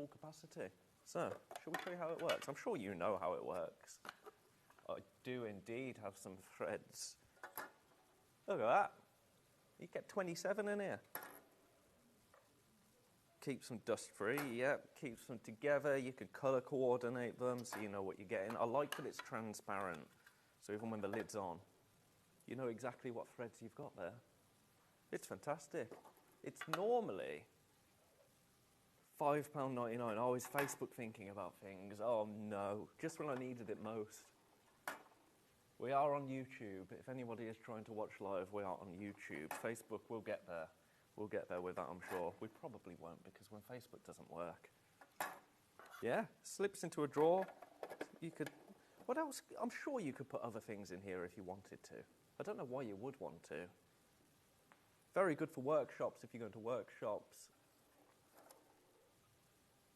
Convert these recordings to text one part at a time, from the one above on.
spool capacity. So, shall we show you how it works? I'm sure you know how it works. I do indeed have some threads. Look at that. You get 27 in here. Keeps them dust-free, yep. Keeps them together. You can colour coordinate them so you know what you're getting. I like that it's transparent. So even when the lid's on, you know exactly what threads you've got there. It's fantastic. It's normally £5.99. Oh, is Facebook thinking about things? Oh no, just when I needed it most. We are on YouTube. If anybody is trying to watch live, we are on YouTube. Facebook, we'll get there. We'll get there with that, I'm sure. We probably won't, because when Facebook doesn't work. Yeah, slips into a drawer. You could, what else? I'm sure you could put other things in here if you wanted to. I don't know why you would want to. Very good for workshops if you're going to workshops.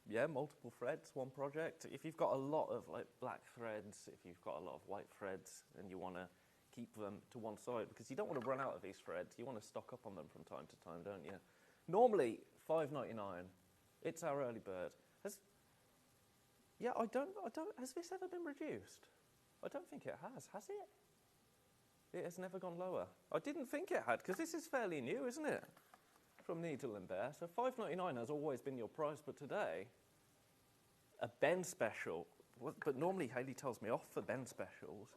Yeah, multiple threads, one project. If you've got a lot of like black threads, if you've got a lot of white threads, and you want to keep them to one side, because you don't want to run out of these threads. You want to stock up on them from time to time, don't you? Normally, $5.99. It's our early bird. Has this ever been reduced? I don't think it has it? It has never gone lower. I didn't think it had, because this is fairly new, isn't it? From Needle and Bear. So $5.99 has always been your price, but today, a Ben special, but normally Hayley tells me off for Ben specials,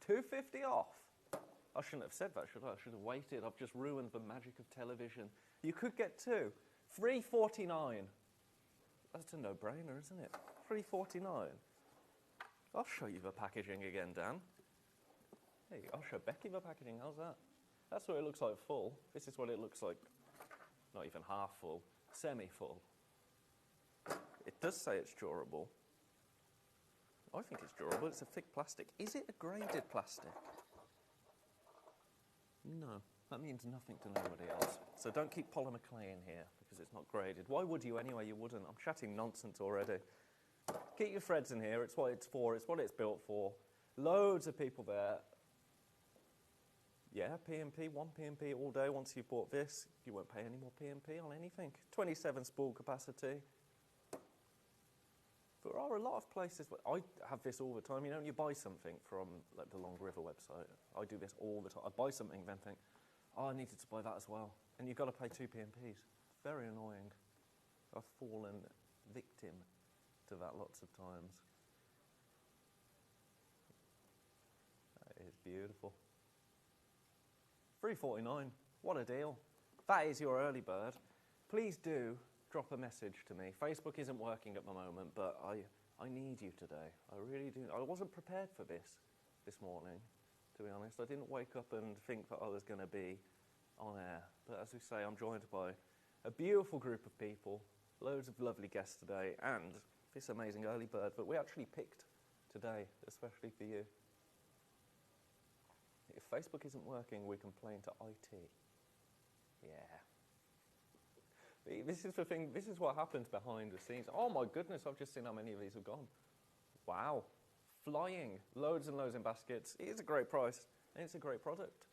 $2.50 off. I shouldn't have said that, should I? I should have waited. I've just ruined the magic of television. You could get two. $3.49. That's a no-brainer, isn't it? $3.49. I'll show you the packaging again, Dan. Hey, I'll show Becky the packaging. How's that? That's what it looks like full. This is what it looks like. Not even half full. Semi-full. It does say it's durable. I think it's durable. It's a thick plastic. Is it a graded plastic? No. That means nothing to nobody else. So don't keep polymer clay in here because it's not graded. Why would you anyway? You wouldn't. I'm chatting nonsense already. Keep your threads in here. It's what it's for. It's what it's built for. Loads of people there. Yeah, P&P, one P&P all day. Once you've bought this, you won't pay any more P&P on anything. 27 spool capacity. There are a lot of places where I have this all the time. You know, when you buy something from like the Long River website, I do this all the time. I buy something and then think, oh, I needed to buy that as well. And you've got to pay 2 P&Ps. Very annoying. I've fallen victim to that lots of times. That is beautiful. $3.49. What a deal. That is your early bird. Please do drop a message to me. Facebook isn't working at the moment, but I need you today. I really do. I wasn't prepared for this morning, to be honest. I didn't wake up and think that I was going to be on air. But as we say, I'm joined by a beautiful group of people, loads of lovely guests today, and this amazing early bird that we actually picked today, especially for you. If Facebook isn't working, we complain to IT. Yeah. This is the thing, this is what happens behind the scenes. Oh my goodness, I've just seen how many of these have gone. Wow. Flying. Loads and loads in baskets. It is a great price, and it's a great product.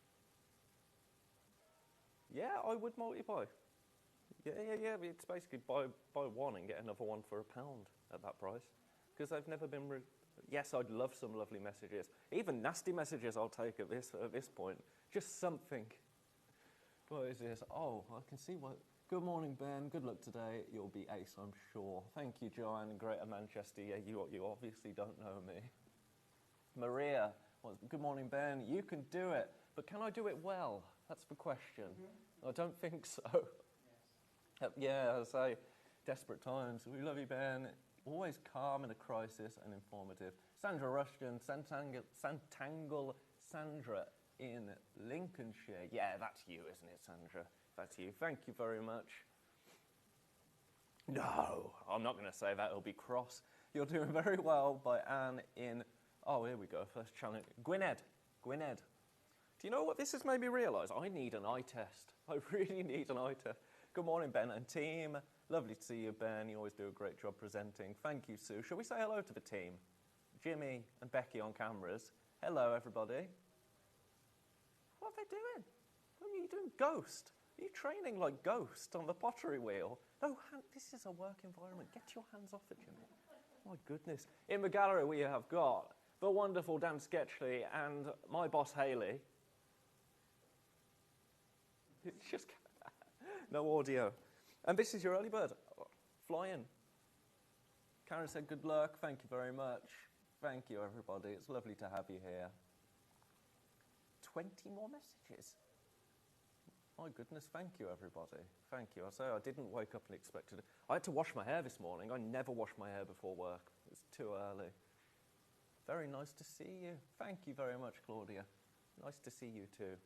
Yeah, I would multiply. Yeah. It's basically buy one and get another one for £1 at that price. Because they've never been... Yes, I'd love some lovely messages. Even nasty messages I'll take at this point. Just something. What is this? Oh, I can see what... Good morning, Ben. Good luck today. You'll be ace, I'm sure. Thank you, Joanne in Greater Manchester. Yeah, you obviously don't know me. Maria. Well, good morning, Ben. You can do it. But can I do it well? That's the question. Mm-hmm. I don't think so. Yes. Yeah, I say, desperate times. We love you, Ben. Always calm in a crisis and informative. Sandra Rushton, Santangle Sandra in Lincolnshire. Yeah, that's you, isn't it, Sandra? That's you. Thank you very much. No, I'm not going to say that. It'll be cross. You're doing very well by Anne in... Oh, here we go. First challenge. Gwynedd. Do you know what this has made me realise? I need an eye test. I really need an eye test. Good morning, Ben and team. Lovely to see you, Ben. You always do a great job presenting. Thank you, Sue. Shall we say hello to the team? Jimmy and Becky on cameras. Hello, everybody. What are they doing? What are you doing? Ghost. Are you training like Ghost on the pottery wheel? No, this is a work environment. Get your hands off it, Jimmy. My goodness. In the gallery we have got the wonderful Dan Sketchley and my boss Hayley. It's just no audio. And this is your early bird. Fly in. Karen said good luck. Thank you very much. Thank you, everybody. It's lovely to have you here. 20 more messages. My goodness, thank you, everybody. Thank you. I say I didn't wake up and expect it. I had to wash my hair this morning. I never wash my hair before work. It's too early. Very nice to see you. Thank you very much, Claudia. Nice to see you too.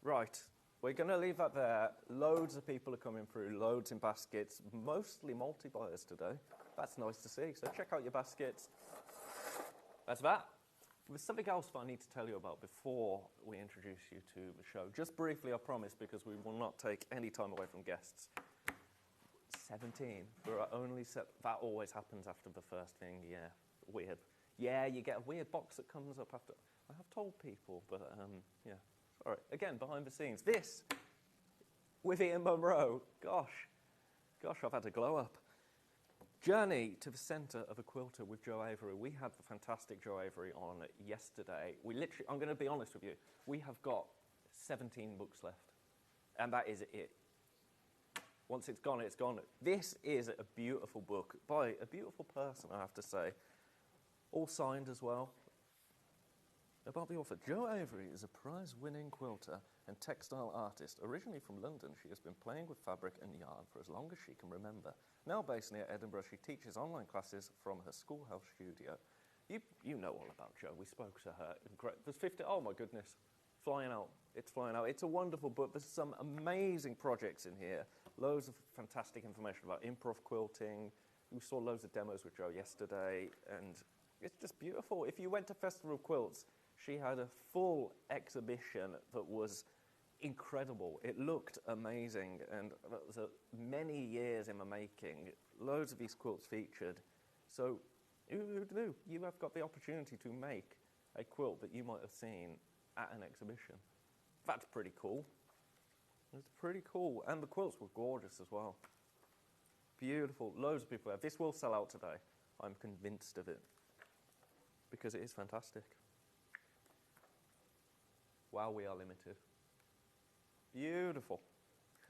Right, we're going to leave that there. Loads of people are coming through, loads in baskets, mostly multi-buyers today. That's nice to see. So check out your baskets. That's that. There's something else that I need to tell you about before we introduce you to the show. Just briefly, I promise, because we will not take any time away from guests. 17. There are only that always happens after the first thing. Yeah, weird. Yeah, you get a weird box that comes up after. I have told people, but yeah. All right. Again, behind the scenes. This with Ian Monroe. Gosh, I've had a glow up. Journey to the centre of a quilter with Joe Avery. We had the fantastic Joe Avery on yesterday. I'm going to be honest with you, we have got 17 books left. And that is it. Once it's gone, it's gone. This is a beautiful book by a beautiful person, I have to say. All signed as well. About the author, Joe Avery is a prize-winning quilter and textile artist. Originally from London, she has been playing with fabric and yarn for as long as she can remember. Now based near Edinburgh, she teaches online classes from her schoolhouse studio. You know all about Jo. We spoke to her. There's 50. Oh my goodness, flying out. It's flying out. It's a wonderful book. There's some amazing projects in here. Loads of fantastic information about improv quilting. We saw loads of demos with Jo yesterday, and it's just beautiful. If you went to Festival of Quilts, she had a full exhibition that was incredible. It looked amazing, and it was many years in the making. Loads of these quilts featured. So who knew? You have got the opportunity to make a quilt that you might have seen at an exhibition. That's pretty cool. It's pretty cool. And the quilts were gorgeous as well. Beautiful. Loads of people there. This will sell out today. I'm convinced of it. Because it is fantastic. Wow, we are limited. Beautiful.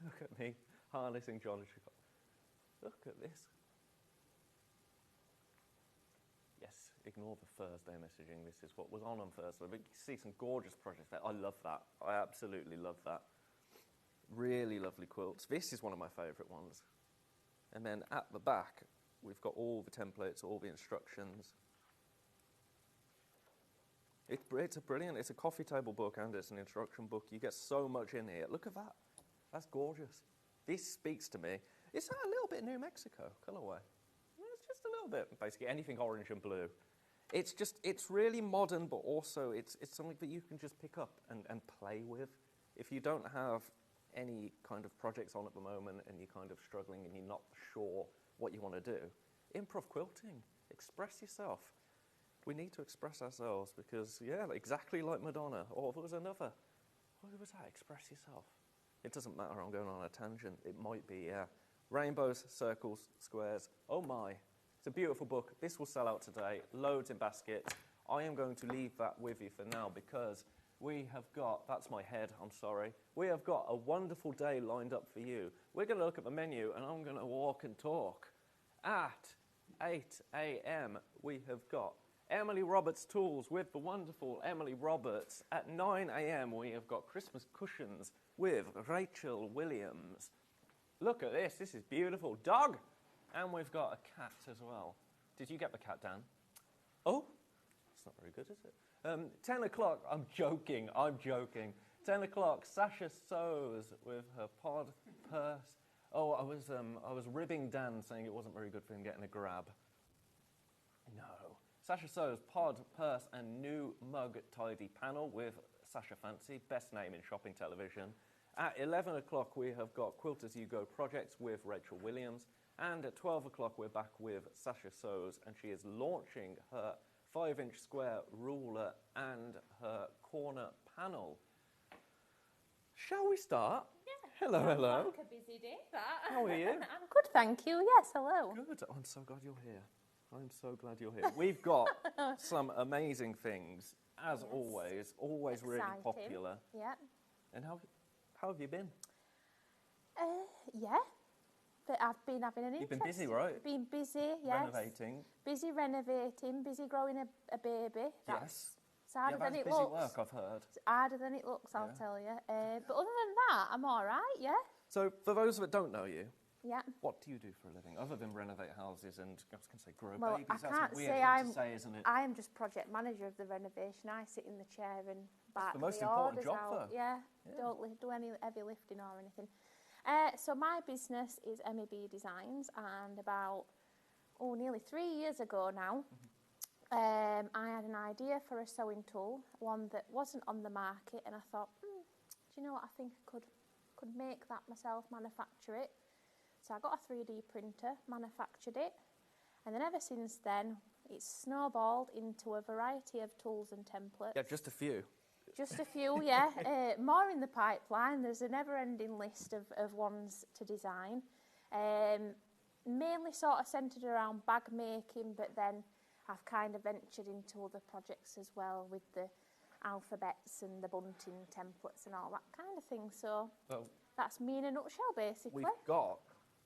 Look at me harnessing John. Look at this. Yes, ignore the Thursday messaging. This is what was on Thursday. But you see some gorgeous projects there. I love that. I absolutely love that. Really lovely quilts. This is one of my favourite ones. And then at the back, we've got all the templates, all the instructions. It's a brilliant, it's a coffee table book and it's an instruction book. You get so much in here. Look at that. That's gorgeous. This speaks to me. It's a little bit New Mexico colorway. It's just a little bit, basically anything orange and blue. It's really modern, but also it's something that you can just pick up and play with. If you don't have any kind of projects on at the moment and you're kind of struggling and you're not sure what you want to do, improv quilting, express yourself. We need to express ourselves because, yeah, exactly like Madonna. Or there was another. What was that? Express yourself. It doesn't matter. I'm going on a tangent. It might be, yeah. Rainbows, circles, squares. Oh, my. It's a beautiful book. This will sell out today. Loads in baskets. I am going to leave that with you for now because we have got, that's my head, I'm sorry. We have got a wonderful day lined up for you. We're going to look at the menu and I'm going to walk and talk. At 8 a.m. we have got Emily Roberts Tools with the wonderful Emily Roberts. At 9 a.m. we have got Christmas Cushions with Rachel Williams. Look at this. This is beautiful. Dog! And we've got a cat as well. Did you get the cat, Dan? Oh, it's not very good, is it? 10 o'clock, I'm joking. 10 o'clock, Sasha Sews with her pod purse. Oh, I was ribbing Dan saying it wasn't very good for him getting a grab. No. Sasha Sews, pod, purse, and new mug tidy panel with Sasha Fancy, best name in shopping television. At 11 o'clock, we have got Quilt As You Go projects with Rachel Williams. And at 12 o'clock, we're back with Sasha Sews, and she is launching her 5-inch square ruler and her corner panel. Shall we start? Yeah. Hello, hello. Like a busy day, that. How are you? I'm good, thank you. Yes, hello. Good. I'm so glad you're here. I'm so glad you're here. We've got some amazing things, as Yes. always really Exciting. popular. Yeah. And how have you been? Yeah. But I've been having an You've interesting... been busy, right? Been busy, yes. Renovating. Busy renovating, busy growing a baby. Yes. It's harder than that's it busy looks. work, I've heard. It's harder than it looks, I'll Yeah. tell you. But other than that, I'm all right, yeah. So, for those that don't know you, Yeah. what do you do for a living, other than renovate houses and, I was going to say, grow Well, babies? I That's can't a weird say thing to say, isn't it? I am just project manager of the renovation. I sit in the chair and back the most the important orders job, out. though. Yeah, Yeah. don't do any heavy lifting or anything. So my business is MEB Designs, and about nearly 3 years ago now, I had an idea for a sewing tool, one that wasn't on the market, and I thought, do you know what? I think I could make that myself, manufacture it. So I got a 3D printer, manufactured it, and then ever since then, it's snowballed into a variety of tools and templates. Yeah, just a few. Just a few, yeah. More in the pipeline. There's a never-ending list of ones to design. Mainly sort of centred around bag making, but then I've kind of ventured into other projects as well with the alphabets and the bunting templates and all that kind of thing. So that's me in a nutshell, basically. We've got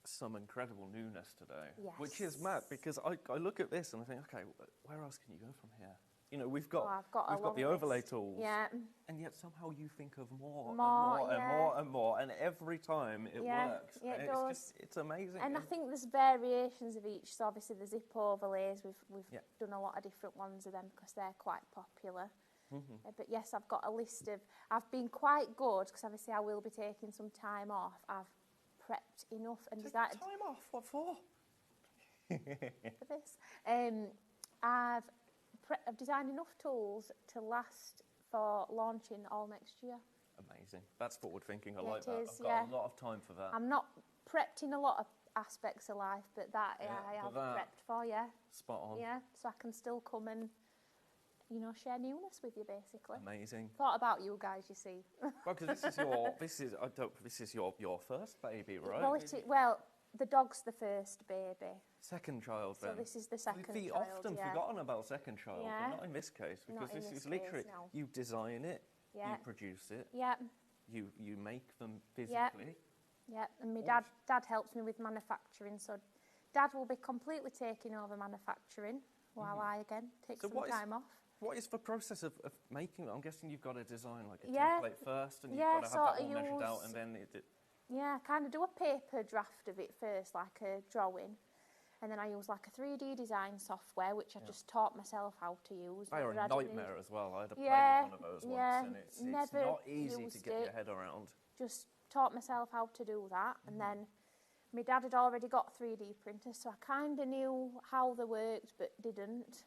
some incredible newness today, Yes. which is mad because I look at this and I think, okay, where else can you go from here? You know, we've got I've got the long overlay list. tools, Yeah. and yet somehow you think of more, More, and more, and yeah. more and more, and every time it works. Yeah, And it it's does. just, it's amazing. And I think there's variations of each. So obviously the zip overlays, we've Yeah. done a lot of different ones of them because they're quite popular. But yes, I've got a list of... I've been quite good because obviously I will be taking some time off. I've prepped enough and Take designed time off. What for? for this. I've designed enough tools to last for launching all next year. Amazing. That's forward thinking. I Yeah, like it that. is, I've got yeah. a lot of time for that. I'm not prepped in a lot of aspects of life, but that Yeah, I but have that- prepped for, yeah. Spot on. Yeah, so I can still come and, share newness with you, basically. Amazing. Thought about you guys, you see. Well, because this is your first baby, right? Well, the dog's the first baby. Second child, So then. this is the second We've child, often yeah. forgotten about second child, Yeah. but not in this case, because Not in this this is literally case, no. you design it, Yeah. you produce it, Yeah, you make them physically. yeah. And my dad helps me with manufacturing, so Dad will be completely taking over manufacturing while I, again, take some time off. What is the process of making them? I'm guessing you've got to design like a Yeah. template first, and you've Yeah, got to have that sort all of measured out, use- and then Yeah, I kind of do a paper draft of it first, like a drawing. And then I use like a 3D design software, which I just taught myself how to use. they are whether a I didn't nightmare as well. I had to play Yeah, with one of those yeah, once, and it's never not easy to used get it. your head around. Just taught myself how to do that. And then my dad had already got 3D printers, so I kind of knew how they worked, but didn't.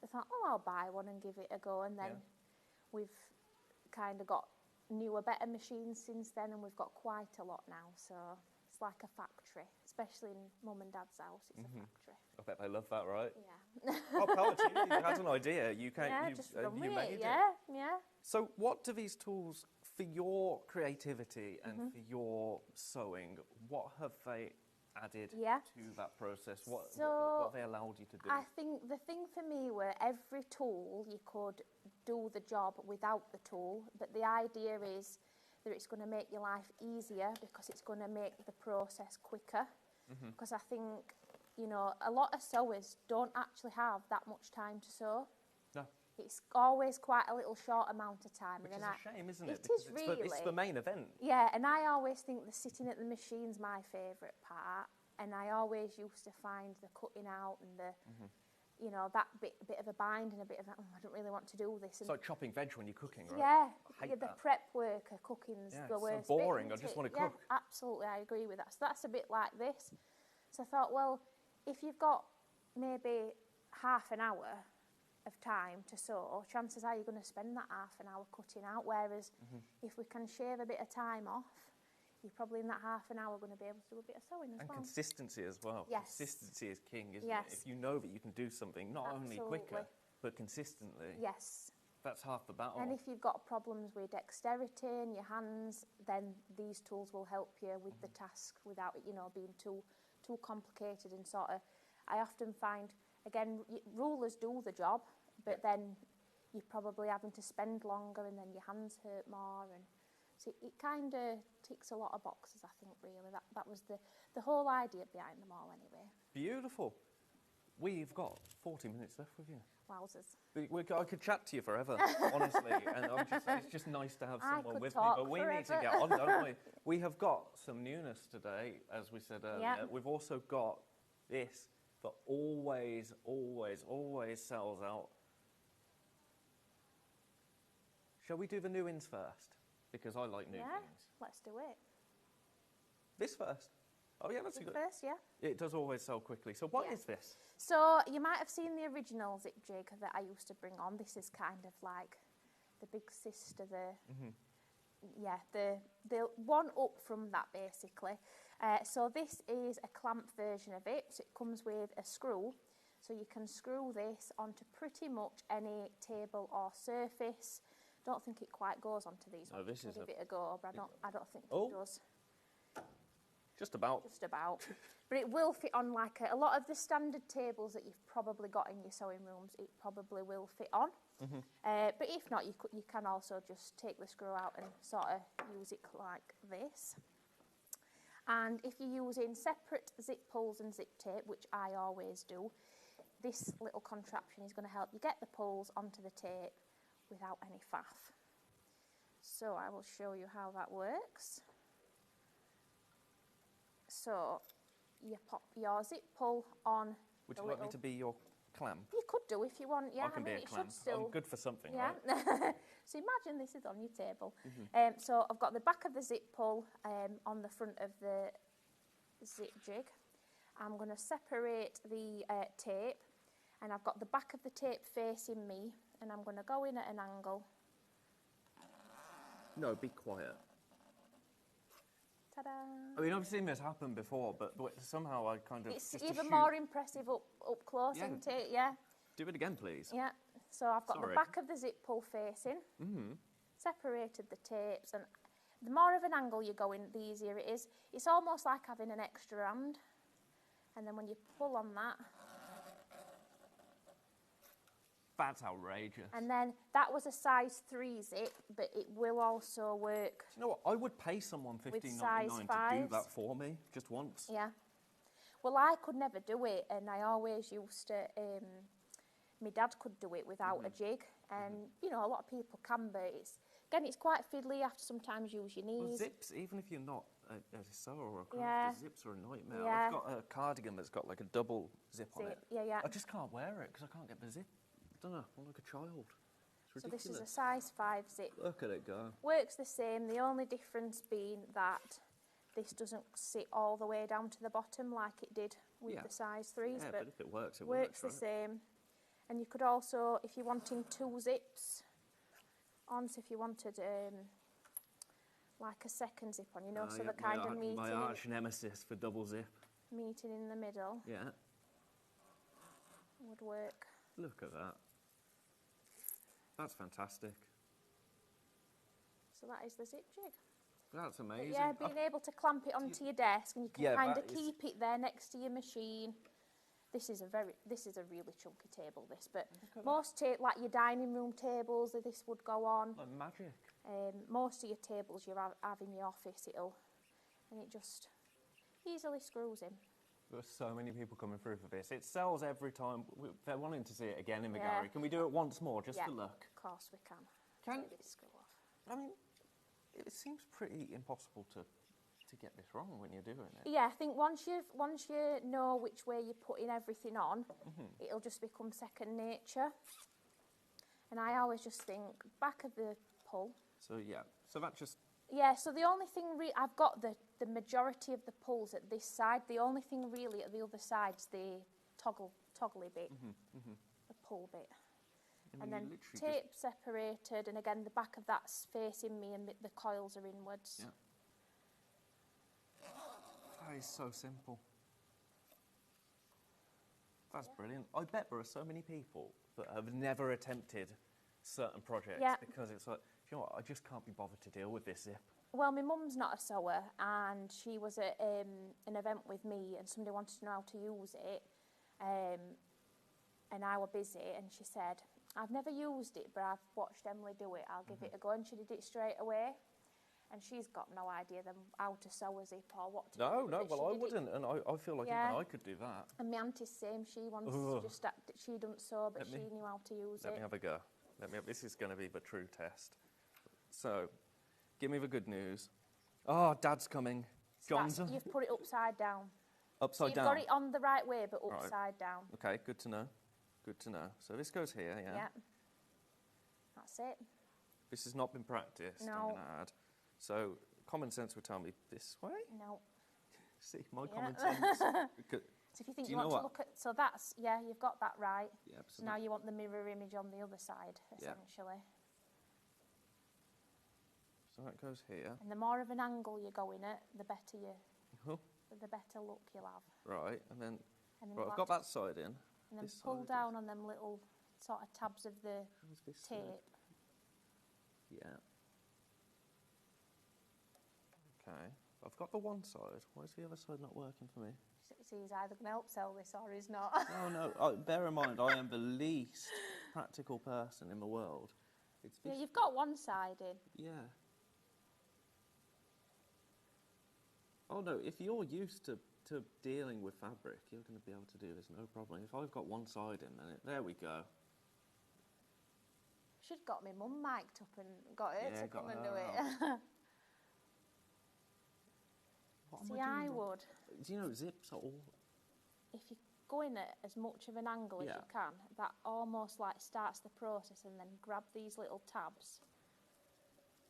I thought, I'll buy one and give it a go. And then we've kind of got newer, better machines since then, and we've got quite a lot now. So it's like a factory, especially in Mum and Dad's house. It's a factory. I bet they love that, right? Yeah. Oh, power to you. You had an idea. You can't. Yeah, you just run you with made it. it. Yeah. So, what do these tools for your creativity and for your sewing? What have they added to that process? What have they allowed you to do? I think the thing for me were every tool you could do the job without the tool, but the idea is that it's going to make your life easier because it's going to make the process quicker. Because I think, a lot of sewers don't actually have that much time to sew. No. It's always quite a little short amount of time. Which is a shame, isn't it? It Because is it's really. it's the main event. Yeah, and I always think the sitting at the machine's my favourite part, and I always used to find the cutting out and the, that bit of a bind and a bit of, I don't really want to do this. It's like chopping veg when you're cooking, right? Yeah, I hate the that. prep work of cooking's the it's worst so boring. bit, I just isn't want it? to cook. Yeah, absolutely, I agree with that. So that's a bit like this. So I thought, well, if you've got maybe half an hour of time to sew, chances are you're going to spend that half an hour cutting out, whereas if we can shave a bit of time off, you're probably in that half an hour going to be able to do a bit of sewing as well. And consistency as well. Yes. Consistency is king, isn't Yes. it? If you know that you can do something not only quicker, Absolutely. but consistently. Yes. That's half the battle. And if you've got problems with dexterity in your hands, then these tools will help you with the task without it, you know, being too complicated and sort of. I often find, again, rulers do the job, but then you're probably having to spend longer, and then your hands hurt more, and so it kind of ticks a lot of boxes. I think really that was the whole idea behind them all. Anyway. Beautiful. We've got 40 minutes left with you. Wowzers. I could chat to you forever, honestly, and it's just nice to have someone with me. But we need to get on, don't we? We have got some newness today, as we said earlier. Yeah. We've also got this that always, always, always sells out. Shall we do the new ins first? Because I like new things. Let's do it. This first. Oh yeah, that's good. First, yeah. It does always sell quickly. So what is this? So you might have seen the original zip jig that I used to bring on. This is kind of like the big sister, the one up from that basically. So this is a clamp version of it. So it comes with a screw. So you can screw this onto pretty much any table or surface. Don't think it quite goes onto these ones. This is give it a go, but I don't think it does. Just about. Just about. But it will fit on like a lot of the standard tables that you've probably got in your sewing rooms, it probably will fit on. But if not, you can also just take the screw out and sort of use it like this. And if you're using separate zip pulls and zip tape, which I always do, this little contraption is going to help you get the pulls onto the tape without any faff. So I will show you how that works. So you pop your zip pull on. Would you like me to be your clamp? You could do if you want, yeah. I can be a clamp. I'm good for something, right? So imagine this is on your table. So I've got the back of the zip pull on the front of the zip jig. I'm going to separate the tape, and I've got the back of the tape facing me, and I'm going to go in at an angle. No, be quiet. Ta-da! I mean, I've seen this happen before, but somehow I kind of... It's even more impressive up close, isn't it? Yeah. Do it again, please. Yeah. So I've got the back of the zip pull facing, separated the tapes, and the more of an angle you go in, the easier it is. It's almost like having an extra hand. And then when you pull on that... That's outrageous. And then that was a size 3 zip, but it will also work. Do you know what? I would pay someone $15.99 to do that for me, just once. Yeah. Well, I could never do it, and I always used to... my dad could do it without a jig, and, you know, a lot of people can, but it's quite fiddly. You have to sometimes use your knees. Well, zips, even if you're not a sewer or a crafter, zips are a nightmare. Yeah. I've got a cardigan that's got like a double zip on it. Yeah. I just can't wear it because I can't get the zip. I don't know, I'm like a child. It's ridiculous. So this is a size 5 zip. Look at it go. Works the same, the only difference being that this doesn't sit all the way down to the bottom like it did with the size 3s. Yeah, but if it works, it works. Works the same. And you could also, if you're wanting 2 zips on, so if you wanted like a second zip on, you know, so the kind of meeting... My arch nemesis for double zip. Meeting in the middle. Yeah. Would work. Look at that. That's fantastic. So that is the zip jig. That's amazing. But yeah, being able to clamp it onto your desk, and you can kind of keep it there next to your machine. This is a really chunky table, this, but most like your dining room tables, this would go on. Like magic. Most of your tables you have in your office, and it just easily screws in. There are so many people coming through for this. It sells every time. They're wanting to see it again in the gallery. Can we do it once more, just for luck? Of course we can. Take this screw off. I mean, it seems pretty impossible to get this wrong when you're doing it. Yeah, I think once you know which way you're putting everything on, it'll just become second nature. And I always just think back of the pull. So yeah, so that just... Yeah, so the only thing I've got the majority of the pulls at this side. The only thing really at the other side's the toggly bit, the pull bit. And then tape separated, and again the back of that's facing me and the coils are inwards. Yeah. That is so simple. That's brilliant. I bet there are so many people that have never attempted certain projects Yeah. because it's like, you know what, I just can't be bothered to deal with this zip. Well, my mum's not a sewer, and she was at an event with me, and somebody wanted to know how to use it, and I were busy, and she said, I've never used it, but I've watched Emily do it. I'll give it a go, and she did it straight away. And she's got no idea then how to sew a zip or what to do. No, but well, she I did wouldn't, and I feel like Yeah. even I could do that. And my auntie's same. She wants Ugh. just that she doesn't sew, but Let me- she knew how to use Let it. me have a go. This is going to be the true test. So, give me the good news. Oh, Dad's coming. So John's you've put it upside down. upside So you've down. got it on the right way, but Right. upside down. Okay, good to know. Good to know. So this goes here, yeah. Yeah. That's it. This has not been practiced, No. I'm going to add. So, common sense would tell me this way. No. See, my Yeah. common sense. So if you think Do you you want know to look at, so that's, yeah, you've got that right. Yeah, So now you want the mirror image on the other side, Yeah. essentially. So that goes here. And the more of an angle you're going at, the better Oh, the better look you'll have. right, and then And then right, you'll I've have got that side in. And then this pull side down on them little sort of tabs of the Where's this side? tape. Yeah. Okay. I've got the one side. Why is the other side not working for me? So he's either going to help sell this or he's not. No. Bear in mind, I am the least practical person in the world. It's Yeah, this. you've got one side in. Yeah. Oh no, if you're used to dealing with fabric, you're going to be able to do this no problem. If I've got one side in, then there we go. Should have got my mum mic'd up and got her Yeah, to got come and her do it. What am See, I I doing? would. Do you know zips are all? If you go in at as much of an angle as Yeah. you can, that almost like starts the process, and then grab these little tabs.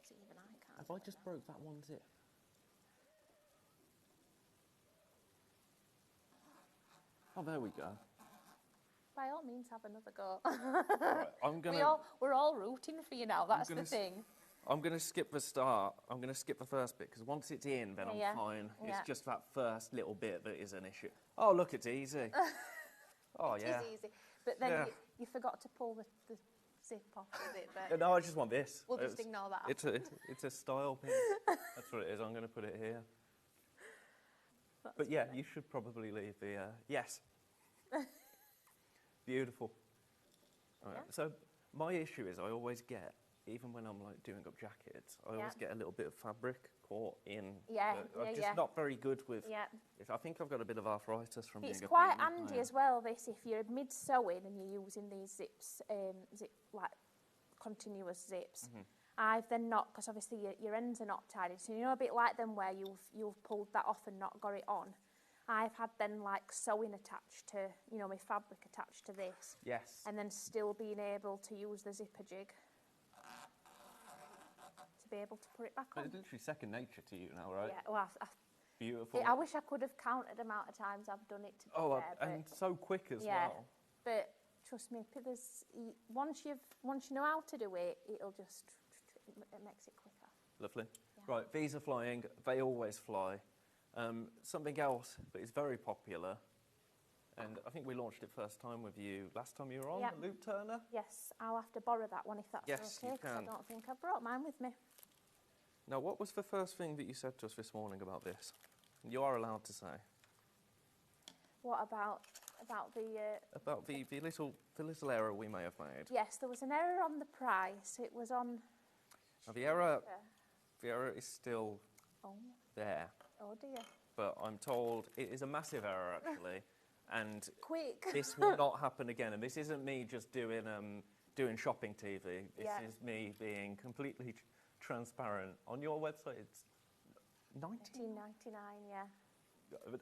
See, even I can't. Have do I it just now. broke that one zip? Oh, there we go. By all means, have another go. Right, I'm gonna. We're all rooting for you now. That's the gonna s- thing. I'm going to skip the start. I'm going to skip the first bit because once it's in, then Yeah. I'm fine. Yeah. It's just that first little bit that is an issue. Oh, look, it's easy. Oh, It yeah. is easy. But then Yeah. you forgot to pull the zip off with it. Yeah, But no, I just want this. we'll just ignore that. It's a style pin. That's what it is. I'm going to put it here. But yeah, you should probably leave the yes. Beautiful. All right. Yeah. So my issue is I always get, even when I'm like doing up jackets, I always get a little bit of fabric caught in. Yeah, I'm yeah, just yeah. not very good with. Yeah. I think I've got a bit of arthritis from It's being a quite piano handy player. as well, this, if you're mid-sewing and you're using these zips, like continuous zips. Mm-hmm. I've then not, because obviously your ends are not tied in, so you know a bit like them where you've pulled that off and not got it on. I've had then like sewing attached to, you know, my fabric attached to this, Yes. and then still being able to use the zipper jig to be able to put it back But on. it's literally second nature to you now, right? Yeah, well, Beautiful. I wish I could have counted the amount of times I've done it to be Oh, fair, but and so quick as yeah. well. But trust me, once you know how to do it, it makes it quicker. Lovely. Yeah. Right, these are flying. They always fly. Something else that is very popular, and I think we launched it first time with you last time you were on, Yep. the loop turner. Yes, I'll have to borrow that one if that's Yes, you okay, because I can. don't think I brought mine with me. Now, what was the first thing that you said to us this morning about this? You are allowed to say. What about the... About the little error we may have made. Yes, there was an error on the price. It was on... Now, the error is still Oh, there, oh dear. but I'm told it is a massive error, actually, and Quick. this will not happen again. And this isn't me just doing shopping TV. This Yeah. is me being completely transparent. On your website, it's 19.99, yeah.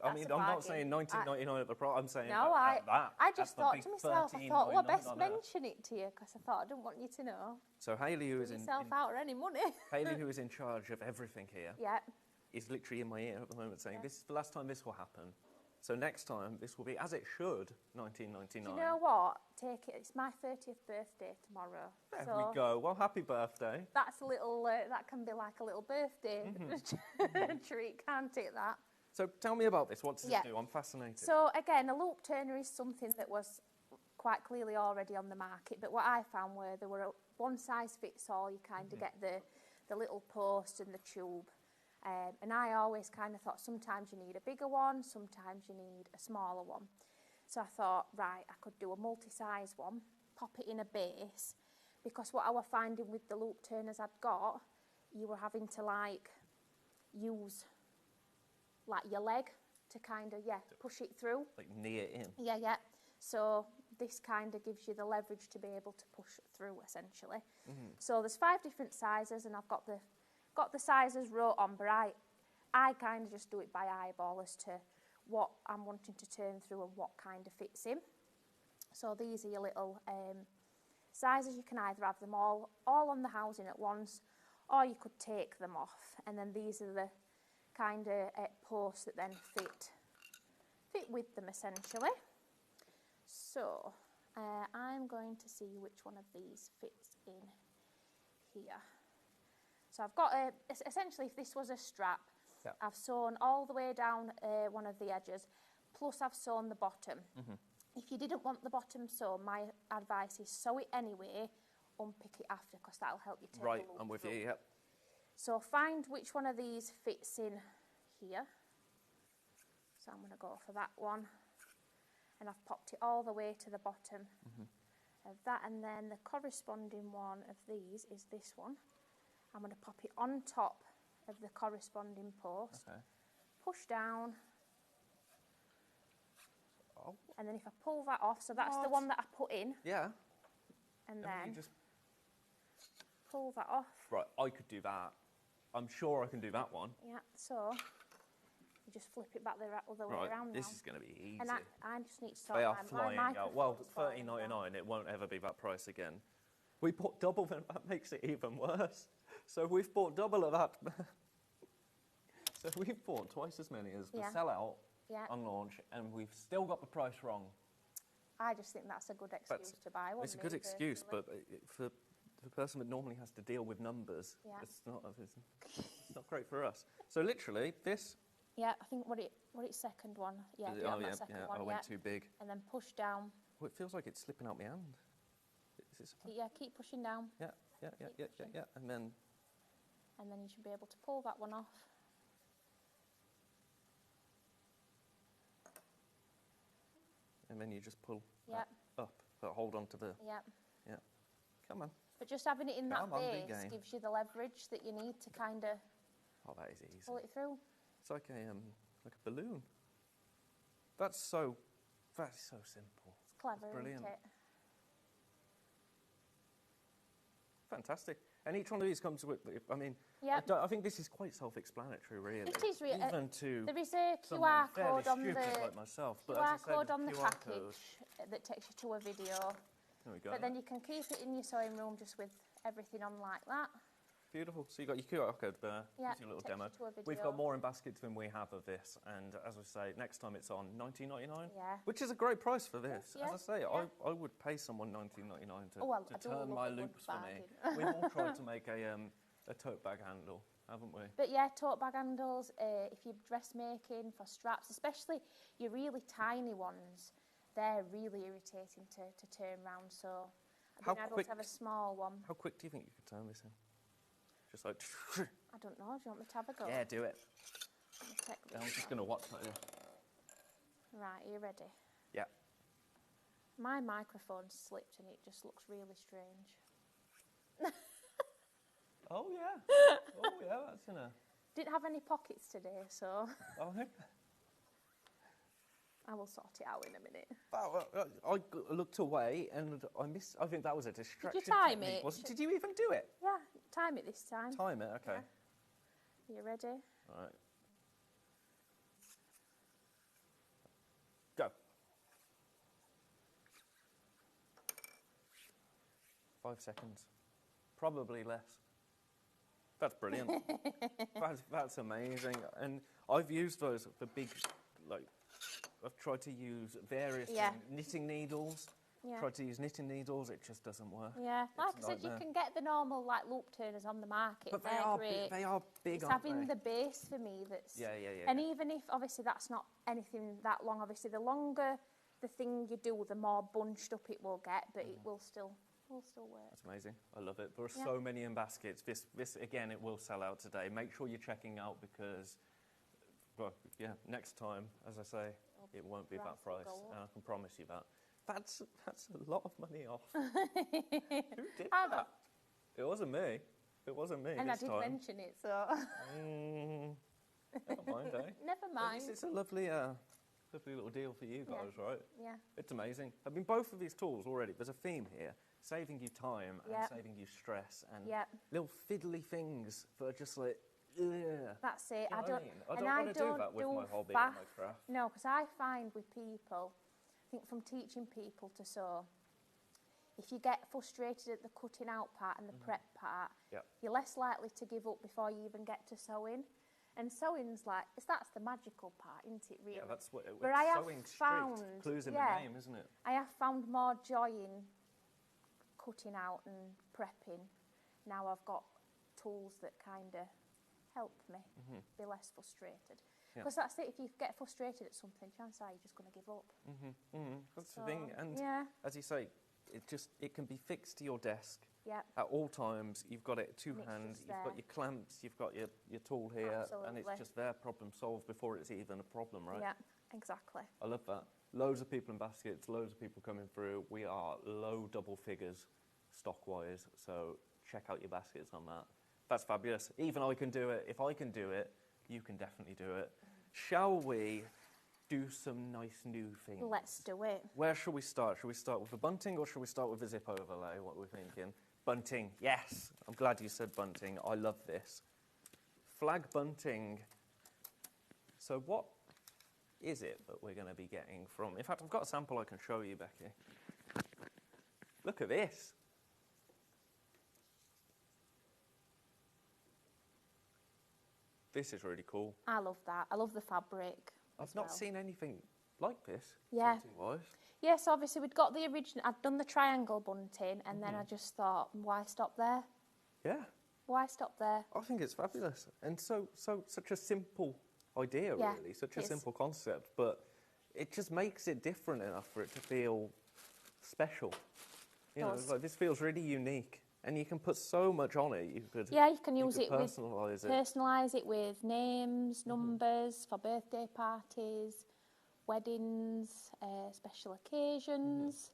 I mean, a I'm not bargain. saying 19.99 at the price. I'm saying No, at that. I at just the thought big to myself, I thought, 13.99 well, best on it. mention it to you, because I thought I didn't want you to know. So Hayley, who is Put in yourself out or any money. Hayley, who is in charge of everything here, Yeah. is literally in my ear at the moment saying, Yeah. "This is the last time this will happen. So next time this will be as it should, 19.99." Do you know what? Take it. It's my 30th birthday tomorrow. There so we go. Well, happy birthday. that's a little. That can be like a little birthday Mm-hmm. treat, can't it? That. So tell me about this. What does Yeah. it do? I'm fascinated. So again, a loop turner is something that was quite clearly already on the market, but what I found were there were one size fits all. You kind of get the little post and the tube. And I always kind of thought sometimes you need a bigger one, sometimes you need a smaller one. So I thought, right, I could do a multi-size one, pop it in a base, because what I was finding with the loop turners I'd got, you were having to like use like your leg to kind of, push it through. Like knee it in. Yeah. So this kind of gives you the leverage to be able to push it through, essentially. So there's 5 different sizes, and I've got the sizes wrote on, but I kind of just do it by eyeball as to what I'm wanting to turn through and what kind of fits in. So these are your little sizes. You can either have them all on the housing at once, or you could take them off, and then these are the kind of posts that then fit with them, essentially. So I'm going to see which one of these fits in here. So I've got essentially, if this was a strap, I've sewn all the way down one of the edges, plus I've sewn the bottom. If you didn't want the bottom sewn, my advice is sew it anyway, unpick it after, because that'll help you turn the loop I'm with through. you, yep. So find which one of these fits in here. So I'm going to go for that one. And I've popped it all the way to the bottom of that, and then the corresponding one of these is this one. I'm going to pop it on top of the corresponding post, push down, and then if I pull that off, so that's the one that I put in, and then you just pull that off. Right, I could do that. I'm sure I can do that one. Yeah, so you just flip it back the other way around this now. is going to be easy. And I just need to sort They are my flying out. Well, microphone's falling $30.99, down. it won't ever be that price again. We bought double, and that makes it even worse. So we've bought double of that. So we've bought twice as many as the sellout on launch, and we've still got the price wrong. I just think that's a good excuse to buy one. It's a good excuse, but for the person that normally has to deal with numbers, it's not great for us. So literally, this. Yeah, I think what it's second one. Yeah, I went too big. And then push down. Well, it feels like it's slipping out my hand. Keep pushing down. Yeah, and then you should be able to pull that one off. And then you just pull that up, but hold on to the... Yeah. Come on. But just having it in that base game. gives you the leverage that you need to kind of... Oh, that is easy. Pull it through. It's like a balloon. That's so simple. It's clever, it's brilliant. isn't it? Fantastic. And each one of these comes with, I mean, I think this is quite self-explanatory, really. It is really. Even to there is a QR code on the like myself, but QR as I said, code on the QR package that takes you to a video. There we go. But then you can keep it in your sewing room just with everything on like that. Beautiful. So you got your QR code there. Yeah, your little demo. To a video. We've got more in baskets than we have of this, and as I say, next time it's on $19.99. Yeah. Which is a great price for this. Yeah, as I say, I would pay someone $19.99 to turn my loops for me. We've all tried to make a tote bag handle, haven't we? But yeah, tote bag handles. If you're dressmaking for straps, especially your really tiny ones, they're really irritating to turn round. So I've been able to have a small one. How quick do you think you could turn this in? Just like... I don't know. Do you want me to have a go? Yeah, do it. I'm just going to watch that. Right, are you ready? Yeah. My microphone slipped and it just looks really strange. Oh, yeah. That's in a... Didn't have any pockets today, so... Oh, I will sort it out in a minute. I looked away and I think that was a distraction. Did you time it? Did you even do it? Yeah, time it this time. Time it, okay. Yeah. You ready? All right. Go. 5 seconds. Probably less. That's brilliant. that's amazing. And I've used those for big, like, I've tried to use various knitting needles. Yeah. Tried to use knitting needles, it just doesn't work. Yeah, like I said, you can get the normal like loop turners on the market. But they're great. They are big, it's aren't having they? the base for me that's... Yeah. And even if, obviously, that's not anything that long, obviously, the longer the thing you do, the more bunched up it will get, but it will still work. That's amazing. I love it. There are Yeah. so many in baskets. This again, it will sell out today. Make sure you're checking out because, well, yeah, next time, as I say, it won't be that price, and I can promise you that. That's a lot of money off. Who did that? It wasn't me. It wasn't me. And this I did time. mention it, so Never mind, eh? never mind. It's a lovely little deal for you guys, right? Yeah. It's amazing. I mean, both of these tools already, there's a theme here, saving you time and Yep. saving you stress and Yep. little fiddly things for just like, ugh. That's it. You know I what don't. I mean? I and don't want to do that with my hobby and my craft. No, because I find with people, I think from teaching people to sew, if you get frustrated at the cutting out part and the prep part, Yep. you're less likely to give up before you even get to sewing. And sewing's like, that's the magical part, isn't it, really? Yeah, that's what But I have sewing found, street. Clues in yeah, the name, isn't it? I have found more joy in cutting out and prepping. Now I've got tools that kind of help me be less frustrated. Yeah. Because that's it, if you get frustrated at something, chances are you're just going to give up. That's the thing. And yeah, as you say, it can be fixed to your desk. yeah, At all times, you've got it to And it's hand, just you've got there. your clamps, you've got your tool here, and it's Absolutely. just there, problem solved before it's even a problem, right? yeah, exactly. I love that. Loads of people in baskets, loads of people coming through. We are low double figures stock-wise, so check out your baskets on that. That's fabulous. Even I can do it. If I can do it, you can definitely do it. Shall we do some nice new things? Let's do it. Where shall we start? Shall we start with a bunting or shall we start with a zip overlay? What are we thinking? Bunting, yes. I'm glad you said bunting. I love this. Flag bunting. So what is it that we're going to be getting from? In fact, I've got a sample I can show you, Becky. Look at this. This is really cool. I love that. I love the fabric. I've not seen anything like this. Yeah. bunting-wise. Yes, obviously we'd got the original. I'd done the triangle bunting, and then I just thought, why stop there? Yeah. Why stop there? I think it's fabulous. And such a simple idea, Yeah, really. Such it a is. simple concept. But it just makes it different enough for it to feel special. You know, Does. like this feels really unique. And you can put so much on it. You could Yeah, you can use it with personalise it. with names, numbers for birthday parties, weddings, special occasions.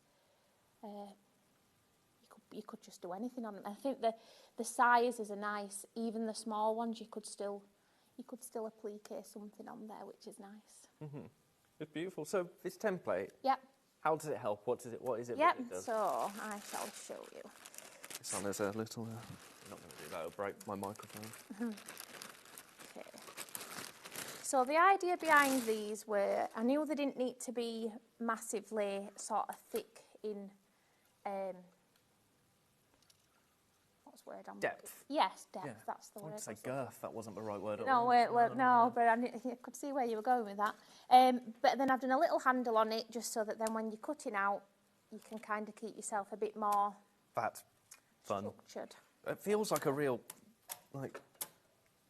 You could just do anything on them. I think the sizes are nice. Even the small ones, you could still applique something on there, which is nice. It's beautiful. So this template, Yep. how does it help? What is it Yep. that it does? So I shall show you. This one is a little... I'm not going to do that. It'll break my microphone. Okay. So the idea behind these were, I knew they didn't need to be massively sort of thick in, what's the word I'm Depth. looking- Yes, depth, Yeah. that's the I word. wanted to say I was looking girth. That wasn't the right word at No, all. well, no, but I could see where you were going with that. But then I've done a little handle on it just so that then when you're cutting out, you can kind of keep yourself a bit more That's fun. structured. It feels like a real, like,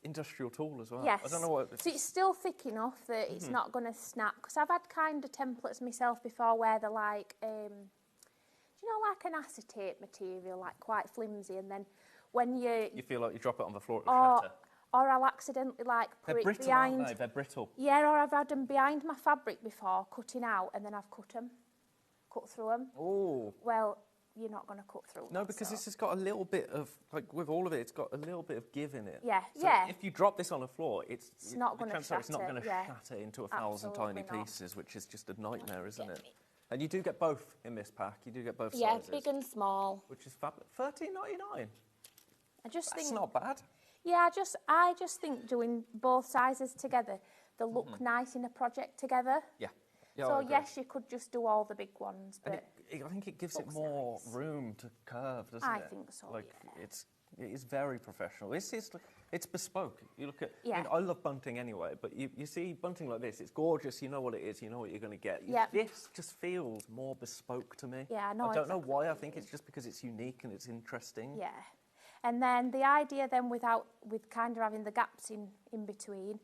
industrial tool as well. Yes. I don't know what... So it's still thick enough that it's not going to snap. Because I've had kind of templates myself before where they're like, do you know, like an acetate material, like quite flimsy, and then when you feel like you drop it on the floor, it will shatter. or I'll accidentally like put They're it brittle, behind. aren't they? They're brittle. Yeah, or I've had them behind my fabric before, cutting out, and then I've cut through them. Oh. Well, you're not going to cut through. No, that, because so. this has got a little bit of, like, with all of it, it's got a little bit of give in it. Yeah, So yeah. if you drop this on the floor, it's not gonna It's not shatter, going to yeah. shatter into 1,000 tiny Absolutely not. pieces, which is just a nightmare, isn't Get it? me. And you do get both in this pack. You do get both Yeah, sizes. big and small. Which is fabulous. $13.99. I just That's think. not bad. Yeah, I just think doing both sizes together, they look nice in a project together. Yeah. Yeah, I So agree. yes, you could just do all the big ones, And but I think it gives it looks more nice. room to curve, doesn't I it? think so, Like yeah. it is very professional. It's bespoke. You look at. Yeah. I mean, I love bunting anyway, but you see bunting like this. It's gorgeous. You know what it is. You know what you're going to get. Yep. This just feels more bespoke to me. Yeah, I know I don't know exactly why. what I you think it's just because it's unique and it's interesting. yeah. And then the idea then with kind of having the gaps in between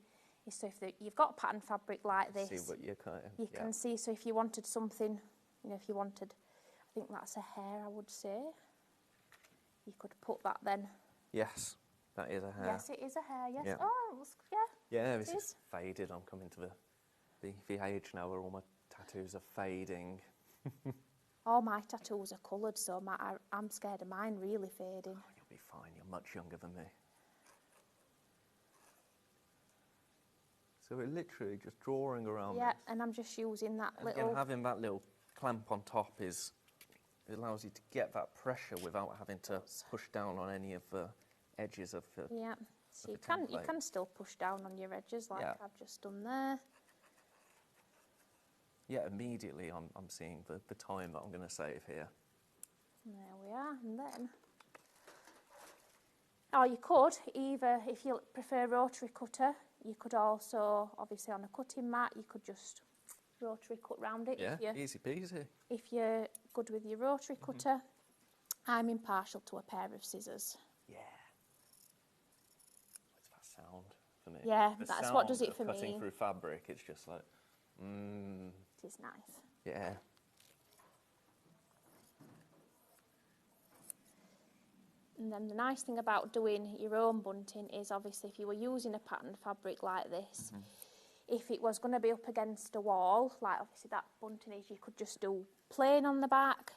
is so if you've got pattern fabric like this, See what you're cutting. you can see, so if you wanted something, you know, if you wanted, I think that's a hair, I would say, you could put that then. Yes, that is a hair. Yes, it is a hair, yes. Yeah. Oh, it was, yeah. Yeah, this is faded. I'm coming to the age now where all my tattoos are fading. All my tattoos are coloured, so I'm scared of mine really fading. Oh, you'll be fine. You're much younger than me. So we're literally just drawing around Yeah, this. and I'm just using that And little... again, having that little clamp on top it allows you to get that pressure without having to push down on any of the edges of the... Yeah, so of the you can still push down on your edges like I've just done there. Yeah, immediately I'm seeing the time that I'm going to save here. And there we are, and then... Or you could, either, if you prefer rotary cutter, you could also, obviously on a cutting mat, you could just rotary cut round it. Yeah, easy peasy. If you're good with your rotary cutter, I'm impartial to a pair of scissors. Yeah. What's that sound for me? Yeah, the that's what does sound it of for cutting me. through fabric, it's just like, It is nice. yeah. And then the nice thing about doing your own bunting is obviously if you were using a patterned fabric like this, if it was going to be up against a wall, like obviously that bunting is, you could just do plain on the back.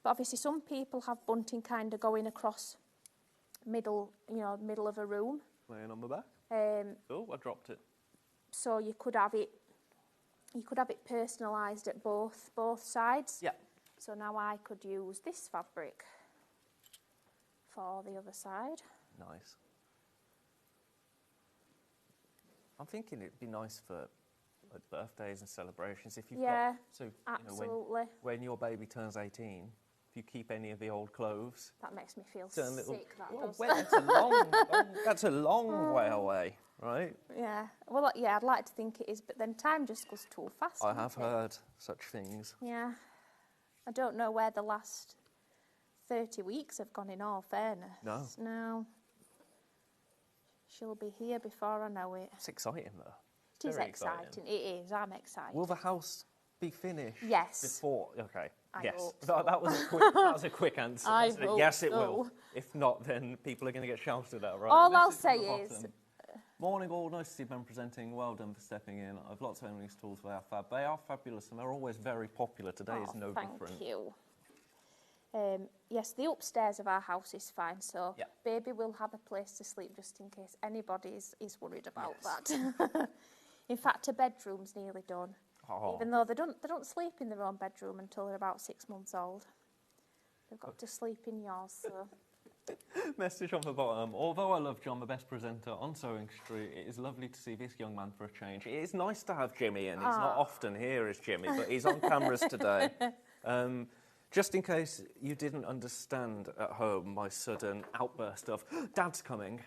But obviously some people have bunting kind of going across middle, you know, middle of a room. Laying on the back. Oh, I dropped it. So you could have it personalised at both sides. Yeah. So now I could use this fabric for the other side. Nice. I'm thinking it'd be nice for like birthdays and celebrations if you've got... So, absolutely. You know, when your baby turns 18, if you keep any of the old clothes... That makes me feel turn sick, that does. Well, that's a long way away, right? Yeah. Well, yeah, I'd like to think it is, but then time just goes too fast. I have heard such things. Yeah. I don't know where the last 30 weeks have gone, in all fairness. No. She'll be here before I know it. It's exciting, though. It is exciting. It is. I'm excited. Will the house be finished? Yes. Before? Okay. I hope so. That was a quick answer. I wasn't it? hope Yes, it so. will. If not, then people are going to get shouted at, right? All I'll say is... Morning all, nice to see Ben presenting. Well done for stepping in. I've lots of these tools for our fab. They are fabulous and they're always very popular. Today is no different. Thank you. Yes, the upstairs of our house is fine, so baby will have a place to sleep just in case anybody is worried about that. In fact, her bedroom's nearly done. Oh. Even though they don't sleep in their own bedroom until they're about 6 months old. They've got to sleep in yours, so... Message on the bottom. Although I love John, the best presenter on Sewing Street, it is lovely to see this young man for a change. It is nice to have Jimmy, and he's not often here as Jimmy, but he's on cameras today. Just in case you didn't understand at home my sudden outburst of, Dad's coming,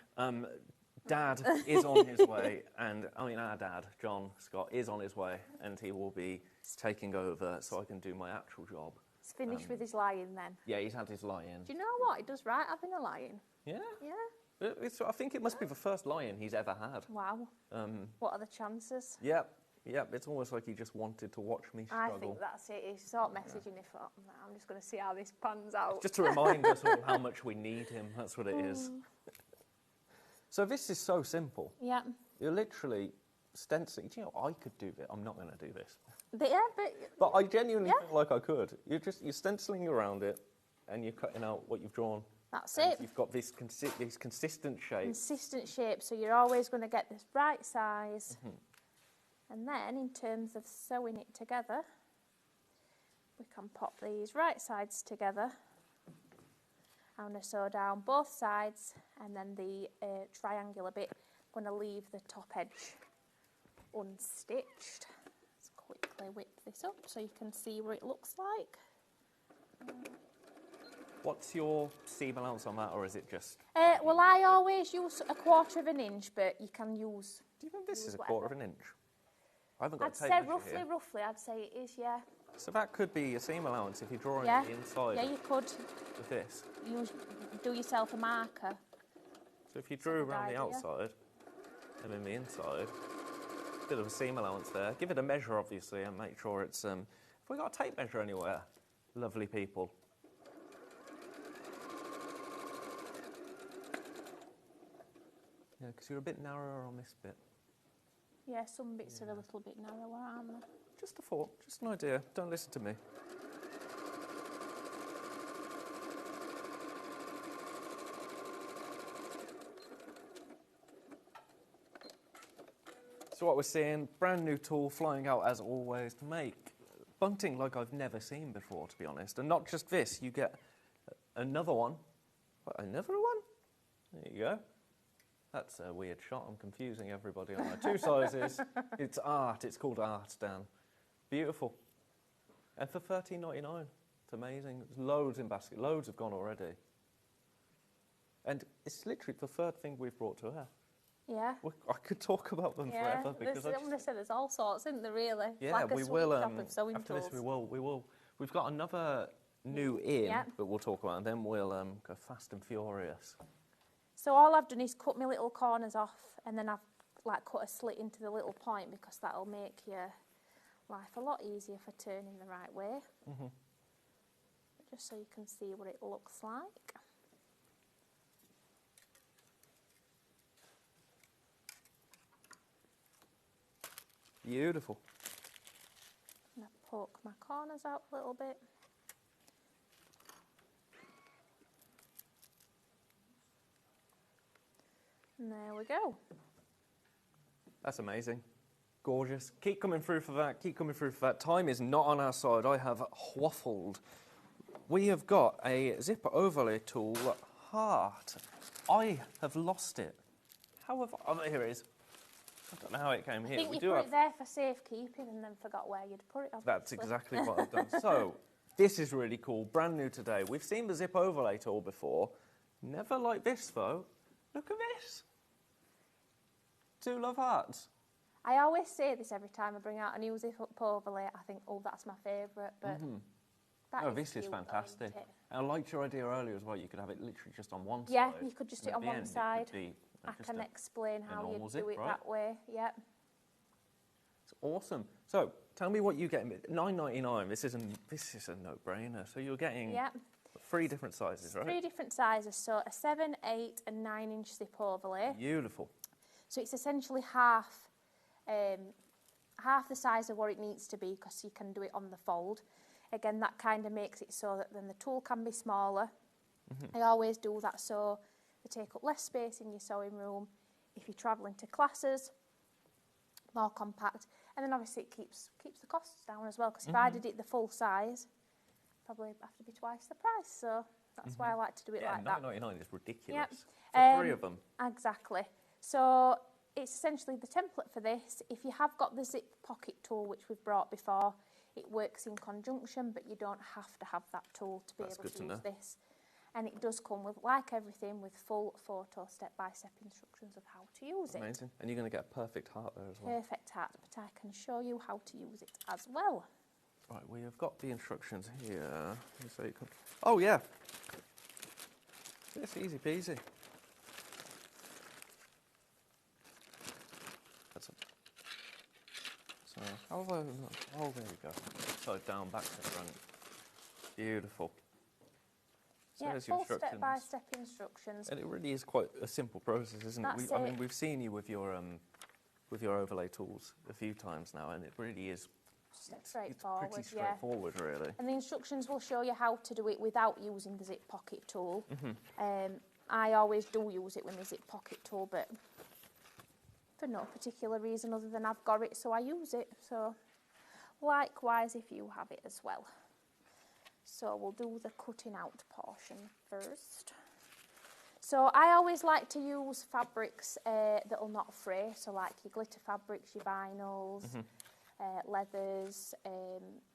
Dad is on his way, and I mean our dad, John Scott, is on his way, and he will be taking over so I can do my actual job. He's finished with his lying then. Yeah, he's had his lie-in. Do you know what? He does right having a lion. Yeah? Yeah. I think it must be the first lion he's ever had. Wow. What are the chances? Yep, it's almost like he just wanted to watch me struggle. I think that's it. He's sort of messaging me for, I'm just going to see how this pans out. Just to remind us all how much we need him. That's what it is. So this is so simple. Yeah. You're literally stenciling. Do you know, I could do this. I'm not going to do this. Yeah, But I genuinely feel like I could. You're stenciling around it, and you're cutting out what you've drawn. That's and it. You've got these consistent shapes. Consistent shape, so you're always going to get this right size. And then, in terms of sewing it together, we can pop these right sides together. I'm going to sew down both sides, and then the triangular bit, I'm going to leave the top edge unstitched. Let's quickly whip this up so you can see what it looks like. What's your seam allowance on that, or is it just... Well, I always use 1/4 of an inch, but you can use... Do you think this is whatever. 1/4 of an inch? I haven't got I'd a tape say measure here. roughly, I'd say it is, yeah. So that could be a seam allowance if you're drawing the inside Yeah, you could. of this. Do yourself a marker. So if you drew around the idea. outside and then the inside, bit of a seam allowance there. Give it a measure, obviously, and make sure it's... Have we got a tape measure anywhere? Lovely people. Yeah, because you're a bit narrower on this bit. Yeah, some bits are a little bit narrower, aren't they? Just a thought, just an idea. Don't listen to me. So what we're seeing, brand new tool flying out as always to make bunting like I've never seen before, to be honest. And not just this, you get another one. What, another one? There you go. That's a weird shot. I'm confusing everybody on my 2 sizes. It's art. It's called art, Dan. Beautiful. And for $13.99. It's amazing. There's loads in basket. Loads have gone already. And it's literally the 3rd thing we've brought to her. Yeah. I could talk about them forever because there's all sorts, isn't there? Really. Yeah, like we will. After this, we will. We've got another new in, but we'll talk about, and then we'll go fast and furious. So all I've done is cut my little corners off, and then I've like cut a slit into the little point because that'll make your life a lot easier for turning the right way. Just so you can see what it looks like. Beautiful. I'm going to poke my corners out a little bit. And there we go. That's amazing. Gorgeous. Keep coming through for that. Keep coming through for that. Time is not on our side. I have waffled. We have got a zipper overlay tool, heart. I have lost it. How have I... Oh, here it is. I don't know how it came here. I think you put it there for safekeeping and then forgot where you'd put it. Obviously. That's exactly what I've done. So, this is really cool. Brand new today. We've seen the zip overlay tool before. Never like this, though. Look at this. 2 love hearts. I always say this every time I bring out a new zip overlay. I think, oh, that's my favourite, but this is fantastic. And I liked your idea earlier as well. You could have it literally just on one side. Yeah, you could just do it on one side. I can explain how you do it right? that way. Yep. It's awesome. So tell me what you get. $9.99. This is a no-brainer. So you're getting 3 different sizes, right? 3 different sizes. So a 7, 8, and 9-inch zip overlay. Beautiful. So it's essentially half the size of what it needs to be because you can do it on the fold. Again, that kind of makes it so that then the tool can be smaller. I always do that so they take up less space in your sewing room. If you're travelling to classes, more compact. And then obviously it keeps the costs down as well because if I did it the full size, probably have to be twice the price. So that's why I like to do it like that. $9.99 is ridiculous. Yep. For 3 of them. Exactly. So it's essentially the template for this. If you have got the zip pocket tool, which we've brought before, it works in conjunction, but you don't have to have that tool to be able to use this. And it does come with, like everything, with full photo step-by-step instructions of how to use it. Amazing. And you're going to get a perfect heart there as well. Perfect heart, but I can show you how to use it as well. Right, we have got the instructions here. So you can... Oh, yeah. It's easy peasy. So, how have I... Oh, there we go. So down, back to front. Beautiful. So Yeah, full step-by-step instructions. And it really is quite a simple process, isn't it? I mean, we've seen you with your overlay tools a few times now, and it really is straightforward. It's pretty straightforward, really. And the instructions will show you how to do it without using the zip pocket tool. I always do use it with my zip pocket tool, but for no particular reason other than I've got it, so I use it. So likewise, if you have it as well. So we'll do the cutting out portion first. So I always like to use fabrics that'll not fray, so like your glitter fabrics, your vinyls, leathers,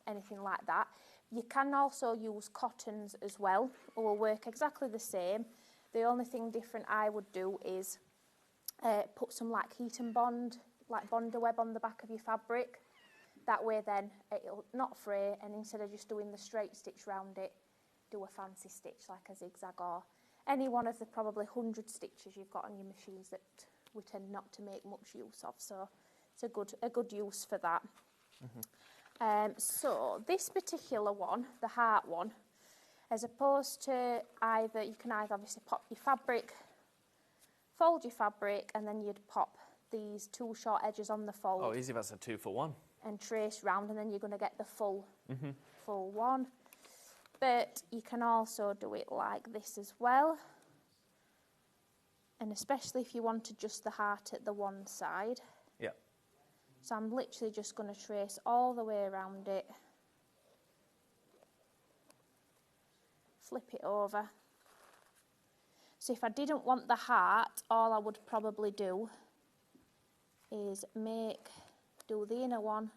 anything like that. You can also use cottons as well, it will work exactly the same. The only thing different I would do is put some like heat and bond, like bonder web on the back of your fabric. That way then it'll not fray, and instead of just doing the straight stitch round it, do a fancy stitch like a zigzag or any one of the probably 100 stitches you've got on your machines that we tend not to make much use of. So it's a good use for that. So this particular one, the heart one, as opposed to you can either obviously pop your fabric, fold your fabric, and then you'd pop these 2 short edges on the fold. Oh, easy, that's a 2 for 1. And trace round, and then you're going to get the full one. But you can also do it like this as well. And especially if you wanted just the heart at the one side. Yeah. So I'm literally just going to trace all the way around it. Flip it over. So if I didn't want the heart, all I would probably do is do the inner one,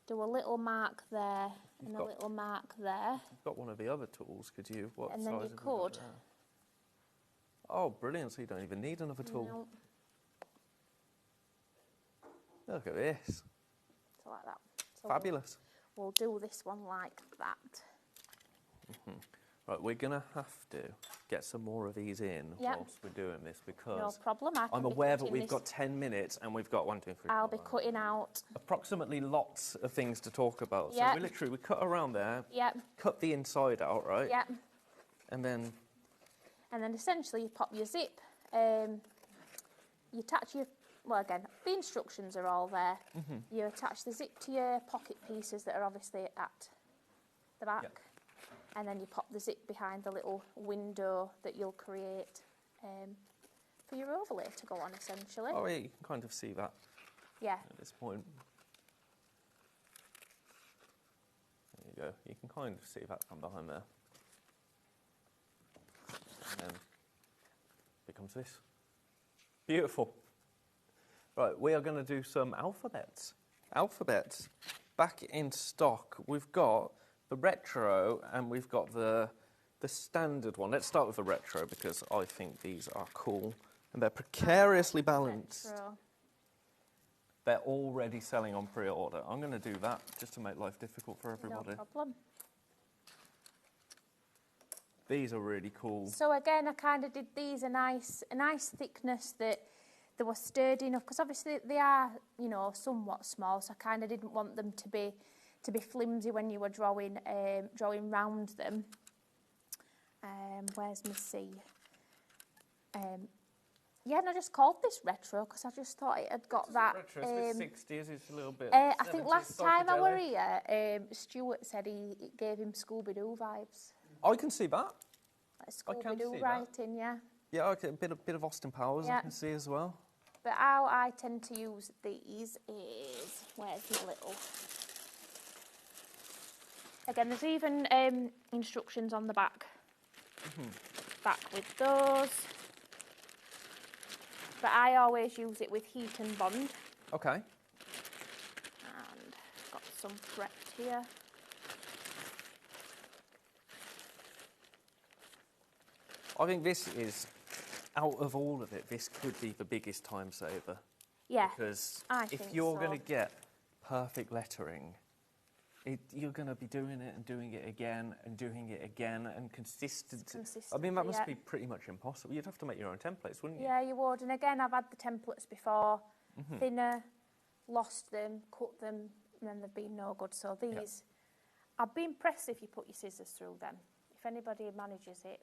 do a little mark there, and a little mark there. You've got one of the other tools, could you? What And size then you have got could. there? Oh, brilliant, so you don't even need another tool. No, Look at this. so like that. So Fabulous. We'll do this one like that. Right, we're going to have to get some more of these in whilst we're doing this No because problem. I'm aware that we've got 10 minutes and we've got 1, 2, 3, I'll 4, be cutting out. approximately lots of things to talk about. Yep. So we cut around there, Yep. cut the inside out, right? Yep. And then Essentially you pop your zip. You attach your, well again, the instructions are all there. You attach the zip to your pocket pieces that are obviously at the back. Yep. And then you pop the zip behind the little window that you'll create for your overlay to go on, essentially. oh yeah, you can kind of see that Yeah. at this point. There you go. You can kind of see that from behind there. And then becomes this. Beautiful. Right, we are going to do some alphabets. Alphabets. Back in stock, we've got the retro and we've got the standard one. Let's start with the retro because I think these are cool and they're precariously balanced. Retro. They're already selling on pre-order. I'm going to do that just to make life difficult for everybody. No problem. These are really cool. So again, I kind of did these a nice thickness that they were sturdy enough because obviously they are, you know, somewhat small. So I kind of didn't want them to be flimsy when you were drawing round them. Where's my C? Yeah, and I just called this retro because I just thought it had got that. Retro, it's a bit 60s, it's a little bit. I think last time I were psychedelic. here, Stuart said it gave him Scooby-Doo vibes. I can see that. Like I can Scooby-Doo see that. writing, yeah. Yeah, okay, a bit of Austin Powers Yeah. I can see as well. But how I tend to use these is, where's my little... Again, there's even instructions on the back. Back with those. But I always use it with heat and bond. Okay. And got some fret here. I think this is, out of all of it, this could be the biggest time saver. Yeah, Because I if think you're so. going to get perfect lettering, you're going to be doing it and doing it again and doing it again and consistent. I mean, that must yeah. be pretty much impossible. You'd have to make your own templates, wouldn't you? Yeah, you would. And again, I've had the templates before. Thinner, lost them, cut them, and then they've been no good. So these, I'd be impressed if you put your scissors through them. If anybody manages it,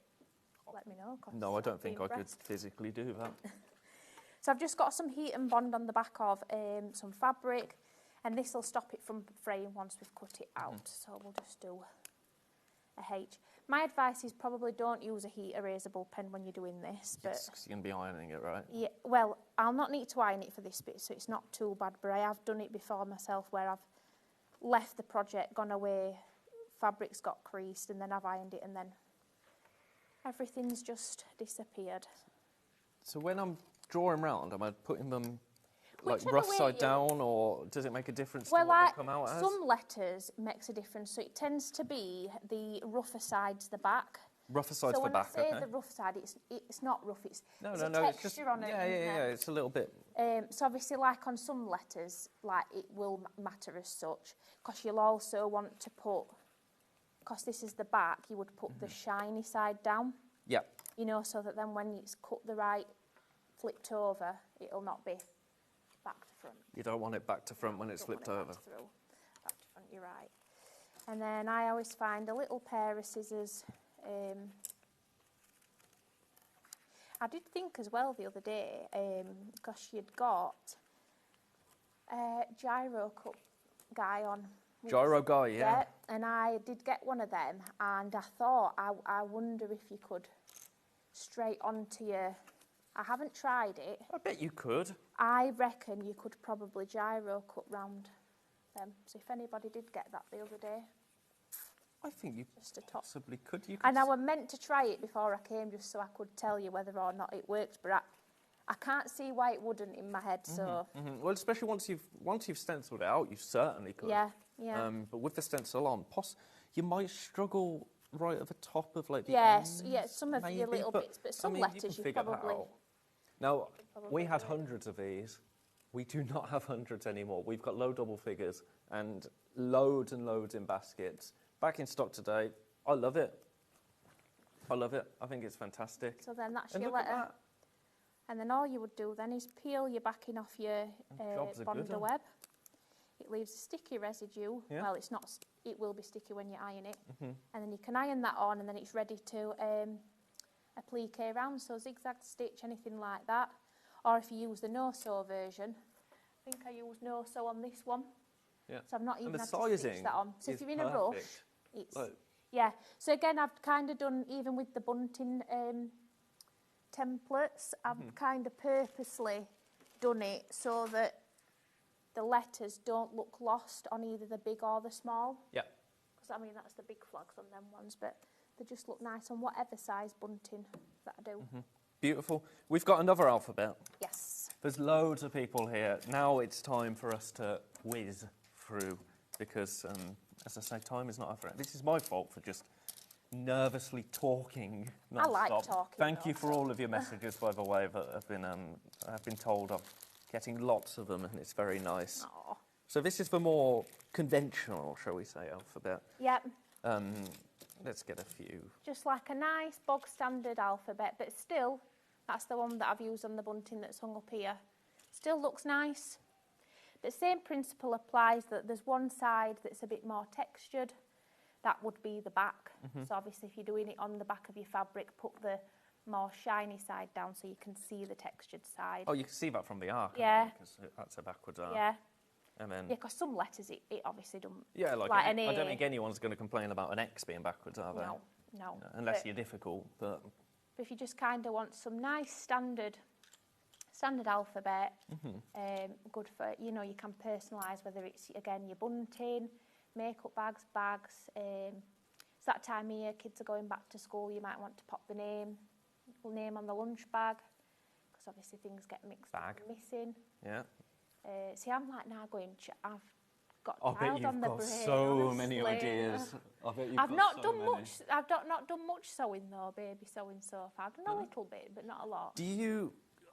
let me know. 'Cause No, I don't I'd be think I could impressed. physically do that. So I've just got some heat and bond on the back of some fabric, and this will stop it from fraying once we've cut it out. So we'll just do a H. My advice is probably don't use a heat erasable pen when you're doing this. But Yes, 'cause you're going to be ironing it, right? yeah, well, I'll not need to iron it for this bit, so it's not too bad. But I have done it before myself where I've left the project, gone away, fabric's got creased, and then I've ironed it, and then everything's just disappeared. So when I'm drawing round, am I putting them like Whichever rough way side you- down, or does it make a difference to Well, what they come out as? some letters makes a difference, so it tends to be the rougher sides, the back. Rougher sides So for when back, I say okay. the rough side, it's not rough. It's No, there's no, a no, texture it's just, on it. yeah, isn't there? it's a little bit, So obviously, like on some letters, like it will matter as such, because you'll also want to put, because this is the back, you would put the shiny side down, yeah. you know, so that then when it's cut the right, flipped over, it'll not be back to front. You don't want it back to front when it's flipped over. Back to front, you're right. And then I always find a little pair of scissors. I did think as well the other day, because you'd got a gyro cut guy on. Gyro guy, yeah. And I did get one of them, and I thought, I wonder if you could straight onto your... I haven't tried it. I bet you could. I reckon you could probably gyro cut round them. So if anybody did get that the other day. I think you possibly could. And I was meant to try it before I came, just so I could tell you whether or not it worked, but I can't see why it wouldn't in my head. So well, especially once you've stenciled it out, you certainly could. Yeah. But with the stencil on, you might struggle right at the top of like the ends, ends, some of your little bits, but some letters you probably. Now we had hundreds of these. We do not have hundreds anymore. We've got low double figures and loads in baskets. Back in stock today. I love it. I think it's fantastic. So then that's your letter. And then all you would do then is peel your backing off your Bonder web. It leaves a sticky residue. Yeah. Well, it's not. It will be sticky when you iron it. And then you can iron that on, and then it's ready to applique around. So zigzag stitch, anything like that. Or if you use the no-sew version, I think I use no-sew on this one. Yeah. So I've not even had to stitch that on. So if you're in perfect. a rush, it's yeah. So again, I've kind of done, even with the bunting templates, I've kind of purposely done it so that the letters don't look lost on either the big or the small. Yeah. Because I mean that's the big flags on them ones, but they just look nice on whatever size bunting that I do. Beautiful. We've got another alphabet. Yes. There's loads of people here. Now it's time for us to whiz through because, as I say, time is not our friend. This is my fault for just nervously talking non-stop. I like talking. Thank you for all of your messages, by the way, that I've been told I'm getting lots of them, and it's very nice. Aww. So this is the more conventional, shall we say, alphabet. Yep. Let's get a few. Just like a nice bog standard alphabet, but still, that's the one that I've used on the bunting that's hung up here. Still looks nice. The same principle applies, that there's one side that's a bit more textured. That would be the back. So obviously if you're doing it on the back of your fabric, put the more shiny side down so you can see the textured side. Oh, you can see that from the arc. Yeah. Because that's a backwards arc. Yeah. And then, yeah, because some letters it obviously don't. Yeah, like an A. I don't think anyone's going to complain about an X being backwards, are they? No. Unless you're difficult. But if you just kind of want some nice standard alphabet, good for, you can personalise whether it's, again, your bunting, makeup bags. It's that time of year, kids are going back to school, you might want to pop the name on the lunch bag, because obviously things get mixed up and missing. Yeah. See, I'm like now going, I've got I bet you've on the got brain, so honestly. many ideas. I bet you've I've got not so done many. much. I've not done much sewing though, baby sewing so far. I've done a little bit, but not a lot.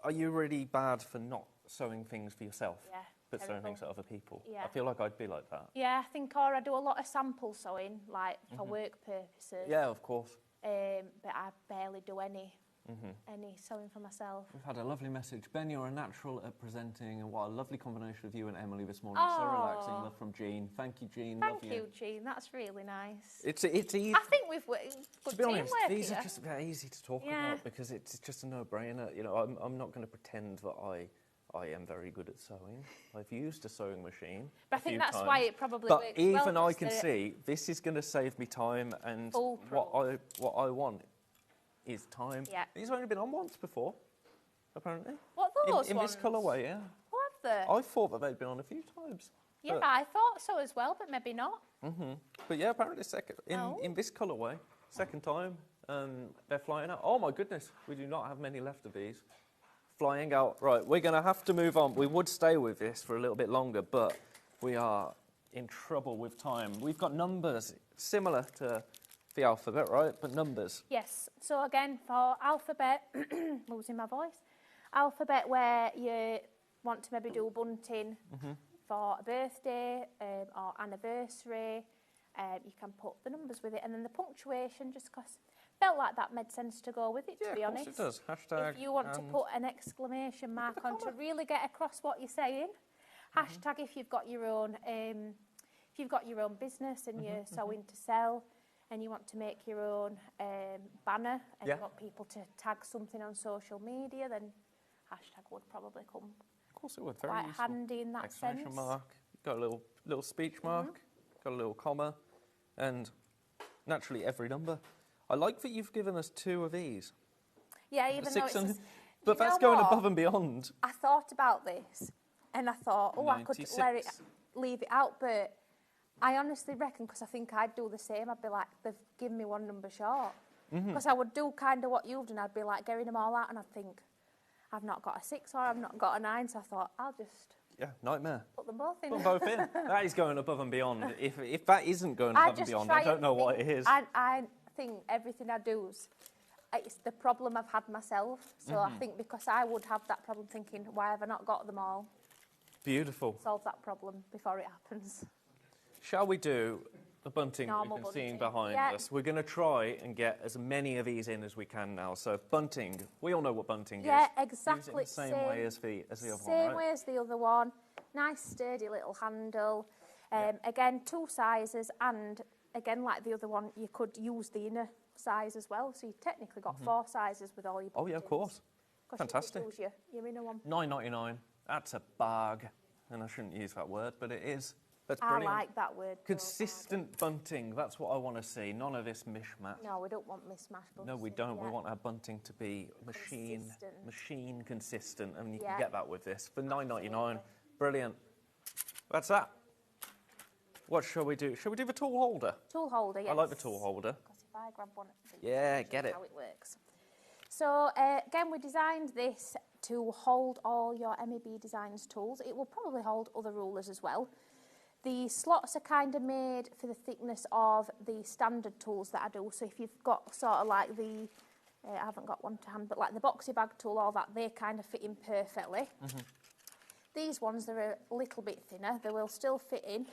Are you really bad for not sewing things for yourself? Yeah. But sewing things for other people? Yeah. I feel like I'd be like that. Yeah, I think, or I do a lot of sample sewing, like for work purposes. Yeah, of course. But I barely do any sewing for myself. We've had a lovely message. Ben, you're a natural at presenting, and what a lovely combination of you and Emily this morning. So relaxing. Love from Jean. Thank you, Jean. Thank you, Jean. That's really nice. It's easy. I think we've good to be honest, teamwork these here. are just very easy to talk about because it's just a no-brainer. I'm not going to pretend that I am very good at sewing. I've used a sewing machine. But I think that's times. why it probably But works even well, I can see this is going to save me time, and what I want is time. Yeah. These have only been on once before, apparently. What are those in ones? this colourway, yeah. What have they? I thought that they'd been on a few times. Yeah, I thought so as well, but maybe not. But yeah, apparently in this colourway, second time, they're flying out. Oh my goodness, we do not have many left of these. Flying out. Right, we're going to have to move on. We would stay with this for a little bit longer, but we are in trouble with time. We've got numbers similar to the alphabet, right? But numbers. Yes. So again, for alphabet, losing my voice, alphabet where you want to maybe do bunting for a birthday or anniversary, you can put the numbers with it, and then the punctuation, just because felt like that made sense to go with it, to be honest. Yeah, of course it does. Hashtag. If you want to put an exclamation mark on to really get across what you're saying, Hashtag if you've got your own business and you're sewing to sell, and you want to make your own banner, and you want people to tag something on social media, then hashtag would probably come. Of course it would. Very quite useful. handy in that Exclamation sense. mark. Got a little speech mark. Got a little comma, and naturally every number. I like that you've given us 2 of these. Yeah, even though it's. But that's going above and beyond. I thought about this, and I thought, I could 96. leave it out, but I honestly reckon, because I think I'd do the same, I'd be like, they've given me 1 number short. Because I would do kind of what you've done, I'd be like getting them all out, and I'd think, I've not got a 6 or I've not got a 9, so I thought, I'll just nightmare. put them both in. Put them both in. That is going above and beyond. If that isn't going above and beyond, I don't know what it is. I think everything I do, it's the problem I've had myself. So I think because I would have that problem thinking, why have I not got them all? Beautiful. Solve that problem before it happens. Shall we do the bunting Normal we've been seeing bunting. behind us? We're going to try and get as many of these in as we can now. So bunting, we all know what bunting is. Yeah, exactly. Use it in the same way as the other one, Same right? way as the other one. Nice sturdy little handle. Again, 2 sizes, and again, like the other one, you could use the inner size as well. So you've technically got 4 sizes with all your buttons. Oh yeah, of course. Fantastic. You could use your inner one. $9.99. That's a bag, and I shouldn't use that word, but it is. That's brilliant. I like that word. Consistent bunting. That's what I want to see. None of this mishmash. No, we don't want mismatch bunting. No, we don't. Yeah. We want our bunting to be machine consistent, and you can Yeah. get that with this for $9.99. Brilliant. That's that. What shall we do? Shall we do the tool holder? Tool holder, yes. I like the tool holder. Because if I grab one of these, Yeah, get it. how it works. So again, we designed this to hold all your MEB Designs tools. It will probably hold other rulers as well. The slots are kind of made for the thickness of the standard tools that I do. So if you've got sort of like the, I haven't got one to hand, but like the boxy bag tool, all that, they kind of fit in perfectly. These ones, they're a little bit thinner. They will still fit in,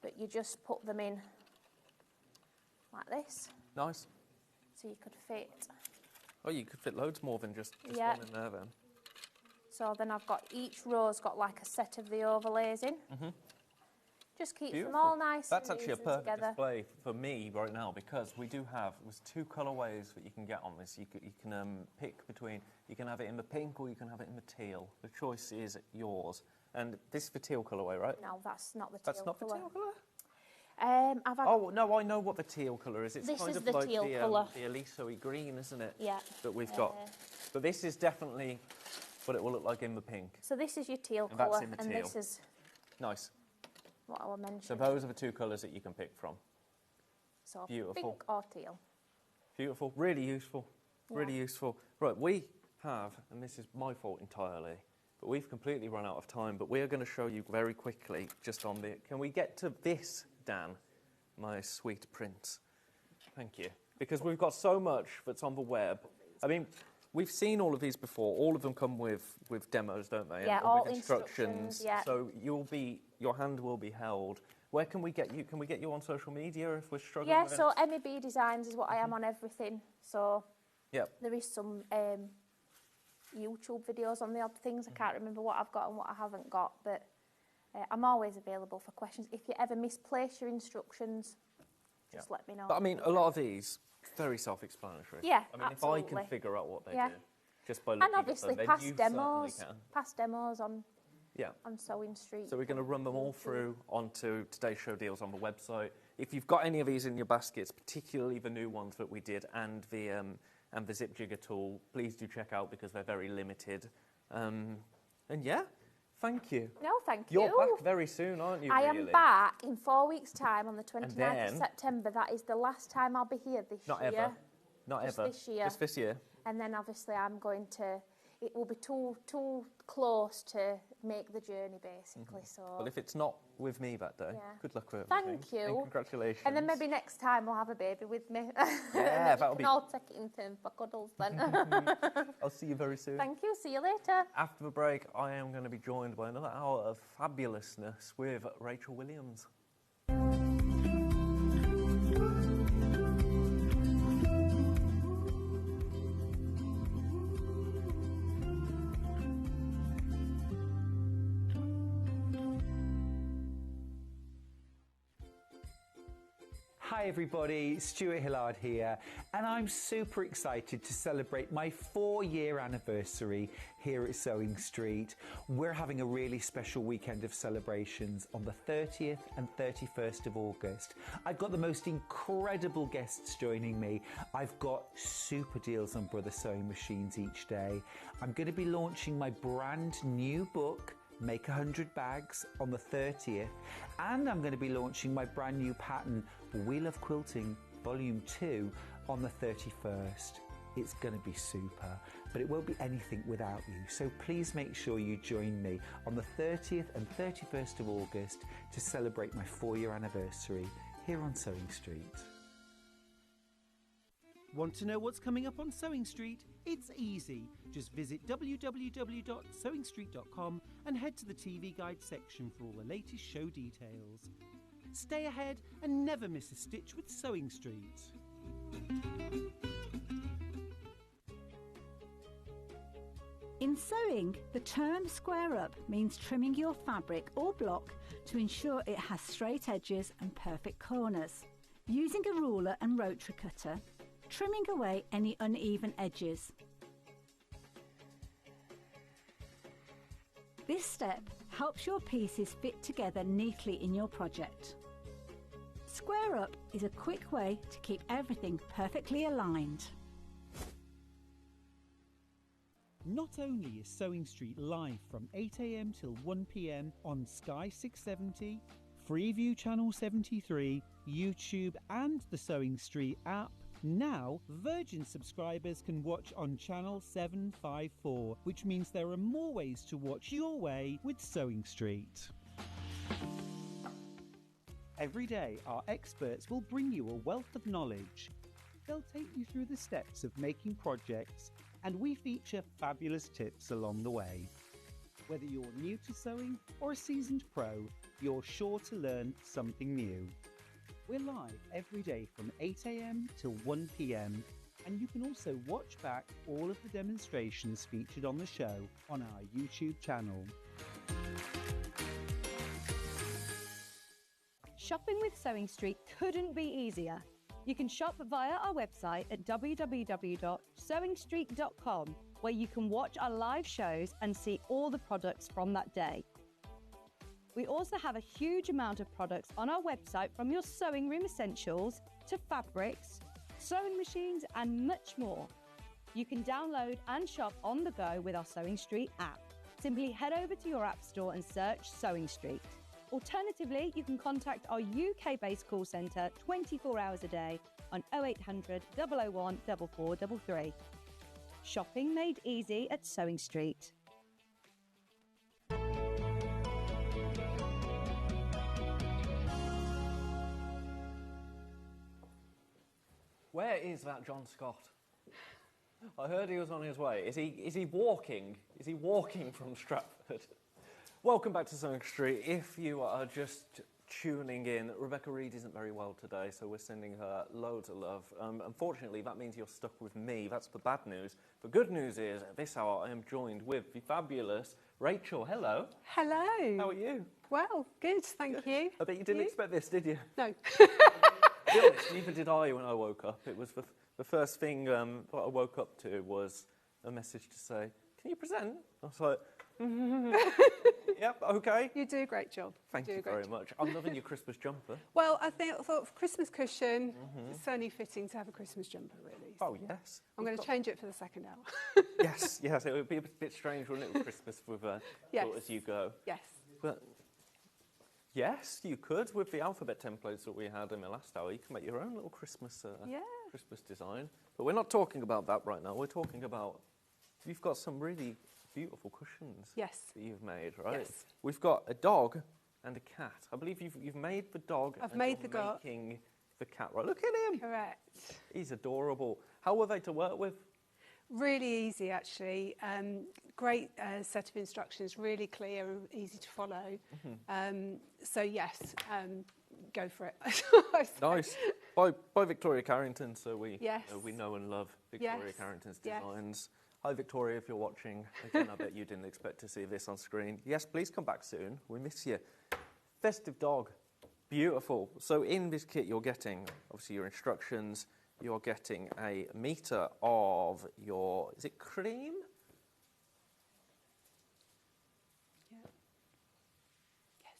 but you just put them in like this. Nice. So you could fit. Oh, you could fit loads more than just one in there then. So then I've got, each row's got like a set of the overlays in. Just keeps them all nice. That's and actually a easy perfect together. display for me right now, because we do have, there's 2 colourways that you can get on this. You can pick between, you can have it in the pink or you can have it in the teal. The choice is yours. And this is the teal colourway, right? No, that's not the teal That's not the colour. teal colour? I've had, Oh, no, I know what the teal colour is. It's This kind is of the like teal the colour. Eliso-y green, isn't it? Yeah. That we've got. But this is definitely what it will look like in the pink. So this is your teal And that's colour, in the and teal. this is Nice. what I will mention. So those are the 2 colours that you can pick from. So beautiful. pink or teal. Beautiful. Really useful. Really useful. Right, we have, and this is my fault entirely, but we've completely run out of time, but we are going to show you very quickly just on the... Can we get to this, Dan? My sweet prince. Thank you. Because we've got so much that's on the web. I mean, we've seen all of these before. All of them come with demos, don't they? Yeah, and all with instructions. yeah. So your hand will be held. Where can we get you? Can we get you on social media if we're struggling Yeah, with so MEB Designs is what I am on everything. So there is some YouTube videos on the odd things. I can't remember what I've got and what I haven't got, but I'm always available for questions. If you ever misplace your instructions, just let me know. But I mean, a lot of these, very self-explanatory. Yeah, I mean, absolutely. if I can figure out what they Yeah. do, just by looking And obviously at them, past then you demos, certainly can. past demos on Yeah. on Sewing Street. So we're going to run them all through onto today's show deals on the website. If you've got any of these in your baskets, particularly the new ones that we did and the zip jigger tool, please do check out because they're very limited. And yeah, thank you. No, thank you. You're back very soon, aren't you? I really? am back in 4 weeks' time on the 29th then- of September. That is the last time I'll be here this Not year. ever. Not Just ever. this year. Just this year. And then obviously I'm going to, it will be too close to make the journey basically. So Well, if it's not with me that day, Yeah. good luck with Thank everything. you. And congratulations. and then maybe next time we'll have a baby with me. Yeah, that'll we be... can all take it in turn for cuddles then. I'll see you very soon. Thank you. See you later. After the break, I am going to be joined by another hour of fabulousness with Rachel Williams. Hi everybody, Stuart Hillard here, and I'm super excited to celebrate my 4-year anniversary here at Sewing Street. We're having a really special weekend of celebrations on the 30th and 31st of August. I've got the most incredible guests joining me. I've got super deals on Brother Sewing machines each day. I'm going to be launching my brand new book, Make 100 Bags, on the 30th, and I'm going to be launching my brand new pattern, We Love Quilting Volume 2, on the 31st. It's going to be super, but it won't be anything without you, so please make sure you join me on the 30th and 31st of August to celebrate my 4-year anniversary here on Sewing Street. Want to know what's coming up on Sewing Street? It's easy. Just visit www.sewingstreet.com and head to the TV Guide section for all the latest show details. Stay ahead and never miss a stitch with Sewing Street. In sewing, the term square up means trimming your fabric or block to ensure it has straight edges and perfect corners. Using a ruler and rotary cutter, trimming away any uneven edges. This step helps your pieces fit together neatly in your project. Square up is a quick way to keep everything perfectly aligned. Not only is Sewing Street live from 8 AM till 1 PM on Sky 670, Freeview Channel 73, YouTube and the Sewing Street app, now Virgin subscribers can watch on Channel 754, which means there are more ways to watch your way with Sewing Street. Every day, our experts will bring you a wealth of knowledge. They'll take you through the steps of making projects, and we feature fabulous tips along the way. Whether you're new to sewing or a seasoned pro, you're sure to learn something new. We're live every day from 8 AM till 1 PM, and you can also watch back all of the demonstrations featured on the show on our YouTube channel. Shopping with Sewing Street couldn't be easier. You can shop via our website at www.sewingstreet.com, where you can watch our live shows and see all the products from that day. We also have a huge amount of products on our website, from your sewing room essentials to fabrics, sewing machines and much more. You can download and shop on the go with our Sewing Street app. Simply head over to your app store and search Sewing Street. Alternatively, you can contact our UK-based call centre 24 hours a day on 0800 001 4433. Shopping made easy at Sewing Street. Where is that John Scott? I heard he was on his way. Is he walking? Is he walking from Stratford? Welcome back to Sewing Street. If you are just tuning in, Rebecca Reed isn't very well today, so we're sending her loads of love. Unfortunately, that means you're stuck with me. That's the bad news. The good news is, at this hour, I am joined with the fabulous Rachel. Hello. Hello. How are you? Well, good, thank you. I bet you didn't expect this, did you? No. To be honest, neither did I when I woke up. It was the first thing that I woke up to was a message to say, "Can you present?" I was like, "Yep, okay." You do a great job. Thank you very much. I'm loving your Christmas jumper. Well, I thought for Christmas cushion, it's only fitting to have a Christmas jumper, really. Oh, yes. I'm going to change it for the second hour. Yes, it would be a bit strange, wouldn't it, with Christmas with Yes. As you go. Yes. But yes, you could. With the alphabet templates that we had in the last hour, you can make your own little Christmas Christmas design. But we're not talking about that right now. We're talking about, you've got some really beautiful cushions Yes. that you've made, right? Yes. We've got a dog and a cat. I believe you've made the dog. I've and made you're the dog. making the cat, right? Look at him. Correct. He's adorable. How were they to work with? Really easy, actually. Great set of instructions, really clear and easy to follow. So, yes, go for it. Nice. By Victoria Carrington, so we know and love Victoria Yes. Carrington's Yes. designs. Hi, Victoria, if you're watching. Again, I bet you didn't expect to see this on screen. Yes, please come back soon. We miss you. Festive dog. Beautiful. So in this kit, you're getting, obviously, your instructions. You're getting a metre of your, is it cream? Yeah. Yes.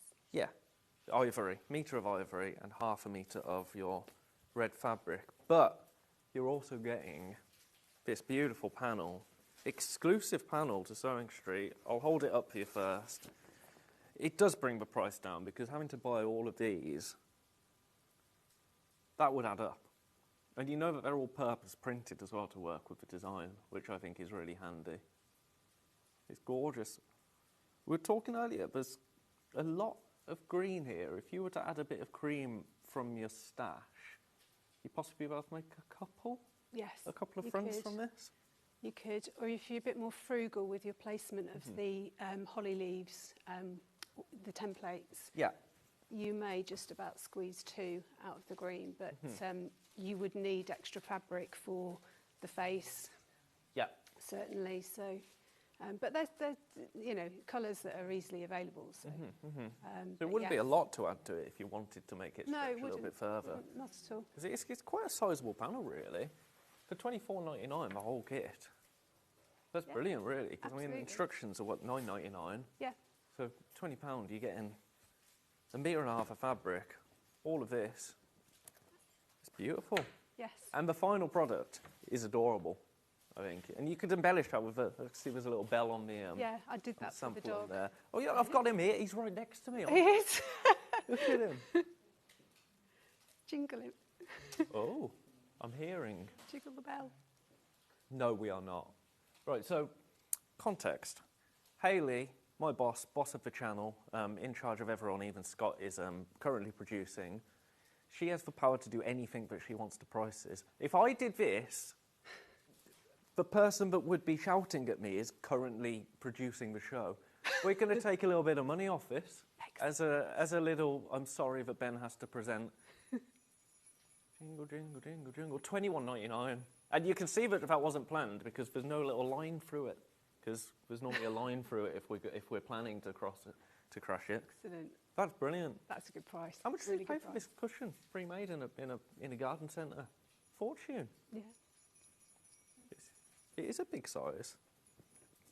Yeah, ivory, metre of ivory and half a metre of your red fabric. But you're also getting this beautiful panel, exclusive panel to Sewing Street. I'll hold it up for you first. It does bring the price down because having to buy all of these, that would add up. And you know that they're all purpose printed as well to work with the design, which I think is really handy. It's gorgeous. We were talking earlier, there's a lot of green here. If you were to add a bit of cream from your stash, you'd possibly be able to make a couple? Yes. A couple of you fronts could. from this? You could, or if you're a bit more frugal with your placement of the holly leaves, the templates, Yeah. you may just about squeeze 2 out of the green, but you would need extra fabric for the face, Yeah. certainly. So, but there's you know, colours that are easily available. So, There wouldn't be a lot to add to it if you wanted to make it No, stretch it a little wouldn't. bit further. Not at all. Because it's quite a sizable panel, really. For $24.99, the whole kit. That's Yeah, brilliant, really. Because I mean, the absolutely. instructions are what, £9.99. Yeah. So £20, you're getting a metre and a half of fabric. All of this. It's beautiful. Yes. And the final product is adorable, I think. And you could embellish that with a, see, there's a little bell on the Yeah, I did that for the sample dog. on there. Oh yeah, I've got him here. He's right next to me. He is. Look at him. Jingle him. Oh, I'm hearing. Jiggle the bell. No, we are not. Right, so context. Hayley, my boss of the channel, in charge of everyone, even Scott is currently producing. She has the power to do anything that she wants to prices. If I did this, the person that would be shouting at me is currently producing the show. We're going to take a little bit of money off this as a little, I'm sorry that Ben has to present. Jingle, jingle, jingle, jingle, $21.99. And you can see that wasn't planned because there's no little line through it. Because there's normally a line through it if we're planning to cross it, to crash it. Excellent. That's brilliant. That's a good price. How much did really you pay good for price. this cushion, pre-made in a garden centre? Fortune. Yeah. It is a big size.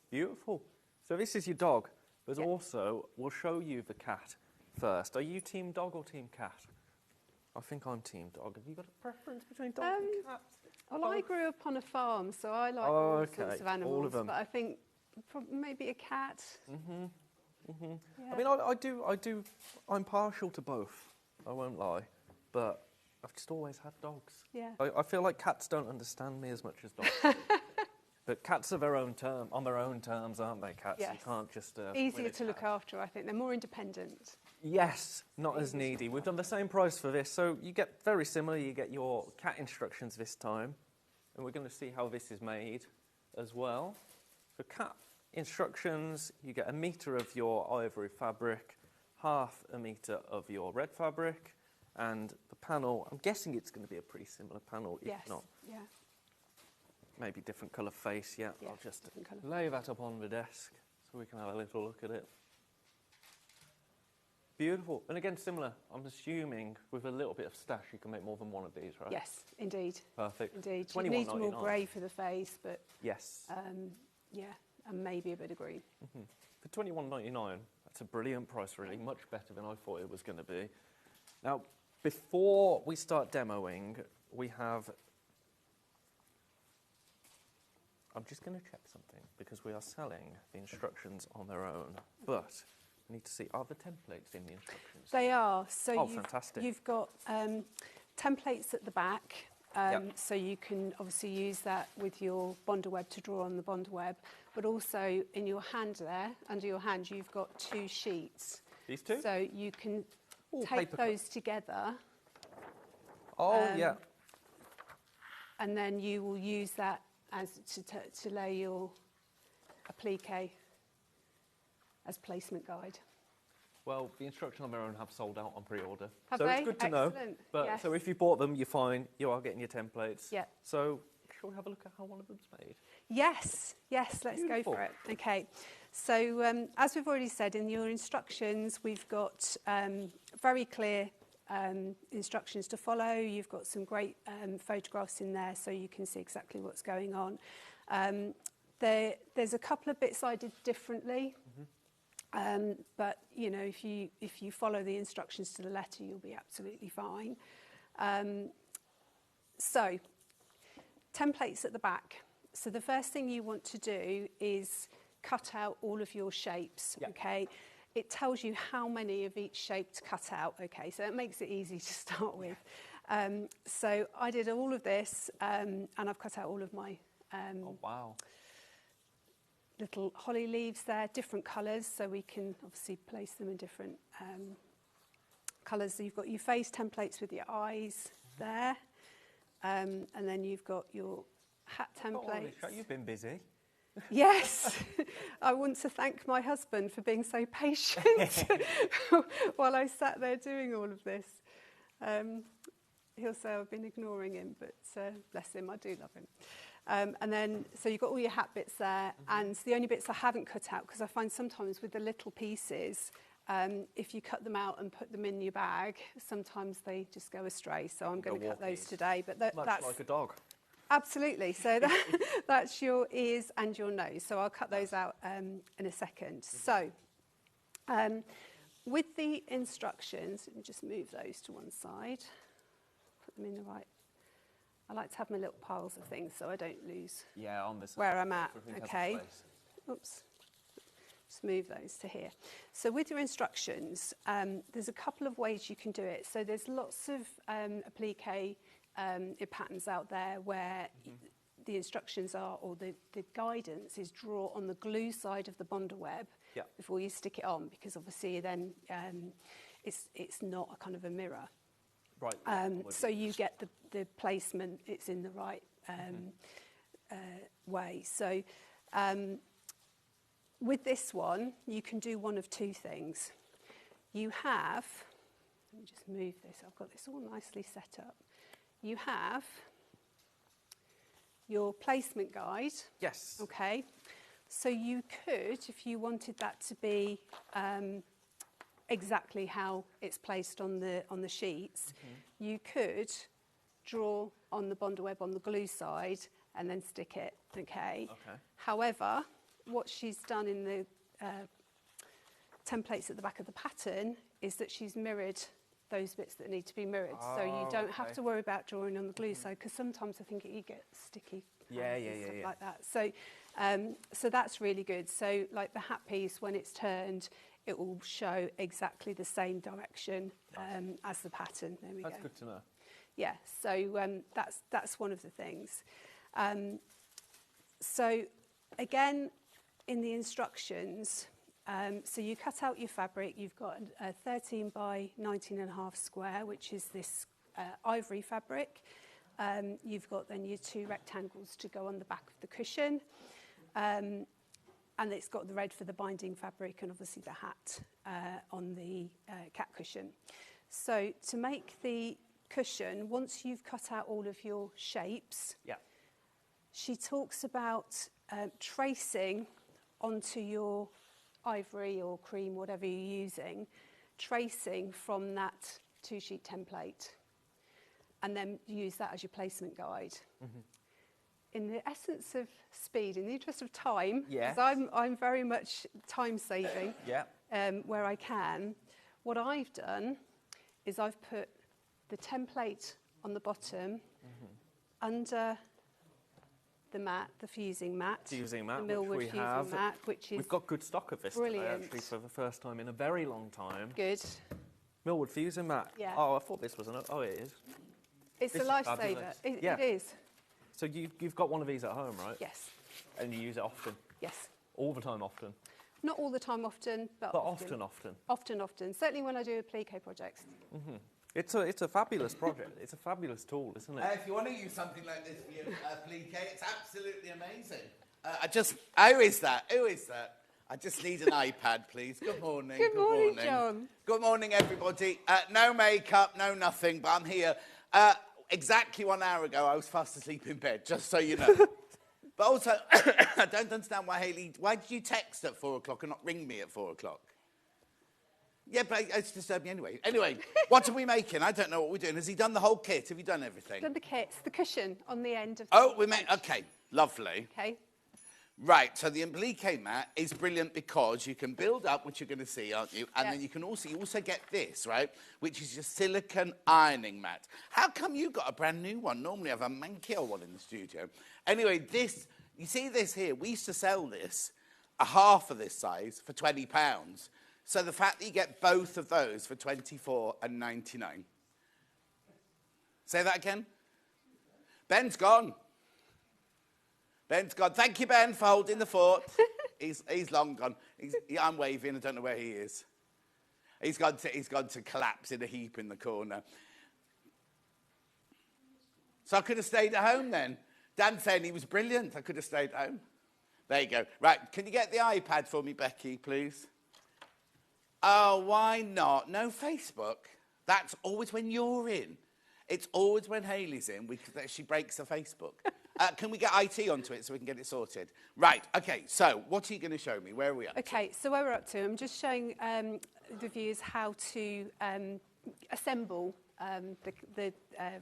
Beautiful. So this is your dog. There's also, we'll show you the cat first. Are you team dog or team cat? I think I'm team dog. Have you got a preference between dog and cat? Well, I grew up on a farm, so I like Oh, all okay. sorts of All animals. of them. But I think maybe a cat. I Yeah. mean, I'm partial to both. I won't lie. But I've just always had dogs. Yeah. I feel like cats don't understand me as much as dogs. But cats are on their own terms, aren't they, cats? Yes. You can't just... Easier win a to look cat. after, I think. They're more independent. Yes, not as needy. We've done the same price for this, so you get very similar. You get your cat instructions this time, and we're going to see how this is made as well. For cat instructions, you get a metre of your ivory fabric, half a metre of your red fabric, and the panel, I'm guessing it's going to be a pretty similar panel, if Yes. not Yeah. maybe different colour face. Yeah, Yeah, I'll just different colour. lay that up on the desk so we can have a little look at it. Beautiful. And again, similar, I'm assuming with a little bit of stash you can make more than one of these, right? Yes, indeed. Perfect. Indeed. You need more $21.99. grey for the face, but Yes. yeah, and maybe a bit of green. For $21.99, that's a brilliant price, really. Much better than I thought it was going to be. Now, before we start demoing, we have... I'm just going to check something because we are selling the instructions on their own. But I need to see, are the templates in the instructions? They are. So Oh, fantastic. You've got templates at the back. Yep. So you can obviously use that with your Bonder web to draw on the Bonder web. But also in your hand there, under your hand, you've got 2 sheets. These two? So you can Ooh, take paper cut. those together Oh, yeah. and then you will use that as to lay your applique as placement guide. Well, the instructions on their own have sold out on pre-order. Have so they? it's good to know. Excellent. But Yes. so if you bought them, you're fine. You are getting your templates. Yeah. So shall we have a look at how one of them's made? Yes, let's Beautiful. go for it. Okay, so as we've already said in your instructions, we've got very clear instructions to follow. You've got some great photographs in there so you can see exactly what's going on. There's a couple of bits I did differently, but you know, if you follow the instructions to the letter, you'll be absolutely fine. So, templates at the back. So the first thing you want to do is cut out all of your shapes, okay? It tells you how many of each shape to cut out, okay? So it makes it easy to start with. So I did all of this, and I've cut out all of my Oh, wow. little holly leaves there, different colours, so we can obviously place them in different colours. So you've got your face templates with your eyes there, and then you've got your hat templates. Oh, you've been busy. Yes, I want to thank my husband for being so patient while I sat there doing all of this. He'll say I've been ignoring him, but bless him, I do love him. And then, so you've got all your hat bits there, and the only bits I haven't cut out, because I find sometimes with the little pieces, if you cut them out and put them in your bag, sometimes they just go astray. So I'm going to cut those today. But that's like a dog. Absolutely. So that's your ears and your nose. So I'll cut those out in a second. So with the instructions, let me just move those to one side. Put them in the right. I like to have my little piles of things so I don't lose on this where I'm at. everything has a Okay. place. Oops. Just move those to here. So with your instructions, there's a couple of ways you can do it. So there's lots of applique patterns out there where the instructions are, or the guidance is draw on the glue side of the bonder web before you stick it on, because obviously then it's not a kind of a mirror. Right. So you get the placement, it's in the right way. So with this one, you can do one of two things. You have, let me just move this, I've got this all nicely set up. You have your placement guide. Yes. Okay. So you could, if you wanted that to be exactly how it's placed on the sheets, you could draw on the bonder web on the glue side and then stick it. Okay. However, what she's done in the templates at the back of the pattern is that she's mirrored those bits that need to be mirrored, so you don't have to worry about drawing on the glue side, because sometimes I think you get sticky hands and stuff like that. So, so that's really good. So, like the hat piece, when it's turned, it will show exactly the same direction as the pattern. There we go. That's good to know. Yeah. So that's one of the things. So again, in the instructions. So you cut out your fabric, you've got a 13 by 19.5 square, which is this ivory fabric. You've got then your two rectangles to go on the back of the cushion. And it's got the red for the binding fabric and obviously the hat on the cat cushion. So to make the cushion, once you've cut out all of your shapes, she talks about tracing onto your ivory or cream, whatever you're using, tracing from that two-sheet template, and then use that as your placement guide. In the essence of speed, in the interest of time, because I'm very much time-saving where I can, what I've done is I've put the template on the bottom under the mat, the fusing mat. Fusing mat, the Millwood which we fusing have. mat, which is We've got good stock of this brilliant. today, actually, for the first time in a very long time. Good. Millwood fusing mat. Yeah. Oh, I thought this was oh, it is. It's This a is lifesaver. fabulous. It Yeah. is. So you've got one of these at home, right? Yes. And you use it often? Yes. All the time often? Not all the time often, but often. Often. Certainly when I do applique projects. It's a fabulous project. It's a fabulous tool, isn't it? If you want to use something like this for your applique, it's absolutely amazing. Who is that? I just need an iPad, please. Good morning. Good morning, John. Good morning, everybody. No makeup, no nothing, but I'm here. Exactly 1 hour ago, I was fast asleep in bed, just so you know. But also, I don't understand why did you text at 4 o'clock and not ring me at 4 o'clock? Yeah, but it's disturbed me anyway. Anyway, what are we making? I don't know what we're doing. Has he done the whole kit? Have you done everything? Done the kits, the cushion on the end of the Oh, we made... Okay, lovely. Okay. Right, so the applique mat is brilliant because you can build up, which you're going to see, aren't you? And then you also get this, right, which is your silicone ironing mat. How come you got a brand new one? Normally I have a manky old one in the studio. Anyway, this, you see this here? We used to sell this, a half of this size, for £20. So the fact that you get both of those for £24.99. Say that again? Ben's gone. Ben's gone. Thank you, Ben, for holding the fort. He's long gone. I'm waving. I don't know where he is. He's gone to collapse in a heap in the corner. So I could have stayed at home then. Dan's saying he was brilliant. I could have stayed at home. There you go. Right, can you get the iPad for me, Becky, please? Oh, why not? No Facebook. That's always when you're in. It's always when Hayley's in. She breaks the Facebook. Can we get IT onto it so we can get it sorted? Right, OK, so what are you going to show me? Where are we up to? OK, so where we're up to, I'm just showing the viewers how to assemble the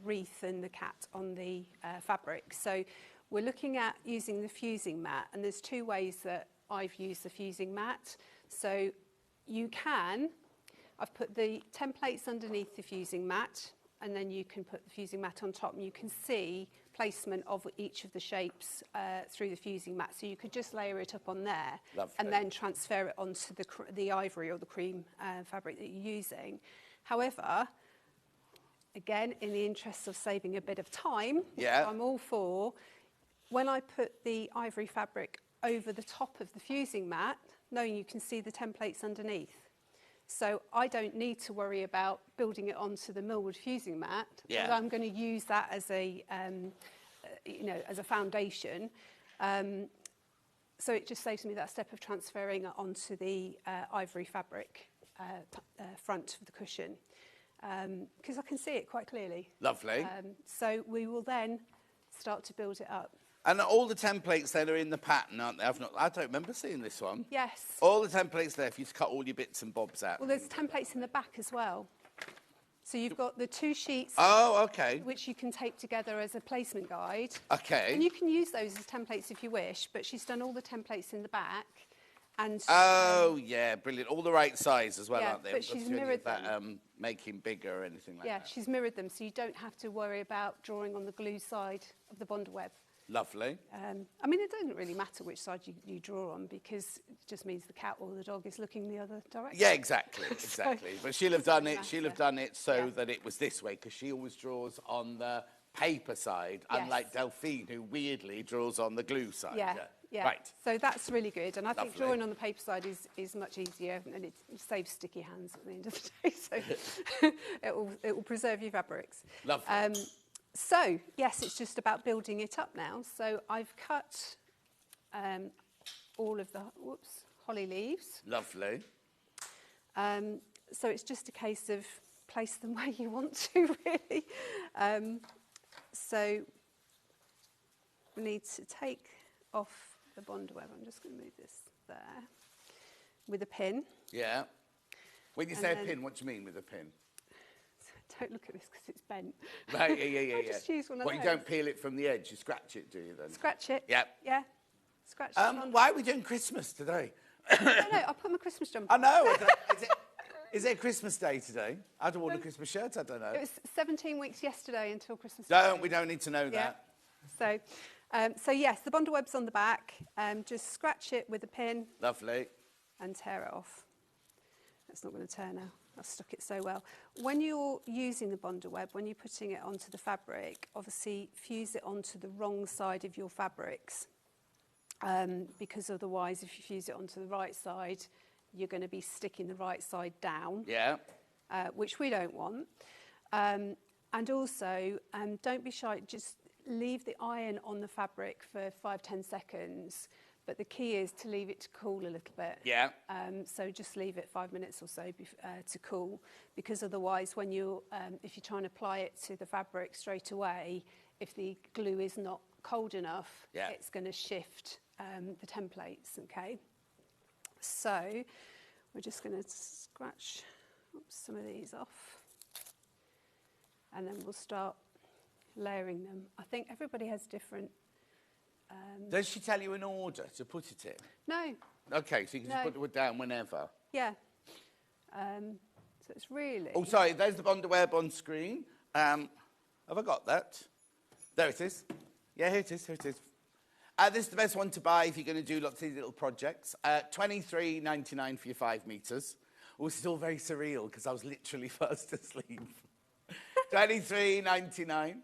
wreath and the cat on the fabric. So we're looking at using the fusing mat, and there's two ways that I've used the fusing mat. So you can, I've put the templates underneath the fusing mat, and then you can put the fusing mat on top, and you can see placement of each of the shapes through the fusing mat. So you could just layer it up on there. Lovely. And then transfer it onto the ivory or the cream fabric that you're using. However, again, in the interest of saving a bit of time, I'm all for, when I put the ivory fabric over the top of the fusing mat, knowing you can see the templates underneath. So I don't need to worry about building it onto the millwood fusing mat. But I'm going to use that as a, as a foundation. So it just saves me that step of transferring it onto the ivory fabric front of the cushion, because I can see it quite clearly. Lovely. So we will then start to build it up. And all the templates then are in the pattern, aren't they? I don't remember seeing this one. Yes. All the templates there, if you just cut all your bits and bobs out. Well, there's templates in the back as well. So you've got the two sheets, which you can tape together as a placement guide. Okay. And you can use those as templates if you wish, but she's done all the templates in the back. And yeah, brilliant. All the right size as well, aren't they? But she's mirrored them. Making bigger or anything like that. Yeah, she's mirrored them, so you don't have to worry about drawing on the glue side of the bond web. Lovely. I mean, it doesn't really matter which side you draw on, because it just means the cat or the dog is looking the other direction. Yeah, exactly. But she'll have done it. She'll have done it so that it was this way, because she always draws on the paper side, unlike Delphine, who weirdly draws on the glue side. Yeah. Right. So that's really good, and I think drawing on the paper side is much easier, and it saves sticky hands at the end of the day. So it will preserve your fabrics. Lovely. So, yes, it's just about building it up now. So I've cut all of the holly leaves. Lovely. So it's just a case of place them where you want to, really. So we need to take off the bond web. I'm just going to move this there with a pin. Yeah. When you say a pin, what do you mean with a pin? Don't look at this because it's bent. Right, yeah. Just use one of those. You don't peel it from the edge, you scratch it, do you then? Scratch it? Yeah. Yeah. Scratch it on. Why are we doing Christmas today? No, I put my Christmas jumper on. I know. Is it Christmas Day today? I'd have worn a Christmas shirt, I don't know. It was 17 weeks yesterday until Christmas Day. We don't need to know that. So yes, the bonder web's on the back. Just scratch it with a pin. Lovely. And tear it off. That's not going to tear now. I've stuck it so well. When you're using the bonder web, when you're putting it onto the fabric, obviously fuse it onto the wrong side of your fabrics. Because otherwise, if you fuse it onto the right side, you're going to be sticking the right side down. Yeah. Which we don't want. And also, don't be shy, just leave the iron on the fabric for 5-10 seconds. But the key is to leave it to cool a little bit. Yeah. So just leave it 5 minutes or so to cool, because otherwise, when you're, if you're trying to apply it to the fabric straight away, if the glue is not cold enough, it's going to shift the templates. Okay. So we're just going to scratch pop some of these off. And then we'll start layering them. I think everybody has different... Does she tell you an order to put it in? No. Okay, so you can just put the wood down whenever. Yeah. So it's really... Oh, sorry, there's the Bondweb on screen. Have I got that? There it is. Yeah, here it is, here it is. This is the best one to buy if you're going to do lots of these little projects. $23.99 for your 5 metres. Oh, this is all very surreal because I was literally fast asleep. $23.99.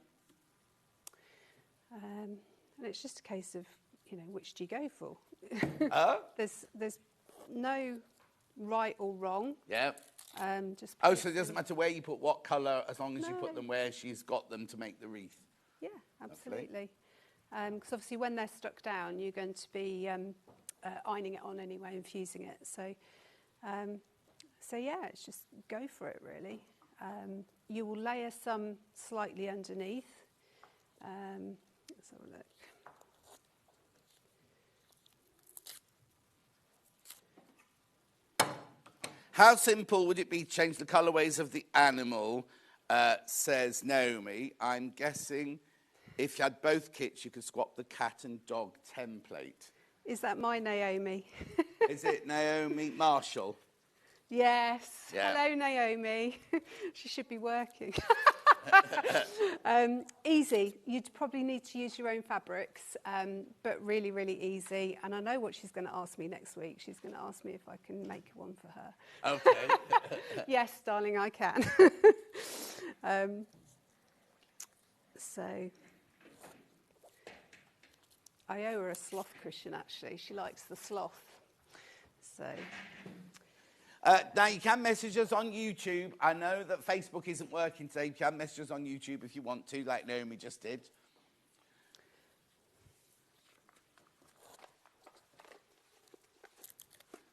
And it's just a case of, you know, which do you go for? There's no right or wrong. Yeah. Just so it doesn't matter where you put what colour, as long as you put them where she's got them to make the wreath. Yeah, absolutely. Because obviously when they're stuck down, you're going to be ironing it on anyway and fusing it. So, so yeah, it's just go for it, really. You will layer some slightly underneath. Let's have a look. How simple would it be to change the colourways of the animal, says Naomi. I'm guessing if you had both kits, you could swap the cat and dog template. Is that my Naomi? Is it Naomi Marshall? Yes. Yeah. Hello, Naomi. She should be working. Easy. You'd probably need to use your own fabrics, but really, really easy. And I know what she's going to ask me next week. She's going to ask me if I can make one for her. Okay. Yes, darling, I can. So I owe her a sloth cushion, actually. She likes the sloth. So... now, you can message us on YouTube. I know that Facebook isn't working today. You can message us on YouTube if you want to, like Naomi just did.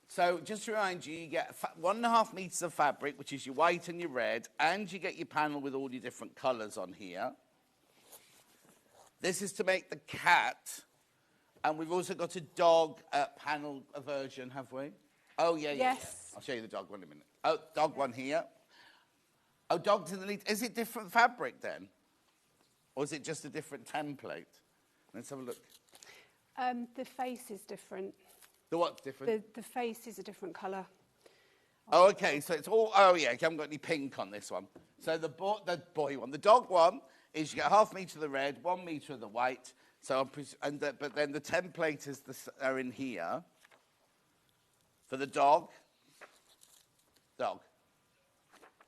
So, just to remind you, you get 1.5 metres of fabric, which is your white and your red, and you get your panel with all your different colours on here. This is to make the cat, and we've also got a dog panel version, have we? Oh, yeah, yeah. Yes. Yeah. I'll show you the dog one in a minute. Oh, dog one here. Oh, dog's in the lead. Is it different fabric then? Or is it just a different template? Let's have a look. The face is different. The what's different? The face is a different colour. Oh, okay. So it's all... Oh, yeah. You haven't got any pink on this one. So the boy one. The dog one is you get 1/2 metre of the red, 1 metre of the white. So but then the template are in here. For the dog...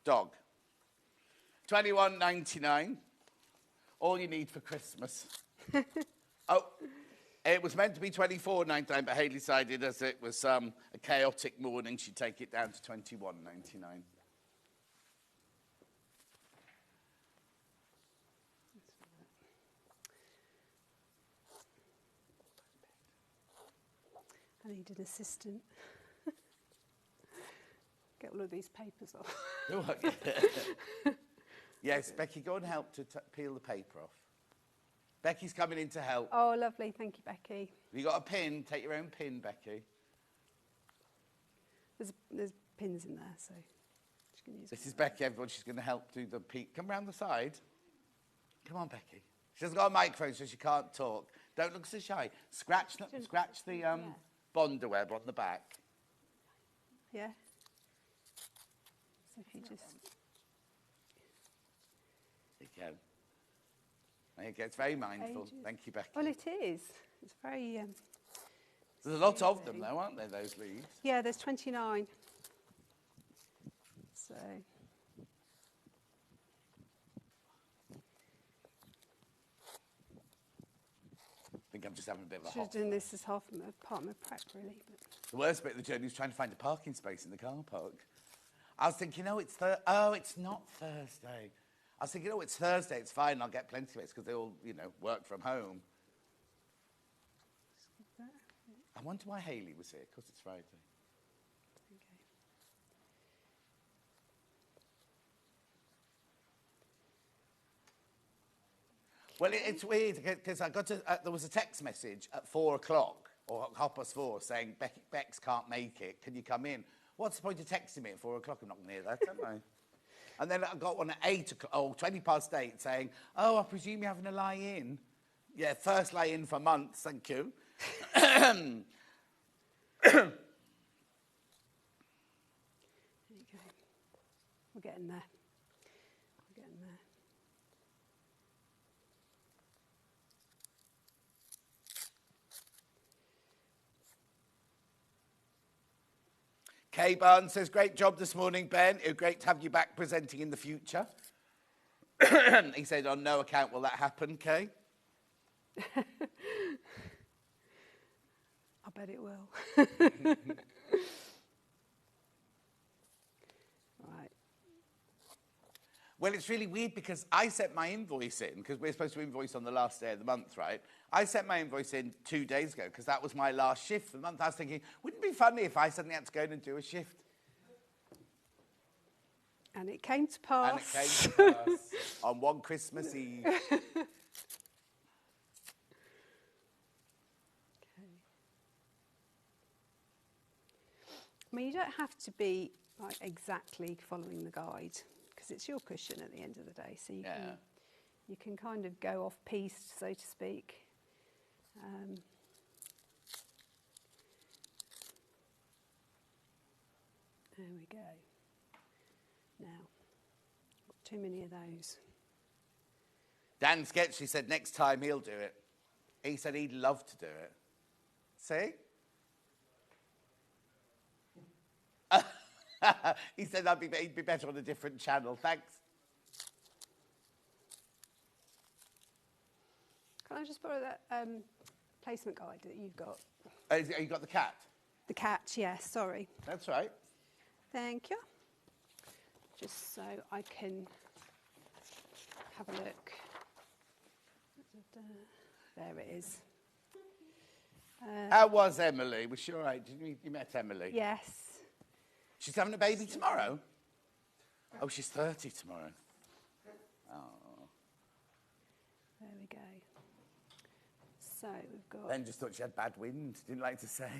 Dog. $21.99. All you need for Christmas. Oh, it was meant to be $24.99, but Hayley decided as it was a chaotic morning, she'd take it down to $21.99. I need an assistant. Get all of these papers off. Yes, Becky, go and help to peel the paper off. Becky's coming in to help. Oh, lovely. Thank you, Becky. Have you got a pin? Take your own pin, Becky. There's pins in there, so she can use This is Becky, everyone. She's going to help do the peak. Come round the side. Come on, Becky. She hasn't got a microphone, so she can't talk. Don't look so shy. Scratch the Bondweb on the back. Yeah. So if you just... There you go. There you go. It's very mindful. Ages. Thank you, Becky. Well, it is. It's very... There's a lot of them, though, aren't there, those leaves? Yeah, there's 29. So... I think I'm just having a bit of a Should have hot... done this as part of my prep, really. But... The worst bit of the journey was trying to find a parking space in the car park. I was thinking, it's not Thursday. I was thinking, it's Thursday, it's fine, I'll get plenty of it because they all, work from home. I wonder why Hayley was here, because it's Friday. Okay. Well, it's weird because I got there was a text message at 4 o'clock or 4:30 saying Bex can't make it. Can you come in? what's the point of texting me at 4 o'clock? I'm not going to hear that, am I? And then I got one at 8 o'clock, 20 past 8, saying, oh, I presume you're having a lie-in. Yeah, first lie-in for months, thank you. There you go. We're getting there. We're getting there. Kay Barnes says, great job this morning, Ben. It was great to have you back presenting in the future. He said, on no account will that happen, Kay. I bet it will. Right. Well, it's really weird because I sent my invoice in, because we're supposed to invoice on the last day of the month, right? I sent my invoice in 2 days ago because that was my last shift for the month. I was thinking, wouldn't it be funny if I suddenly had to go in and do a shift? And it came to pass. And it came to pass on one Christmas Eve. Okay. I mean, you don't have to be like exactly following the guide because it's your cushion at the end of the day. So you can kind of go off piste, so to speak. There we go. Now, too many of those. Dan Sketchy said next time he'll do it. He said he'd love to do it. See? He said he'd be better on a different channel. Thanks. Can I just borrow that placement guide that you've got? You got the cat? The cat, yes, sorry. That's right. Thank you. Just so I can have a look. There it is. How was Emily? Was she all right? You met Emily? Yes. She's having a baby tomorrow? Oh, she's 30 tomorrow. Oh. There we go. So we've got... Ben just thought she had bad wind. Didn't like to say. Okay,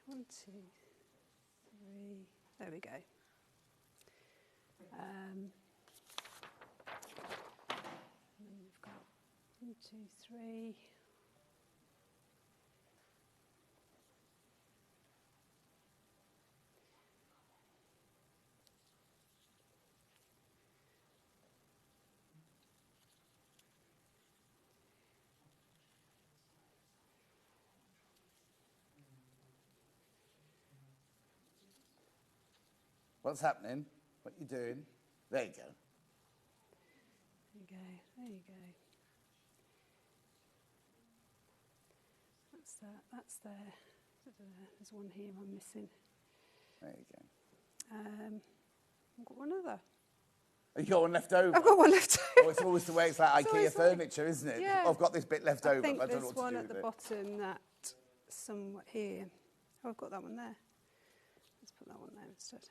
1, 2, 3. There we go. And then we've got 1, 2, 3. What's happening? What are you doing? There you go. There you go. There you go. That's that. That's there. There's one here I'm missing. There you go. I've got one other. You got one left over? I've got one left over. Oh, it's always the way it's like IKEA furniture, isn't it? Yeah. Oh, I've got this bit left over, but I don't know there's what one to do at the with it. bottom that somewhat here. Oh, I've got that one there. Let's put that one there instead.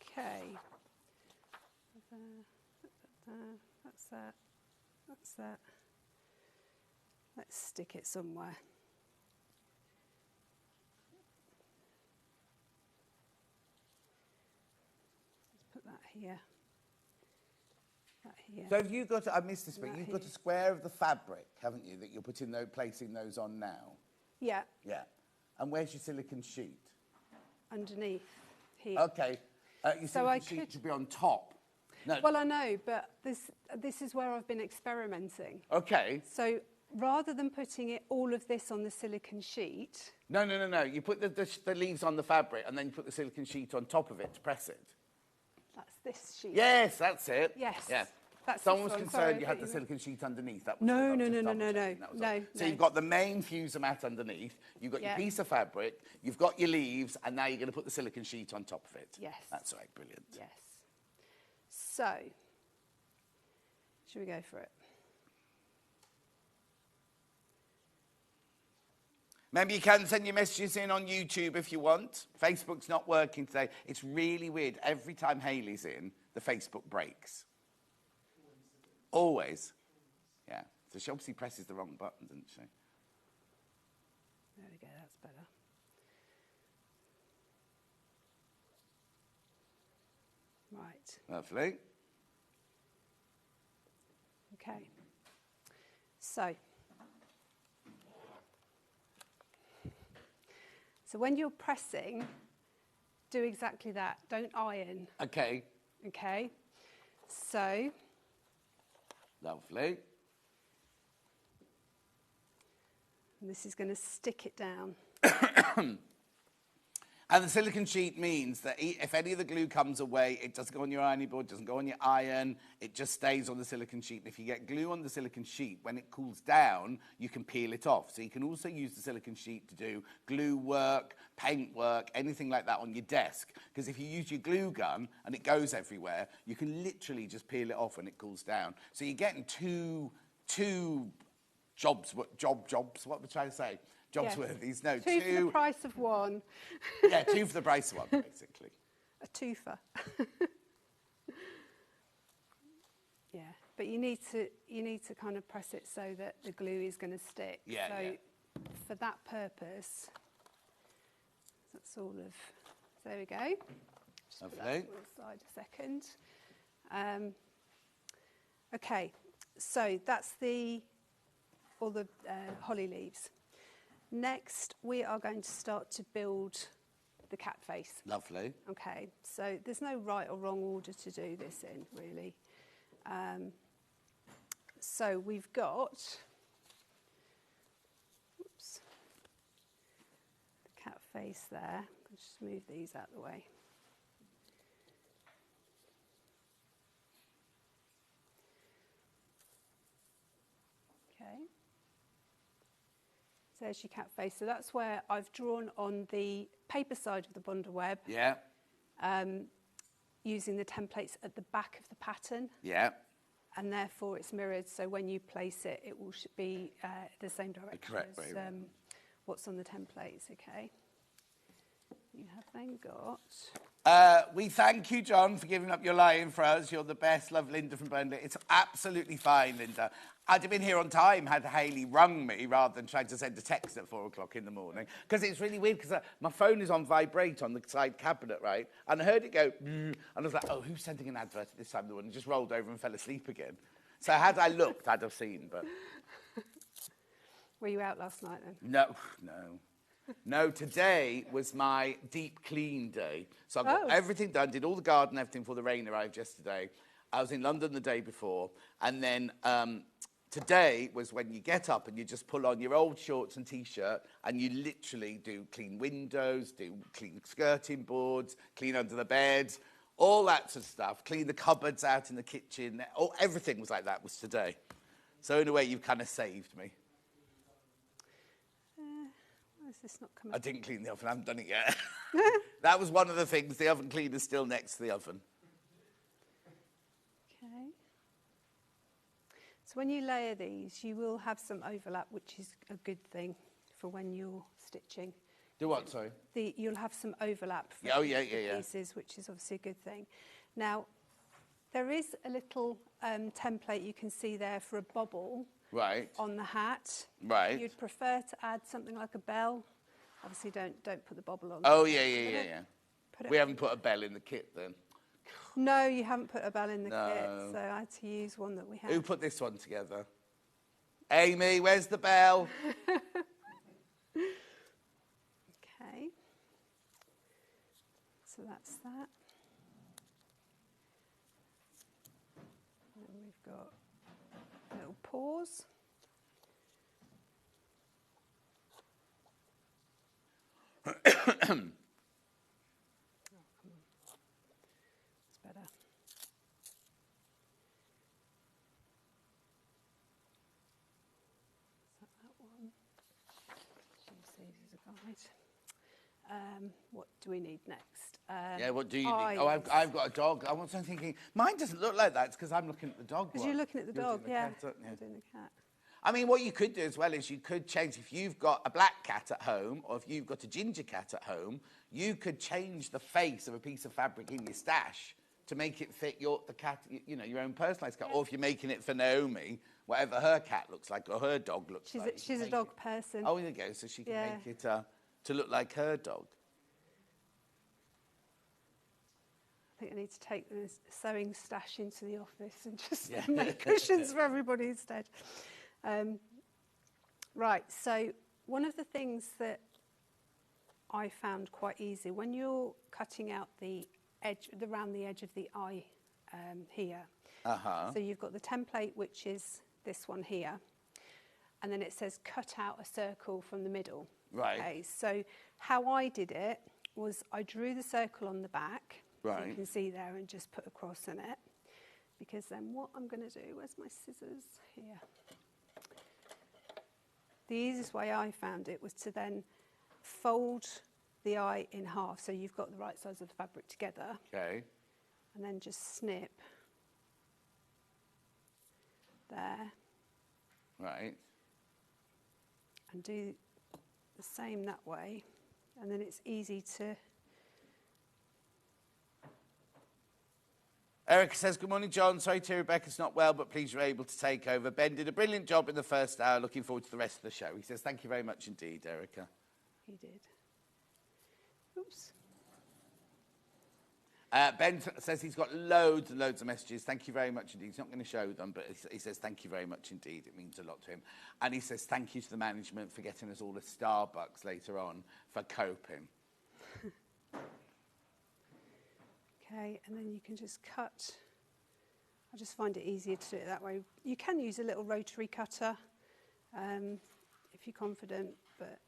Okay. That's that. That's that. Let's stick it somewhere. Let's put that here. That here. So have you got, I missed this bit, That you've here. got a square of the fabric, haven't you, that you're placing those on now? Yeah, Yeah. And where's your silicone sheet? underneath here. Okay. Your So I silicone sheet could- should be on top. No. Well, I know, but this is where I've been experimenting. Okay. So rather than putting all of this on the silicone sheet, No. You put the leaves on the fabric and then you put the silicone sheet on top of it to press it. that's this sheet. Yes, that's it. Yes. Yeah. That's Someone this was one. concerned Sorry, you I had thought the you silicone sheet underneath. That was No, I was no, just no, no, double no, checking, no, that was no, all. So no. you've got the main fuser mat underneath, you've got Yeah. your piece of fabric, you've got your leaves, and now you're going to put the silicone sheet on top of it. Yes. That's right, brilliant. Yes. So, should we go for it? Remember, you can send your messages in on YouTube if you want. Facebook's not working today. It's really weird. Every time Hayley's in, the Facebook breaks. Always. Yeah. So she obviously presses the wrong button, didn't she? There we go, that's better. Right. Lovely. Okay. So when you're pressing, do exactly that. Don't iron. Okay. Okay. So. Lovely. And this is going to stick it down. And the silicone sheet means that if any of the glue comes away, it doesn't go on your ironing board, doesn't go on your iron, it just stays on the silicone sheet. And if you get glue on the silicone sheet, when it cools down, you can peel it off. So you can also use the silicone sheet to do glue work, paint work, anything like that on your desk. Because if you use your glue gun and it goes everywhere, you can literally just peel it off when it cools down. So you're getting two jobs, what we're trying to say? Jobs worthies. No, two for the price of one. Yeah, 2 for the price of 1, basically. A twofer. Yeah, but you need to kind of press it so that the glue is going to stick. Yeah, so for that purpose, that's all of. There we go. Just put that to the side a second. Okay, so that's all the holly leaves. Next, we are going to start to build the cat face. Lovely. Okay, so there's no right or wrong order to do this in, really. So we've got, the cat face there. I'll just move these out of the way. Okay. There's your cat face. So that's where I've drawn on the paper side of the bundle web. Yeah. Using the templates at the back of the pattern. Yeah. And therefore it's mirrored, so when you place it, it will be the same direction correct as way, what's on the templates, okay? You have then got... we thank you, John, for giving up your lying for us. You're the best. Love, Linda from Burnley. It's absolutely fine, Linda. I'd have been here on time had Hayley rung me rather than trying to send a text at 4 o'clock in the morning. Because it's really weird, because my phone is on vibrate on the side cabinet, right? And I heard it go, and I was like, oh, who's sending an advert at this time of the morning? And just rolled over and fell asleep again. So had I looked, I'd have seen, but... Were you out last night then? No. No, today was my deep clean day. So I got everything done, did all the garden, everything before the rain arrived yesterday. I was in London the day before, and then today was when you get up and you just pull on your old shorts and T-shirt and you literally do clean windows, do clean skirting boards, clean under the bed, all that sort of stuff, clean the cupboards out in the kitchen. Everything was like that was today. So in a way, you've kind of saved me. Why is this not coming? I didn't clean the oven. I haven't done it yet. That was one of the things. The oven cleaner's still next to the oven. Okay. So when you layer these, you will have some overlap, which is a good thing for when you're stitching. Do what, sorry? You'll have some overlap for pieces, which is obviously a good thing. Now, there is a little template you can see there for a bobble on the hat. Right. You'd prefer to add something like a bell. Obviously, don't put the bobble on. Oh, yeah. We haven't put a bell in the kit then. No, you haven't put a bell in the kit, so I had to use one that we had. Who put this one together? Amy, where's the bell? Okay. So that's that. And we've got a little pause. It's better. Is that one? See, this is a guide. What do we need next? Yeah, what do you need? Oh, I've got a dog. I was thinking, mine doesn't look like that. It's because I'm looking at the dog. Because you're looking at the dog, yeah. I'm doing the cat. I mean, what you could do as well is you could change, if you've got a black cat at home or if you've got a ginger cat at home, you could change the face of a piece of fabric in your stash to make it fit your own personalised cat. Or if you're making it for Naomi, whatever her cat looks like or her dog looks like. She's a dog person. Oh, there you go. So she can make it to look like her dog. I think I need to take the sewing stash into the office and just make cushions for everybody instead. Right, so one of the things that I found quite easy, when you're cutting out the edge, around the edge of the eye here, so you've got the template, which is this one here, and then it says cut out a circle from the middle. Right. Okay, so how I did it was I drew the circle on the back, so you can see there, and just put a cross in it, because then what I'm going to do, where's my scissors? Here. The easiest way I found it was to then fold the eye in half, so you've got the right size of the fabric together. Okay. And then just snip there. Right. And do the same that way. And then it's easy to... Erica says, good morning, John. Sorry to hear Rebecca's not well, but pleased you're able to take over. Ben did a brilliant job in the first hour. Looking forward to the rest of the show. He says, thank you very much indeed, Erica. He did. Oops. Ben says he's got loads and loads of messages. Thank you very much indeed. He's not going to show them, but he says thank you very much indeed. It means a lot to him. And he says thank you to the management for getting us all a Starbucks later on for coping. Okay, and then you can just cut. I just find it easier to do it that way. You can use a little rotary cutter if you're confident, but...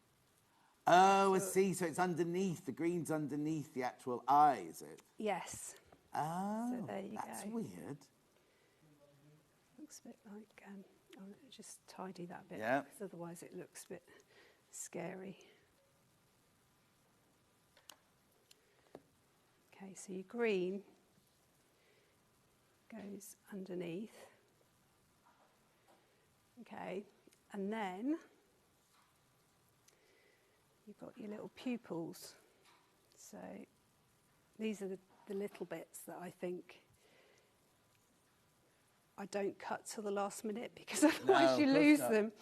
Oh, I see. So it's underneath. The green's underneath the actual eye, is it? Yes. Oh, so there you that's go. weird. Looks a bit like... I'll just tidy that bit, Yeah. because otherwise it looks a bit scary. Okay, so your green goes underneath. Okay, and then you've got your little pupils. So these are the little bits that I think I don't cut till the last minute, because otherwise you lose them.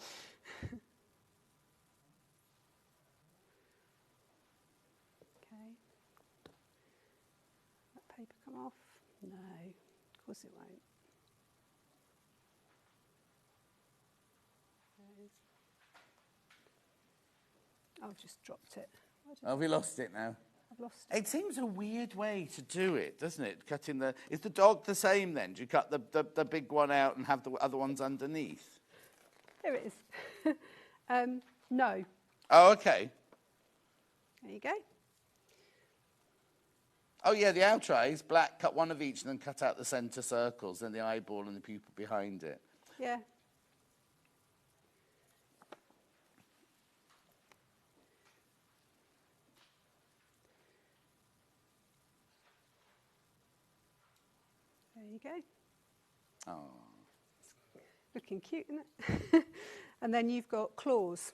Paper come off? No, of course it won't. I've just dropped it. Have we lost it now? I've lost it. It seems a weird way to do it, doesn't it? Cutting the... Is the dog the same then? Do you cut the big one out and have the other ones underneath? There it is. No. Oh, okay. There you go. Oh, yeah, the outer eye is black, cut one of each, and then cut out the centre circles, then the eyeball and the pupil behind it. Yeah. There you go. Oh. Looking cute, isn't it? And then you've got claws.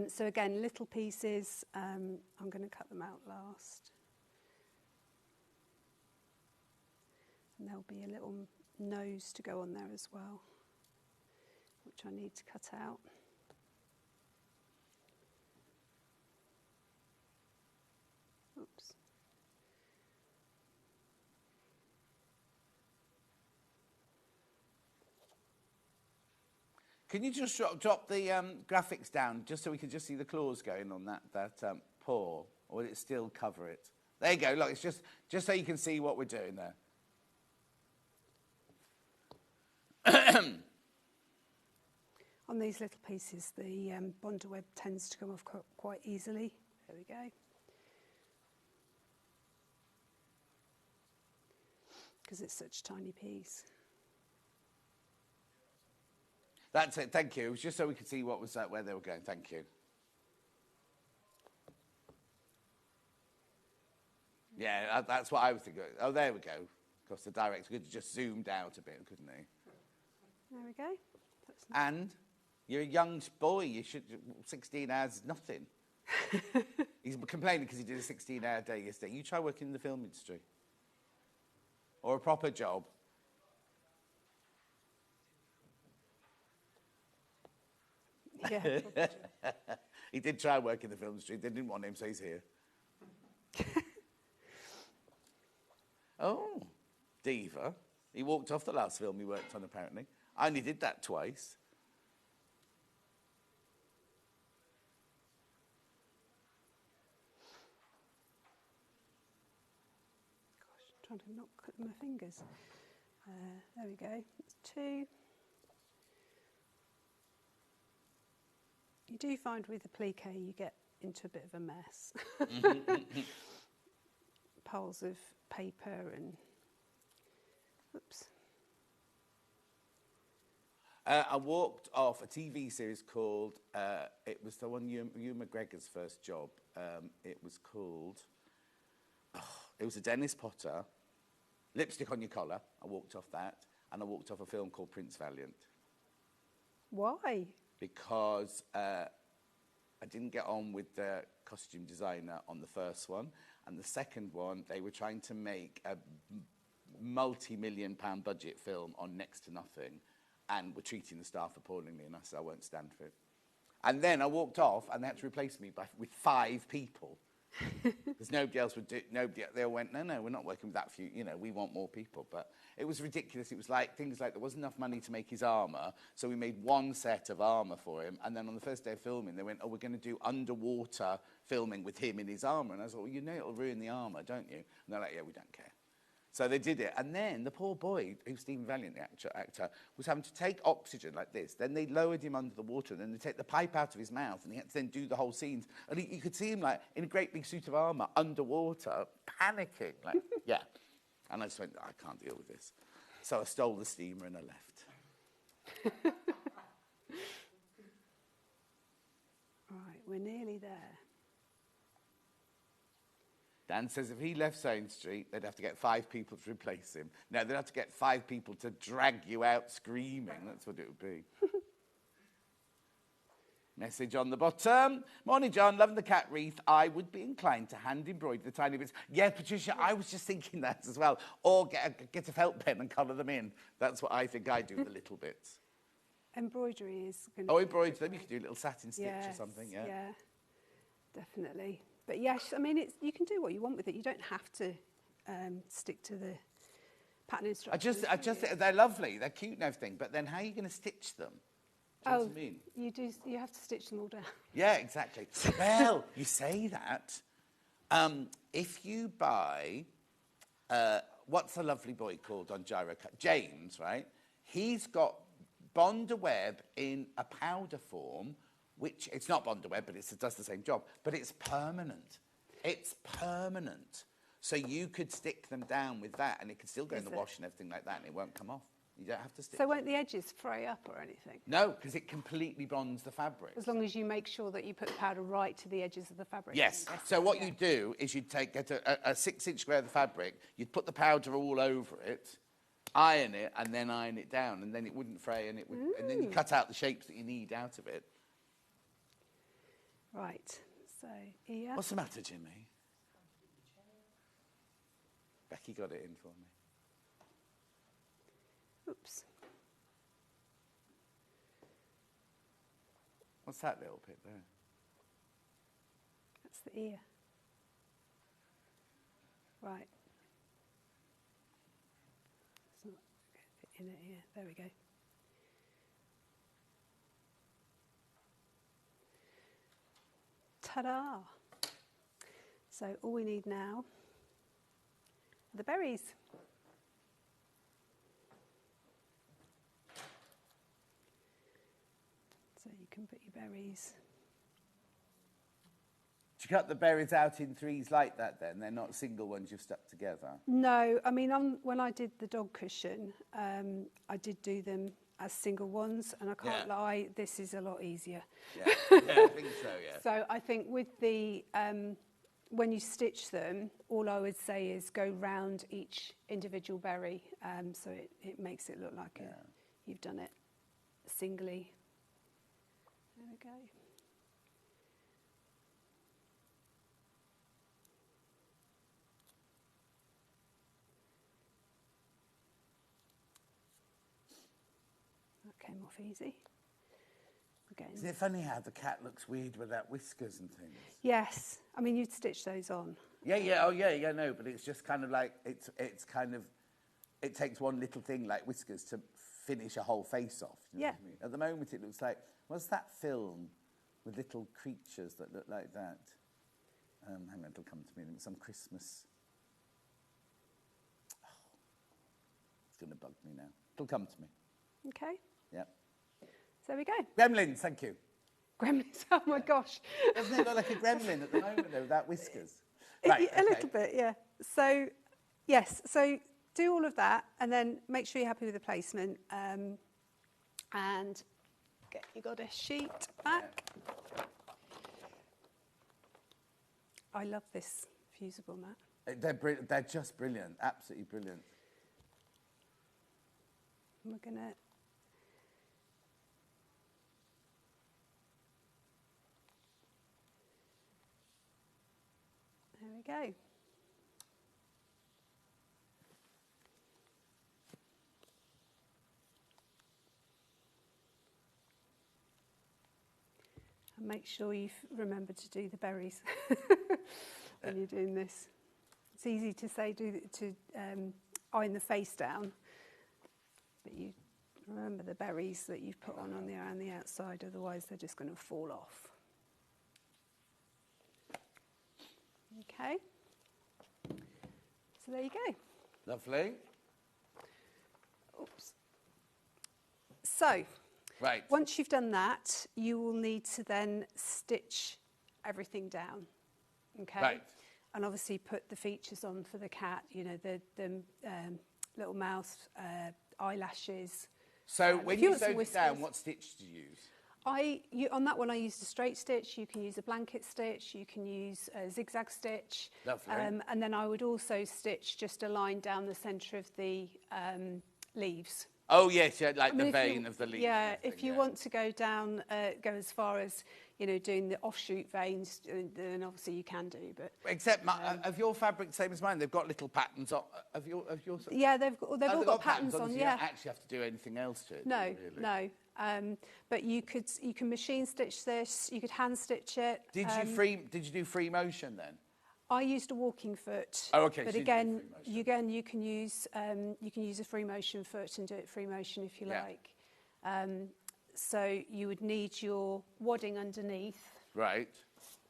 So again, little pieces. I'm going to cut them out last. And there'll be a little nose to go on there as well, which I need to cut out. Oops. Can you just drop the graphics down, just so we can just see the claws going on that paw, or will it still cover it? There you go, look, it's just so you can see what we're doing there. On these little pieces, the bonder web tends to come off quite easily. There we go. Because it's such a tiny piece. That's it, thank you. It was just so we could see what was where they were going, thank you. Yeah, that's what I was thinking. Oh, there we go. Of course, the director could have just zoomed out a bit, couldn't he? There we go. And you're a young boy. You should 16 hours is nothing. He's complaining because he did a 16-hour day yesterday. You try working in the film industry. or a proper job? Yeah. He did try work in the film industry. They didn't want him, so he's here. Oh, diva. He walked off the last film he worked on, apparently. I only did that twice. Gosh, I'm trying to not cut my fingers. There we go. That's 2. You do find with applique you get into a bit of a mess. Piles of paper and... Oops. I walked off a TV series called, it was the one Ewan McGregor's first job. It was called, it was a Dennis Potter, Lipstick on Your Collar. I walked off that. And I walked off a film called Prince Valiant. Why? Because I didn't get on with the costume designer on the first one. And the second one, they were trying to make a multi-million-pound budget film on next to nothing and were treating the staff appallingly, and I said, I won't stand for it. And then I walked off, and they had to replace me with 5 people. Because nobody else would do, they all went, no, we're not working with that few, you know, we want more people. But it was ridiculous. It was like, things like there wasn't enough money to make his armour, so we made 1 set of armour for him, and then on the first day of filming, they went, oh, we're going to do underwater filming with him in his armour. And I thought, well, you know it'll ruin the armour, don't you? And they're like, yeah, we don't care. So they did it. And then the poor boy, who's Stephen Valiant, the actor, was having to take oxygen like this. Then they lowered him under the water, and then they take the pipe out of his mouth, and he had to then do the whole scenes. And you could see him, like, in a great big suit of armour, underwater, panicking. Like, yeah. And I just went, I can't deal with this. So I stole the steamer and I left. Right, we're nearly there. Dan says if he left Sane Street, they'd have to get 5 people to replace him. No, they'd have to get 5 people to drag you out screaming. That's what it would be. Message on the bottom. Morning, John. Loving the cat wreath. I would be inclined to hand embroider the tiny bits. Yeah, Patricia, I was just thinking that as well. Or get a felt pen and colour them in. That's what I think I do, the little bits. Embroidery is going to... Oh, embroider them. You could do a little satin stitch or something, yeah. Yeah, definitely. But yes, I mean, you can do what you want with it. You don't have to stick to the pattern instructions. They're lovely. They're cute and everything. But then how are you going to stitch them? Do you know what I mean? You have to stitch them all down. Yeah, exactly. Well, you say that. If you buy, what's the lovely boy called on Gyrocut? James, right? He's got Bondaweb in a powder form, which it's not Bondaweb, but it does the same job. But it's permanent. It's permanent. So you could stick them down with that, and it could still go in the wash and everything like that, and it won't come off. You don't have to stick. So won't the edges fray up or anything? No, because it completely bonds the fabric. As long as you make sure that you put the powder right to the edges of the fabric. Yes. So what you do is you'd get a 6-inch square of the fabric, you'd put the powder all over it, iron it, and then iron it down, and then it wouldn't fray, and and then you cut out the shapes that you need out of it. Right. So ear. What's the matter, Jimmy? Becky got it in for me. Oops. What's that little bit there? That's the ear. Right. It's not in it here. There we go. Ta-da! So all we need now are the berries. So you can put your berries. Do you cut the berries out in 3s like that then? They're not single ones you've stuck together? No, I mean, when I did the dog cushion, I did do them as single ones, and I can't lie, this is a lot easier. Yeah, I think so, yeah. So I think with the, when you stitch them, all I would say is go round each individual berry, so it makes it look like you've done it singly. There we go. came off easy. Again. Isn't it funny how the cat looks weird without whiskers and things? Yes. I mean, you'd stitch those on. Yeah, oh yeah, no, but it's just kind of like, it's kind of, it takes one little thing like whiskers to finish a whole face off. You know what I mean? At the moment it looks like, what's that film with little creatures that look like that? Hang on, it'll come to me. Some Christmas. Oh, it's going to bug me now. It'll come to me. Okay. Yeah. So there we go. Gremlins, thank you. Gremlins, oh my gosh. Doesn't it look like a gremlin at the moment, though, without whiskers? A little bit, yeah. So, yes, so do all of that and then make sure you're happy with the placement and get your goddess sheet back. I love this fusible mat. They're just brilliant, absolutely brilliant. And we're going to... There we go. And make sure you remember to do the berries when you're doing this. It's easy to say iron the face down, but you remember the berries that you've put on the outside, otherwise they're just going to fall off. Okay, so there you go. Lovely. Oops. So, right. Once you've done that, you will need to then stitch everything down. Okay. Right. And obviously put the features on for the cat. You know, the little mouth, eyelashes. So when you sewed it down, what stitch did you use? On that one, I used a straight stitch. You can use a blanket stitch. You can use a zigzag stitch. Lovely. And then I would also stitch just a line down the centre of the leaves. Oh yes, yeah, like the vein of the leaf. Yeah, if you want to go down, go as far as doing the offshoot veins, then obviously you can do. But except of your fabric same as mine, they've got little patterns on. Of your yeah, they've all got patterns on. You Yeah, don't actually have to do anything else to it. No, really. no. But you can machine stitch this. You could hand stitch it. Did you do free motion then? I used a walking foot. Oh, okay. But so again, you can use a free motion foot and do it free motion if you like. So you would need your wadding underneath. Right.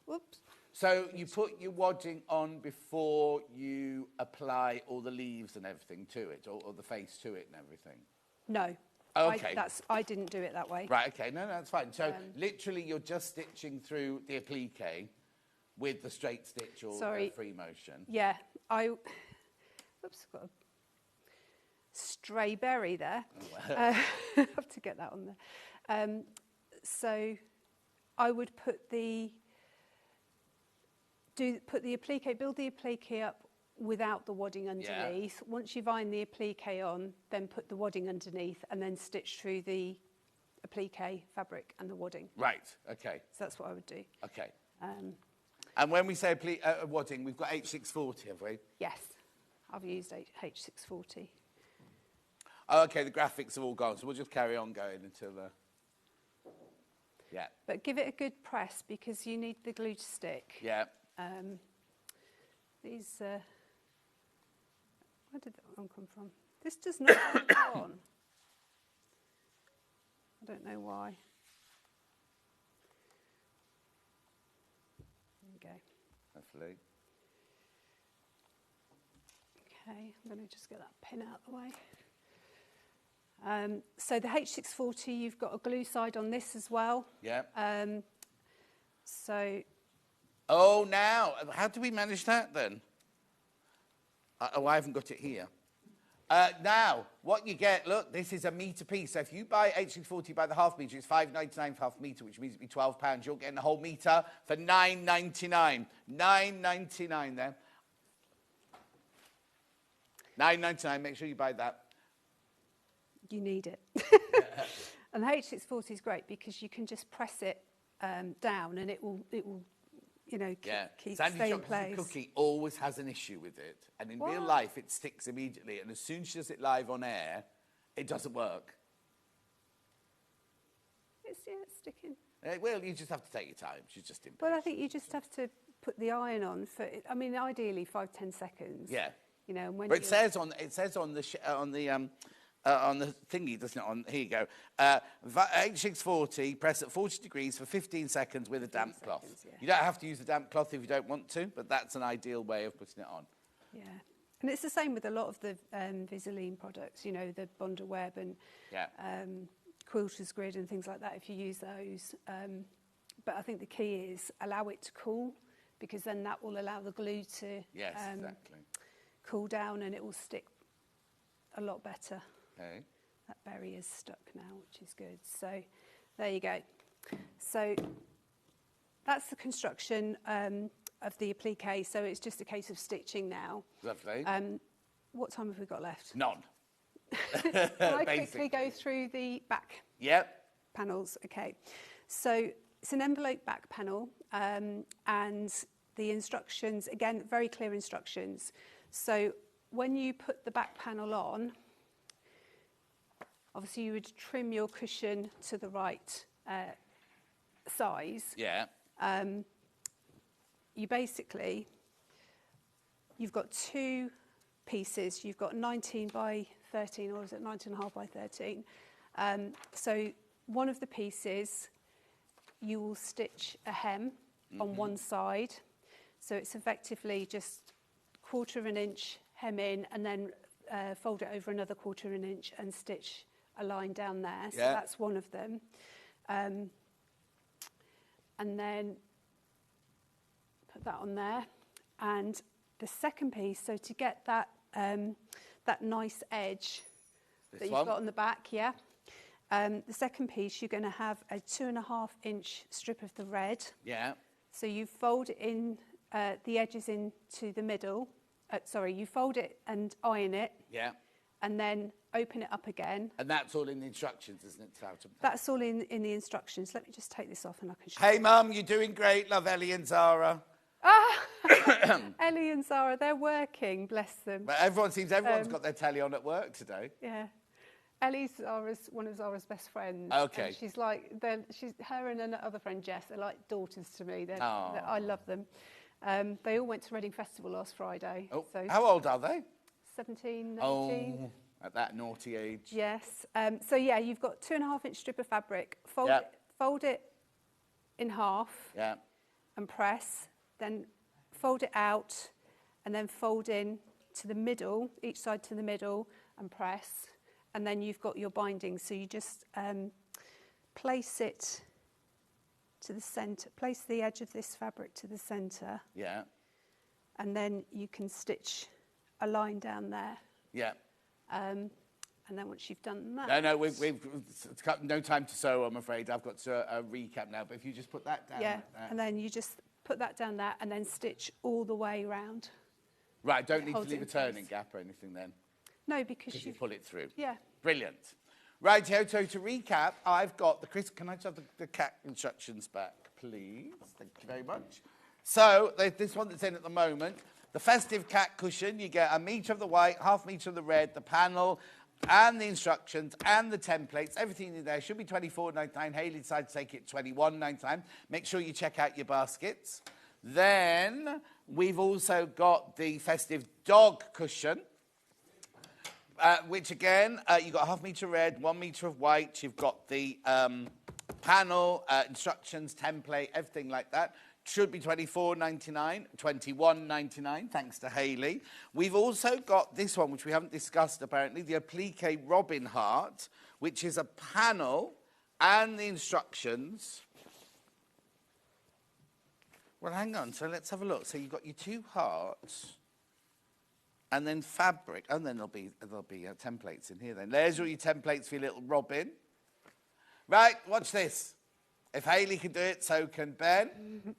Whoops. So you put your wadding on before you apply all the leaves and everything to it, or the face to it and everything? No. Oh, okay. I didn't do it that way. Right, okay. No, that's fine. So literally you're just stitching through the applique with the straight stitch or free motion. Yeah. Oops, I've got a stray berry there. Oh, wow. I have to get that on there. So I would put the applique, build the applique up without the wadding underneath. Yeah. Once you've ironed the applique on, then put the wadding underneath and then stitch through the applique fabric and the wadding. Right, okay. So that's what I would do. Okay. And when we say wadding, we've got H640, have we? Yes, I've used H640. Oh, okay, the graphics are all gone, so we'll just carry on going until the... Yeah. But give it a good press because you need the glue to stick. Yeah. These... where did that one come from? This does not go on. I don't know why. There we go. Hopefully. Okay, I'm going to just get that pin out of the way. So the H640, you've got a glue side on this as well. Yeah. So... Oh, now, how do we manage that then? I haven't got it here. Now, what you get, look, this is a metre piece. So if you buy H640 by the half metre, it's $5.99 for half a metre, which means it'd be £12. You're getting a whole metre for $9.99. $9.99 there. $9.99, make sure you buy that. You need it. And the H640 is great because you can just press it down and it will keep stay in place. Cookie always has an issue with it, and in real life it sticks immediately, and as soon as she does it live on air, it doesn't work. It's sticking. Well, you just have to take your time. She's just impatient. But I think you just have to put the iron on for. I mean, ideally 5-10 seconds. Yeah. You know, and when But it says on the thingy, doesn't it? Here you go. H640, press at 40 degrees for 15 seconds with a damp cloth. Yeah. You don't have to use a damp cloth if you don't want to, but that's an ideal way of putting it on. Yeah. And it's the same with a lot of the Visaline products, you know, the Bonder Web and Quilter's Grid and things like that, if you use those. But I think the key is allow it to cool, because then that will allow the glue to exactly. cool down, and it will stick a lot better. Okay. That berry is stuck now, which is good. So there you go. So that's the construction of the applique. So it's just a case of stitching now. Lovely. What time have we got left? None. Can I quickly go through the back panels? Okay. So it's an envelope back panel, and the instructions, again, very clear instructions. So when you put the back panel on, obviously you would trim your cushion to the right size. Yeah. You've got two pieces. You've got 19 by 13, or is it 19.5 by 13? So one of the pieces, you will stitch a hem on one side. So it's effectively just 1/4 inch hem in, and then fold it over another 1/4 inch and stitch a line down there. So that's one of them. And then put that on there. And the second piece, so to get that that nice edge that you've got on the back, the second piece, you're going to have a 2.5 inch strip of the red. Yeah. So you fold it in, the edges into the middle. You fold it and iron it. Yeah. And then open it up again. And that's all in the instructions, isn't it? That's all in the instructions. Let me just take this off and I can show Hey, you. Mum, you're doing great. Love Ellie and Zara. Ellie and Zara, they're working, bless them. But everyone's got their telly on at work today. Yeah. Ellie's one of Zara's best friends. Okay. And she's like, her and her other friend Jess are like daughters to me. I love them. They all went to Reading Festival last Friday. Oh, so how old are they? 17, 19. Oh, at that naughty age. Yes. So yeah, you've got 2.5 inch strip of fabric. Fold it in half. Yeah. And press. Then fold it out, and then fold in to the middle, each side to the middle, and press. And then you've got your binding. So you just place it to the centre. Place the edge of this fabric to the centre. Yeah. And then you can stitch a line down there. Yeah. And then once you've done that... No, we've got no time to sew, I'm afraid. I've got to recap now. But if you just put that down... Yeah, and then you just put that down there and then stitch all the way round. Right, don't need to leave a turning gap or anything then? No, because you pull it through. Yeah. Brilliant. Right, so to recap, I've got the... Can I just have the cat instructions back, please? Thank you very much. So, this one that's in at the moment, the festive cat cushion, you get 1 metre of the white, 1/2 metre of the red, the panel, and the instructions, and the templates. Everything in there should be $24.99. Hayley decided to take it $21.99. Make sure you check out your baskets. Then, we've also got the festive dog cushion, which again, you've got 1/2 metre red, 1 metre of white. You've got the panel, instructions, template, everything like that. Should be $24.99, $21.99, thanks to Hayley. We've also got this one, which we haven't discussed apparently, the applique Robin Heart, which is a panel and the instructions. Well, hang on, so let's have a look. So you've got your 2 hearts, and then fabric, and then there'll be templates in here then. There's all your templates for your little Robin. Right, watch this. If Hayley can do it, so can Ben.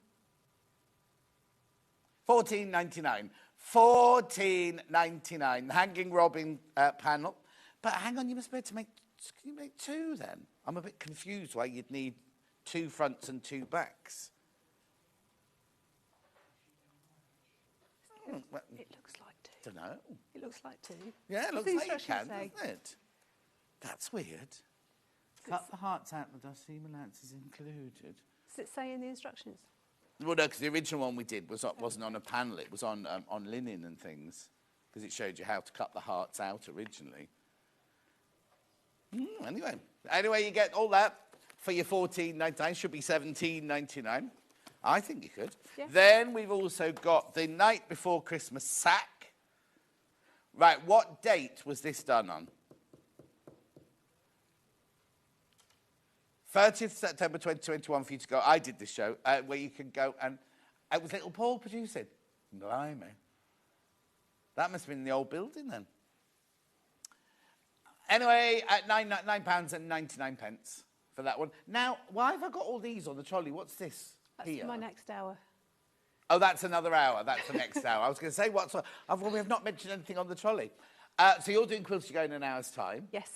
$14.99. $14.99. The Hanging Robin panel. But hang on, you must be able to make... Can you make 2 then? I'm a bit confused why you'd need 2 fronts and 2 backs. It looks like 2. Don't know. It looks like 2. Yeah, it looks like you can, doesn't it? That's weird. Cut the hearts out, the seam allowance is included. Does it say in the instructions? Well, no, because the original one we did wasn't on a panel. It was on linen and things, because it showed you how to cut the hearts out originally. Anyway, you get all that for your $14.99. Should be $17.99. I think you could. Yeah. Then we've also got the night before Christmas sack. Right, what date was this done on? 30th September 2021 for you to go. I did this show where you can go and it was little Paul producing. Blimey. That must have been in the old building then. Anyway, at £9.99 for that one. Now, why have I got all these on the trolley? What's this here? That's my next hour. Oh, that's another hour. That's the next hour. I was going to say, we have not mentioned anything on the trolley. So you're doing Quilts to Go in an hour's time. Yes.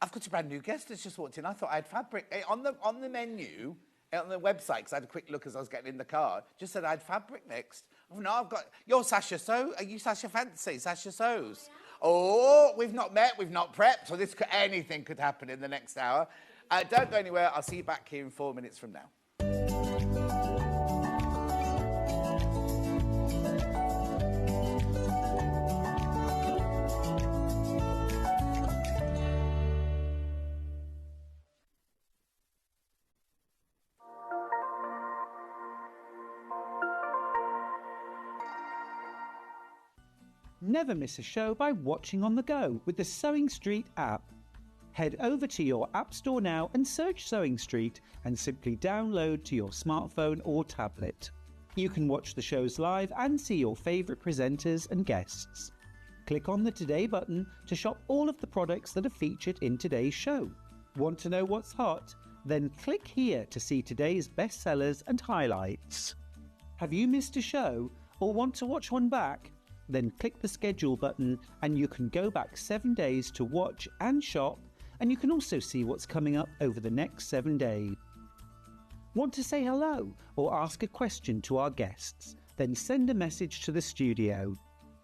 I've got a brand new guest that's just walked in. I thought I had fabric. On the menu, on the website, because I had a quick look as I was getting in the car, just said I had fabric next. Oh, no, I've got... You're Sasha Sew. Are you Sasha Fancy? Sasha Sews? Oh, we've not met, we've not prepped, so anything could happen in the next hour. Don't go anywhere. I'll see you back here in 4 minutes from now. Never miss a show by watching on the go with the Sewing Street app. Head over to your App Store now and search Sewing Street and simply download to your smartphone or tablet. You can watch the shows live and see your favourite presenters and guests. Click on the Today button to shop all of the products that are featured in today's show. Want to know what's hot? Then click here to see today's bestsellers and highlights. Have you missed a show or want to watch one back? Then click the schedule button and you can go back 7 days to watch and shop, and you can also see what's coming up over the next 7 days. Want to say hello or ask a question to our guests? Then send a message to the studio.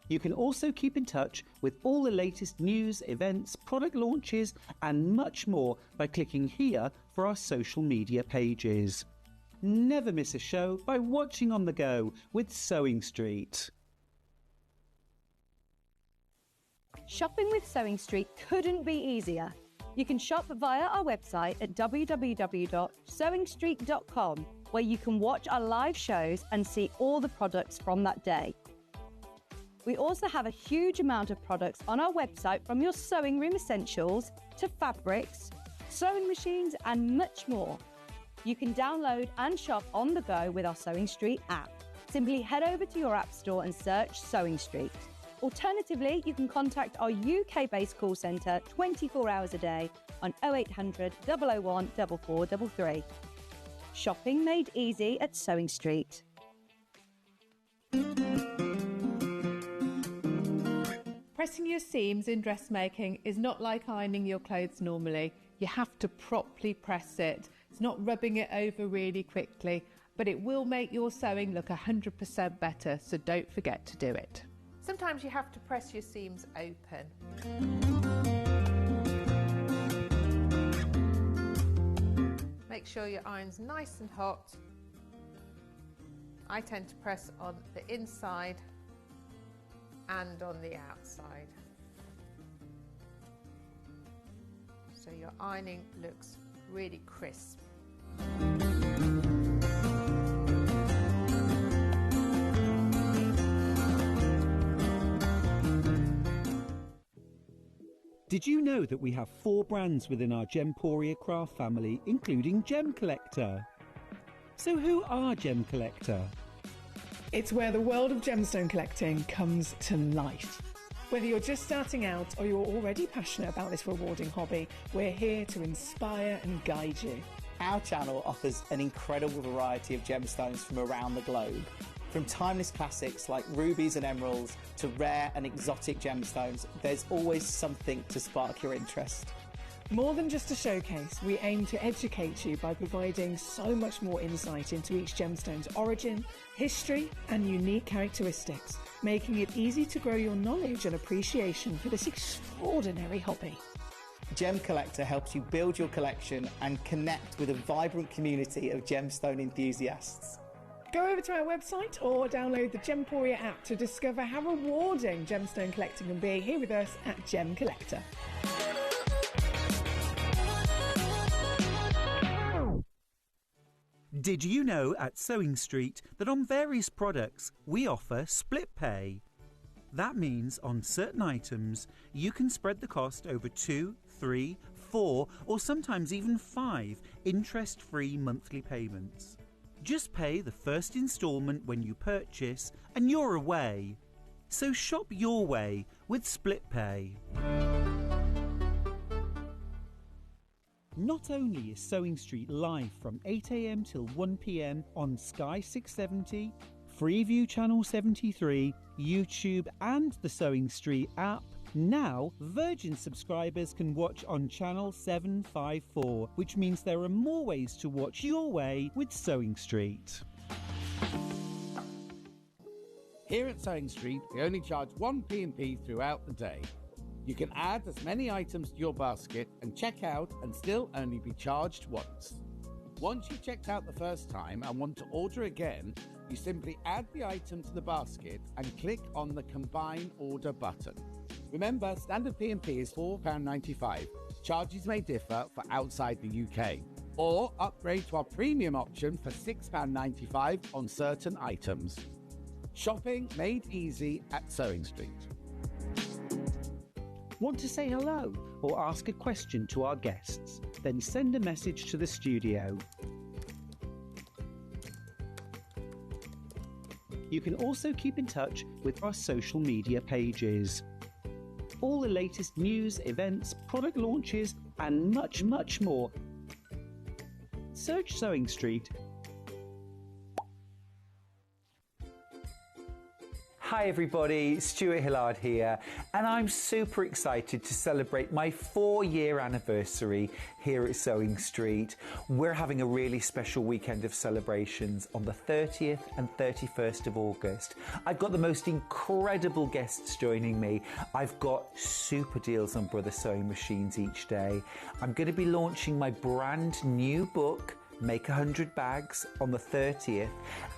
You can also keep in touch with all the latest news, events, product launches and much more by clicking here for our social media pages. Never miss a show by watching on the go with Sewing Street. Shopping with Sewing Street couldn't be easier. You can shop via our website at www.sewingstreet.com, where you can watch our live shows and see all the products from that day. We also have a huge amount of products on our website, from your sewing room essentials to fabrics, sewing machines and much more. You can download and shop on the go with our Sewing Street app. Simply head over to your App Store and search Sewing Street. Alternatively, you can contact our UK-based call centre 24 hours a day on 0800 001 4433. Shopping made easy at Sewing Street. Pressing your seams in dressmaking is not like ironing your clothes normally. You have to properly press it. It's not rubbing it over really quickly, but it will make your sewing look 100% better, so don't forget to do it. Sometimes you have to press your seams open. Make sure your iron's nice and hot. I tend to press on the inside and on the outside, so your ironing looks really crisp. Did you know that we have 4 brands within our Gemporia craft family, including Gem Collector? So who are Gem Collector? It's where the world of gemstone collecting comes to life. Whether you're just starting out or you're already passionate about this rewarding hobby, we're here to inspire and guide you. Our channel offers an incredible variety of gemstones from around the globe. From timeless classics like rubies and emeralds to rare and exotic gemstones, there's always something to spark your interest. More than just a showcase, we aim to educate you by providing so much more insight into each gemstone's origin, history and unique characteristics, making it easy to grow your knowledge and appreciation for this extraordinary hobby. Gem Collector helps you build your collection and connect with a vibrant community of gemstone enthusiasts. Go over to our website or download the Gemporia app to discover how rewarding gemstone collecting can be here with us at Gem Collector. Did you know at Sewing Street that on various products we offer split pay? That means on certain items you can spread the cost over 2, 3, 4 or sometimes even 5 interest-free monthly payments. Just pay the first instalment when you purchase and you're away. So shop your way with split pay. Not only is Sewing Street live from 8 a.m. till 1 p.m. on Sky 670, Freeview Channel 73, YouTube and the Sewing Street app, now Virgin subscribers can watch on Channel 754, which means there are more ways to watch your way with Sewing Street. Here at Sewing Street, we only charge one P&P throughout the day. You can add as many items to your basket and check out and still only be charged once. Once you've checked out the first time and want to order again, you simply add the item to the basket and click on the Combine Order button. Remember, standard P&P is £4.95. Charges may differ for outside the UK. Or upgrade to our premium option for £6.95 on certain items. Shopping made easy at Sewing Street. Want to say hello or ask a question to our guests? Then send a message to the studio. You can also keep in touch with our social media pages. All the latest news, events, product launches and much, much more. Search Sewing Street. Hi everybody, Stuart Hillard here, and I'm super excited to celebrate my 4-year anniversary here at Sewing Street. We're having a really special weekend of celebrations on the 30th and 31st of August. I've got the most incredible guests joining me. I've got super deals on Brother Sewing machines each day. I'm going to be launching my brand new book, Make 100 Bags, on the 30th,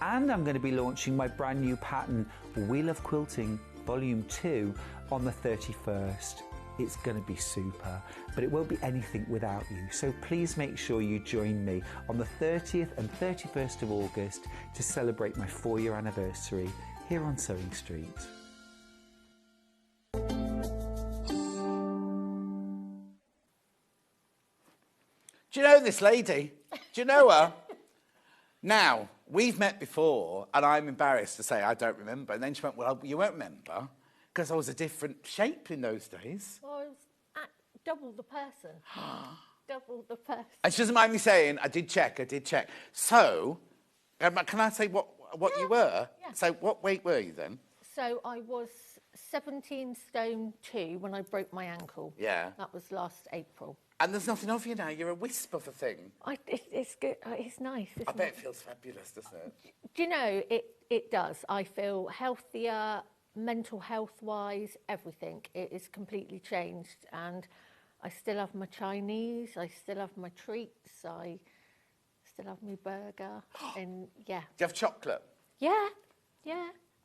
and I'm going to be launching my brand new pattern, We Love Quilting Volume 2, on the 31st. It's going to be super, but it won't be anything without you, so please make sure you join me on the 30th and 31st of August to celebrate my 4-year anniversary here on Sewing Street. Do you know this lady? Do you know her? Now, we've met before, and I'm embarrassed to say I don't remember. And then she went, well, you won't remember, because I was a different shape in those days. Well, I was double the person. Double the person. And she doesn't mind me saying, I did check. So, can I say what you were? Yeah. So, what weight were you then? So, I was 17 stone 2 when I broke my ankle. Yeah. That was last April. And there's nothing of you now. You're a wisp of a thing. It's good. It's nice, isn't it? I bet it feels fabulous, doesn't it? Do you know, it does. I feel healthier, mental health-wise, everything. It is completely changed. And I still have my Chinese. I still have my treats. I still have my burger. And, yeah. Do you have chocolate? Yeah.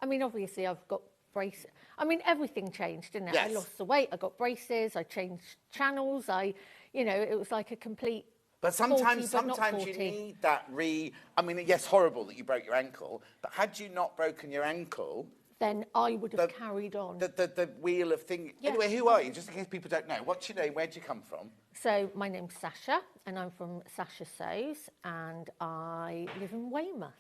I mean, obviously, I've got braces. I mean, everything changed, didn't it? Yes. I lost the weight. I got braces. I changed channels. It was like a complete. But sometimes 40, but not 40. you need that I mean, yes, horrible that you broke your ankle, but had you not broken your ankle, then I would have carried on. The wheel of thing. Yeah. Anyway, who are you? Just in case people don't know. What's your name? Where'd you come from? So my name's Sasha, and I'm from Sasha Sews, and I live in Weymouth.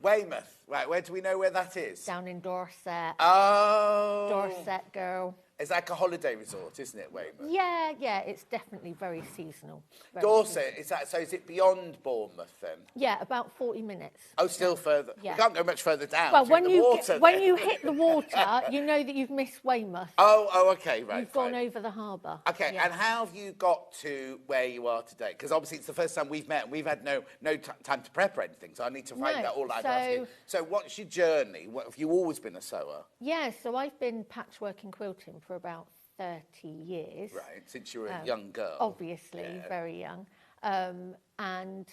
Weymouth. Right, where do we know where that is? Down in Dorset. Oh. Dorset girl. It's like a holiday resort, isn't it, Weymouth? Yeah, it's definitely very seasonal. Dorset, is it beyond Bournemouth then? Yeah, about 40 minutes. Oh, still further. Yeah. You can't go much further down. Well, when you hit the water, you know that you've missed Weymouth. Oh, okay, right. You've gone over the harbour. Okay, yeah. And how have you got to where you are today? Because obviously it's the first time we've met and we've had no time to prep or anything, so I need to find out all I'd ask you. So what's your journey? Have you always been a sewer? Yeah, so I've been patchworking quilting for about 30 years. Right, since you were a young girl. Obviously, very young. And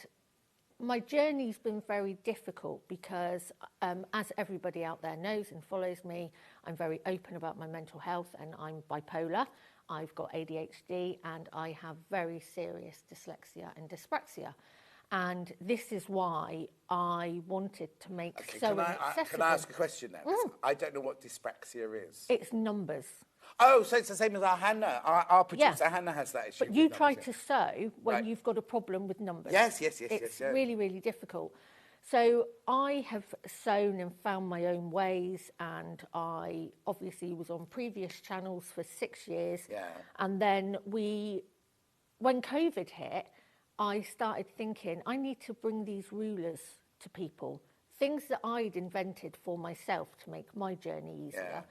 my journey's been very difficult because, as everybody out there knows and follows me, I'm very open about my mental health, and I'm bipolar. I've got ADHD, and I have very serious dyslexia and dyspraxia. And this is why I wanted to make sewing accessible. Can I ask a question now? I don't know what dyspraxia is. It's numbers. Oh, so it's the same as our Hannah. Our producer, Hannah, has that issue. But you try to sew when you've got a problem with numbers. Yes. It's really, really difficult. So I have sewn and found my own ways, and I obviously was on previous channels for 6 years. Yeah. And then when COVID hit, I started thinking, I need to bring these rulers to people, things that I'd invented for myself to make my journey easier.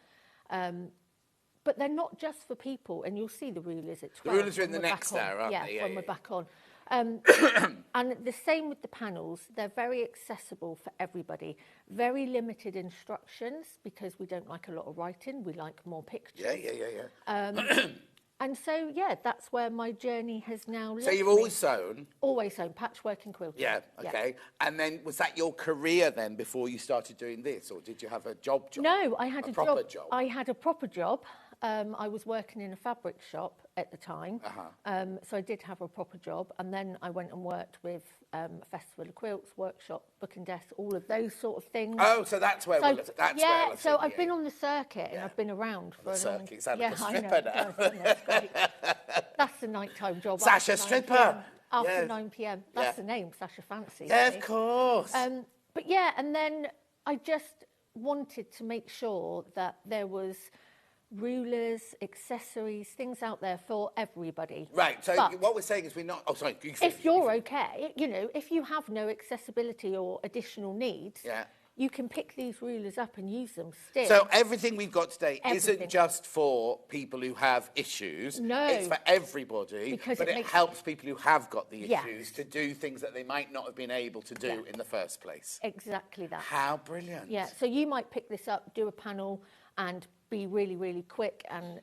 But they're not just for people, and you'll see the rulers at 12. The rulers are in the next there, aren't they? Yeah, when we're back on. And the same with the panels. They're very accessible for everybody. Very limited instructions, because we don't like a lot of writing. We like more pictures. And so, that's where my journey has now led. So you've always sewn? Always sewn, patchwork and quilting. Yeah, okay. And then was that your career then before you started doing this, or did you have a job? No, I had a proper job. I had a proper job. I was working in a fabric shop at the time, so I did have a proper job, and then I went and worked with Festival of Quilts, Workshop, Booking Desk, all of those sort of things. Oh, so that's where we're looking. So I've been on the circuit, and I've been around for a long time. Circuit, sound like a stripper now. That's great. That's the nighttime job. Sasha Stripper. After 9 p.m. That's the name, Sasha Fancy. Yeah, of course. But yeah, and then I just wanted to make sure that there was rulers, accessories, things out there for everybody. Right, so but what we're saying is we're not... Oh, sorry. If you're okay, if you have no accessibility or additional needs, you can pick these rulers up and use them still. So everything we've got today isn't just for people who have issues. No. It's for everybody, because but it helps people who have got the issues to do things that they might not have been able to do in the first place. Exactly that. How brilliant. Yeah, so you might pick this up, do a panel, and be really, really quick and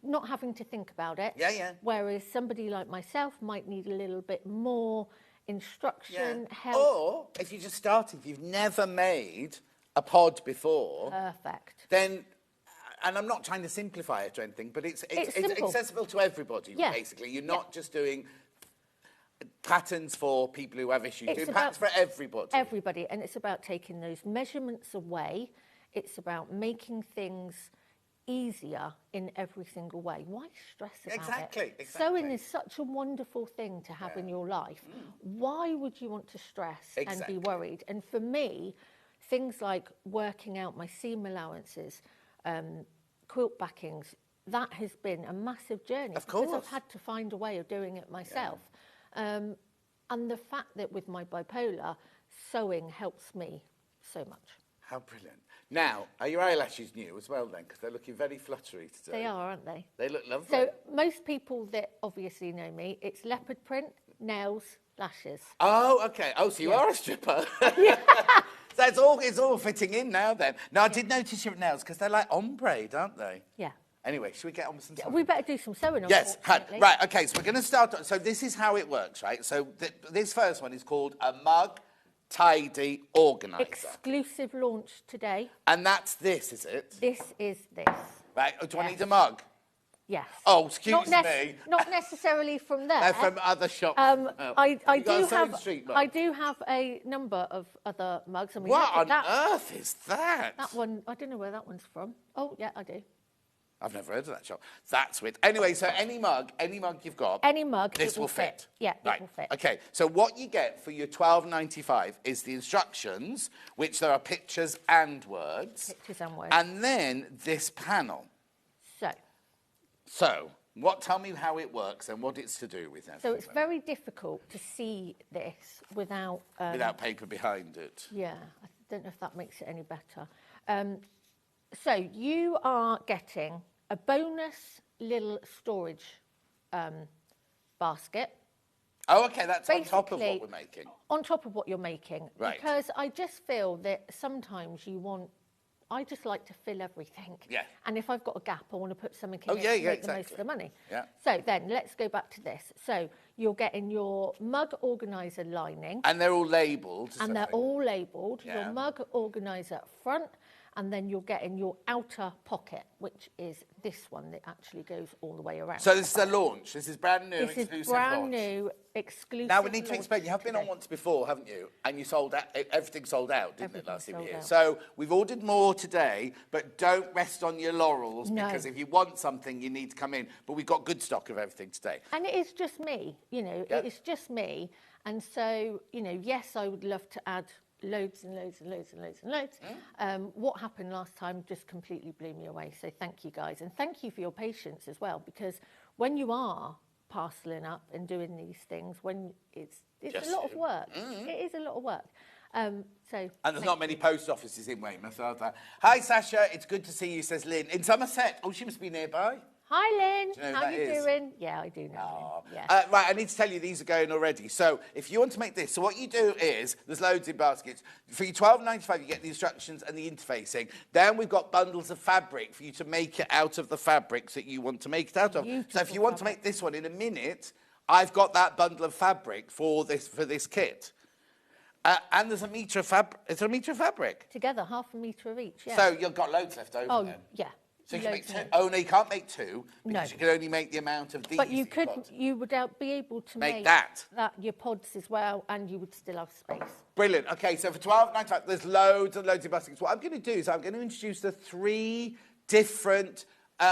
not having to think about it. Whereas somebody like myself might need a little bit more instruction, help. Or if you're just starting, if you've never made a pod before, then, and I'm not trying to simplify it or anything, but it's accessible to everybody, basically. You're not just doing patterns for people who have issues, doing patterns for everybody. Everybody, and it's about taking those measurements away. It's about making things easier in every single way. Why stress about it? Exactly. Sewing is such a wonderful thing to have in your life. Why would you want to stress and be worried? And for me, things like working out my seam allowances, quilt backings, that has been a massive journey. Of course. Because I've had to find a way of doing it myself. And the fact that with my bipolar, sewing helps me so much. How brilliant. Now, are your eyelashes new as well then? Because they're looking very fluttery today. They are, aren't they? They look lovely. So most people that obviously know me, it's leopard print, nails, lashes. Oh, okay. Oh, so you are a stripper. So it's all fitting in now then. Now, I did notice your nails because they're like ombre, aren't they? Yeah. Anyway, should we get on with some sewing? We better do some sewing, yes, right, okay, so we're going to start. So this is how it works, right? So this first one is called a mug tidy organiser. Exclusive launch today. And that's this, is it? This is this. Right, do I need a mug? Yes. Oh, excuse me. Not necessarily from there. They're from other shops. I do have a number of other mugs. I mean, what on earth is that? That one, I don't know where that one's from. Oh, yeah, I do. I've never heard of that shop. That's weird. Anyway, so any mug you've got. Any mug, this will fit. Yeah, right. It will fit. Okay, so what you get for your $12.95 is the instructions, which there are pictures and words. Pictures and words. And then this panel. So, tell me how it works and what it's to do with everything. So it's very difficult to see this without... without paper behind it. Yeah, I don't know if that makes it any better. So you are getting a bonus little storage basket. Oh, okay, that's on top of what we're making. On top of what you're making. Right. Because I just feel that sometimes you want I just like to fill everything. Yeah. And if I've got a gap, I want to put something in Oh, it yeah, to yeah, make the most of exactly. the money. Yeah. So then let's go back to this. So you're getting your mug organiser lining. And they're all labelled. And they're all labelled. Yeah. Your mug organiser up front, and then you're getting your outer pocket, which is this one that actually goes all the way around. So this is a launch. This is brand new, This exclusive is brand launch. new, exclusive. Now we need to launch explain. You have been on today. once before, haven't you? And you sold out. Everything sold out, didn't it, last Everything year? sold out. So we've ordered more today, but don't rest on your laurels No. because if you want something, you need to come in. But we've got good stock of everything today. And it is just me, you know, Yeah. it is just me. And so, you know, yes, I would love to add loads and loads and loads and loads and loads. What happened last time just completely blew me away. So thank you guys. And thank you for your patience as well, because when you are parceling up and doing these things, when it's Just a lot of you. work. It is a lot of work. And there's not many post offices in Weymouth, are there? Hi, Sasha. It's good to see you, says Lynn. In Somerset. Oh, she must be nearby. Hi, Lynn. Do you know who How that you is? doing? Yeah, I do know. Lynn. Yeah. Right, I need to tell you, these are going already. So if you want to make this, so what you do is, there's loads in baskets. For your £12.95, you get the instructions and the interfacing. Then we've got bundles of fabric for you to make it out of the fabrics that you want to make it out of. So if you want to make this one in a minute, I've got that bundle of fabric for this kit. And there's a metre of fabric. Is there a metre of fabric? Together, half a metre of each, yeah. So you've got loads left over Oh, then? yeah. So you can make Loads two. more. Oh, no, you can't make two because No. you can only make the amount of these. But you that could, you've got. you would be able to Make make that. your pods as well, and you would still have space. Brilliant. Okay, so for £12.95, there's loads and loads of baskets. What I'm going to do is I'm going to introduce the 3 different,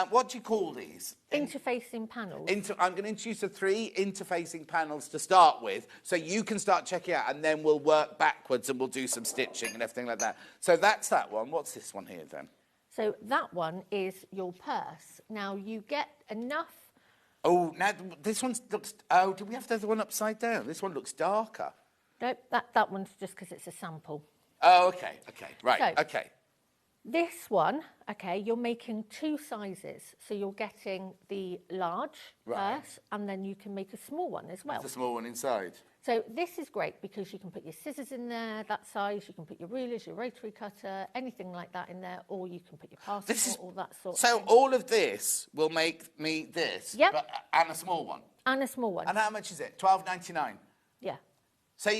what do you call these? Interfacing panels. I'm going to introduce the 3 interfacing panels to start with, so you can start checking out, and then we'll work backwards and we'll do some stitching and everything like that. So that's that one. What's this one here then? So that one is your purse. Now you get enough. Oh, now this one looks. Oh, do we have the other one upside down? This one looks darker. Nope, that one's just because it's a sample. Oh, okay, right, So- okay. This one, okay, you're making 2 sizes. So you're getting the large Right. purse, and then you can make a small one as well. There's a small one inside. So this is great because you can put your scissors in there, that size, you can put your rulers, your rotary cutter, anything like that in there, or you can put your passport, all that sort of So thing. all of this will make me this, Yep. and a small one. And a small one. And how much is it? £12.99. Yeah. So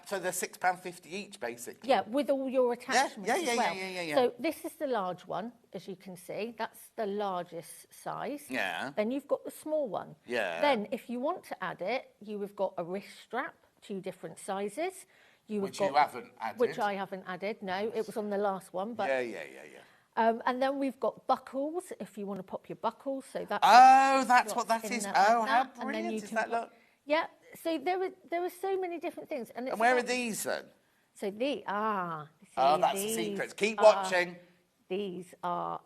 so they're £6.50 each, basically. Yeah, with all your attachments yeah, as well. yeah. So this is the large one, as you can see. That's the largest size. Yeah. Then you've got the small one. Yeah. Then if you want to add it, you have got a wrist strap, 2 different sizes. Which you haven't added. Which I haven't added, no. It was on the last one. But, Yeah. and then we've got buckles, if you want to pop your buckles. So that's Oh, that's what what's that in is. there Oh, like how that. And then brilliant you does can that pop- look? Yeah, so there are so many different things. And, it's And where are about- these then? So see, Oh, that's the these secrets. Keep are- watching. These are,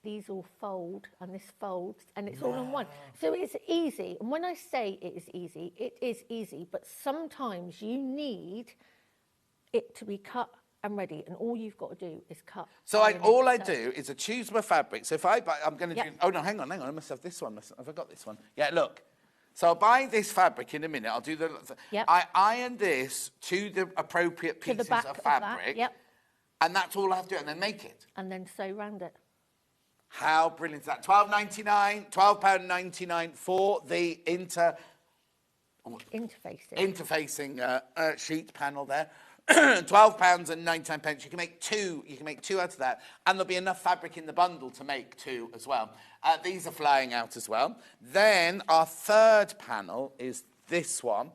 these all fold, and this folds, and it's all in one. So it's easy. And when I say it is easy, but sometimes you need it to be cut and ready, and all you've got to do is cut. So iron it. all I So- do is I choose my fabric. So if I buy, I'm going to Yep. do... Oh, no, hang on. I must have this one. Have I got this one? Yeah, look. So I'll buy this fabric in a minute. I'll do the... Yep. I iron this to the appropriate To the pieces back of of that, fabric. yep. And that's all I have to do, and then make it. And then sew round it. How brilliant is that? £12.99 for the interfacing sheet panel there. £12.99. You can make 2. You can make 2 out of that, and there'll be enough fabric in the bundle to make 2 as well. These are flying out as well. Then our third panel is this one.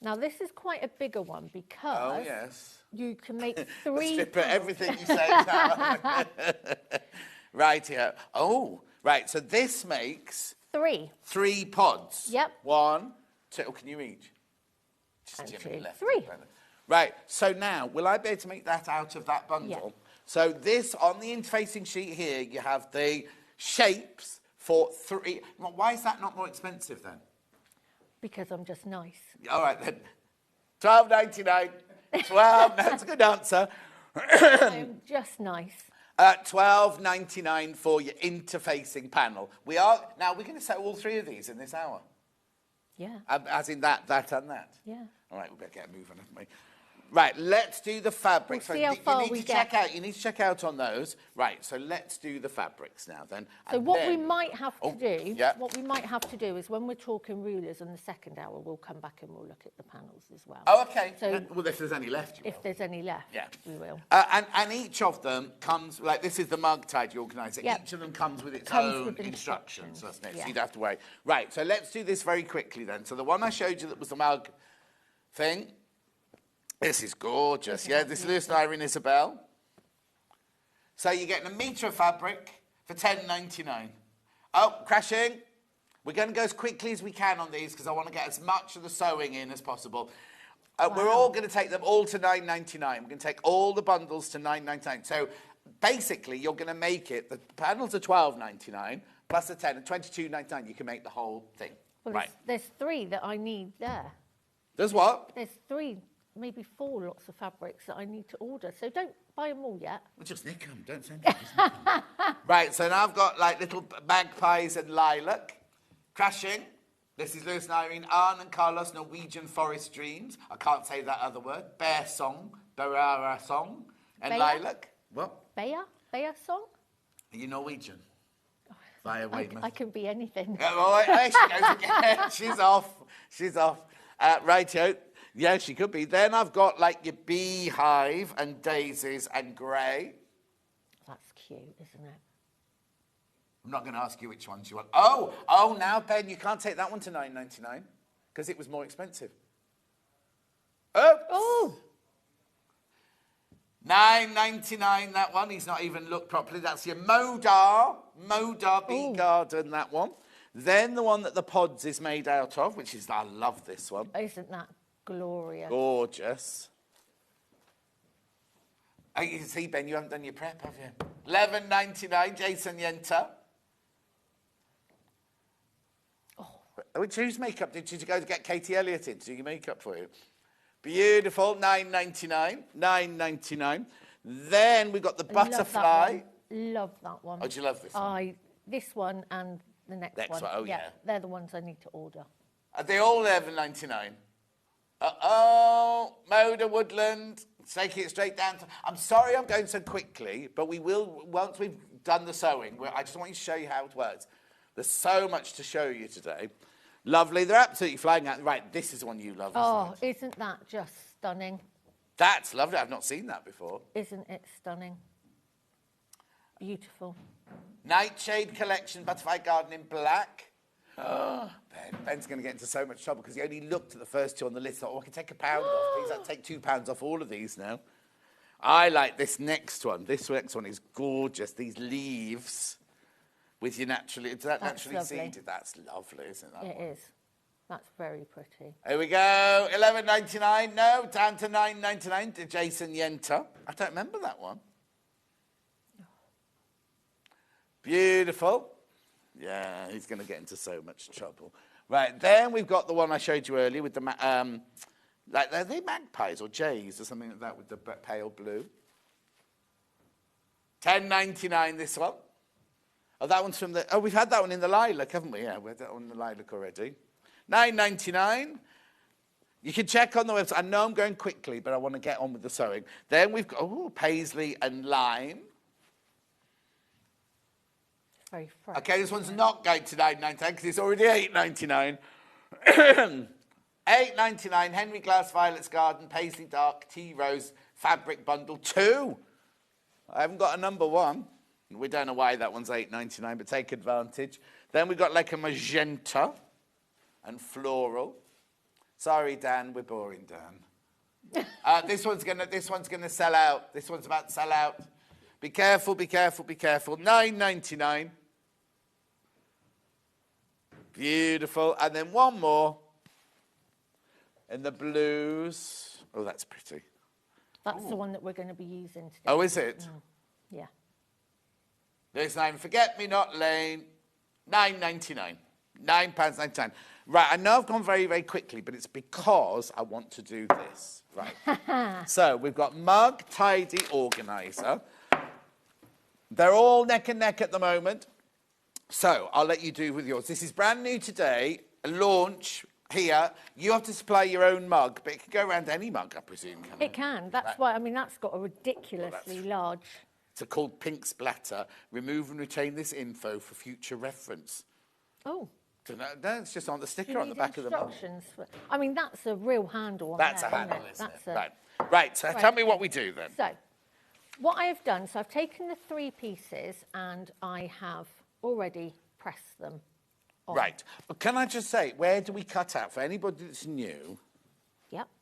Now this is quite a bigger one because Oh yes. you can make 3. Let's put everything you say down. Right here. Oh, right. So this makes 3. 3 pods. Yep. 1, 2. Oh, can you reach? Just And Jimmy 2, left. 3. Right. So now, will I be able to make that out of that bundle? Yeah. So this, on the interfacing sheet here, you have the shapes for 3. Well, why is that not more expensive then? Because I'm just nice. All right then. £12.99. 12. That's a good answer. I'm just nice. £12.99 for your interfacing panel. Now we're going to set all 3 of these in this hour. Yeah. As in that, and that. Yeah. All right, we better get moving, haven't we? Right, let's do the fabrics. We'll see how far we get. You need to check out on those. Right, so let's do the fabrics now then. So And what then- we might have to do, yeah. what we might have to do is when we're talking rulers in the second hour, we'll come back and we'll look at the panels as well. Oh, okay. So Well, if there's any left, you will. if there's any left, Yeah. we will. And each of them comes, like this is the mug tidy organiser. Yep. Each of them comes with its Comes own with instructions. So that's next. Yeah. So you don't have to worry. Right, so let's do this very quickly then. So the one I showed you that was the mug thing, this is gorgeous. Yeah, this is Lewis and Irene Isabel. So you're getting a metre of fabric for $10.99. Oh, crashing. We're going to go as quickly as we can on these because I want to get as much of the sewing in as possible. We're all going to take them all to $9.99. We're going to take all the bundles to $9.99. So basically, you're going to make it, the panels are $12.99 plus the 10 and $22.99. You can make the whole thing. Well, Right. there's 3 that I need there. There's what? There's 3, maybe 4 lots of fabrics that I need to order. So don't buy them all yet. Well, just nick them. Don't send them. Right, so now I've got like little magpies and lilac. Crashing. This is Lewis and Irene, Arne and Carlos, Norwegian Forest Dreams. I can't say that other word. Bear Song, Barara Song, and Bear? Lilac. What? Bear song? Are you Norwegian? Via Weymouth. I can be anything. Oh, there she goes again. She's off. She's off. Rightio. Yeah, she could be. Then I've got like your beehive and daisies and grey. That's cute, isn't it? I'm not going to ask you which ones you want. Oh, now, Ben, you can't take that one to $9.99 because it was more expensive. Oh! $9.99, that one. He's not even looked properly. That's your Modar Bee Garden, that one. Then the one that the pods is made out of, which is, I love this one. Isn't that glorious? Gorgeous. Oh, you can see, Ben, you haven't done your prep, have you? $11.99, Jason Yenter. Whose makeup did you go to get Katie Elliott in to do your makeup for you? Beautiful, $9.99. $9.99. Then we got the butterfly. Love that one. Oh, do you love this one? This one and the next one. Oh, yeah. They're the ones I need to order. Are they all $11.99? Uh-oh, Moda Woodland. Taking it straight down to... I'm sorry I'm going so quickly, but we will, once we've done the sewing, I just want you to show you how it works. There's so much to show you today. Lovely. They're absolutely flying out. Right, this is the one you love, isn't it? Isn't that just stunning? That's lovely. I've not seen that before. Isn't it stunning? Beautiful. Nightshade Collection, Butterfly Garden in black. Oh, Ben's going to get into so much trouble because he only looked at the first 2 on the list. Thought, I can take £1 off. Please, I'll take £2 off all of these now. I like this next one. This next one is gorgeous. These leaves with your naturally... Is that naturally seeded? That's lovely, isn't that? It is. That's very pretty. Here we go. $11.99. No, down to $9.99 to Jason Yenter. I don't remember that one. Beautiful. Yeah, he's going to get into so much trouble. Right, then we've got the one I showed you earlier with the, like, are they magpies or jays or something like that with the pale blue? $10.99 this one. Oh, that one's from the, oh, we've had that one in the lilac, haven't we? Yeah, we had that one in the lilac already. $9.99. You can check on the website. I know I'm going quickly, but I want to get on with the sewing. Then we've got, paisley and lime. Very fresh. Okay, this one's not going to $9.99 because it's already $8.99. $8.99, Henry Glass Violet's Garden, Paisley Dark, Tea Rose, Fabric Bundle 2. I haven't got a number 1. We don't know why that one's $8.99, but take advantage. Then we've got like a magenta and floral. Sorry, Dan, we're boring, Dan. This one's gonna sell out. This one's about to sell out. Be careful, be careful, be careful. $9.99. Beautiful. And then one more in the blues. Oh, that's pretty. That's the one that we're going to be using today. Oh, is it? Yeah. There's Forget-Me-Not Lane. $9.99. £9.99. Right, I know I've gone very, very quickly, but it's because I want to do this. Right. So we've got Mug Tidy Organiser. They're all neck and neck at the moment. So I'll let you do with yours. This is brand new today. A launch. here. You have to supply your own mug, but it can go around any mug, I presume, can it? It can. That's why, I mean, that's got a ridiculously large... It's called pink splatter. Remove and retain this info for future reference. Oh. No, it's just on the sticker on the back of the mug. I mean, that's a real handle on That's there, a handle, isn't it? Right. Right, so tell me what we do then. So, what I have done, so I've taken the 3 pieces and I have already pressed them on. Right. But can I just say, where do we cut out? For anybody that's new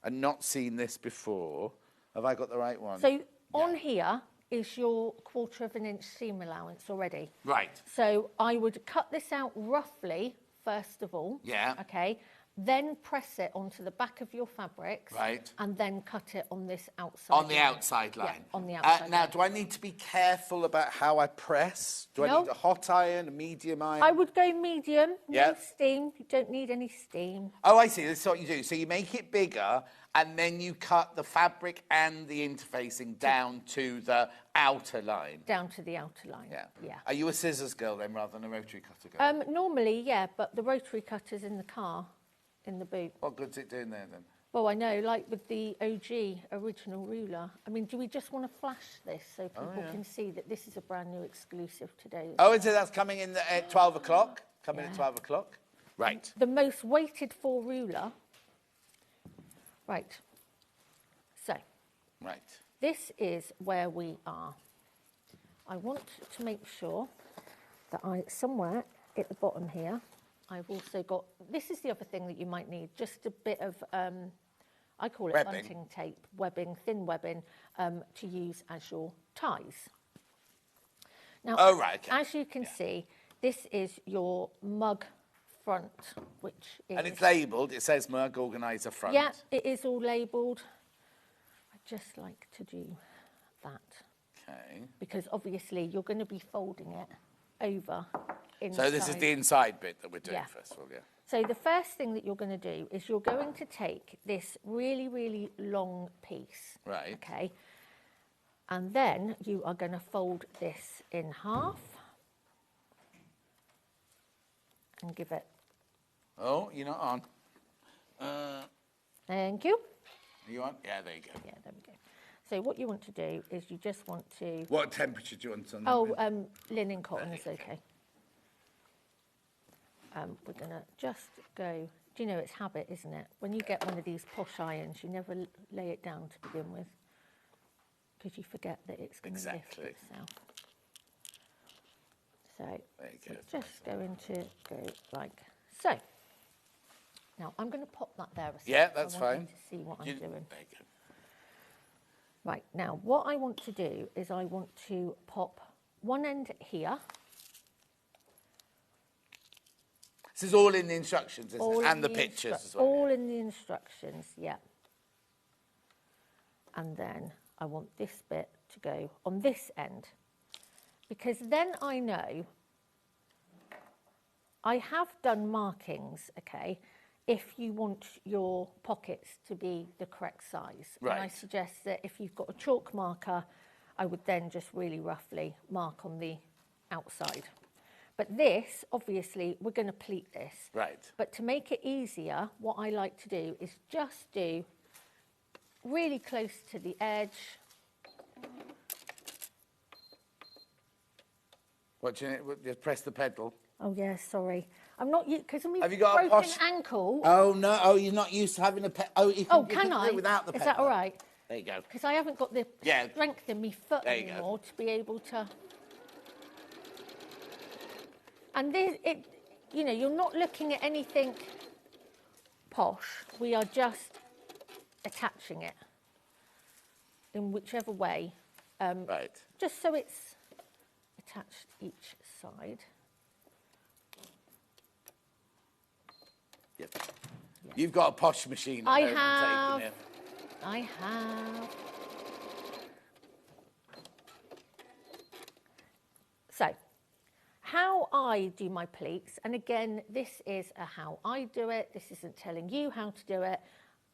and not seen this before, have I got the right one? So, on here is your 1/4 inch seam allowance already. Right. So, I would cut this out roughly, first of all. Yeah. Okay. Then press it onto the back of your fabrics. Right. And then cut it on this outside On the outside line. Yeah, on the outside now, line. do I need to be careful about how I press? Do I need a hot iron, a medium iron? I would go medium, Yeah. no steam. You don't need any steam. Oh, I see. That's what you do. So you make it bigger, and then you cut the fabric and the interfacing down to the outer line. Down to the outer line. Yeah. Are you a scissors girl then, rather than a rotary cutter girl? Normally, yeah, but the rotary cutter's in the car, in the boot. What good's it doing there then? Well, I know, like with the OG original ruler. I mean, do we just want to flash this so people can see that this is a brand new exclusive today? Oh, is it? That's coming in at 12 o'clock? Coming at 12 o'clock? Right. The most waited for ruler. Right. So. Right. This is where we are. I want to make sure that somewhere at the bottom here, I've also got, this is the other thing that you might need, just a bit of, I call it webbing. bunting tape, webbing, thin webbing, to use as your ties. Now, as you can see, this is your mug front, which is... And it's labelled, it says mug organiser front. Yeah, it is all labelled. I just like to do that. Okay. Because obviously you're going to be folding it over inside. So this is the inside bit that we're doing first of all, yeah. So the first thing that you're going to do is you're going to take this really, really long piece. Right. Okay. And then you are going to fold this in half. And give it... Oh, you're not on. Thank you. Are you on? Yeah, there you go. Yeah, there we go. So what you want to do is you just want to... What temperature do you want on Oh, linen cotton is okay. We're going to just go... Do you know, it's habit, isn't it? When you get one of these posh irons, you never lay it down to begin with. Because you forget that it's going to lift itself. So it's just going to go like so. Now I'm going to pop that there a second. Yeah, that's I want fine. you to see what I'm doing. There you go. Right, now what I want to do is I want to pop one end here. This is all in the instructions, isn't it? And the pictures as well. All in the instructions, yeah. And then I want this bit to go on this end. Because then I know I have done markings, okay, if you want your pockets to be the correct size. Right. And I suggest that if you've got a chalk marker, I would then just really roughly mark on the outside. But this, obviously, we're going to pleat this. Right. But to make it easier, what I like to do is just do really close to the edge. What do you just press the pedal? Oh, yeah, sorry. I'm not used, because I'm Have you got broken a posh ankle. Oh, no. Oh, you're not used to having a pedal. Oh, you can do I? it Without the Is pedal. that all right? There you go. Because I haven't got the strength in my foot There you go. anymore to be able to... And this, you know, you're not looking at anything posh. We are just attaching it in whichever way. Right. Just so it's attached each side. Yep. Yeah. You've got a posh machine. I have. I have. So, how I do my pleats, and again, this is how I do it. This isn't telling you how to do it.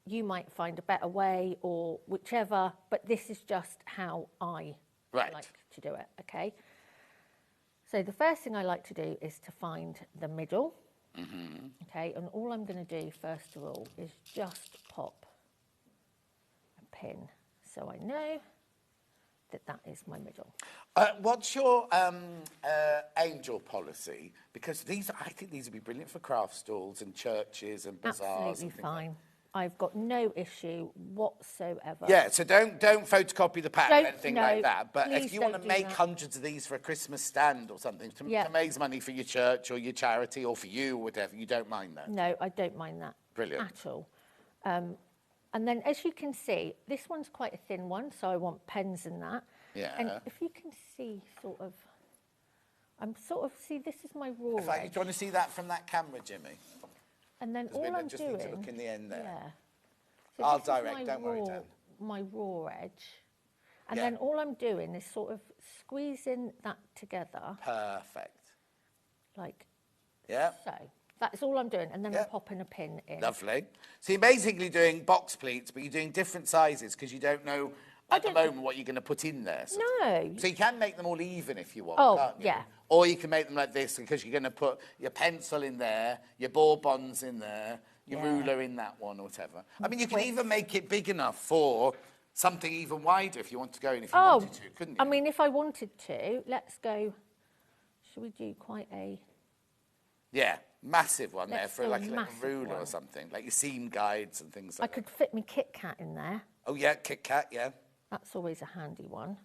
You might find a better way or whichever, but this is just how I like to do it, okay? So the first thing I like to do is to find the middle. Okay, and all I'm going to do first of all is just pop a pin so I know that that is my middle. What's your angel policy? Because I think these would be brilliant for craft stalls and churches and bazaars. Absolutely fine. I've got no issue whatsoever. Yeah, so don't photocopy the pack or anything like that. But if please you want to don't do make that. hundreds of these for a Christmas stand or something to raise money for your church or your charity or for you or whatever, you don't mind that? No, I don't mind that. Brilliant. At all. And then as you can see, this one's quite a thin one, so I want pens in that. Yeah. And if you can see see, this is my raw Do edge. you want to see that from that camera, Jimmy? And then all I'm just doing... need to look in the end there. Yeah. So I'll this is direct, my don't worry, Dan. My raw edge. And then all I'm doing is sort of squeezing that together. Perfect. Like Yeah. so. That's all I'm doing. And then I'm popping a pin in. Lovely. So you're basically doing box pleats, but you're doing different sizes because you don't know at the moment what you're going to put in there. No. So you can make them all even if you want, can't you? Yeah. Or you can make them like this because you're going to put your pencil in there, your bonbons in there, your ruler in that one or whatever. I mean, you can even make it big enough for something even wider if you want to go in, if you wanted to, couldn't you? I mean, if I wanted to, let's go... Should we do quite a... Yeah, massive one there for do a like a little massive ruler or one. something, like your seam guides and things like I could fit my Kit Kat in there. Oh, yeah, Kit Kat, yeah. That's always a handy one.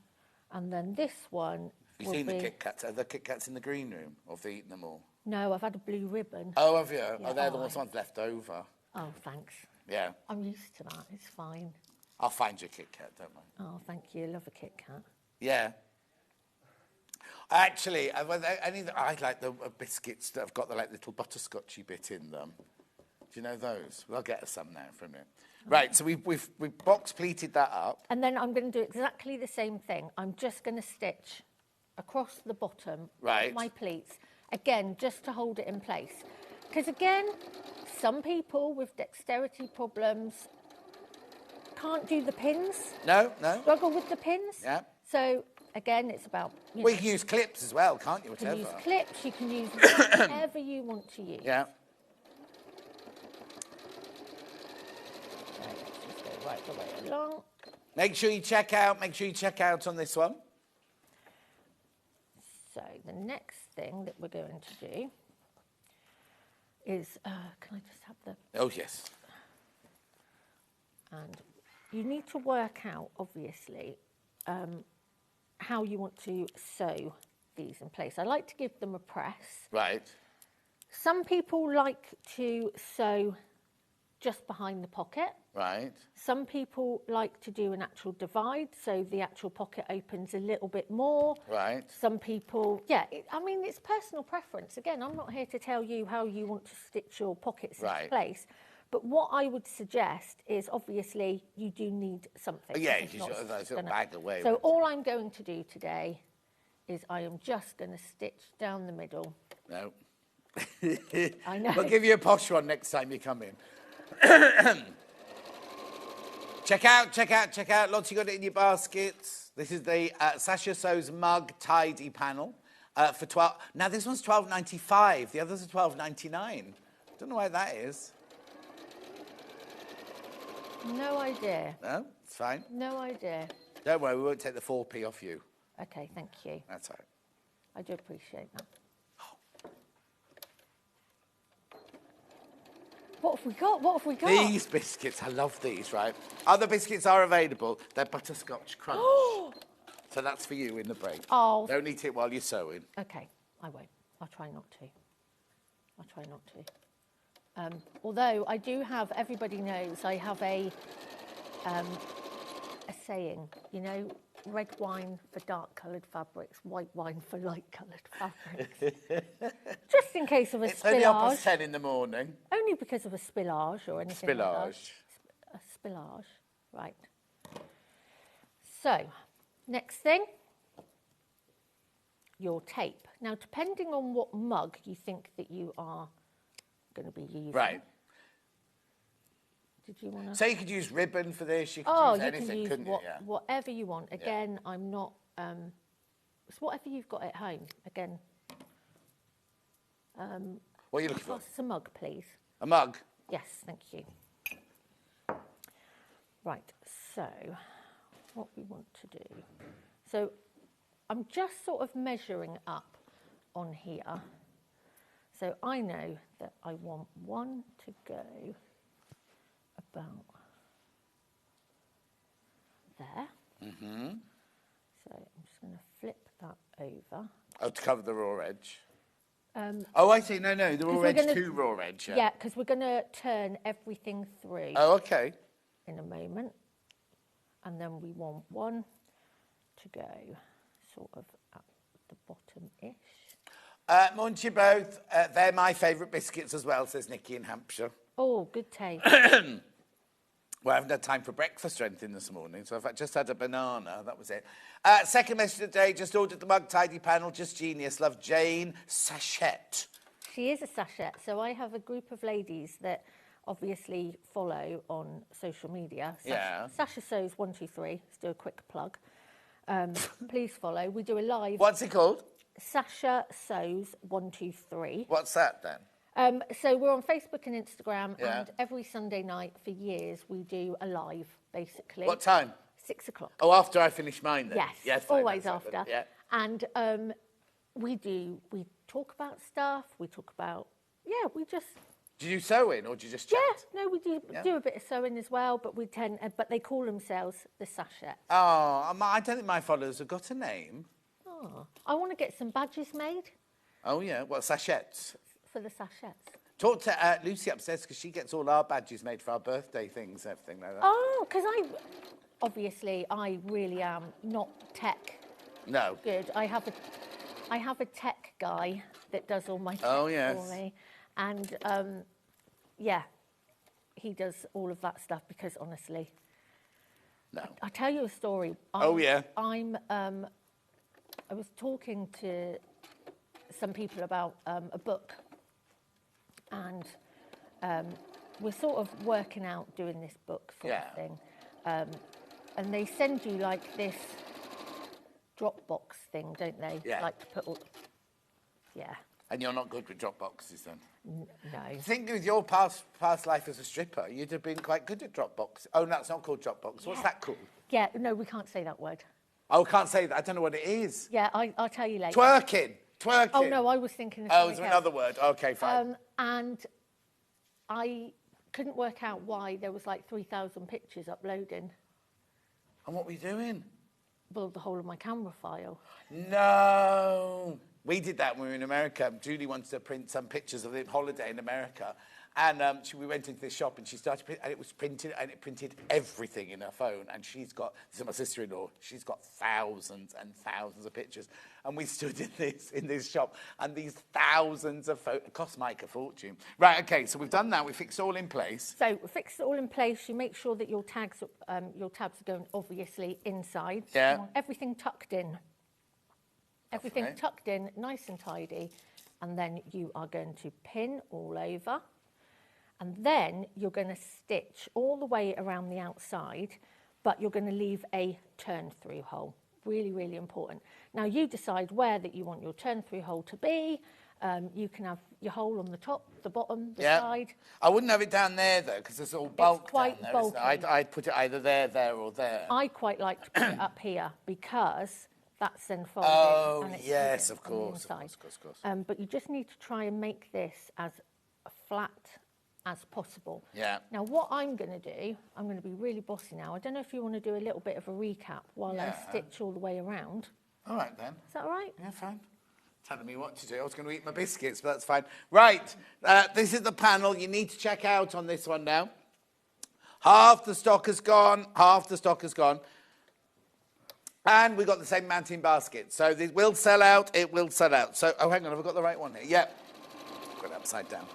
And then this one Have will you seen be... the Kit Kats? Are the Kit Kats in the green room? Or have they eaten them all? No, I've had a blue ribbon. Oh, have you? Yeah, Oh, they're the ones left over. Oh, thanks. Yeah. I'm used to that. It's fine. I'll find you a Kit Kat, don't worry. Oh, thank you. Love a Kit Kat. Yeah. Actually, I like the biscuits that have got the little butterscotchy bit in them. Do you know those? We'll get us some now for a minute. Right, so we've box pleated that up. And then I'm going to do exactly the same thing. I'm just going to stitch across the bottom of my pleats, again, just to hold it in place. Because again, some people with dexterity problems can't do the pins. No. Struggle with the pins. Yeah. So again, it's about... Well, you can use clips as well, can't you? Whatever. You can use clips, you can use whatever you want to use. Yeah. Right, let's just go right the way along. Make sure you check out on this one. So the next thing that we're going to do is, can I just have the... Oh, yes. And you need to work out, obviously, how you want to sew these in place. I like to give them a press. Right. Some people like to sew just behind the pocket. Right. Some people like to do an actual divide, so the actual pocket opens a little bit more. Right. Some people, I mean, it's personal preference. Again, I'm not here to tell you how you want to stitch your pockets into place. But what I would suggest is, obviously, you do need something. Yeah, you should bag away. So all I'm going to do today is I am just going to stitch down the middle. No. I know. We'll give you a posh one next time you come in. Check out. Lots, you got it in your baskets. This is the Sasha Sews Mug Tidy Panel for 12. Now, this one's $12.95. The others are $12.99. Don't know why that is. No idea. No, it's fine. No idea. Don't worry, we won't take the 4p off you. Okay, thank you. That's all right. I do appreciate that. What have we got? What have we got? These biscuits, I love these, right? Other biscuits are available. They're butterscotch crunch. So that's for you in the break. Oh. Don't eat it while you're sewing. Okay, I won't. I'll try not to. Although I do have, everybody knows, I have a saying, you know, red wine for dark-coloured fabrics, white wine for light-coloured fabrics. Just in case of a it's spillage. It's only up at 10 in the morning. Only because of a spillage or anything like that. A spillage, right. So, next thing, your tape. Now, depending on what mug you think that you are going to be using. Right. Did you want to... So you could use ribbon for this, you could use anything, couldn't you? Yeah. Whatever you want. Again, I'm not... it's whatever you've got at home. Again... What are you looking for? Pass us a mug, please. A mug? Yes, thank you. Right, so what we want to do. So I'm just sort of measuring up on here. So I know that I want one to go about there. Mm-hmm. So I'm just going to flip that over. Oh, to cover the raw edge. Oh, I see. No, the raw edge to raw edge. Yeah, because we're going to turn everything through. Oh, okay. In a moment. And then we want one to go sort of at the bottom-ish. Morning to you both. They're my favourite biscuits as well, says Nikki in Hampshire. Oh, good taste. Well, I haven't had time for breakfast or anything this morning, so I've just had a banana. That was it. Second message of the day, just ordered the mug tidy panel. Just genius. Love, Jane Sachet. She is a sachet. So I have a group of ladies that obviously follow on social media. Yeah. Sasha Sews 123. Let's do a quick plug. Please follow. We do a live. What's it called? Sasha Sews 123. What's that then? So we're on Facebook and Instagram, Yeah. and every Sunday night for years we do a live, basically. What time? 6 o'clock. Oh, after I finish mine then? Yes, fine, always that's after. fine, yeah. And we talk about stuff, we talk about, we just... Do you do sewing or do you just chat? Yeah, no, we do a bit of sewing as well, but but they call themselves the Sashet. Oh, I don't think my followers have got a name. Oh, I want to get some badges made. Oh, yeah. What, sachets? For the sachets. Talk to Lucy upstairs because she gets all our badges made for our birthday things, everything like that. Oh, because I really am not tech. No. Good. I have a tech guy that does all my tech for me, and he does all of that stuff because honestly, no. I tell you a story. I was talking to some people about a book, and we're sort of working out doing this book sort of thing. And they send you like this Dropbox thing, don't they? Yeah. Like to put all... Yeah. And you're not good with Dropboxes then? No. I think with your past life as a stripper, you'd have been quite good at Dropbox. Oh, no, it's not called Dropbox. What's that called? Yeah, no, we can't say that word. Oh, can't say that. I don't know what it is. Yeah, I'll tell you later. Twerking. Oh, no, I was thinking of it's something another else. word. Okay, fine. And I couldn't work out why there was like 3,000 pictures uploading. And what were you doing? Well, the whole of my camera file. No. We did that when we were in America. Julie wanted to print some pictures of the holiday in America. And we went into this shop and she started print, and it was printed, and it printed everything in her phone. And she's got, this is my sister-in-law, she's got thousands and thousands of pictures. And we stood in this shop, and these thousands of photos, it cost Mike a fortune. Right, okay, so we've done that, we fixed it all in place. So we fixed it all in place. You make sure that your tabs are going obviously inside. Yeah. You want everything tucked in. Everything tucked in, nice and tidy. And then you are going to pin all over. And then you're going to stitch all the way around the outside, but you're going to leave a turn-through hole. Really, really important. Now, you decide where that you want your turn-through hole to be. You can have your hole on the top, the bottom, the side. I wouldn't have it down there, though, because it's all bulk quite down there, bulky. isn't it? I'd put it either there, or there. I quite like to put it up here because that's then folded. Oh, and it's yes, hidden of on the course, inside. of course. But you just need to try and make this as flat as possible. Yeah. Now, what I'm going to do, I'm going to be really bossy now. I don't know if you want to do a little bit of a recap while I stitch all the way around. All right, then. Is that all right? Yeah, fine. Telling me what to do. I was going to eat my biscuits, but that's fine. Right, this is the panel you need to check out on this one now. Half the stock has gone, half the stock has gone. And we've got the same mountain basket. So it will sell out, it will sell out. So, oh, hang on, have I got the right one here? Yep. Got it upside down.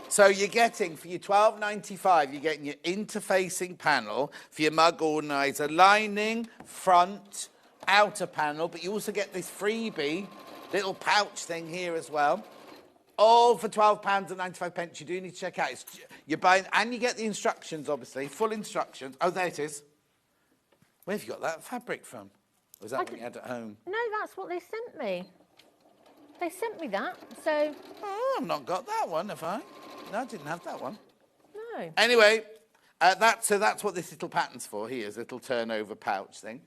So you're getting, for your $12.95, you're getting your interfacing panel for your mug organiser, lining, front, outer panel, but you also get this freebie little pouch thing here as well. All for £12.95. You do need to check out. You're buying, and you get the instructions, obviously, full instructions. Oh, there it is. Where have you got that fabric from? Was that what you had at home? No, that's what they sent me. They sent me that, so... Oh, I've not got that one, have I? No, I didn't have that one. No. Anyway, that's what this little pattern's for. Here's a little turnover pouch thing.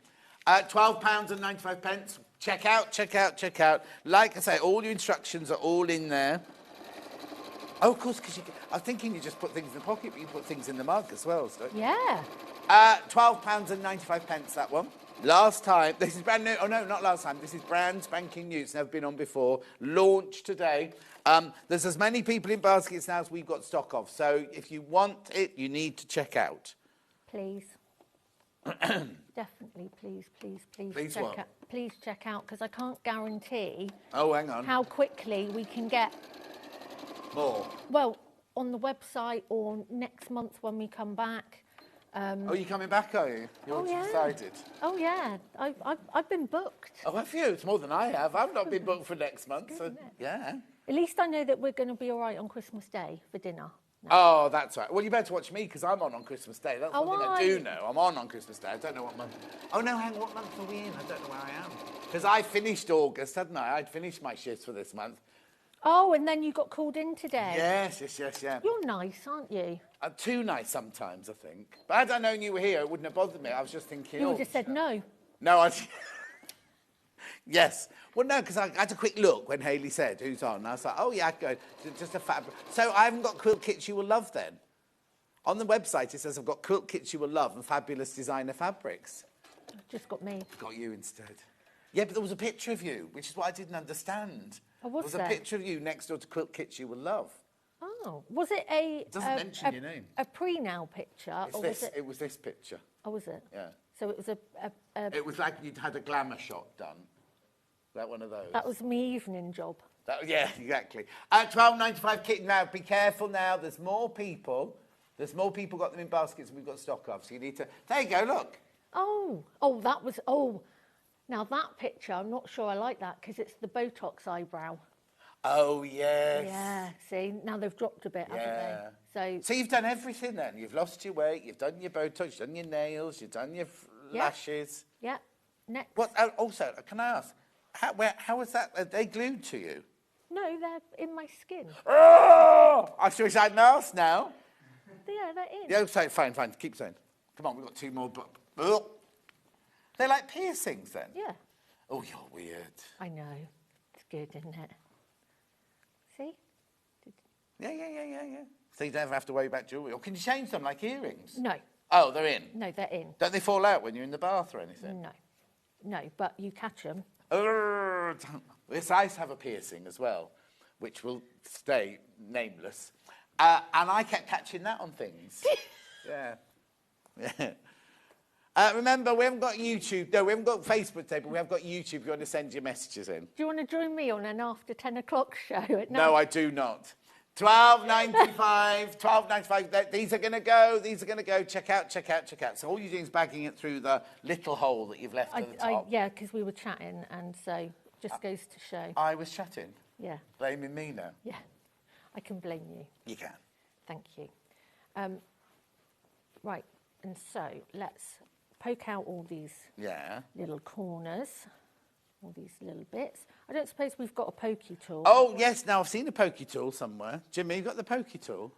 £12.95. Check out, check out, check out. Like I say, all your instructions are all in there. Oh, of course, because I was thinking you just put things in the pocket, but you put things in the mug as well, so. Yeah. £12.95, that one. Last time, this is brand new. Oh, no, not last time. This is brand spanking new. It's never been on before. Launched today. There's as many people in baskets now as we've got stock of. So if you want it, you need to check out. Please. Definitely, please, please, please. Please check what? out. Please check out, because I can't guarantee Oh, hang on. how quickly we can get... More. Well, on the website or next month when we come back. Oh, you're coming back, are you? You're excited. Oh, yeah. I've been booked. Oh, have you? It's more than I have. I've not been booked for next month, so yeah. At least I know that we're going to be all right on Christmas Day for dinner. No. Oh, that's right. Well, you better watch me, because I'm on Christmas Day. That's Oh, one thing are I do you? know. I'm on Christmas Day. I don't know what month. Oh, no, hang on. What month are we in? I don't know where I am. Because I finished August, hadn't I? I'd finished my shifts for this month. Oh, and then you got called in today. Yes, yeah. You're nice, aren't you? Too nice sometimes, I think. But had I known you were here, it wouldn't have bothered me. I was just thinking... You oh, would have said no. No, I... Yes. Well, no, because I had a quick look when Hayley said, who's on? And I was like, oh, yeah, I'd go. Just a fabric. So I haven't got quilt kits you will love, then? On the website, it says I've got quilt kits you will love and fabulous designer fabrics. Just got me. Got you instead. Yeah, but there was a picture of you, which is what I didn't understand. Oh, was there was a picture of you next door to quilt kits you will love. Oh, was it a... It doesn't mention your name. A pre-now picture? It's this. It was this picture. Oh, was it? Yeah. So it was a... It was like you'd had a glamour shot done. That one of those. That was my evening job. Yeah, exactly. £12.95 kit. Now, be careful now. There's more people. Got them in baskets and we've got stock of. So you need to... There you go, look. Oh, that was... Oh, now that picture, I'm not sure I like that because it's the Botox eyebrow. Oh, yes. Yeah, see, now they've dropped a bit, haven't they? So you've done everything then. You've lost your weight, you've done your Botox, you've done your nails, you've done your lashes. Yeah, next. What? Also, can I ask, how is that? Are they glued to you? No, they're in my skin. Oh! I wish I'd asked now. Yeah, they're in. Yeah, sorry, fine, keep saying. Come on, we've got two more. They're like piercings then? Yeah. Oh, you're weird. I know. It's good, isn't it? See? Yeah. So you don't ever have to worry about jewellery. Or can you change them like earrings? No. Oh, they're in? No, they're in. Don't they fall out when you're in the bath or anything? No, but you catch them. This I have a piercing as well, which will stay nameless. And I kept catching that on things. Yeah. Remember, we haven't got YouTube. No, we haven't got Facebook today, but we have got YouTube if you want to send your messages in. Do you want to join me on an after 10 o'clock show at night? No, I do not. £12.95. These are going to go. Check out. So all you're doing is bagging it through the little hole that you've left at the top. Yeah, because we were chatting, and so just goes to show. I was chatting? Yeah. Blaming me now? Yeah. I can blame you. You can. Thank you. Right, and so let's poke out all these little corners, all these little bits. I don't suppose we've got a pokey tool. Oh, yes, now I've seen a pokey tool somewhere. Jimmy, you got the pokey tool?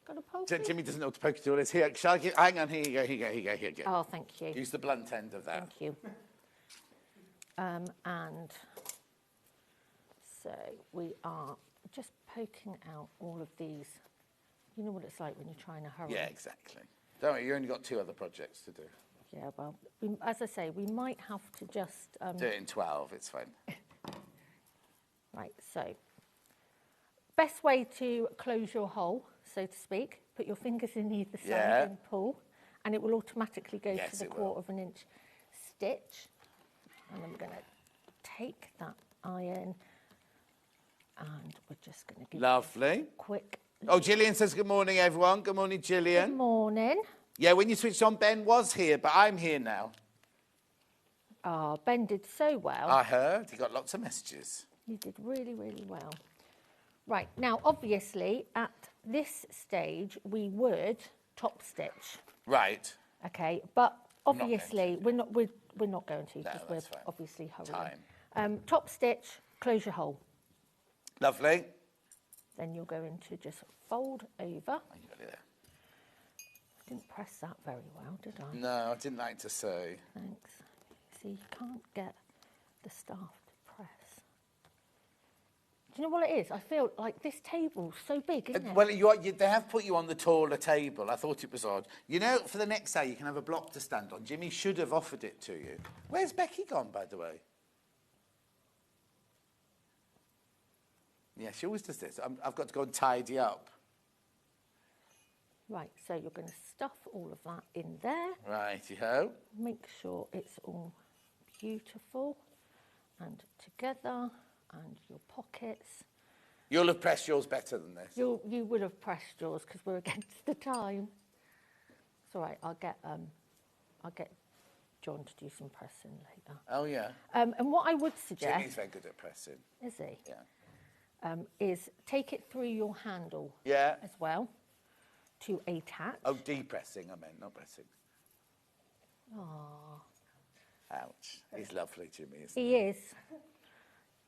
Got a pokey? Jimmy doesn't know what the pokey tool is. Here, shall I give... Hang on, here you go. Oh, thank you. Use the blunt end of that. Thank you. And so we are just poking out all of these. You know what it's like when you're trying to hurry. Yeah, exactly. Don't worry, you only got 2 other projects to do. Yeah, well, as I say, we might have to just... do it in 12, it's fine. Right, so best way to close your hole, so to speak, put your fingers in either side and pull, and it will automatically go to the 1/4 of an inch stitch. And I'm going to take that iron, and we're just going to give Lovely. it a quick... Oh, Gillian says good morning, everyone. Good morning, Gillian. Good morning. Yeah, when you switched on, Ben was here, but I'm here now. Oh, Ben did so well. I heard. He got lots of messages. You did really, really well. Right, now, obviously, at this stage, we would top stitch. Right. Okay, but obviously, we're not going to, because we're fine. obviously hurrying. Top stitch, close your hole. Lovely. Then you're going to just fold over. Oh, you got it there. I didn't press that very well, did I? No, I didn't like to sew. Thanks. See, you can't get the staff to press. Do you know what it is? I feel like this table's so big, isn't it? Well, they have put you on the taller table. I thought it was odd. You know, for the next day, you can have a block to stand on. Jimmy should have offered it to you. Where's Becky gone, by the way? Yeah, she always does this. I've got to go and tidy up. Right, so you're going to stuff all of that in there. Righty-ho. Make sure it's all beautiful and together, and your pockets. You'll have pressed yours better than this. You would have pressed yours because we're against the time. It's all right. I'll get John to do some pressing later. Oh yeah. And what I would suggest. Jimmy's very good at pressing. Is he? Yeah. Is take it through your handle. Yeah. As well. To attach. Oh, depressing, I meant, not pressing. Oh. Ouch. He's lovely, Jimmy, isn't he? He is.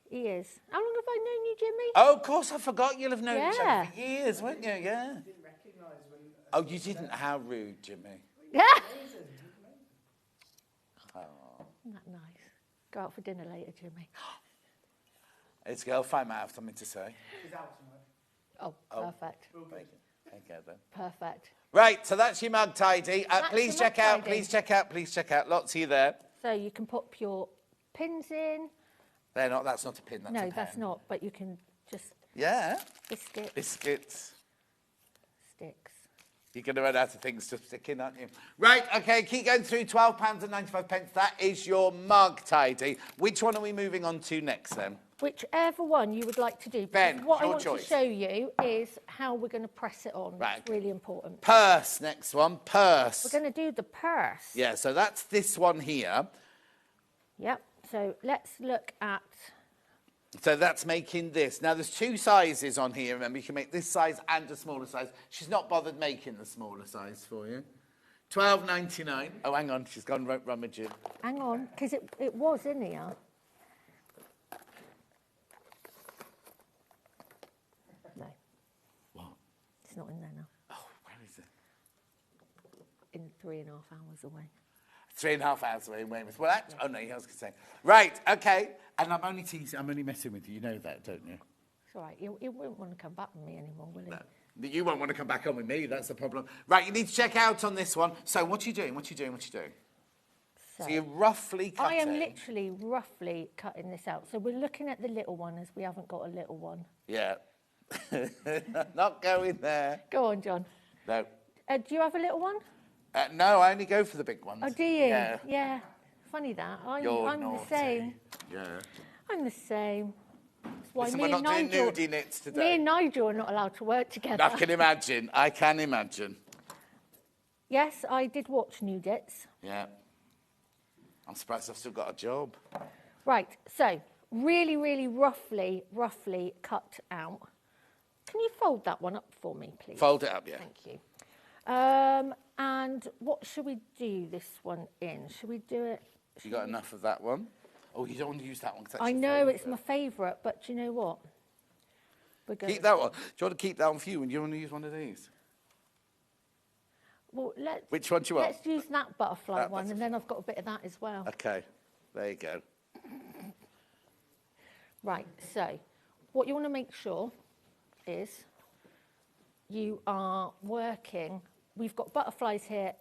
He is. How long have I known you, Jimmy? Oh, of course, I forgot. You'll have known each other for years, won't you? Yeah. Didn't recognise when... Oh, you didn't? How rude, Jimmy. Yeah. Oh. Isn't that nice? Go out for dinner later, Jimmy. It's girl, find out something to say. She's out tonight. Oh, perfect. Okay, then. Perfect. Right, so that's your mug tidy. That's please the mug check out, tidy. please check out, please check out. Lots of you there. So you can pop your pins in. They're not, that's not a pin, that's a pen. No, that's not, but you can just... Yeah. Biscuits. Biscuits. Sticks. You're going to run out of things to stick in, aren't you? Right, OK, keep going through. £12.95. That is your mug tidy. Which one are we moving on to next, then? Whichever one you would like to do. Ben, what I your want choice. to show you is how we're going to press it on. Right. It's really important. Purse, next one. Purse. We're going to do the purse. Yeah, so that's this one here. Yep. So let's look at... So that's making this. Now, there's two sizes on here. Remember, you can make this size and a smaller size. She's not bothered making the smaller size for you. £12.99. Oh, hang on. She's gone rummaging. Hang on, because it was in here. No. What? It's not in there now. Oh, where is it? In 3.5 hours away. 3.5 hours away in Weymouth. Well, actually, oh, no, I was going to say. Right, OK. And I'm only teasing, I'm only messing with you. You know that, don't you? It's all right. You won't want to come back with me anymore, will you? No. You won't want to come back on with me. That's the problem. Right, you need to check out on this one. So what are you doing? What are you doing? What are you doing? So you're roughly cutting. I am literally roughly cutting this out. So we're looking at the little one as we haven't got a little one. Yeah. Not going there. Go on, John. No. Do you have a little one? No, I only go for the big ones. Oh, do you? Yeah. Yeah. Funny that. I'm naughty. the same. Yeah. I'm the same. That's why Listen, me we're and not doing Nigel, nudie knits today. me and Nigel are not allowed to work together. I can imagine. I can imagine. Yes, I did watch Nudits. Yeah. I'm surprised I've still got a job. Right, so really, really roughly cut out. Can you fold that one up for me, please? Fold it up, yeah. Thank you. And what should we do this one in? Should we do it? You got enough of that one? Oh, you don't want to use that one? 'Cause that's I your know favourite. it's my favourite, but do you know what? We're going Keep that one. Do you want to keep that one for you, and do you want to use one of these? Well, Which one do you want? Let's use that butterfly That one, and then I've got a bit of that as well. Okay, there you go. Right, so what you want to make sure is you are working. We've got butterflies here,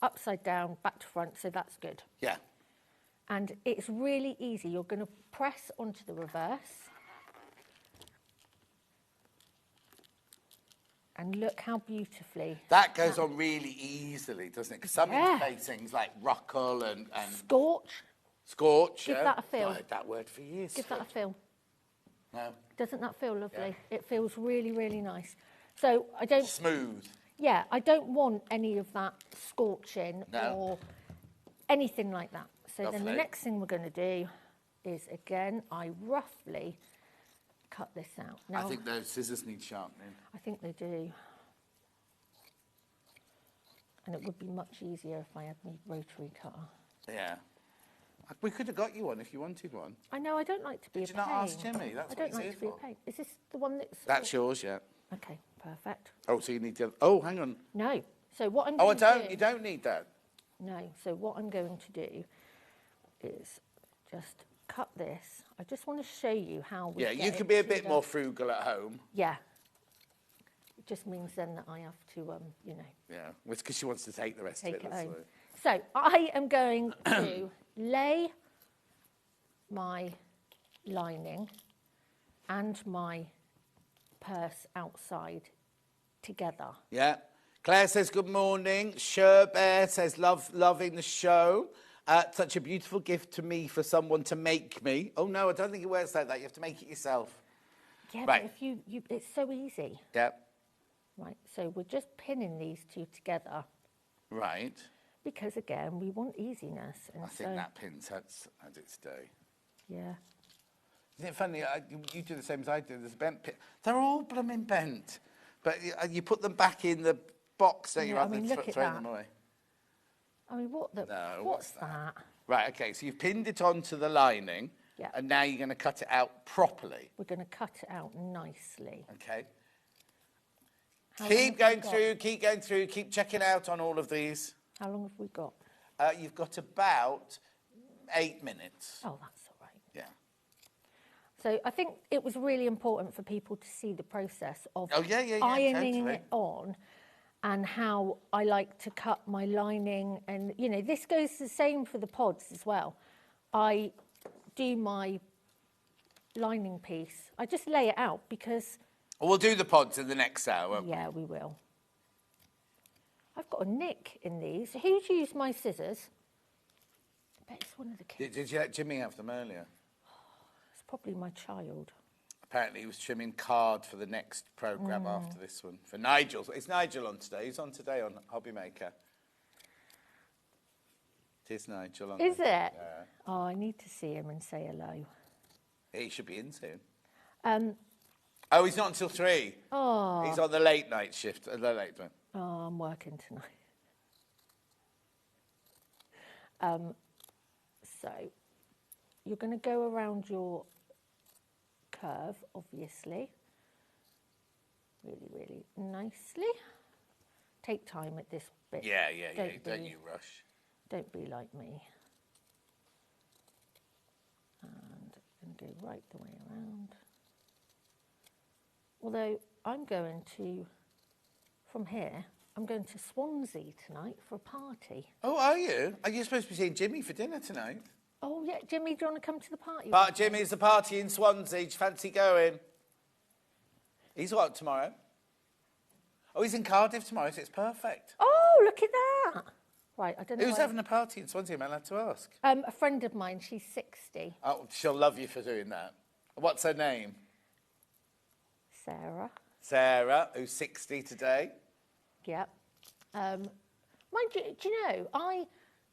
upside down, back to front, so that's good. Yeah. And it's really easy. You're going to press onto the reverse. And look how beautifully... That goes on really easily, doesn't it? Because some facings like ruckle and... Scorch. Scorch, Give yeah. that a feel. I've heard that word for years. Give that a feel. No. Doesn't that feel lovely? Yeah. It feels really, really nice. So I don't... Smooth. Yeah, I don't want any of that scorching No. or anything like that. So then the Lovely. next thing we're going to do is, again, I roughly cut this out. Now, I think those scissors need sharpening. I think they do. And it would be much easier if I had my rotary cutter. Yeah. We could have got you one if you wanted one. I know, I don't like to be a Did pain. you not ask Jimmy? That's I what don't he's like here to be a for. pain. Is this the one that's... That's yours, yeah. Okay, perfect. Oh, so you need to... Oh, hang on. No. So what I'm Oh, going to do... you don't need that. No. So what I'm going to do is just cut this. I just want to show you how we Yeah, get you can it be a to bit the- more frugal at home. Yeah. It just means then that I have to, you know... Yeah, well, it's because she wants to take the rest Take of it. it that's home. why. So I am going to lay my lining and my purse outside together. Yeah. Claire says good morning. Sherbear says loving the show. Such a beautiful gift to me for someone to make me. Oh no, I don't think it works like that. You have to make it yourself. Yeah, Right. but if you it's so easy. Yeah. Right, so we're just pinning these two together Right. because again we want easiness. And I think that pin's had its day. Yeah. Isn't it funny? You do the same as I do. There's a bent pin. They're all blooming bent. But you put them back in the box, don't you, Yeah, I rather mean, than look at throwing that. them away. I mean, what the? No, what's that? Right, okay, so you've pinned it onto the lining. Yeah. And now you're going to cut it out properly. We're going to cut it out nicely. Okay. How long Keep have we going got? through, keep going through, keep checking out on all of these. How long have we got? You've got about 8 minutes. Oh, that's all right. Yeah. So I think it was really important for people to see the process of Oh, yeah, ironing totally. it on and how I like to cut my lining. And, you know, this goes the same for the pods as well. I do my lining piece. I just lay it out because... We'll do the pods in the next hour, won't we? Yeah, we will. I've got a nick in these. Who's used my scissors? I bet it's one of the kids. Did you let Jimmy have them earlier? It's probably my child. Apparently he was trimming card for the next programme after this one. For Nigel. Is Nigel on today? He's on today on Hobby Maker. It is Nigel on Is it? Yeah. Oh, I need to see him and say hello. He should be in soon. Um, Oh, he's not until 3. oh, He's on the late night shift. The late one. oh, I'm working tonight. So you're going to go around your curve, obviously. Really, really nicely. Take time at this bit. Yeah. Don't be- you rush. Don't be like me. And I'm going to go right the way around. Although I'm going to, from here, I'm going to Swansea tonight for a party. Oh, are you? Are you supposed to be seeing Jimmy for dinner tonight? Oh, yeah, Jimmy, do you want to come to the party? Jimmy's a party in Swansea. Do you fancy going? He's what, tomorrow? Oh, he's in Cardiff tomorrow, so it's perfect. Oh, look at that. Right, I don't know. Who's why- having a party in Swansea? Am I allowed to ask? A friend of mine, she's 60. Oh, she'll love you for doing that. What's her name? Sarah. Sarah, who's 60 today. Yep. Mind you, do you know,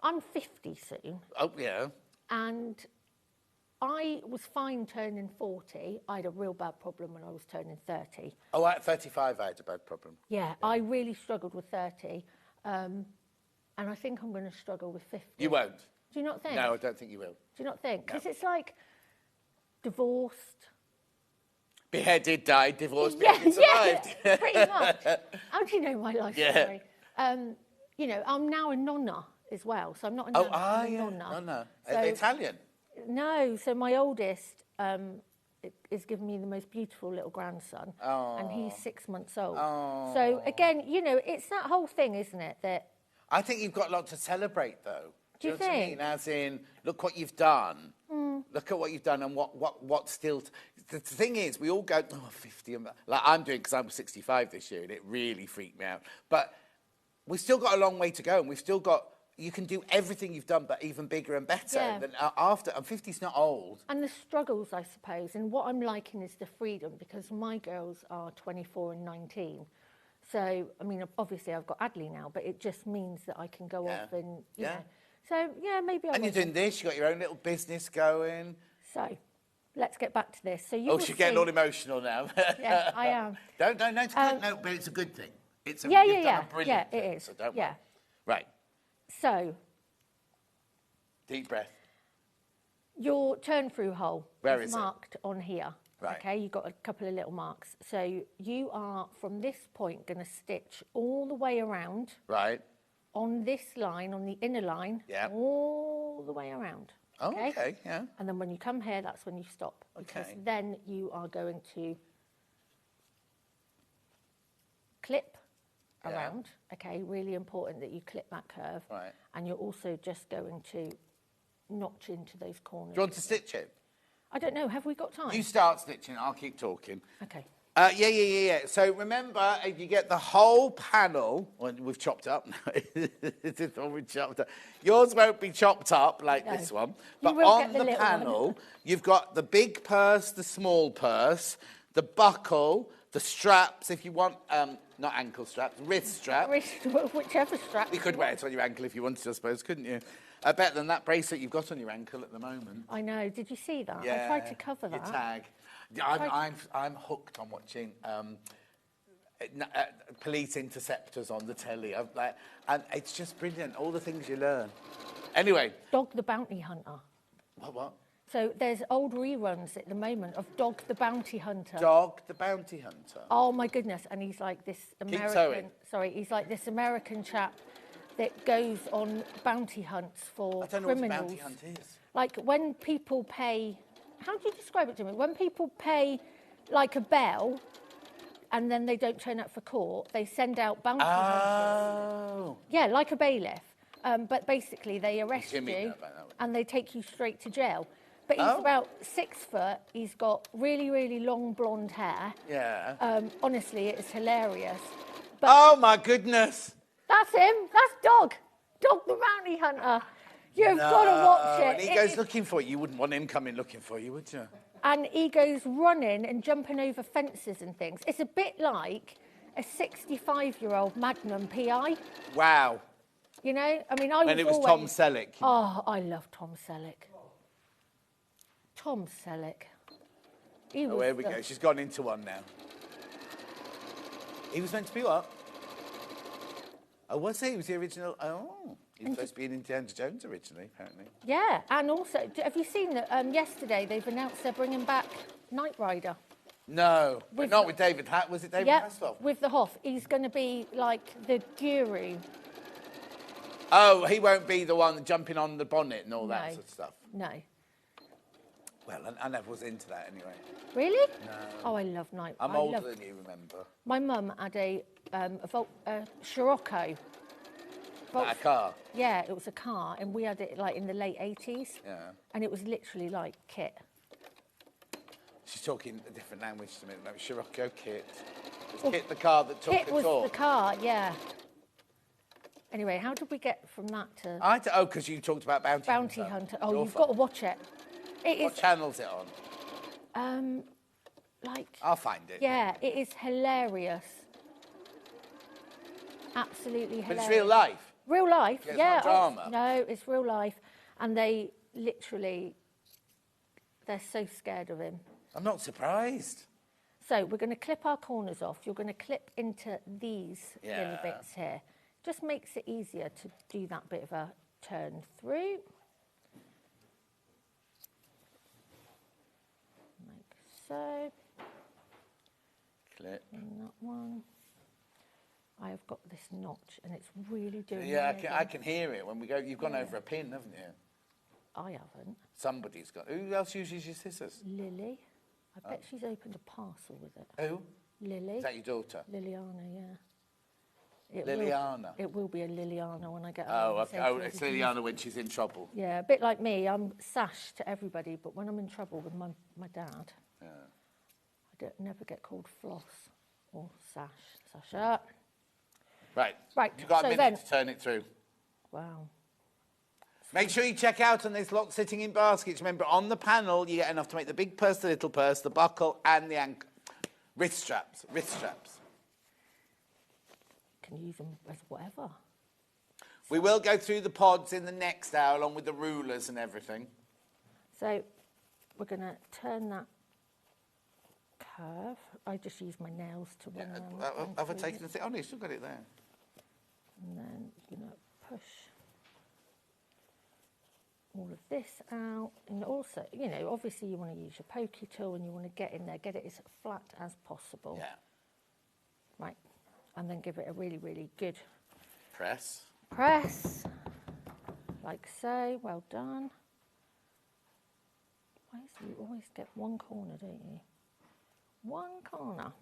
I'm 50 soon, Oh, yeah. and I was fine turning 40. I had a real bad problem when I was turning 30. Oh, at 35, I had a bad problem. Yeah, I really struggled with 30, and I think I'm going to struggle with 50. You won't? Do you not think? No, I don't think you will. Do you not think? No. Because it's like divorced. Beheaded, died, divorced, Yeah, beheaded, survived. yeah, pretty much. How do you know my life Yeah. story? You know, I'm now a nonna as well, so I'm not a Oh, nonna, I'm a yeah. nonna. No. So- Italian. No, so my oldest is giving me the most beautiful little grandson, and he's 6 months old. Oh. So again, you know, it's that whole thing, isn't it? That I think you've got a lot to celebrate, though. Do you know what I mean? think? As in, look what you've done. Look at what you've done and what still... The thing is, we all go, oh, 50. Like I'm doing, because I'm 65 this year, and it really freaked me out. But we've still got a long way to go, and we've still got... You can do everything you've done, but even bigger and better. Yeah. Than after. And 50's not old. and the struggles, I suppose, and what I'm liking is the freedom, because my girls are 24 and 19. So, I mean, obviously I've got Adley now, but it just means that I can go Yeah. off and, you Yeah. know. So, yeah, maybe I And you're will. doing this, you've got your own little business going. So, let's get back to this. So you Oh, will she's getting see- all emotional now. Yeah, I am. No, it's good. No, but it's a good thing. It's a, Yeah, you've yeah, done yeah. a brilliant Yeah, it thing, is. So don't Yeah. worry. Right, So, deep breath. Your turn-through hole Where is it? marked on here. Right. Okay, you've got a couple of little marks. So you are, from this point, going to stitch all the way around. Right. On this line, on the inner line, all the way around. Oh, okay, yeah. And then when you come here, that's when you stop. Because Okay. then you are going to clip around. Okay, really important that you clip that curve. Right. And you're also just going to notch into those corners. Do you want to stitch it? I don't know, have we got time? You start stitching, I'll keep talking. Okay. Yeah. So remember, if you get the whole panel, well, we've chopped up now. This is all we've chopped up. Yours won't be chopped up like this one, but will on get the the little panel, one. you've got the big purse, the small purse, the buckle, the straps, if you want, not ankle straps, wrist straps. Whichever strap. You could wear it on your ankle if you wanted, I suppose, couldn't you? Better than that bracelet you've got on your ankle at the moment. I know, did you see that? Yeah, I tried to cover that. Your tag. I'm hooked on watching police interceptors on the telly. And it's just brilliant, all the things you learn. Anyway. Dog the Bounty Hunter. What? So there's old reruns at the moment of Dog the Bounty Hunter. Dog the Bounty Hunter. Oh my goodness! And he's like this American. Sorry, he's like this American chap that goes on bounty hunts for I don't criminals. know what a bounty hunt is. Like when people pay. How do you describe it to me? When people pay like a bell, and then they don't turn up for court, they send out bounty hunters. Yeah, like a bailiff. But basically, they arrest you and they take you straight to jail. But he's about 6 foot. He's got really, really long blonde hair. Yeah. Honestly, it's hilarious. But oh my goodness! That's him. That's Dog. Dog the Bounty Hunter. You've got to watch it. And he goes looking for you. You wouldn't want him coming looking for you, would you? And he goes running and jumping over fences and things. It's a bit like a 65-year-old Magnum PI. Wow. You know, I mean, I when was it was always... Tom Selleck. Oh, I love Tom Selleck. Tom Selleck. He was here we go. She's gone into one now. He was meant to be what? Oh, was he? He was the original. Oh, he was supposed to be in Indiana Jones originally, apparently. Yeah, and also, have you seen that yesterday they've announced they're bringing back Knight Rider? No, not with David Was it David Hasselhoff? With the Hoff. He's going to be like the guru. Oh, he won't be the one jumping on the bonnet and all that sort of stuff. No. Well, I never was into that anyway. Really? No. Oh, I love Knight Rider. I'm older than you, remember. My mum had a Scirocco. A car? Yeah, it was a car, and we had it like in the late 80s. Yeah. And it was literally like Kit. She's talking a different language to me. No, Scirocco Kit. Was Kit the car that took Kit the was talk? the car, yeah. Anyway, how did we get from that to... Oh, because you talked about Bounty Hunter. Oh, you've got to watch it. What channel's it on? I'll find it. Yeah, it is hilarious. Absolutely hilarious. But it's real life? Real life, yeah. Yeah. It's not drama? No, it's real life. And they literally, they're so scared of him. I'm not surprised. So we're going to clip our corners off. You're going to clip into these little bits here. Just makes it easier to do that bit of a turn through. Like so. Clip. And that one. I have got this notch and it's really doing Yeah, I can hear it when we go. You've gone over a pin, haven't you? I haven't. Somebody's got. Who else uses your scissors? Lily. I bet she's opened a parcel with it. Who? Lily. Is that your daughter? Liliana, yeah. Liliana? It will be a Liliana when I get home. Oh, okay. Oh, it's Liliana when she's in trouble. Yeah, a bit like me. I'm Sash to everybody, but when I'm in trouble with my dad, I never get called Floss or Sash. Sasha. Right. Right. You've got a minute to turn it through. Wow. Make sure you check out on this lot sitting in baskets. Remember, on the panel, you get enough to make the big purse, the little purse, the buckle, and the wrist straps. Wrist straps. Can use them as whatever. We will go through the pods in the next hour, along with the rulers and everything. So we're going to turn that curve. I just use my nails to run around. Have I taken the thing? Oh, no, you've still got it there. And then you're going to push all of this out. And also, you know, obviously you want to use your pokey tool and you want to get in there, get it as flat as possible. Yeah. Right. And then give it a really, really good press. Like so. Well done. Why is it you always get one corner, don't you? One corner.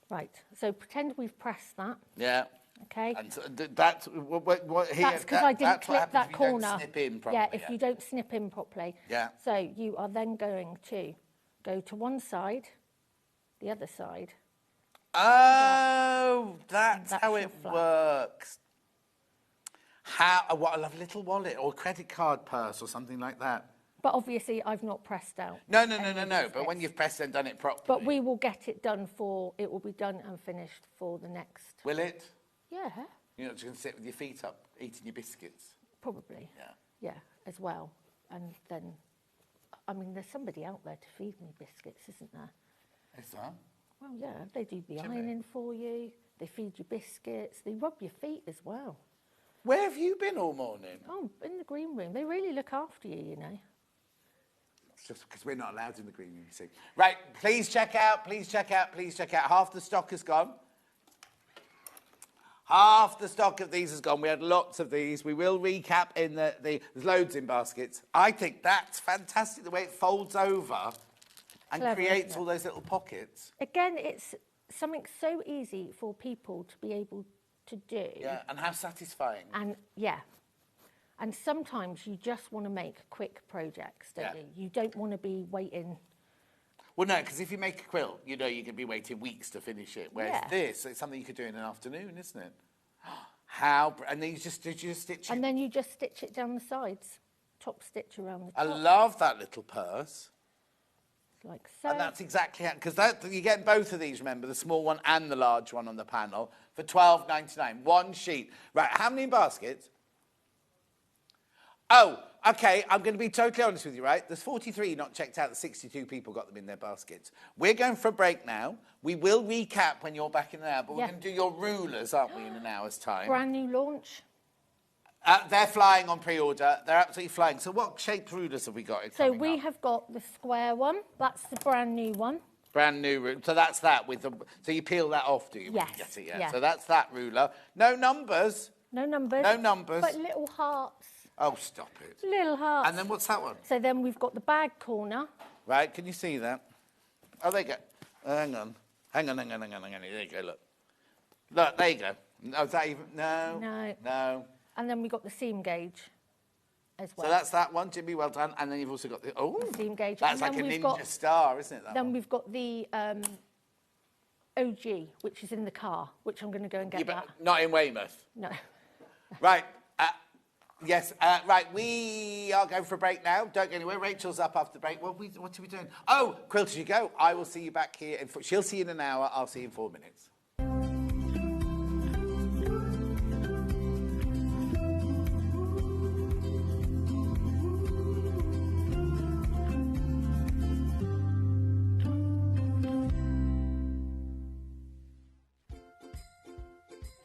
Right, so pretend we've pressed that. Yeah. Okay. And so that's what here. That's because I didn't clip that corner. You don't snip in properly. Yeah, if you don't snip in properly. Yeah. So you are then going to go to one side, the other side. Oh, that's how it works. What a lovely little wallet or credit card purse or something like that. But obviously, I've not pressed out. No. But when you've pressed and done it properly. But we will get it done it will be done and finished for the next. Will it? Yeah. You're not just going to sit with your feet up, eating your biscuits? Probably. Yeah. Yeah, as well. And then, I mean, there's somebody out there to feed me biscuits, isn't there? Is that? Well, yeah, they do the ironing for you. They feed you biscuits. They rub your feet as well. Where have you been all morning? Oh, in the green room. They really look after you, you know. It's just because we're not allowed in the green room, you see. Right, please check out. Half the stock is gone. Half the stock of these is gone. We had lots of these. We will recap in there's loads in baskets. I think that's fantastic, the way it folds over and Clever, creates all those little pockets. Again, it's something so easy for people to be able to do. Yeah, and how satisfying. And, yeah. And sometimes you just want to make quick projects, don't you? You don't want to be waiting. Well, no, because if you make a quilt, you know you're going to be waiting weeks to finish it. Whereas this, it's something you could do in an afternoon, isn't it? And then you just stitch it. And then you just stitch it down the sides, top stitch around the top. I love that little purse. Like so. And that's exactly how, because you get both of these, remember, the small one and the large one on the panel for $12.99. One sheet. Right, how many baskets? Oh, okay, I'm going to be totally honest with you, right? There's 43 not checked out. 62 people got them in their baskets. We're going for a break now. We will recap when you're back in an hour, but we're going to do your rulers, aren't we, in an hour's time? Brand new launch. They're flying on pre-order. They're absolutely flying. So what shaped rulers have we got? So we have got the square one. That's the brand new one. Brand new ruler. So that's that with the... So you peel that off, do you? Yes. When you get it, yeah. So that's that ruler. No numbers. No numbers. No numbers. But little hearts. Oh, stop it. Little hearts. And then what's that one? So then we've got the bag corner. Right, can you see that? Oh, there you go. Hang on. Hang on. There you go, look. Look, there you go. Oh, is that even... No. And then we've got the seam gauge as well. So that's that one, Jimmy, well done. And then you've also got the... Oh, the seam gauge. That's like a ninja star, isn't it? Then we've got the OG, which is in the car, which I'm going to go and get that. Not in Weymouth? No. Right. Yes, right, we are going for a break now. Don't go anywhere. Rachel's up after the break. What are we doing? Oh, Quilt as you go. I will see you back here. She'll see you in an hour. I'll see you in 4 minutes.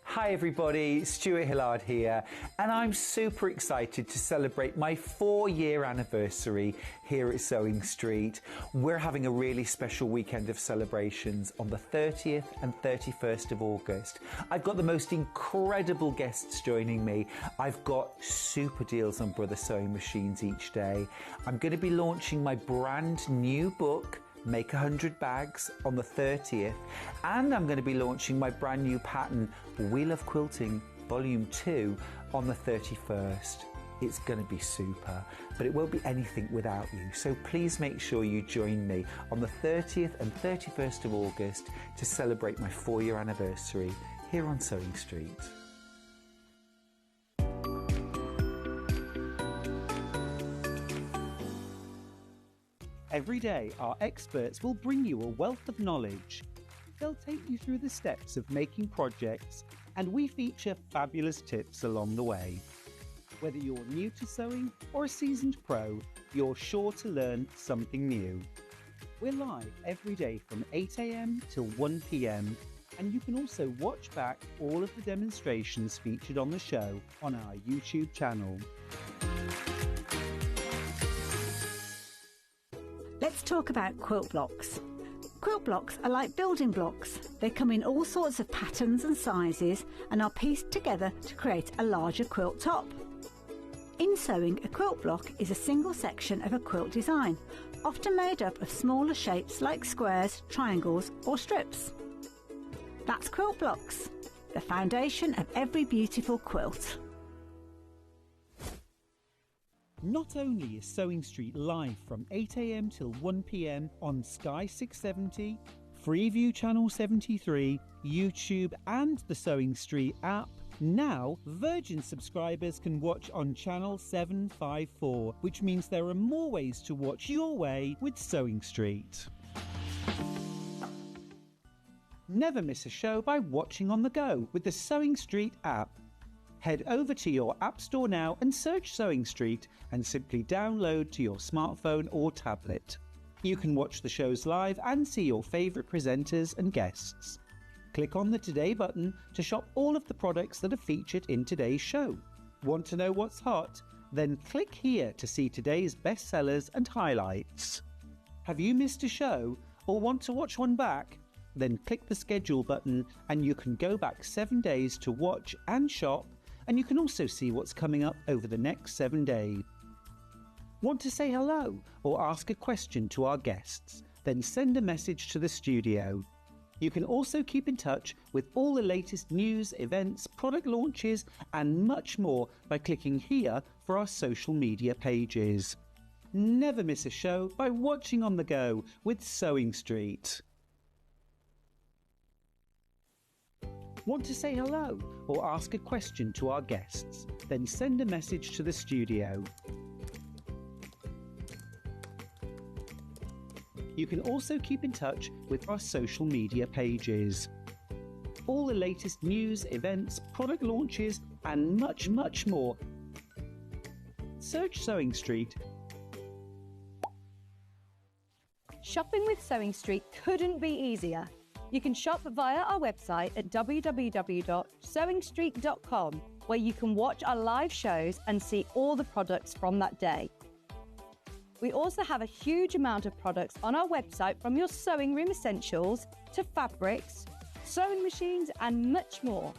Hi everybody, Stuart Hillard here, and I'm super excited to celebrate my 4-year anniversary here at Sewing Street. We're having a really special weekend of celebrations on the 30th and 31st of August. I've got the most incredible guests joining me. I've got super deals on Brother Sewing machines each day. I'm going to be launching my brand new book, Make 100 Bags, on the 30th, and I'm going to be launching my brand new pattern, We Love Quilting Volume 2, on the 31st. It's going to be super, but it won't be anything without you, so please make sure you join me on the 30th and 31st of August to celebrate my 4-year anniversary here on Sewing Street. Every day, our experts will bring you a wealth of knowledge. They'll take you through the steps of making projects, and we feature fabulous tips along the way. Whether you're new to sewing or a seasoned pro, you're sure to learn something new. We're live every day from 8 AM till 1 PM, and you can also watch back all of the demonstrations featured on the show on our YouTube channel. talk about quilt blocks. Quilt blocks are like building blocks. They come in all sorts of patterns and sizes and are pieced together to create a larger quilt top. In sewing, a quilt block is a single section of a quilt design, often made up of smaller shapes like squares, triangles or strips. That's quilt blocks, the foundation of every beautiful quilt. Not only is Sewing Street live from 8 a.m. till 1 p.m. on Sky 670, Freeview Channel 73, YouTube and the Sewing Street app, now Virgin subscribers can watch on Channel 754, which means there are more ways to watch your way with Sewing Street. Never miss a show by watching on the go with the Sewing Street app. Head over to your App Store now and search Sewing Street and simply download to your smartphone or tablet. You can watch the shows live and see your favourite presenters and guests. Click on the Today button to shop all of the products that are featured in today's show. Want to know what's hot? Then click here to see today's bestsellers and highlights. Have you missed a show or want to watch one back? Then click the schedule button and you can go back 7 days to watch and shop, and you can also see what's coming up over the next 7 days. Want to say hello or ask a question to our guests? Then send a message to the studio. You can also keep in touch with all the latest news, events, product launches and much more by clicking here for our social media pages. Never miss a show by watching on the go with Sewing Street. Want to say hello or ask a question to our guests? Then send a message to the studio. You can also keep in touch with our social media pages. All the latest news, events, product launches and much more. Search Sewing Street. Shopping with Sewing Street couldn't be easier. You can shop via our website at www.sewingstreet.com, where you can watch our live shows and see all the products from that day. We also have a huge amount of products on our website, from your sewing room essentials to fabrics, sewing machines and much more.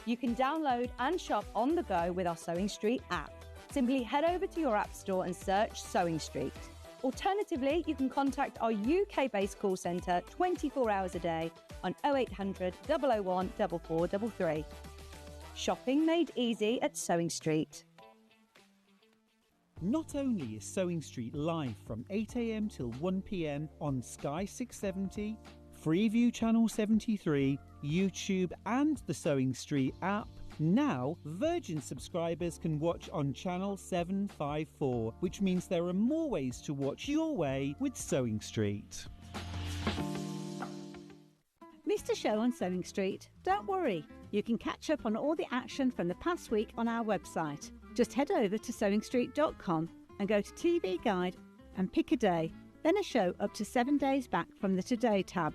You can download and shop on the go with our Sewing Street app. Simply head over to your app store and search Sewing Street. Alternatively, you can contact our UK-based call centre 24 hours a day on 0800 001 4433. Shopping made easy at Sewing Street. Not only is Sewing Street live from 8 a.m. till 1 p.m. on Sky 670, Freeview Channel 73, YouTube and the Sewing Street app, now Virgin subscribers can watch on Channel 754, which means there are more ways to watch your way with Sewing Street. Missed a show on Sewing Street? Don't worry, you can catch up on all the action from the past week on our website. Just head over to sewingstreet.com and go to TV Guide and pick a day, then a show up to 7 days back from the Today tab.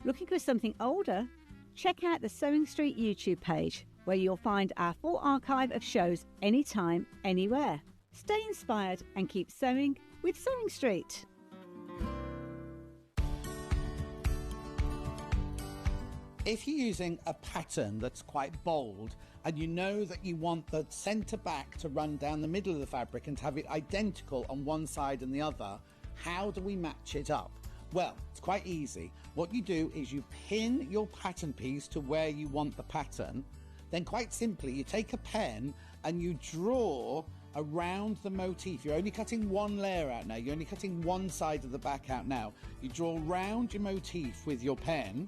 Looking for something older? Check out the Sewing Street YouTube page, where you'll find our full archive of shows anytime, anywhere. Stay inspired and keep sewing with Sewing Street. If you're using a pattern that's quite bold and you know that you want the centre back to run down the middle of the fabric and to have it identical on one side and the other, how do we match it up? Well, it's quite easy. What you do is you pin your pattern piece to where you want the pattern. Then quite simply, you take a pen and you draw around the motif. You're only cutting one layer out now. You're only cutting one side of the back out now. You draw round your motif with your pen,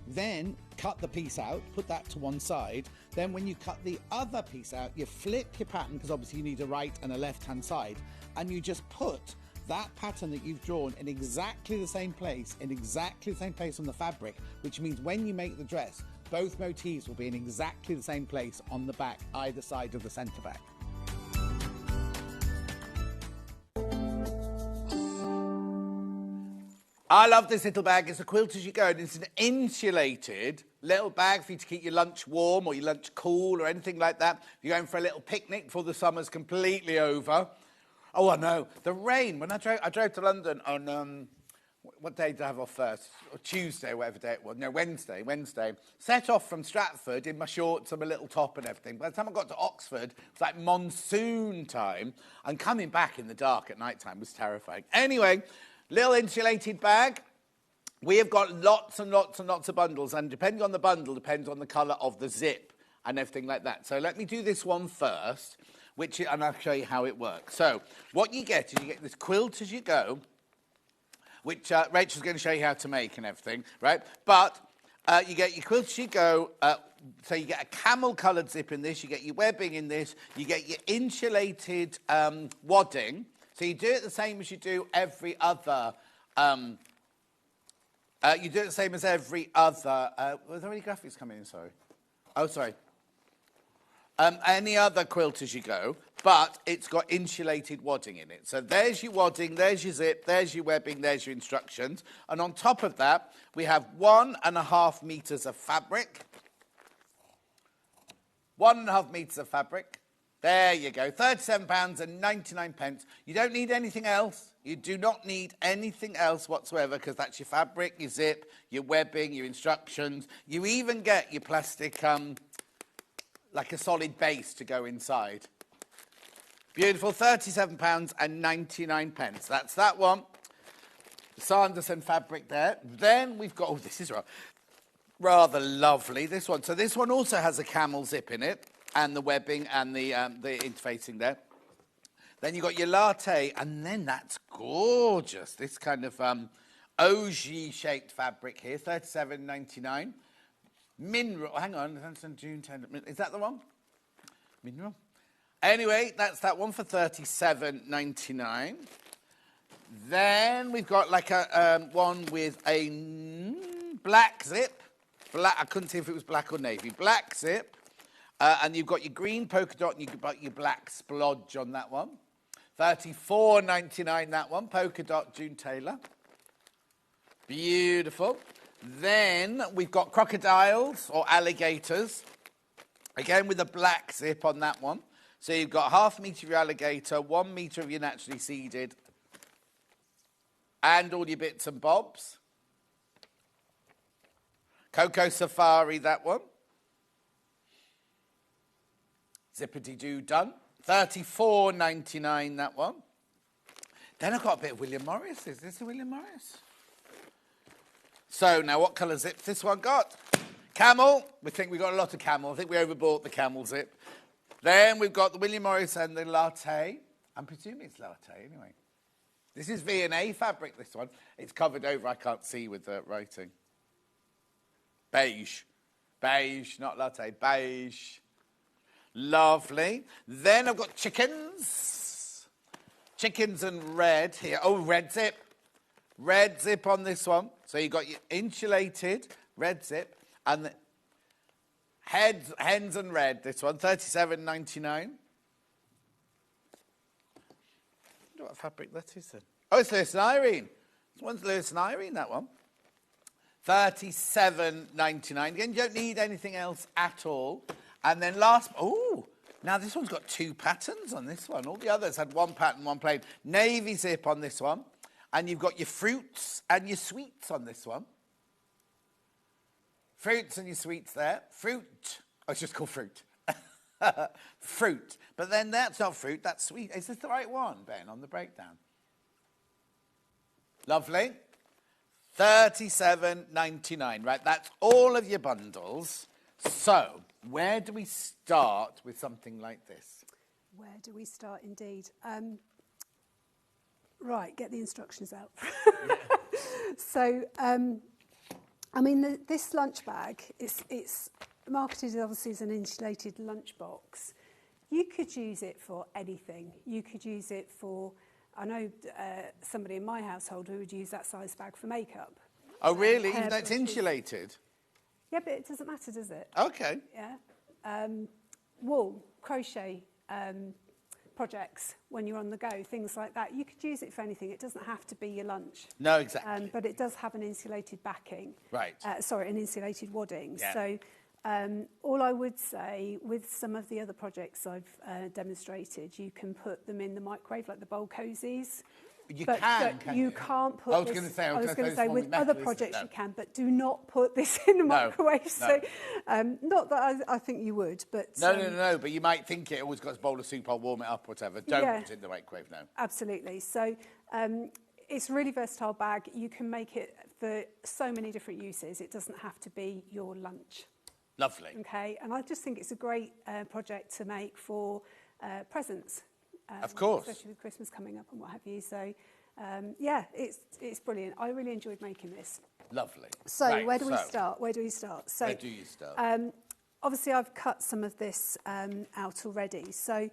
then cut the piece out, put that to one side. Then when you cut the other piece out, you flip your pattern, because obviously you need a right and a left-hand side, and you just put that pattern that you've drawn in exactly the same place, on the fabric, which means when you make the dress, both motifs will be in exactly the same place on the back, either side of the centre back. I love this little bag. It's a quilt as you go, and it's an insulated little bag for you to keep your lunch warm or your lunch cool or anything like that. If you're going for a little picnic before the summer's completely over. Oh, I know. The rain. When I drove to London on, what day did I have off first? Or Tuesday, whatever day it was. No, Wednesday. Set off from Stratford in my shorts and my little top and everything. By the time I got to Oxford, it was like monsoon time. And coming back in the dark at night time was terrifying. Anyway, little insulated bag. We have got lots and lots and lots of bundles. And depending on the bundle, depends on the colour of the zip and everything like that. So let me do this one first. And I'll show you how it works. So what you get is you get this quilt as you go, which Rachel's going to show you how to make and everything, right? But you get your quilt as you go. So you get a camel-coloured zip in this. You get your webbing in this. You get your insulated wadding. So you do it the same as you do every other... you do it the same as every other... were there any graphics coming in? Sorry. Oh, sorry. Any other quilt as you go, but it's got insulated wadding in it. So there's your wadding, there's your zip, there's your webbing, there's your instructions. And on top of that, we have 1.5 metres of fabric. 1.5 metres of fabric. There you go, £37.99. You don't need anything else. You do not need anything else whatsoever because that's your fabric, your zip, your webbing, your instructions. You even get your plastic... like a solid base to go inside. Beautiful, £37.99. That's that one. The Sanderson fabric there. Then we've got, oh, this is rather lovely, this one. So this one also has a camel zip in it, and the webbing and the interfacing there. Then you've got your latte, and then that's gorgeous. This kind of ogee-shaped fabric here, £37.99. Mineral, hang on, June 10. Is that the one? Mineral. Anyway, that's that one for £37.99. Then we've got like a one with a black zip. I couldn't see if it was black or navy. Black zip. And you've got your green polka dot and you've got your black splodge on that one. £34.99 that one. Polka dot June Taylor. Beautiful. Then we've got crocodiles or alligators, again with a black zip on that one. So you've got 0.5 metre of your alligator, 1 metre of your naturally seeded, and all your bits and bobs. Cocoa Safari, that one. Zippity-doo done. £34.99 that one. Then I've got a bit of William Morris. Is this a William Morris? So, now what colour zip's this one got? Camel. We think we got a lot of camel. I think we overbought the camel zip. Then we've got the William Morris and the latte. I'm presuming it's latte anyway. This is V&A fabric, this one. It's covered over, I can't see with the writing. Beige. Beige, not latte. Beige. Lovely. Then I've got chickens. Chickens and red here. Oh, red zip. Red zip on this one. So you've got your insulated red zip and the hens and red, this one, £37.99. I wonder what fabric that is then. Oh, it's Lewis and Irene. This one's Lewis and Irene, that one. £37.99. Again, you don't need anything else at all. And then last, oh, now this one's got 2 patterns on this one. All the others had 1 pattern, 1 plain. Navy zip on this one. And you've got your fruits and your sweets on this one. Fruits and your sweets there. Fruit. Oh, it's just called fruit. Fruit. But then that's not fruit, that's sweet. Is this the right one, Ben, on the breakdown? Lovely. £37.99. Right, that's all of your bundles. So, where do we start with something like this? Where do we start, indeed? Right, get the instructions out. So, I mean, this lunch bag, it's marketed obviously as an insulated lunchbox. You could use it for anything. You could use it for, I know somebody in my household who would use that size bag for makeup. Oh, really? Even though it's insulated? Yeah, but it doesn't matter, does it? Okay. Yeah. Wool, crochet, projects when you're on the go, things like that. You could use it for anything. It doesn't have to be your lunch. No, exactly. But it does have an insulated backing. Right. Sorry, an insulated wadding. Yeah. So All I would say, with some of the other projects I've demonstrated, you can put them in the microwave, like the bowl cozies. You but can you you? can't put I was this. going to say, I was going to those say one with with other metal, isn't it? projects No. you can, but do not put this in the microwave. no. So, not that I think you would, but No. But you might think it always got a bowl of soup. I'll warm it up, whatever. Don't Yeah. put it in the microwave. No. Absolutely. So, it's a really versatile bag. You can make it for so many different uses. It doesn't have to be your lunch. Lovely. Okay, and I just think it's a great project to make for presents. Of course. Especially with Christmas coming up and what have you. So, yeah, it's brilliant. I really enjoyed making this. Lovely. So, Right, where do we start? Where do we start? So, where do you start? Obviously, I've cut some of this out already. So,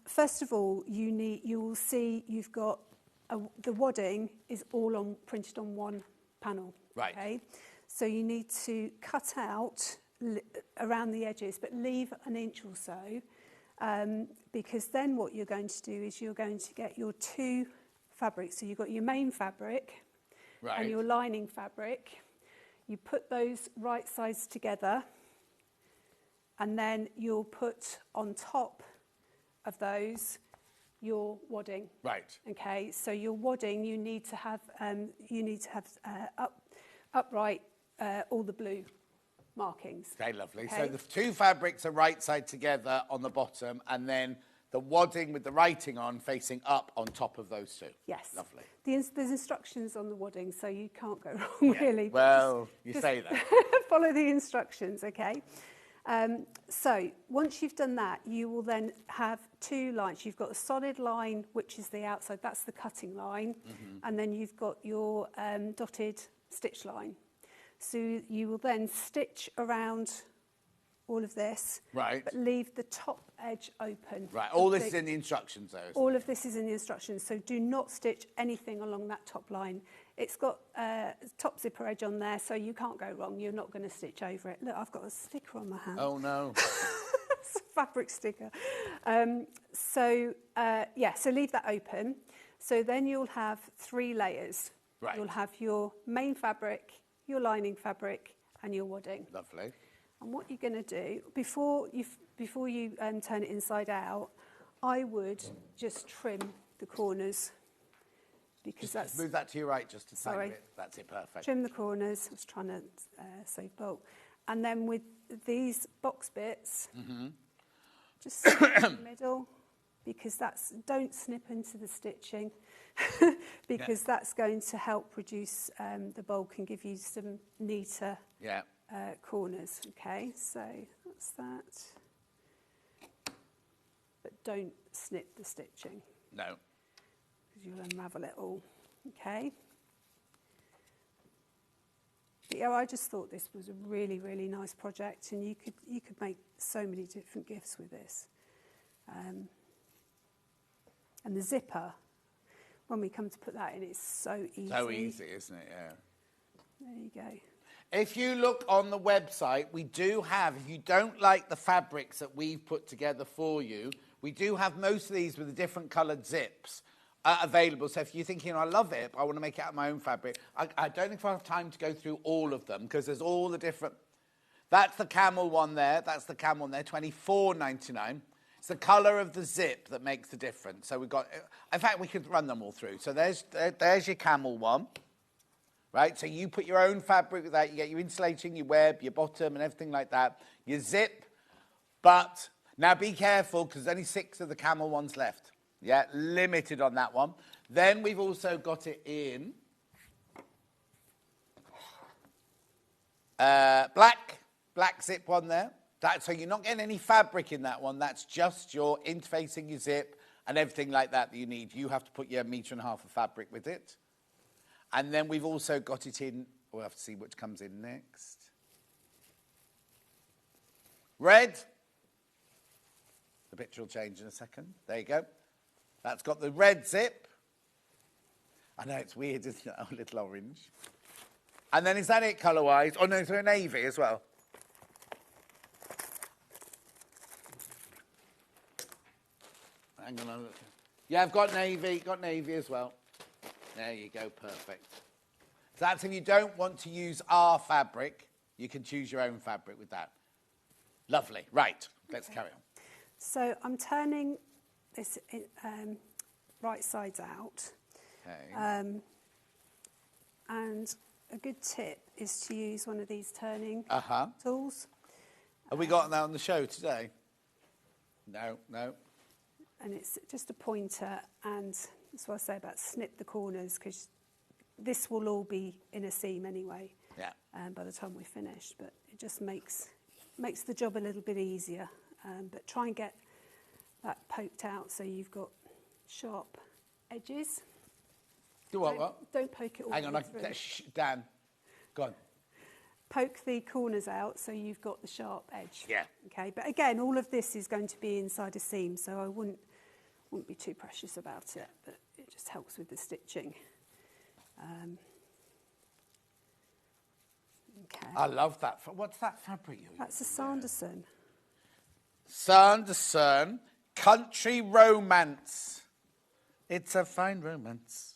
first of all, you will see you've got the wadding is all printed on one panel. Right. Okay. So you need to cut out around the edges, but leave an inch or so, because then what you're going to do is you're going to get your two fabrics. So you've got your main fabric and your lining fabric. You put those right sides together, and then you'll put on top of those your wadding. Right. Okay. So your wadding, you need to have upright all the blue markings. Okay, lovely. Okay. So the two fabrics are right side together on the bottom, and then the wadding with the writing on facing up on top of those two. Yes. Lovely. There's instructions on the wadding, so you can't go wrong, really. but Well, you just say that. follow the instructions, okay? So once you've done that, you will then have two lines. You've got a solid line, which is the outside. That's the cutting line. And then you've got your dotted stitch line. So you will then stitch around all of this, Right. but leave the top edge open. Right. All this is in the instructions, though. Isn't All of this is in the instructions, so do not stitch anything along that top line. It's got top zipper edge on there, so you can't go wrong. You're not going to stitch over it. Look, I've got a sticker on my hand. Oh, no. It's a fabric sticker. So leave that open. So then you'll have three layers. Right. You'll have your main fabric, your lining fabric, and your wadding. Lovely. And what you're going to do, before you turn it inside out, I would just trim the corners, because Just move that to your right just a tiny Sorry. bit. That's it, perfect. Trim the corners. I was trying to save bulk. And then with these box bits, just snip in the middle, because don't snip into the stitching, because that's going to help reduce the bulk and give you some neater corners. Okay, so that's that. But don't snip the stitching. No. Because you'll unravel it all. Okay. But yeah, I just thought this was a really, really nice project, and you could make so many different gifts with this. And the zipper, when we come to put that in, it's so easy. So easy, isn't it? Yeah. There you go. If you look on the website, we do have, if you don't like the fabrics that we've put together for you, we do have most of these with the different coloured zips available. So if you're thinking, I love it, but I want to make it out of my own fabric, I don't think I have time to go through all of them, because there's all the different... That's the camel one there. That's the camel one there, $24.99. It's the colour of the zip that makes the difference. So we've got... In fact, we could run them all through. So there's your camel one. Right, so you put your own fabric with that. You get your insulating, your web, your bottom, and everything like that. Your zip, but now be careful, because there's only 6 of the camel ones left. Yeah, limited on that one. Then we've also got it in black zip one there. So you're not getting any fabric in that one. That's just your interfacing, your zip, and everything like that you need. You have to put your 1.5 meters of fabric with it. And then we've also got it in, we'll have to see which comes in next. Red. The picture will change in a second. There you go. That's got the red zip. I know it's weird, isn't it? Oh, little orange. And then is that it colour-wise? Oh, no, it's a navy as well. Hang on a look. Yeah, I've got navy as well. There you go, perfect. So that's if you don't want to use our fabric, You can choose your own fabric with that. Lovely. Right, let's carry on. So I'm turning this right sides out. Okay. And a good tip is to use one of these turning tools. Have we got that on the show today? No, no. And it's just a pointer, and that's what I say about snip the corners, because this will all be in a seam anyway. Yeah. By the time we're finished, but it just makes the job a little bit easier. But try and get that poked out so you've got sharp edges. Do what? Don't poke it all Hang on, the way through. Dan, go on. Poke the corners out so you've got the sharp edge. Yeah. Okay, but again, all of this is going to be inside a seam, so I wouldn't be too precious about it, but it just helps with the stitching. Okay. I love that. What's that fabric you're using? That's a Sanderson. Sanderson Country Romance. It's a fine romance.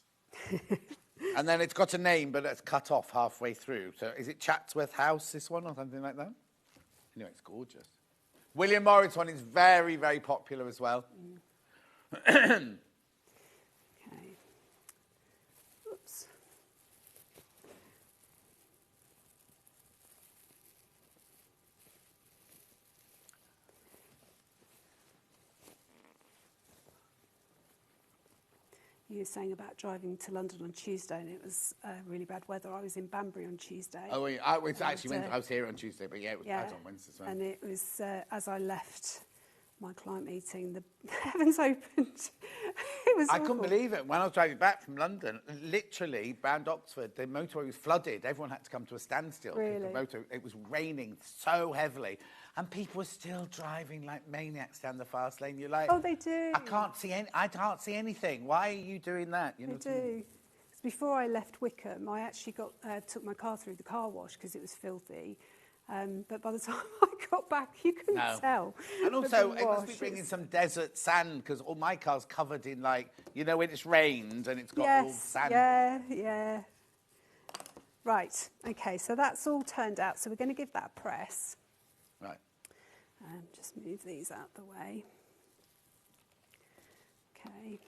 And then it's got a name, but it's cut off halfway through. So is it Chatsworth House, this one, or something like that? Anyway, it's gorgeous. William Morris one is very, very popular as well. Okay. Oops. You were saying about driving to London on Tuesday, and it was really bad weather. I was in Banbury on Tuesday. Oh, I was actually I was here on Tuesday, but yeah, it was bad on Wednesday as well. And it was as I left my client meeting, the heavens opened. It was I awful. couldn't believe it. When I was driving back from London, literally, round Oxford, the motorway was flooded. Everyone had to come to a standstill. Really? It was raining so heavily. And people were still driving like maniacs down the fast lane. You're like, oh, they do. I can't see anything. Why are you doing that? You know, They do. 'Cause before I left Wickham, I actually took my car through the car wash because it was filthy. But by the time I got back, you couldn't tell. And also, it must be bringing some desert sand, because all my car's covered in, like, you know, when it's rained and it's got all sand. Yeah. Right, okay, so that's all turned out. So we're going to give that a press. Right. Just move these out the way. Okay.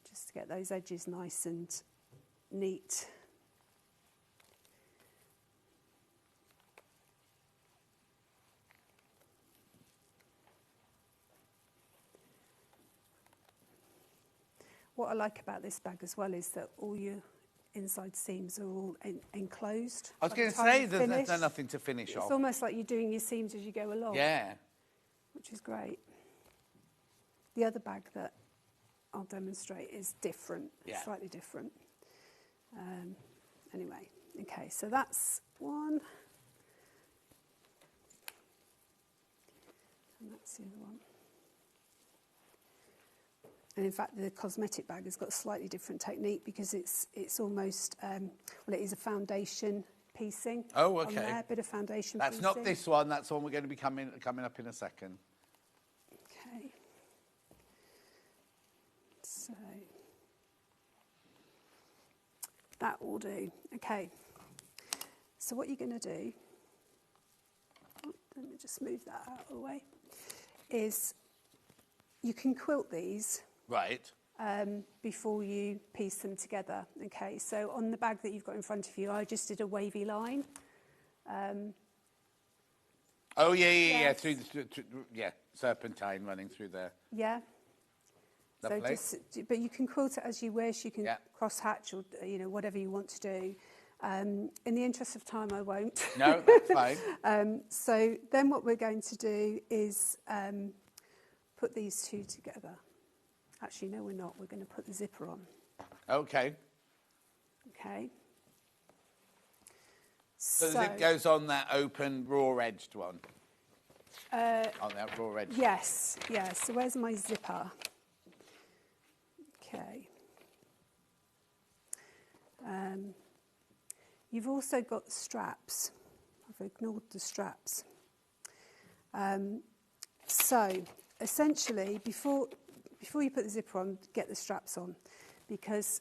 Just to get those edges nice and neat. What I like about this bag as well is that all your inside seams are all enclosed. I was going to say, there's nothing to finish off. It's almost like you're doing your seams as you go along. Yeah. Which is great. The other bag that I'll demonstrate is different, slightly different. Anyway, okay, so that's one. And that's the other one. And in fact, the cosmetic bag has got a slightly different technique because it's almost, well, it is a foundation piecing. Oh, okay. On there, a bit of foundation That's piecing. not this one. That's the one we're going to be coming up in a second. Okay. So that will do. Okay. So what you're going to do, let me just move that out of the way, is you can quilt these. Right. Before you piece them together. Okay, so on the bag that you've got in front of you, I just did a wavy line. Oh, yeah, through serpentine running through there. Yeah. Lovely. So but you can quilt it as you wish. You can cross-hatch or, you know, whatever you want to do. In the interest of time, I won't. No, that's fine. So then what we're going to do is put these two together. Actually, no, we're not. We're going to put the zipper on. Okay. Okay. So the zip goes on that open, raw-edged one? On that raw-edged? Yes, yes. So where's my zipper? Okay. You've also got the straps. I've ignored the straps. So essentially, before you put the zipper on, get the straps on, because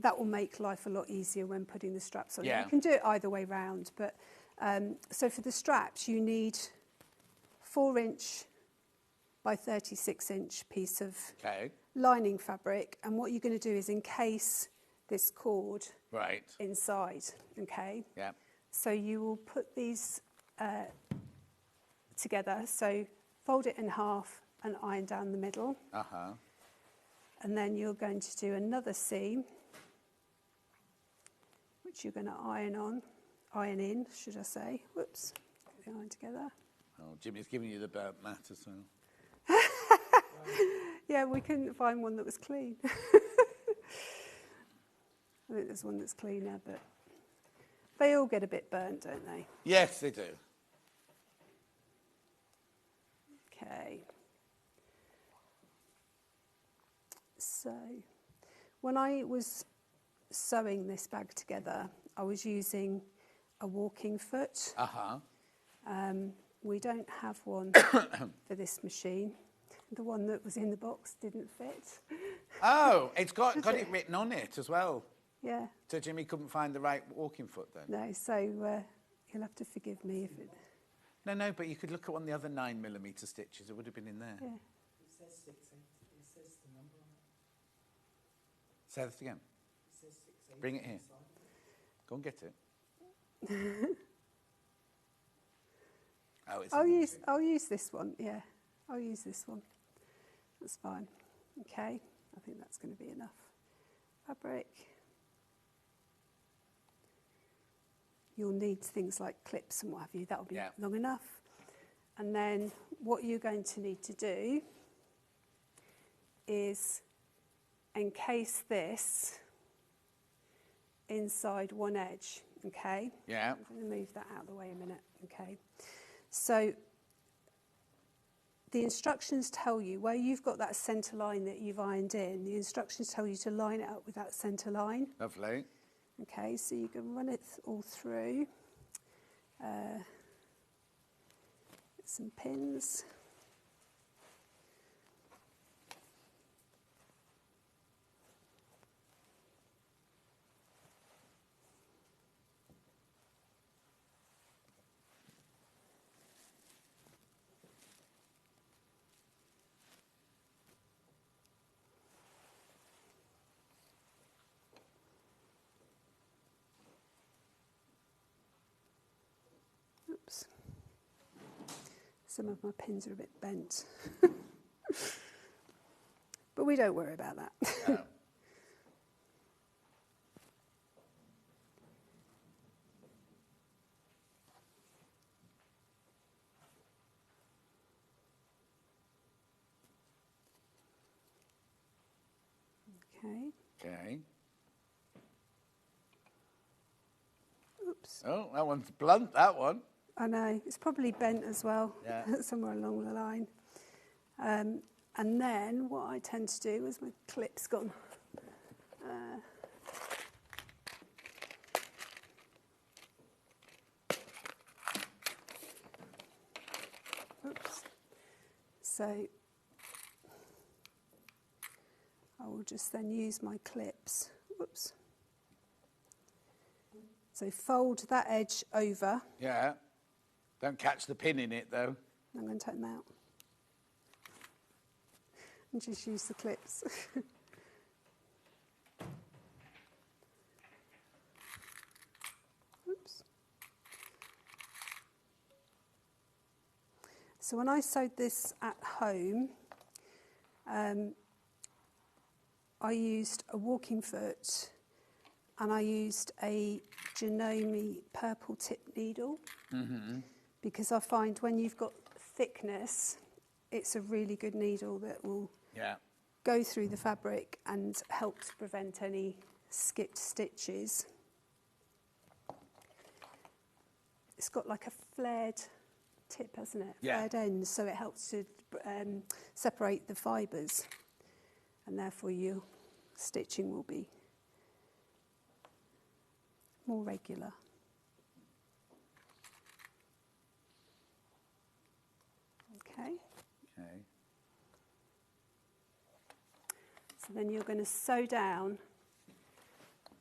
that will make life a lot easier when putting the straps on. Yeah. You can do it either way round, but so for the straps you need 4-inch by 36-inch piece of lining fabric, and what you're going to do is encase this cord inside, okay? Yeah. So you will put these together, so fold it in half and iron down the middle. And then you're going to do another seam, which you're going to iron in, should I say. Whoops, get the iron together. Oh, Jimmy's giving you the burnt mat as well. Yeah, we couldn't find one that was clean. I think there's one that's cleaner, but they all get a bit burnt, don't they? Yes, they do. Okay. So, when I was sewing this bag together, I was using a walking foot. We don't have one for this machine. The one that was in the box didn't fit. Oh, it's got it written on it as well. Yeah. So Jimmy couldn't find the right walking foot then? No, so you'll have to forgive me if it... No, but you could look at one of the other 9mm stitches. It would have been in there. Yeah. It says 6/8. It says the number on it. Say that again. It says 6/8. Bring it here. Go and get it. Oh, it's I'll use this one. Yeah, I'll use this one. That's fine. Okay, I think that's going to be enough fabric. You'll need things like clips and what have you. That'll be long enough. And then what you're going to need to do is encase this inside one edge. Okay. Yeah. I'm going to move that out of the way a minute. Okay. So the instructions tell you where you've got that centre line that you've ironed in, the instructions tell you to line it up with that centre line. Lovely. Okay, so you can run it all through. Some pins. Oops. Some of my pins are a bit bent. But we don't worry about that. No. Okay. Okay. Oops. Oh, that one's blunt, that one. I know, it's probably bent as well, Yeah. somewhere along the line. And then what I tend to do is my clip's gone. Oops. So I will just then use my clips. Whoops. So fold that edge over. Yeah. Don't catch the pin in it, though. I'm going to take them out. And just use the clips. Oops. So when I sewed this at home, I used a walking foot and I used a Janome purple tip needle. Because I find when you've got thickness, it's a really good needle that will go through the fabric and help to prevent any skipped stitches. It's got like a flared tip, hasn't it? Yeah. Flared end, so it helps to separate the fibres, and therefore your stitching will be more regular. Okay. Okay. So then you're going to sew down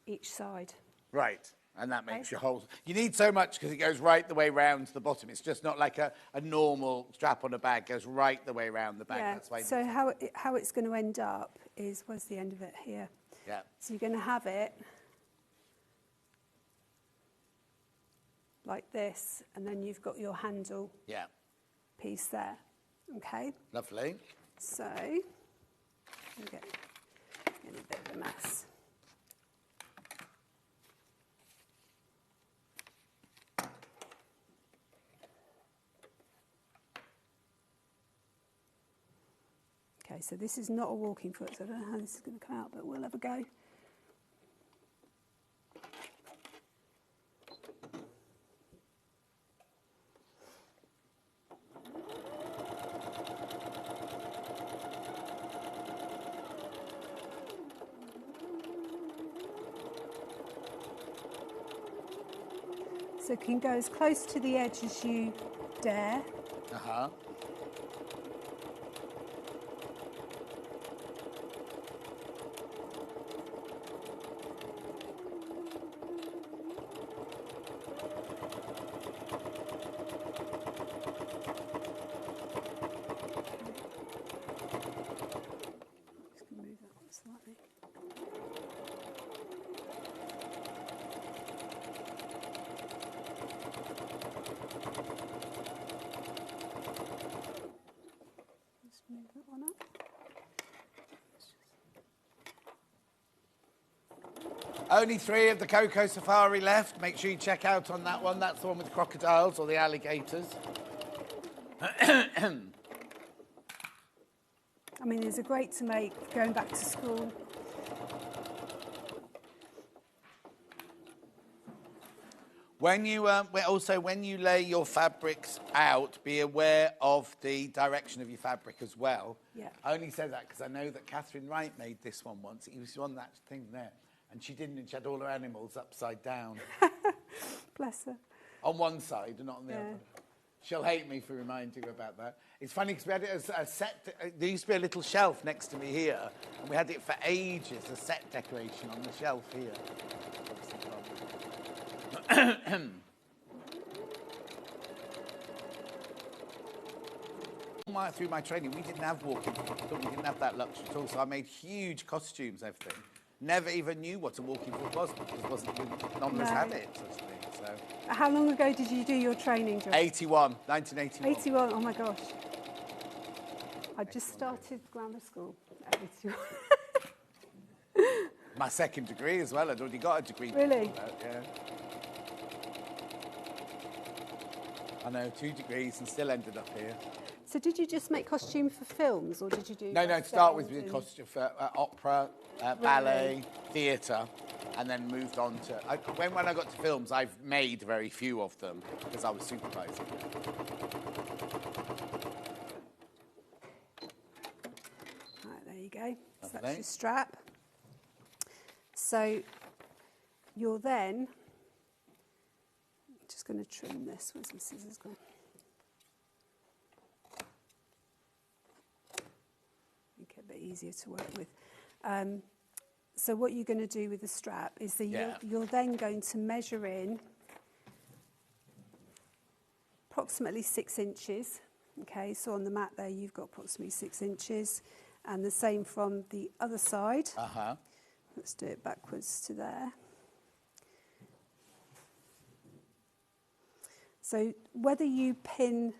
each side. Right. And that makes your whole... You need so much because it goes right the way round to the bottom. It's just not like a normal strap on a bag. It goes right the way round the bag. Yeah. That's why So how it's going to end up is, where's the end of it? Here. Yeah. So you're going to have it like this, and then you've got your handle piece there. Okay? Lovely. So, I'm getting in a bit of a mess. Okay, so this is not a walking foot, so I don't know how this is going to come out, but we'll have a go. So you can go as close to the edge as you dare. Uh-huh. Just going to move that one slightly. Just move that one up. Only 3 of the Coco Safari left. Make sure you check out on that one. That's the one with the crocodiles or the alligators. I mean, these are great to make going back to school. When you also when you lay your fabrics out, be aware of the direction of your fabric as well. Yeah. I only say that because I know that Catherine Wright made this one once. It was on that thing there, and she didn't. And she had all her animals upside down. Bless her. On one side and not on the other. She'll hate me for reminding her about that. It's funny because we had it as a set. There used to be a little shelf next to me here, and we had it for ages, a set decoration on the shelf here. Through my training, we didn't have walking foot. We didn't have that luxury at all. So I made huge costumes, everything. Never even knew what a walking foot was because none of us had it, sort of thing. So. How long ago did you do your training, John? 1981. 81, oh my gosh. I just started grammar school at 81. My second degree as well. I'd already got a degree. Really? Yeah. I know, 2 degrees and still ended up here. So did you just make costume for films, or did you do... No, to start with costume for opera, ballet, theatre, and then moved on to... When I got to films, I've made very few of them because I was supervising. Right, there you go. So that's your strap. So you're then... I'm just going to trim this. Where's my scissors gone? Make it a bit easier to work with. So what you're going to do with the strap is that you're then going to measure in approximately 6 inches. Okay, so on the mat there you've got approximately 6 inches, and the same from the other side. Let's do it backwards to there. So whether you pin,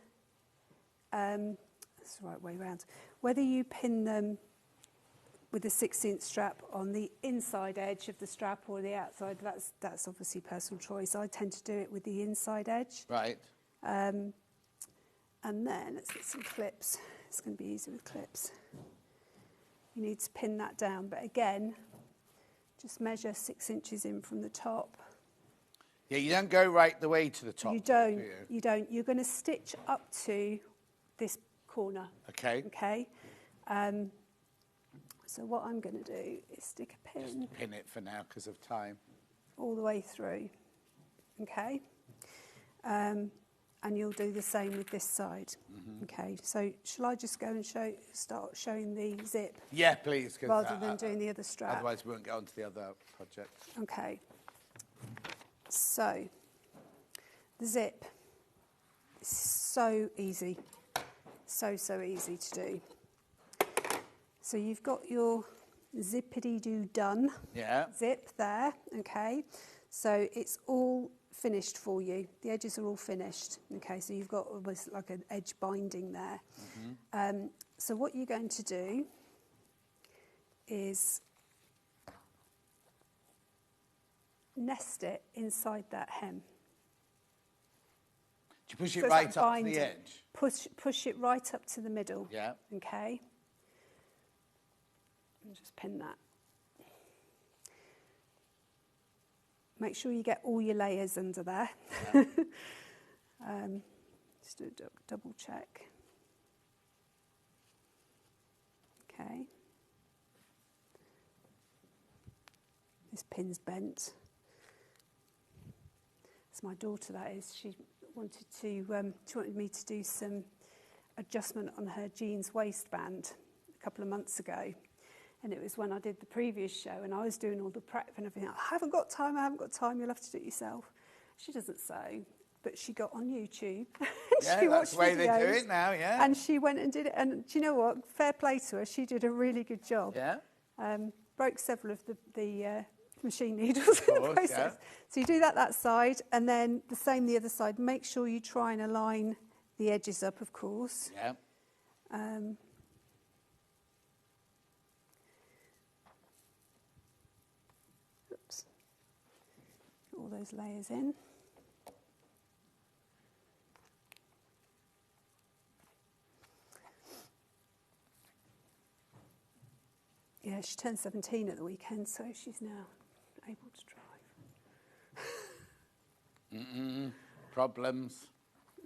that's the right way around, whether you pin them with a 6-inch strap on the inside edge of the strap or the outside, that's obviously personal choice. I tend to do it with the inside edge. Right. And then let's get some clips. It's going to be easier with clips. You need to pin that down, but again, just measure 6 inches in from the top. Yeah, you don't go right the way to the top. You don't. You don't. You're going to stitch up to this corner. Okay. Okay. So what I'm going to do is stick a pin. Just pin it for now because of time. All the way through. Okay. And and you'll do the same with this side. Okay, so shall I just go and start showing the zip? Yeah, please. Rather than doing the other strap. Otherwise, we won't go on to the other project. Okay. So, the zip is so easy. So easy to do. So you've got your zippity-doo done zip there, okay? So it's all finished for you. The edges are all finished, okay? So you've got almost like an edge binding there. So what you're going to do is nest it inside that hem. Do you push it right up to the binding. edge? Push it right up to the middle. Yeah. Okay. And just pin that. Make sure you get all your layers under there. Yeah. Just do a double check. Okay. This pin's bent. It's my daughter, that is. She wanted me to do some adjustment on her jeans waistband a couple of months ago. And it was when I did the previous show and I was doing all the prep and everything. I haven't got time, you'll have to do it yourself. She doesn't sew, but she got on YouTube. Yeah, she that's watched the way they do videos, it now, yeah. And she went and did it. And do you know what? Fair play to her. She did a really good job. Yeah. Broke several of the machine needles in the process. Yeah. So you do that side, and then the same the other side. Make sure you try and align the edges up, of course. Yeah. Oops. Get all those layers in. Yeah, she turned 17 at the weekend, so she's now able to drive. Problems.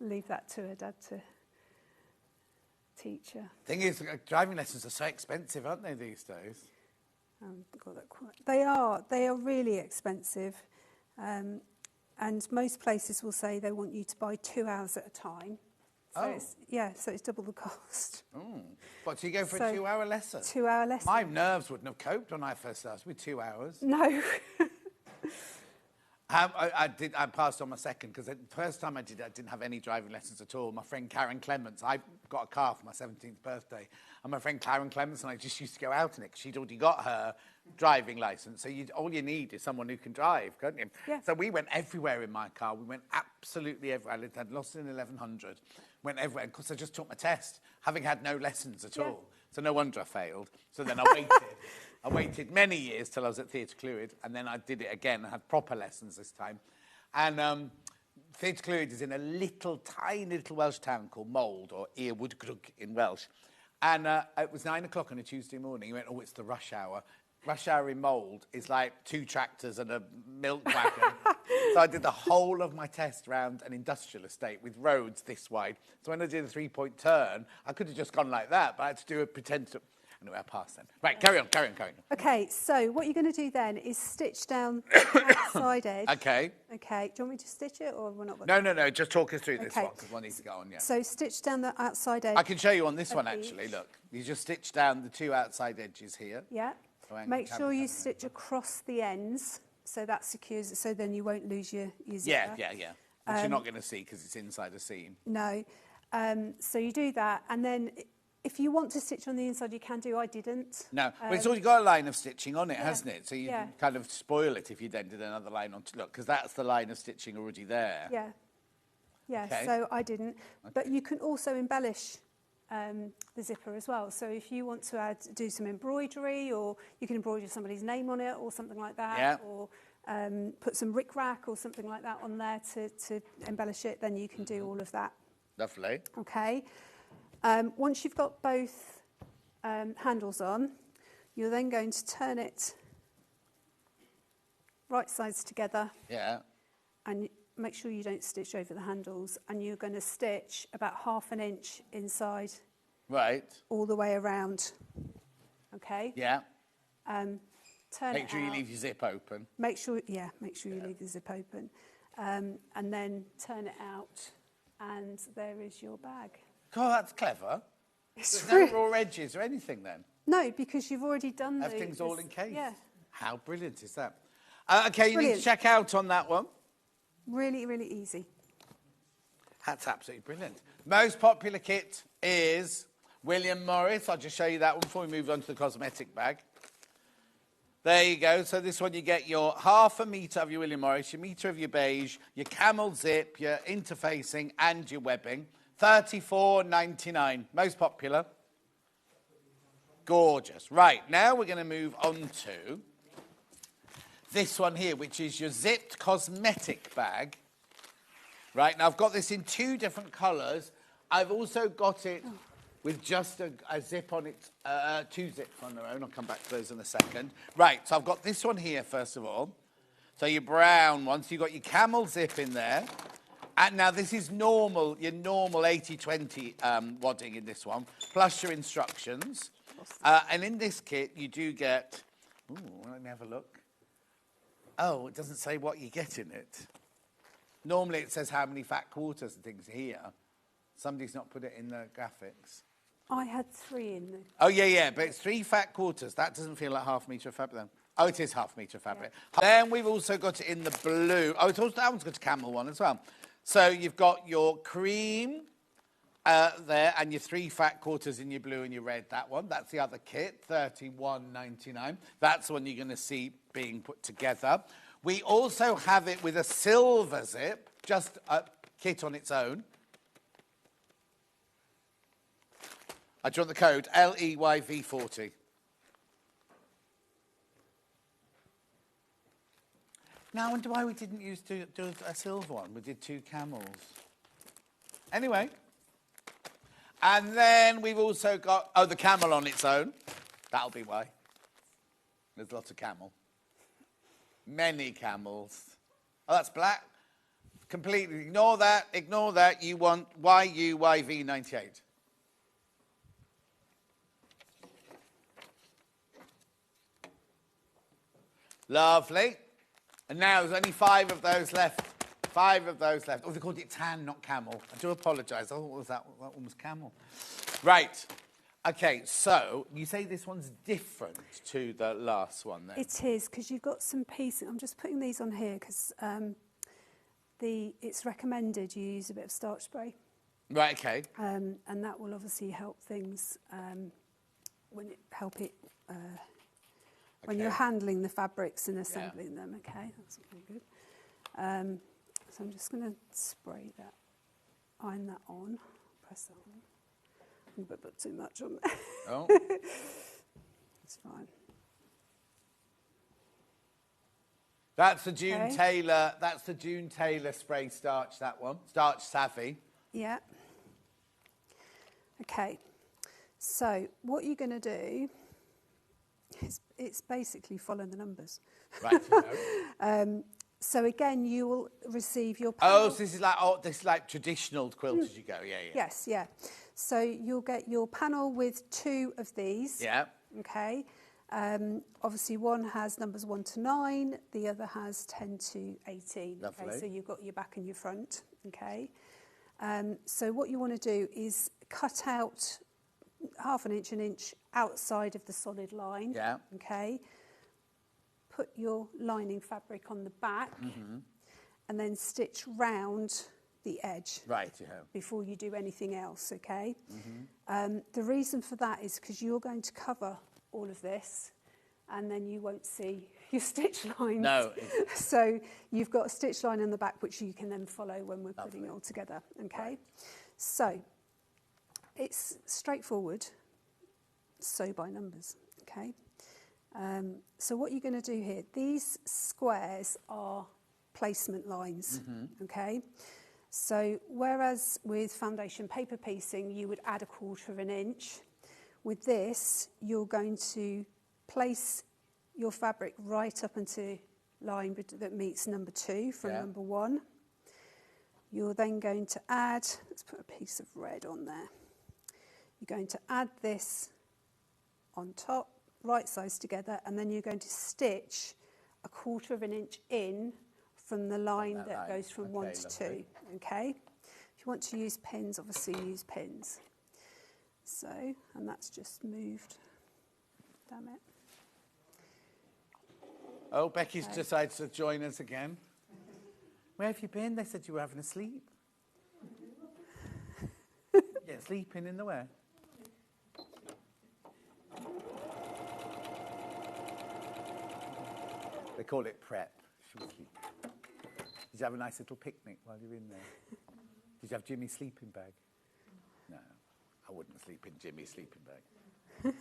Leave that to her dad to teach her. Thing is, driving lessons are so expensive, aren't they, these days? Got that quite. They are really expensive, and most places will say they want you to buy 2 hours at a time. So it's double the cost. What, so you go for a 2-hour lesson? 2-hour lesson. My nerves wouldn't have coped when I first started with 2 hours. No. I passed on my second because the first time I didn't have any driving lessons at all. My friend Karen Clements, I got a car for my 17th birthday, and my friend Karen Clements and I just used to go out in it because she'd already got her driving licence. So all you need is someone who can drive, can't you? Yeah. So we went everywhere in my car. We went absolutely everywhere. I lost it in 1100. Went everywhere because I just took my test, having had no lessons at all. So no wonder I failed. So then I waited. I waited many years till I was at Theatre Clwyd, and then I did it again. I had proper lessons this time. And Theatre Clwyd is in a tiny little Welsh town called Mold, or Earwood Grug in Welsh. And it was 9 o'clock on a Tuesday morning. He went, oh, it's the rush hour. Rush hour in Mold is like 2 tractors and a milk wagon. So I did the whole of my test round an industrial estate with roads this wide. So when I did a 3-point turn, I could have just gone like that, but I had to do a pretend to... Anyway, I passed then. Right, carry on. Okay, so what you're going to do then is stitch down the outside edge. Okay. Okay, do you want me to stitch it or we're not? No, just talk us through this one, because one needs to go on, yeah. So stitch down the outside edge. I can show you on this one, actually, look. You just stitch down the 2 outside edges here. Yeah. So make sure you stitch across the ends, so that secures it, so then you won't lose your zipper. Yeah. Which you're not going to see because it's inside a seam. No. So you do that, and then if you want to stitch on the inside, you can do. I didn't. No, but it's already got a line of stitching on it, hasn't it? So you can kind of spoil it if you then did another line on. Look, because that's the line of stitching already there. Yeah. Okay. So I didn't. Okay. But you can also embellish the zipper as well. So if you want to do some embroidery, or you can embroider somebody's name on it or something like that, or put some rickrack or something like that on there to embellish it, then you can do all of that. Lovely. Okay. Once you've got both handles on, you're then going to turn it right sides together. Yeah. And make sure you don't stitch over the handles, and you're going to stitch about 1/2 inch inside. Right. All the way around. Okay? Yeah. Make sure you leave your zip open. Make sure you leave the zip open. And then turn it out and there is your bag. God, that's clever. It's There's no raw edges or anything then? No, because you've already done the... Everything's all encased? Yeah. How brilliant is that? Okay, you need Brilliant. to check out on that one. Really, really easy. That's absolutely brilliant. Most popular kit is William Morris. I'll just show you that one before we move on to the cosmetic bag. There you go. So this one you get your half a metre of your William Morris, your metre of your beige, your camel zip, your interfacing and your webbing. $34.99. Most popular. Gorgeous. Right, now we're going to move on to this one here, which is your zipped cosmetic bag. Right, now I've got this in 2 different colours. I've also got it with just a zip on it, 2 zips on their own. I'll come back to those in a second. Right, so I've got this one here, first of all. So your brown one, so you've got your camel zip in there. And now this is normal, your normal 80-20 wadding in this one, plus your instructions. And in this kit, you do get... Ooh, let me have a look. Oh, it doesn't say what you get in it. Normally it says how many fat quarters and things here. Somebody's not put it in the graphics. I had 3 in the... Oh, yeah, but it's 3 fat quarters. That doesn't feel like half a metre of fabric then. Oh, it is half a metre of fabric. Yeah. Then we've also got it in the blue. Oh, that one's got a camel one as well. So you've got your cream there and your 3 fat quarters in your blue and your red, that one. That's the other kit, $31.99. That's the one you're going to see being put together. We also have it with a silver zip, just a kit on its own. I do you want the code? LEYV40. Now, I wonder why we didn't do a silver one. We did 2 camels. Anyway. And then we've also got, the camel on its own. That'll be why. There's lots of camel. Many camels. Oh, that's black. Completely ignore that. Ignore that. You want YUYV98. Lovely. And now there's only 5 of those left. 5 of those left. Oh, they called it tan, not camel. I do apologise. Oh, what was that? That one was camel. Right. Okay, so you say this one's different to the last one then? It is, because you've got some pieces. I'm just putting these on here because it's recommended you use a bit of starch spray. Right, okay. And that will obviously help things when you're handling the fabrics and assembling them. Okay, that's really good. So I'm just going to spray that, iron that on, press that on. I'm going to put too much on there. Oh. It's fine. That's the June Taylor. That's the June Taylor spray starch. That one, Starch Savvy. Yeah. Okay. So what you're going to do is it's basically follow the numbers. Right. So again, you will receive your panel. Oh, so this is like traditional quilt as you go. Yeah. Yes, yeah. So you'll get your panel with 2 of these. Yeah. Okay. Obviously, one has numbers 1 to 9. The other has 10 to 18. Lovely. Okay, so you've got your back and your front. Okay. So what you want to do is cut out half an inch outside of the solid line. Yeah. Okay. Put your lining fabric on the back and then stitch round the edge. Right, yeah. Before you do anything else, okay? The reason for that is because you're going to cover all of this and then you won't see your stitch lines. No. So you've got a stitch line on the back which you can then follow when we're putting it all together, okay? Right. So it's straightforward, sew by numbers, okay? So what you're going to do here, these squares are placement lines, okay? So whereas with foundation paper piecing, you would add 1/4 inch, with this, you're going to place your fabric right up into line that meets number 2 from number 1. You're then going to add, let's put a piece of red on there. You're going to add this on top, right sides together, and then you're going to stitch 1/4 inch in from the line that goes from 1 to 2, okay? If If you want to use pins, obviously use pins. So, and that's just moved. Damn it. Oh, Becky's decided to join us again. Where have you been? They said you were having a sleep. Yeah, sleeping in the way. They call it prep. She was sleeping. Did you have a nice little picnic while you were in there? Did you have Jimmy's sleeping bag? No, I wouldn't sleep in Jimmy's sleeping bag.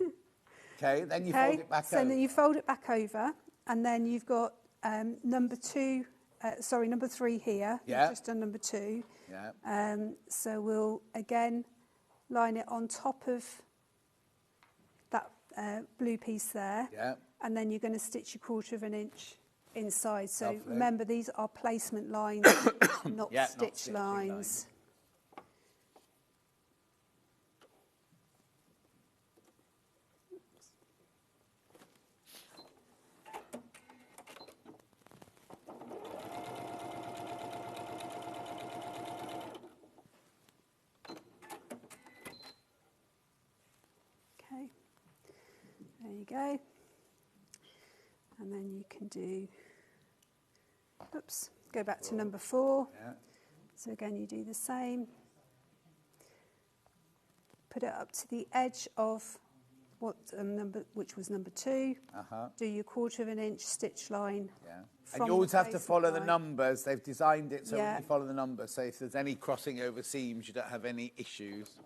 Okay, then you fold it back over. So then you fold it back over, and then you've got number 3 here. Yeah. We've just done number 2. Yeah. So we'll again line it on top of that blue piece there. Yeah. And then you're going to stitch 1/4 inch inside. So Lovely. remember, these are placement lines, not stitch lines. Okay, there you go. And then you can do, go back to number 4. Yeah. So again, you do the same. Put it up to the edge of which was number 2. Do your 1/4 inch stitch line. Yeah. And you always have to follow the numbers. They've designed it so Yeah. you follow the numbers. So if there's any crossing over seams, you don't have any issues.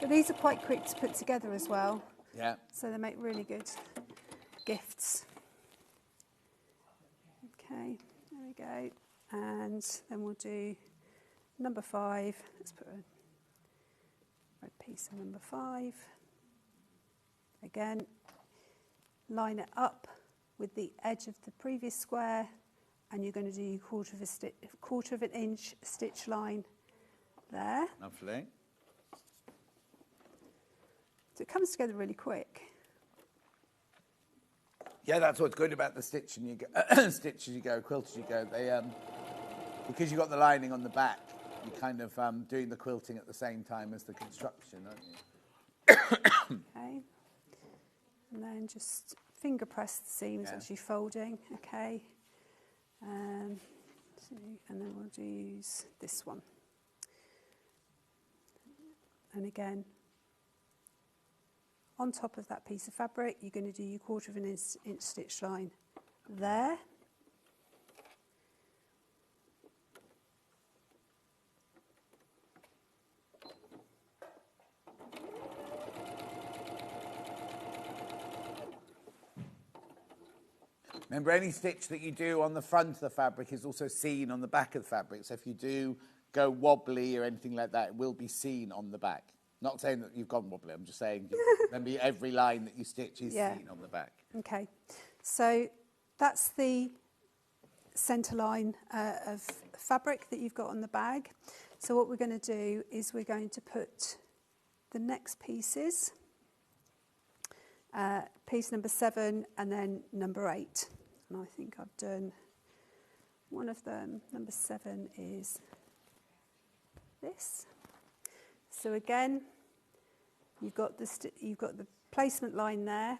But these are quite quick to put together as well. Yeah. So they make really good gifts. Okay, there we go. And then we'll do number 5. Let's put a red piece of number 5. Again, line it up with the edge of the previous square, and you're going to do your 1/4 inch stitch line there. Lovely. So it comes together really quick. Yeah, that's what's good about the stitching you go, stitch as you go, quilt as you go. They, because you've got the lining on the back, you're kind of doing the quilting at the same time as the construction, aren't you? Okay. And then just finger press the seams as you're folding. Okay. And then we'll use this one. And again, on top of that piece of fabric, you're going to do your 1/4 inch stitch line there. Remember, any stitch that you do on the front of the fabric is also seen on the back of the fabric. So if you do go wobbly or anything like that, it will be seen on the back. Not saying that you've gone wobbly, I'm just saying remember every line that you stitch is seen on the back. Okay, so that's the centre line of fabric that you've got on the bag. So what we're going to do is we're going to put the next pieces, piece number 7 and then number 8. And I think I've done one of them. Number 7 is this. So again, you've got the placement line there,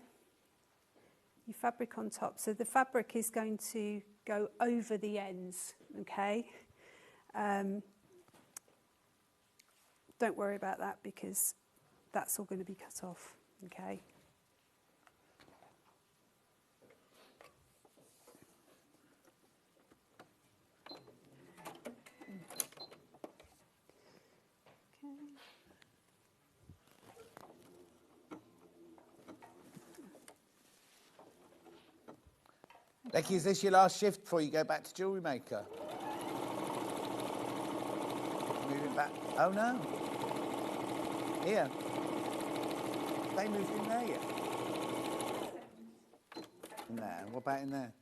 your fabric on top. So the fabric is going to go over the ends, okay? Don't worry about that because that's all going to be cut off, okay? Becky, is this your last shift before you go back to jewellery maker? Moving back. Oh no. Here. They moved in there yet? In there. What about in there?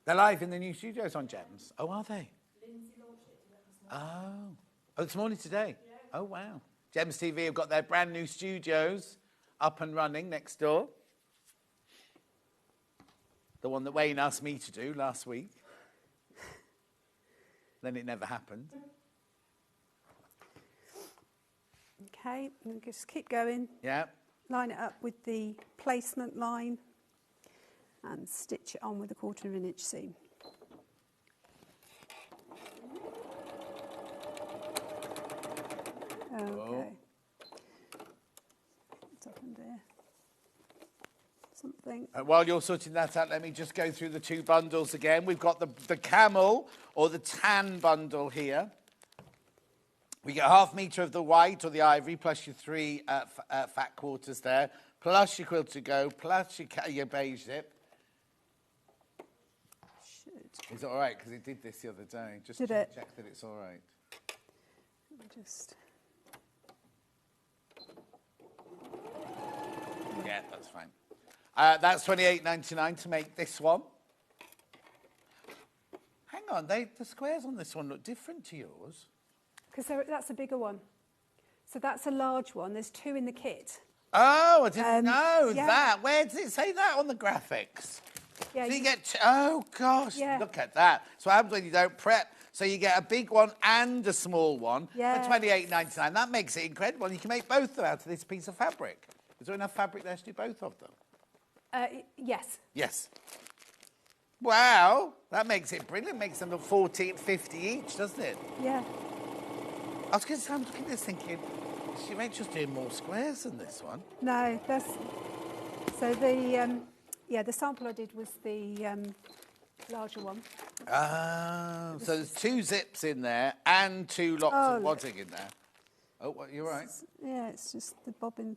They're live in the new studios on Gems. Oh, are they? Oh. Oh, this morning today? Yeah. Oh, wow. Gems TV have got their brand new studios up and running next door. The one that Wayne asked me to do last week. then it never happened. Okay, and just keep going. Yeah. Line it up with the placement line and stitch it on with a 1/4 of an inch seam. Okay. What's happened there? Something. While you're sorting that out, let me just go through the 2 bundles again. We've got the camel or the tan bundle here. We get 1/2 metre of the white or the ivory, plus your 3 fat quarters there, plus your quilt to go, plus your beige zip. Is it all right? Because it did this the other day. Just check that it's all right. Let me just... Yeah, that's fine. That's $28.99 to make this one. Hang on, the squares on this one look different to yours. Because that's a bigger one. So that's a large one. There's 2 in the kit. Oh, I didn't know that. Where does it say that on the graphics? Yeah, so you get... oh, gosh, look at that. So what happens when you don't prep? So you get a big one and a small one for $28.99. That makes it incredible. You can make both of them out of this piece of fabric. Is there enough fabric there to do both of them? Yes. Yes. Wow, that makes it brilliant. Makes them look 40 and 50 each, doesn't it? Yeah. I was going to say, I'm looking at this thinking, Rachel's doing more squares than this one. No, that's... So the, the sample I did was the larger one. Oh, so there's 2 zips in there and 2 lots of wadding in there. Oh, what, you're right. Yeah, it's just the bobbin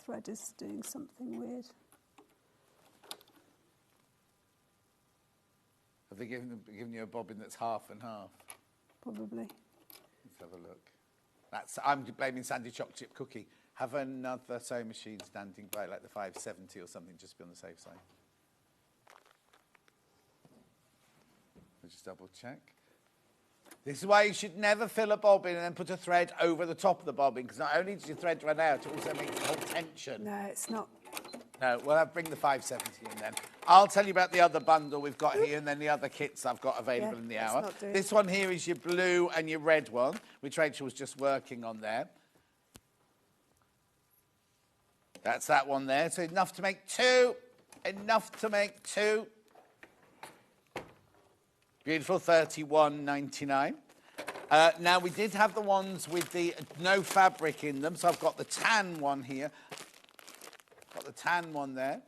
thread is doing something weird. Have they given you a bobbin that's half and half? Probably. Let's have a look. I'm blaming Sandy Chocolate Chip Cookie. Have another sewing machine standing by, like the 570 or something, just to be on the safe side. I'll just double check. This is why you should never fill a bobbin and then put a thread over the top of the bobbin, because not only does your thread run out, it also makes the whole tension. No, it's not. No, we'll bring the 570 in then. I'll tell you about the other bundle we've got here and then the other kits I've got available in the hour. This one here is your blue and your red one, which Rachel was just working on there. That's that one there. So enough to make 2. Enough to make 2. Beautiful, $31.99. Now, we did have the ones with the no fabric in them, so I've got the tan one here. Got the tan one there.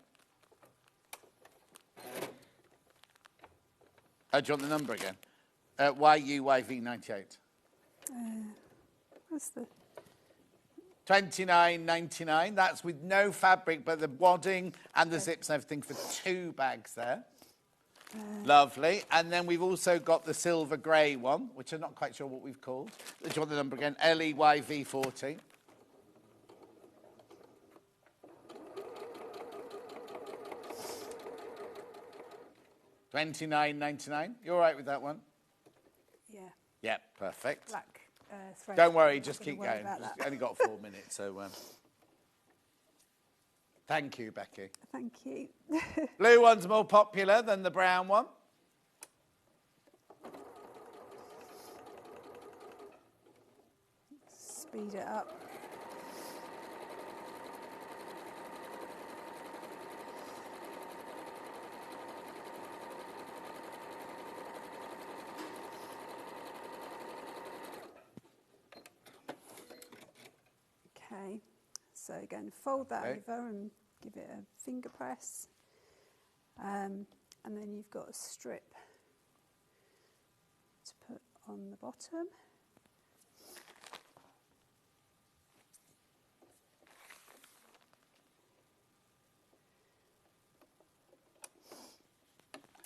Oh, do you want the number again? YUYV98. What's the... $29.99. That's with no fabric, but the wadding and the zips and everything for 2 bags there. Lovely. And then we've also got the silver grey one, which I'm not quite sure what we've called. Do you want the number again? LEYV40. $29.99. You all right with that one? Yeah. Yeah, perfect. Black thread. Don't worry, just keep going. Just only got 4 minutes, so... Thank you, Becky. Thank you. Blue one's more popular than the brown one. Speed it up. Okay, so again, fold that over and give it a finger press. And then you've got a strip to put on the bottom.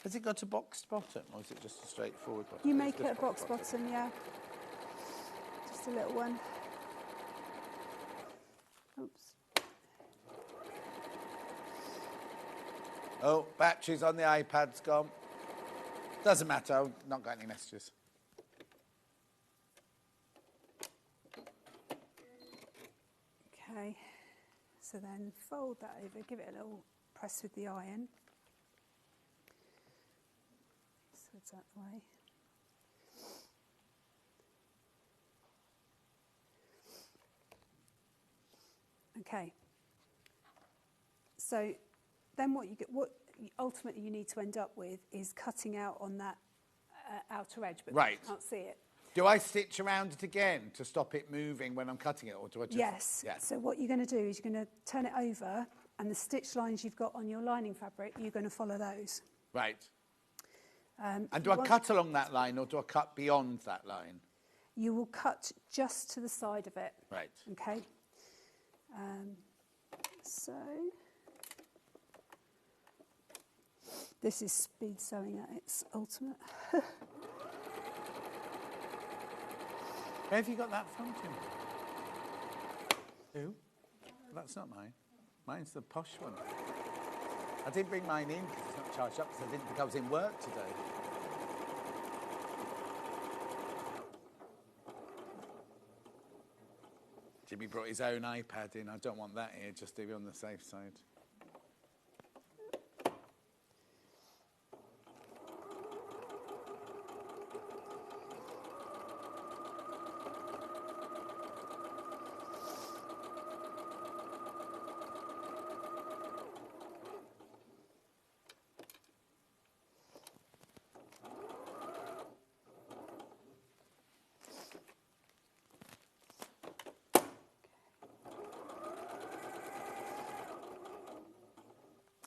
Has it got a boxed bottom, or is it just a straightforward bottom? You make it a box bottom, yeah. Just a little one. Oops. Oh, batteries on the iPad's gone. Doesn't matter, I've not got any messages. Okay, so then fold that over, give it a little press with the iron. So it's that way. Okay. So then what ultimately you need to end up with is cutting out on that outer edge, but Right. you can't see it. Do I stitch around it again to stop it moving when I'm cutting it, or do I just... Yes. Yeah. So what you're going to do is you're going to turn it over, and the stitch lines you've got on your lining fabric, you're going to follow those. Right. And do I cut along that line, or do I cut beyond that line? You will cut just to the side of it. Right. Okay. So this is speed sewing at its ultimate. Where have you got that from, Tim? Who? That's not mine. Mine's the posh one. I didn't bring mine in because it's not charged up because I didn't think I was in work today. Jimmy brought his own iPad in. I don't want that here, just to be on the safe side.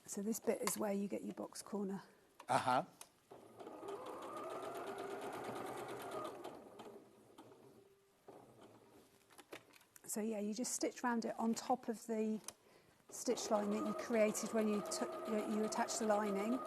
So this bit is where you get your box corner. Uh-huh. So yeah, you just stitch around it on top of the stitch line that you created when you attached the lining.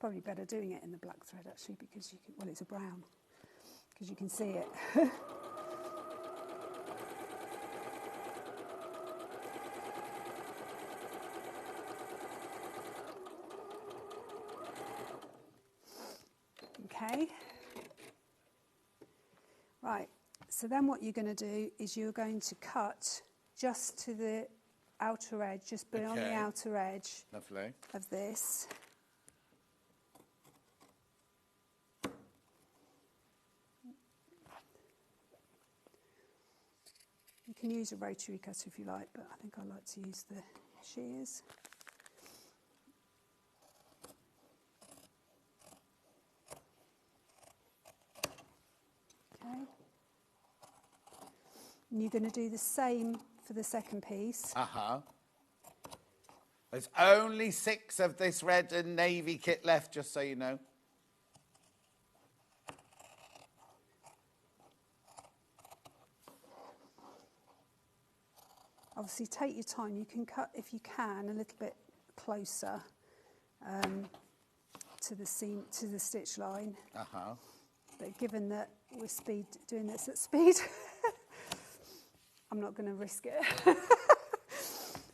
Probably better doing it in the black thread actually, because you can, well, it's a brown, because you can see it. Okay. Right, so then what you're going to do is you're going to cut just to the outer edge, just beyond the outer edge of this. You can use a rotary cutter if you like, but I think I like to use the shears. Okay. And you're going to do the same for the second piece. Uh-huh. There's only 6 of this red and navy kit left, just so you know. Obviously, take your time. You can cut, if you can, a little bit closer to the seam, to the stitch line. Uh-huh. But given that we're doing this at speed, I'm not going to risk it.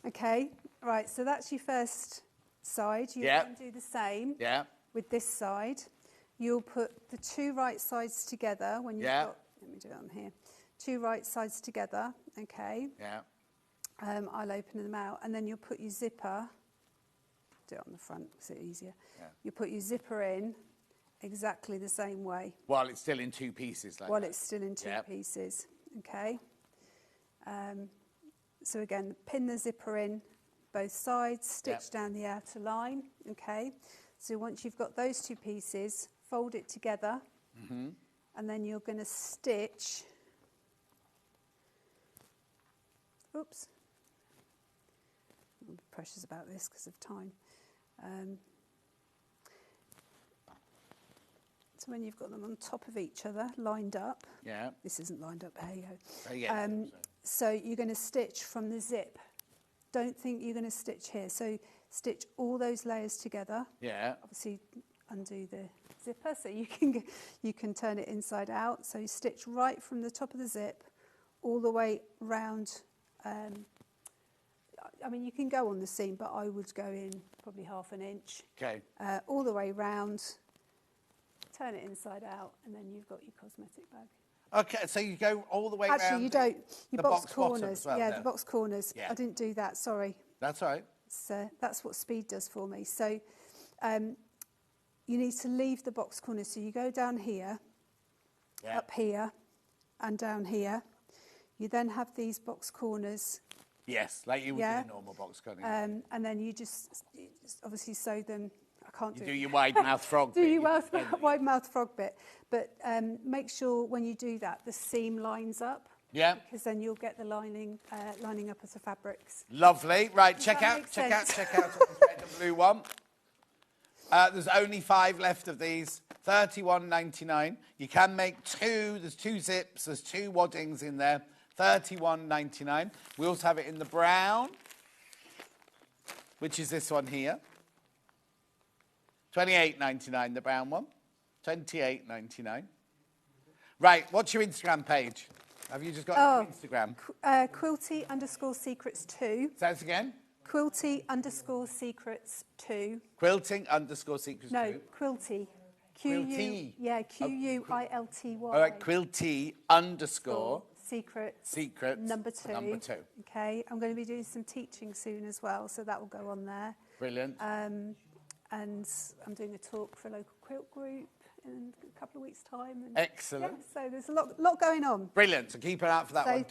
Okay, right. So that's your first side. You can do the same with this side. You'll put the 2 right sides together when you've got. Let me do it on here. 2 right sides together. Okay. Yeah. I'll open them out, and then you'll put your zipper, do it on the front, so it's easier. Yeah. You'll put your zipper in exactly the same way. While it's still in 2 pieces. While it's still in 2 pieces, okay? So again, pin the zipper in both sides, stitch down the outer line, okay? So once you've got those 2 pieces, fold it together, and then you're going to stitch, oops, I'm precious about this because of time. So when you've got them on top of each other, lined up, this isn't lined up, there you go. So you're going to stitch from the zip. Don't think you're going to stitch here. So stitch all those layers together. Yeah. Obviously undo the zipper so you can turn it inside out. So you stitch right from the top of the zip all the way round. I mean, you can go on the seam, but I would go in probably 1/2 inch. Okay. All the way round, turn it inside out, and then you've got your cosmetic bag. Okay, so you go all the way around. Actually, you don't. You the box bottom corners. as well, yeah, there. the box corners. Yeah. I didn't do that. Sorry. That's all right. That's what speed does for me. So you need to leave the box corners. So you go down here, up here, and down here. You then have these box corners. Yes, like you would do a normal box cutting. And then you just obviously sew them. I can't do You do your wide mouth frog do bit. your wide mouth frog bit. But make sure when you do that, the seam lines up. Yeah. Because then you'll get the lining up as the fabrics. Lovely. Right, Does check that out make sense? the blue one. There's only 5 left of these. $31.99. You can make 2. There's 2 zips. There's 2 waddings in there. $31.99. We also have it in the brown, which is this one here. $28.99, the brown one. $28.99. Right, what's your Instagram page? Have you just got your Instagram? Quilty_secrets2. Say this again. Quilty_secrets2. Quilting_secrets2. No, Quilty. Quilty. Yeah, Quilty. All right, Quilty_ secrets. Number 2. Number 2. Okay, I'm going to be doing some teaching soon as well, so that will go on there. Brilliant. And I'm doing a talk for a local quilt group in a couple of weeks' time. And Excellent. Yeah, so there's a lot going on. Brilliant. So keep an eye out for that one.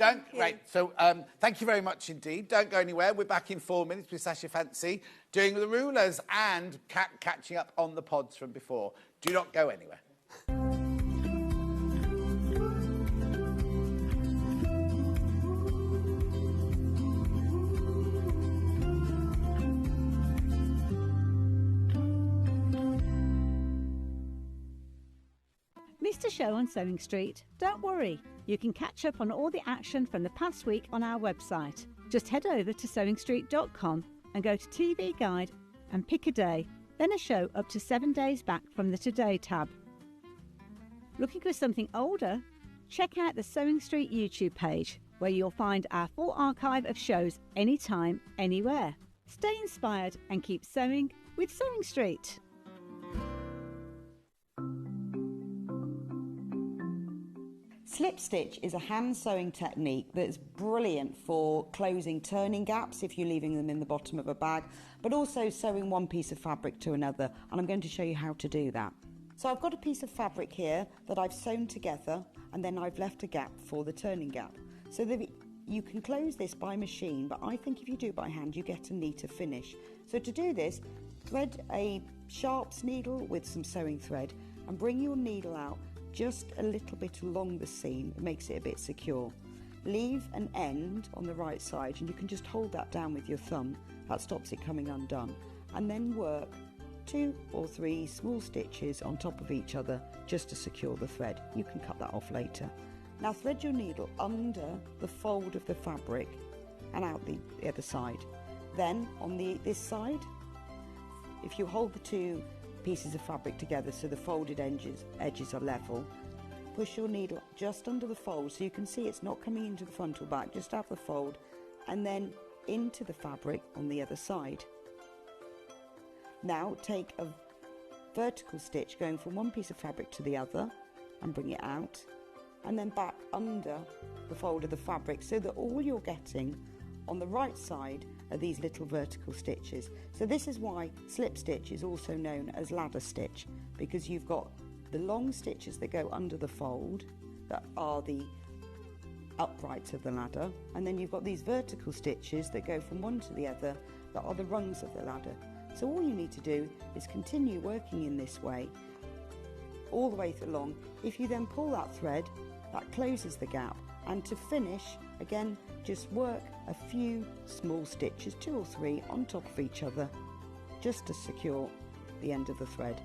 Thank you very much indeed. Don't go anywhere. We're back in 4 minutes with Sasha Fancy doing the rulers and catching up on the pods from before. Do not go anywhere. Missed a show on Sewing Street? Don't worry, you can catch up on all the action from the past week on our website. Just head over to sewingstreet.com and go to TV Guide and pick a day, then a show up to 7 days back from the Today tab. Looking for something older? Check out the Sewing Street YouTube page, where you'll find our full archive of shows anytime, anywhere. Stay inspired and keep sewing with Sewing Street. Slip stitch is a hand sewing technique that's brilliant for closing turning gaps if you're leaving them in the bottom of a bag, but also sewing one piece of fabric to another, and I'm going to show you how to do that. So I've got a piece of fabric here that I've sewn together, and then I've left a gap for the turning gap. So that you can close this by machine, but I think if you do it by hand you get a neater finish. So to do this, thread a sharps needle with some sewing thread and bring your needle out just a little bit along the seam. It makes it a bit secure. Leave an end on the right side, and you can just hold that down with your thumb. That stops it coming undone. And then work 2 or 3 small stitches on top of each other just to secure the thread. You can cut that off later. Now thread your needle under the fold of the fabric and out the other side. Then on this side, if you hold the 2 pieces of fabric together so the folded edges are level, push your needle just under the fold so you can see it's not coming into the front or back, just have the fold, and then into the fabric on the other side. Now take a vertical stitch going from one piece of fabric to the other and bring it out, and then back under the fold of the fabric so that all you're getting on the right side are these little vertical stitches. So this is why slip stitch is also known as ladder stitch, because you've got the long stitches that go under the fold that are the uprights of the ladder, and then you've got these vertical stitches that go from one to the other that are the rungs of the ladder. So all you need to do is continue working in this way all the way along. If you then pull that thread, that closes the gap, and to finish, again, just work a few small stitches, 2 or 3 on top of each other, just to secure the end of the thread.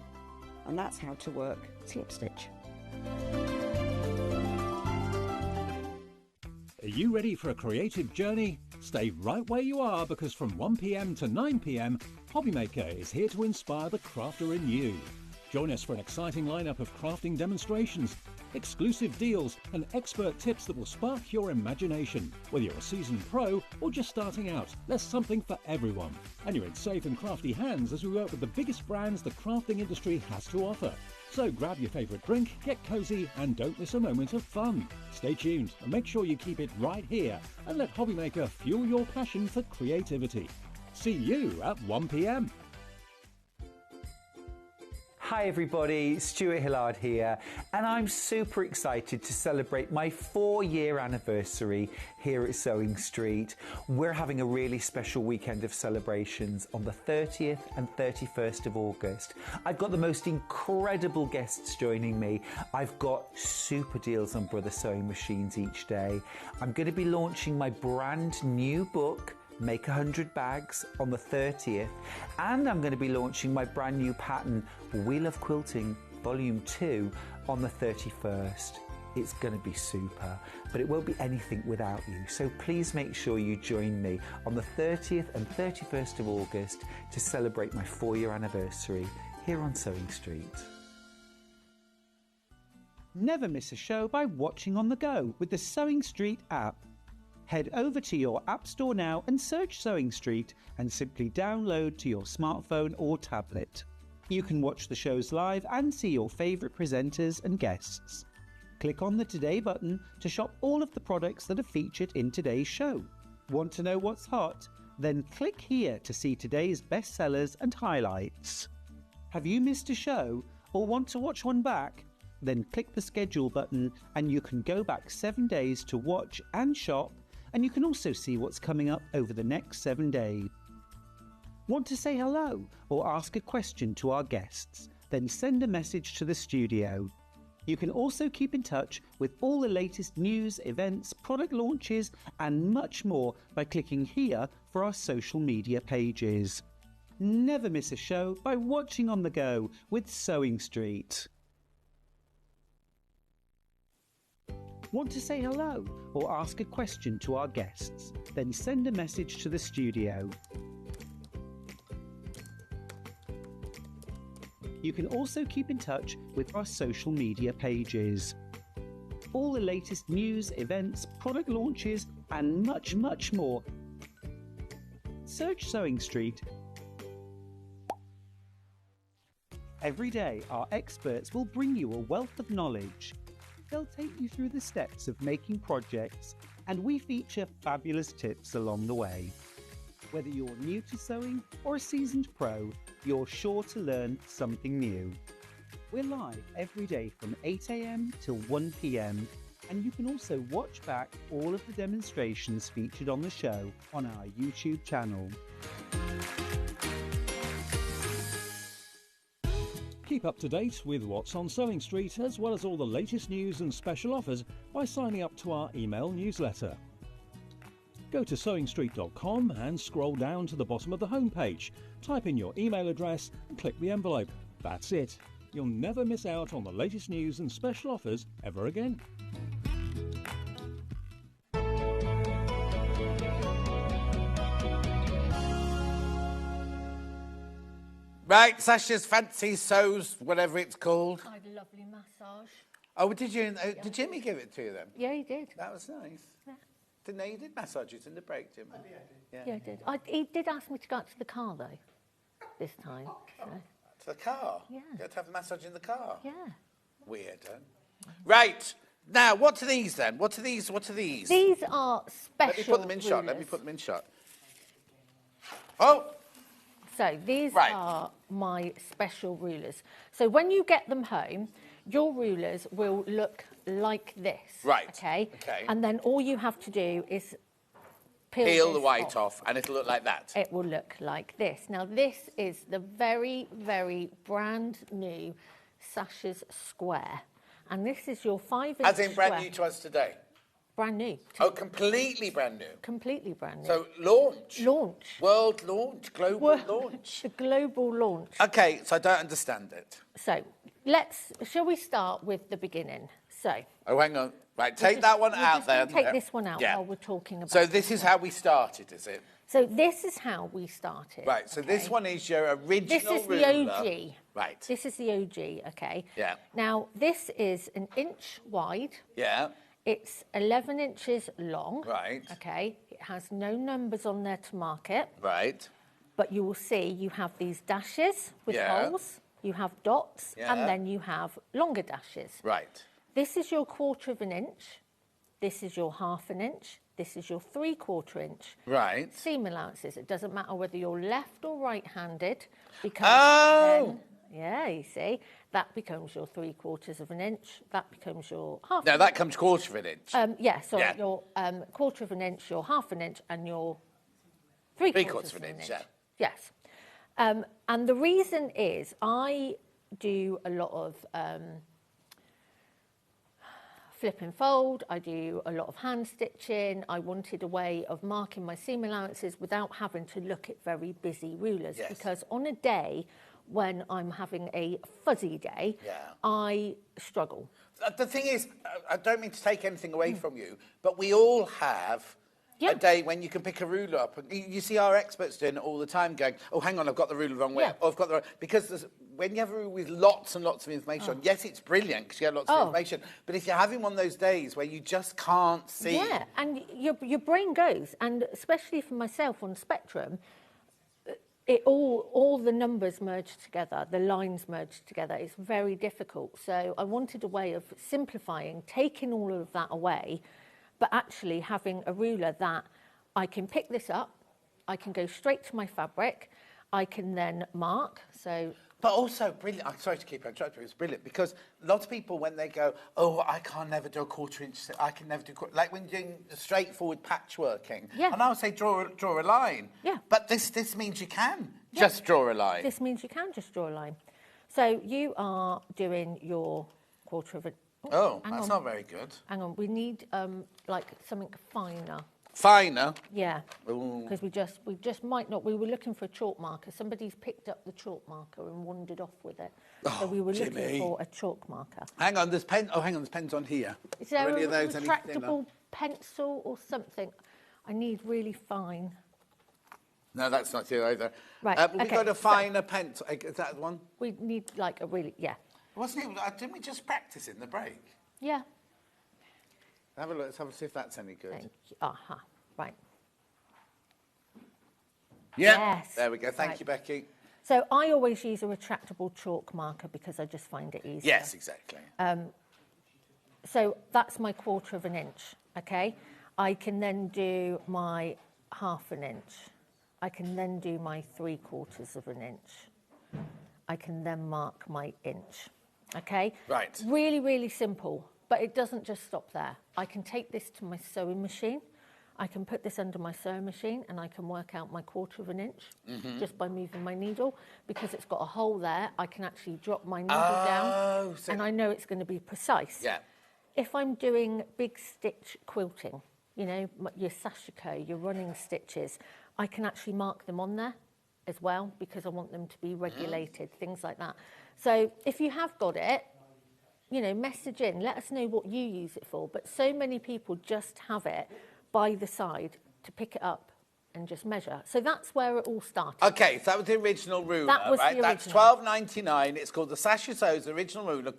And that's how to work slip stitch. Are you ready for a creative journey? Stay right where you are, because from 1 p.m. to 9 p.m, Hobbymaker is here to inspire the crafter in you. Join us for an exciting lineup of crafting demonstrations, exclusive deals and expert tips that will spark your imagination. Whether you're a seasoned pro or just starting out, there's something for everyone. And you're in safe and crafty hands as we work with the biggest brands the crafting industry has to offer. So grab your favourite drink, get cosy and don't miss a moment of fun. Stay tuned and make sure you keep it right here and let Hobbymaker fuel your passion for creativity. See you at 1 p.m. Hi everybody, Stuart Hillard here, and I'm super excited to celebrate my 4-year anniversary here at Sewing Street. We're having a really special weekend of celebrations on the 30th and 31st of August. I've got the most incredible guests joining me. I've got super deals on Brother Sewing machines each day. I'm going to be launching my brand new book, Make 100 Bags, on the 30th, and I'm going to be launching my brand new pattern, We Love Quilting Volume 2, on the 31st. It's going to be super, but it won't be anything without you, so please make sure you join me on the 30th and 31st of August to celebrate my 4-year anniversary here on Sewing Street. Never miss a show by watching on the go with the Sewing Street app. Head over to your App Store now and search Sewing Street and simply download to your smartphone or tablet. You can watch the shows live and see your favourite presenters and guests. Click on the Today button to shop all of the products that are featured in today's show. Want to know what's hot? Then click here to see today's bestsellers and highlights. Have you missed a show or want to watch one back? Then click the schedule button and you can go back 7 days to watch and shop. And you can also see what's coming up over the next 7 days. Want to say hello or ask a question to our guests? Then send a message to the studio. You can also keep in touch with all the latest news, events, product launches and much more by clicking here for our social media pages. Never miss a show by watching on the go with Sewing Street. Want to say hello or ask a question to our guests? Then send a message to the studio. You can also keep in touch with our social media pages. All the latest news, events, product launches and much, much more. Search Sewing Street. Every day, our experts will bring you a wealth of knowledge. They'll take you through the steps of making projects, and we feature fabulous tips along the way. Whether you're new to sewing or a seasoned pro, you're sure to learn something new. We're live every day from 8 a.m. till 1 p.m, and you can also watch back all of the demonstrations featured on the show on our YouTube channel. Keep up to date with what's on Sewing Street, as well as all the latest news and special offers by signing up to our email newsletter. Go to sewingstreet.com and scroll down to the bottom of the homepage. Type in your email address and click the envelope. That's it. You'll never miss out on the latest news and special offers ever again. Right, Sasha's Fancy Sews, whatever it's called. I had a lovely massage. Oh, did you? Did Jimmy give it to you then? Yeah, he did. That was nice. Yeah. Didn't know you did massages in the break, Jimmy? Yeah, I did. He did ask me to go out to the car, though, this time. So. To the car? Yeah. You had to have a massage in the car? Yeah. Weird, huh? Right. Now, what are these then? What are these? What are these? These are special Let me put them in shot. rulers. Let me put them in shot. Oh! So these are my special rulers. So when you get them home, your rulers will look like this. Right. Okay? Okay. And then all you have to do is peel the white off and it'll look like that. It will look like this. Now this is the very, very brand new Sasha's Square. And this is your 5-inch As in brand square. new to us today? Brand new. Oh, completely brand new? Completely brand new. So launch? Launch. World launch, global launch. The global launch. Okay, so I don't understand it. So shall we start with the beginning? So. Oh, hang on. Right, take that one out there. Take this one out while we're talking about So this is how we started, is it? So this is how we started. Right, so this one is your original This is ruler. the OG. Right. This is the OG, okay? Yeah. Now, this is an inch wide. Yeah. It's 11 inches long. Right. Okay. It has no numbers on there to mark it. Right. But you will see you have these dashes with Yeah. holes. You have dots. Yeah. And then you have longer dashes. Right. This is your 1/4 inch. This is your 1/2 inch. This is your 3/4 inch. Right. Seam allowances. It doesn't matter whether you're left or right-handed, because then, yeah, you see, that becomes your 3/4 inch. That becomes your 1/2. No, that comes 1/4 inch. Yeah, so Yeah. your 1/4 inch, your 1/2 inch, and your 3/4 inch. Yeah. Yes. And the reason is I do a lot of flip and fold. I do a lot of hand stitching. I wanted a way of marking my seam allowances without having to look at very busy rulers. Yes. Because on a day when I'm having a fuzzy day, I struggle. The thing is, I don't mean to take anything away from you, but we all have a day when you can pick a ruler up. And you see our experts doing it all the time, going, "Oh, hang on, I've got the ruler the wrong way." Oh, I've got the wrong... Because when you have a ruler with lots and lots of information, yes, it's brilliant because you have lots of information. But if you're having one of those days where you just can't see, and your brain goes, and especially for myself on Spectrum, it all the numbers merge together, the lines merge together. It's very difficult. So I wanted a way of simplifying, taking all of that away, but actually having a ruler that I can pick this up, I can go straight to my fabric, I can then mark. So. But also brilliant. I'm sorry to keep interrupting. It's brilliant because lots of people, when they go, "Oh, I can't never do a 1/4 inch. I can never do like when you're doing straightforward patchworking." Yeah. And I would say draw a line. Yeah. But this means you can just draw a line. This means you can just draw a line. So you are doing your 1/4 inch. Oh, that's not very good. Hang on, we need like something finer. Finer? Yeah, because we just might not. We were looking for a chalk marker. Somebody's picked up the chalk marker and wandered off with it. So we were looking for a chalk marker. Hang on, there's pen. Oh, hang on, there's pens on here. Is there any a of those retractable pencil or something? I need really fine. No, that's not you either. Right. We've got a finer pencil. Is that one? We need like a really Wasn't it? Didn't we just practice in the break? Yeah. Have a look. Let's have a see if that's any good. Right. Yeah. Yes. There we go. Thank you, Becky. So I always use a retractable chalk marker because I just find it easier. Yes, exactly. So that's my 1/4 inch, okay? I can then do my 1/2 inch. I can then do my 3/4 inch. I can then mark my inch, okay? Right. Really, really simple, but it doesn't just stop there. I can take this to my sewing machine. I can put this under my sewing machine and I can work out my 1/4 inch just by moving my needle. Because it's got a hole there, I can actually drop my needle down and I know it's going to be precise. Yeah. If I'm doing big stitch quilting, you know, your sashiko, your running stitches, I can actually mark them on there as well because I want them to be regulated, things like that. So if you have got it, you know, message in, let us know what you use it for. But so many people just have it by the side to pick it up and just measure. So that's where it all started. Okay, so that was the original ruler, That was right? the That's original. £12.99. It's called the Sasha Sew's original ruler.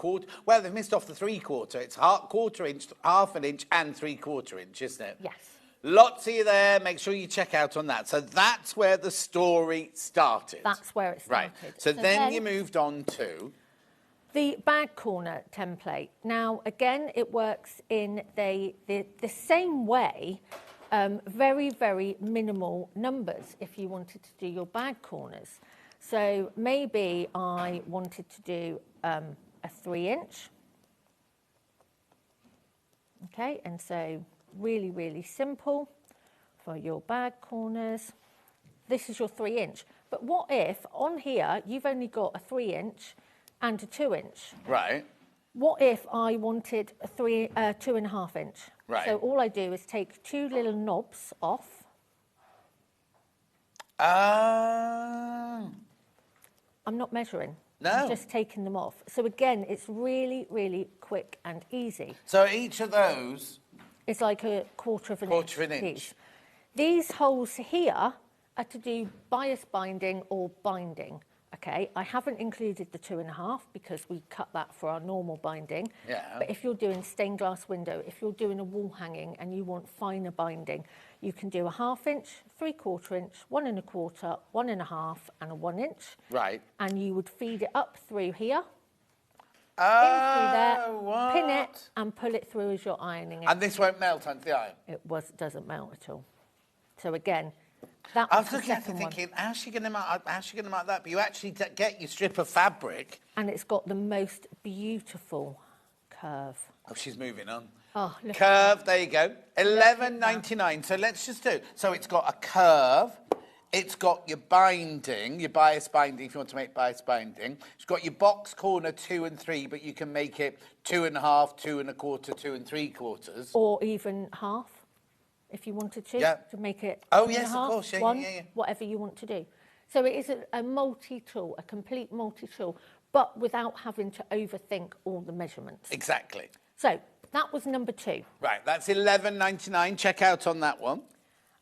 Well, they've missed off the 3/4. It's 1/4 inch, 1/2 inch, and 3/4 inch, isn't it? Yes. Lots of you there. Make sure you check out on that. So that's where the story started. That's where it started. Right. So then you moved on to the bag corner template. Now, again, it works in the same way, very, very minimal numbers if you wanted to do your bag corners. So maybe I wanted to do a 3 inch. Okay, and so really, really simple for your bag corners. This is your 3 inch. But what if on here you've only got a 3 inch and a 2 inch? Right. What if I wanted a 2.5 inch? Right. So all I do is take 2 little knobs off. Oh. I'm not measuring. No. I'm just taking them off. So again, it's really, really quick and easy. So each of those is like a 1/4 inch. 1/4 inch. Piece. These holes here are to do bias binding or binding. Okay, I haven't included the 2.5 because we cut that for our normal binding. Yeah. But if you're doing stained glass window, if you're doing a wall hanging and you want finer binding, you can do a 1/2 inch, 3/4 inch, 1 1/4, 1 1/2, and a 1 inch. Right. And you would feed it up through here, Oh, in through there, what? pin it, and pull it through as you're ironing it. And this won't melt under the iron? Doesn't melt at all. So again, that I was was the looking at it second one. thinking, how's she going to mark that? But you actually get your strip of fabric. And it's got the most beautiful curve. Oh, she's moving on. Oh, look. Curve, there you go. $11.99. So let's just do. So it's got a curve. It's got your binding, your bias binding, if you want to make bias binding. It's got your box corner 2 and 3, but you can make it 2.5, 2 1/4, 2 3/4. Or even half, if you wanted to, Yeah. to make it Oh, 2.5, yes, of course, yeah, one, yeah. whatever you want to do. So it is a multi-tool, a complete multi-tool, but without having to overthink all the measurements. Exactly. So that was number 2. Right, that's $11.99. Check out on that one.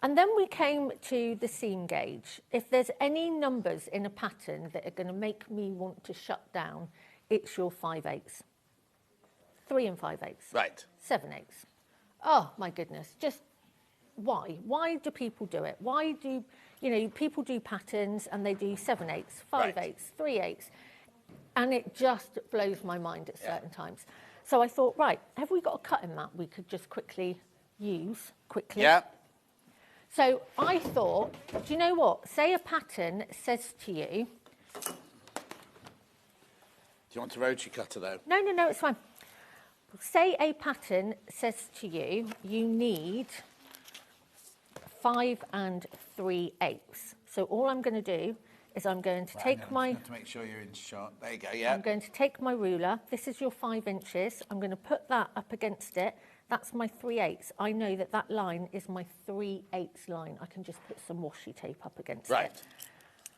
And then we came to the seam gauge. If there's any numbers in a pattern that are going to make me want to shut down, it's your 5/8. 3 5/8. Right. 7/8. Oh, my goodness. Just why? Why do people do it? Why do, people do patterns and they do 7/8, 5/8, 3/8. And it just blows my mind at certain times. So I thought, right, have we got a cutting mat we could just quickly use? Yeah. So I thought, do you know what? Say a pattern says to you... Do you want a rotary cutter, though? No, it's fine. Say a pattern says to you, you need 5 3/8. So all I'm going to do is I'm going to take my... To make sure you're in shot. There you go, yeah. I'm going to take my ruler. This is your 5 inches. I'm going to put that up against it. That's my 3/8. I know that that line is my 3/8 line. I can just put some washi tape up against it. Right.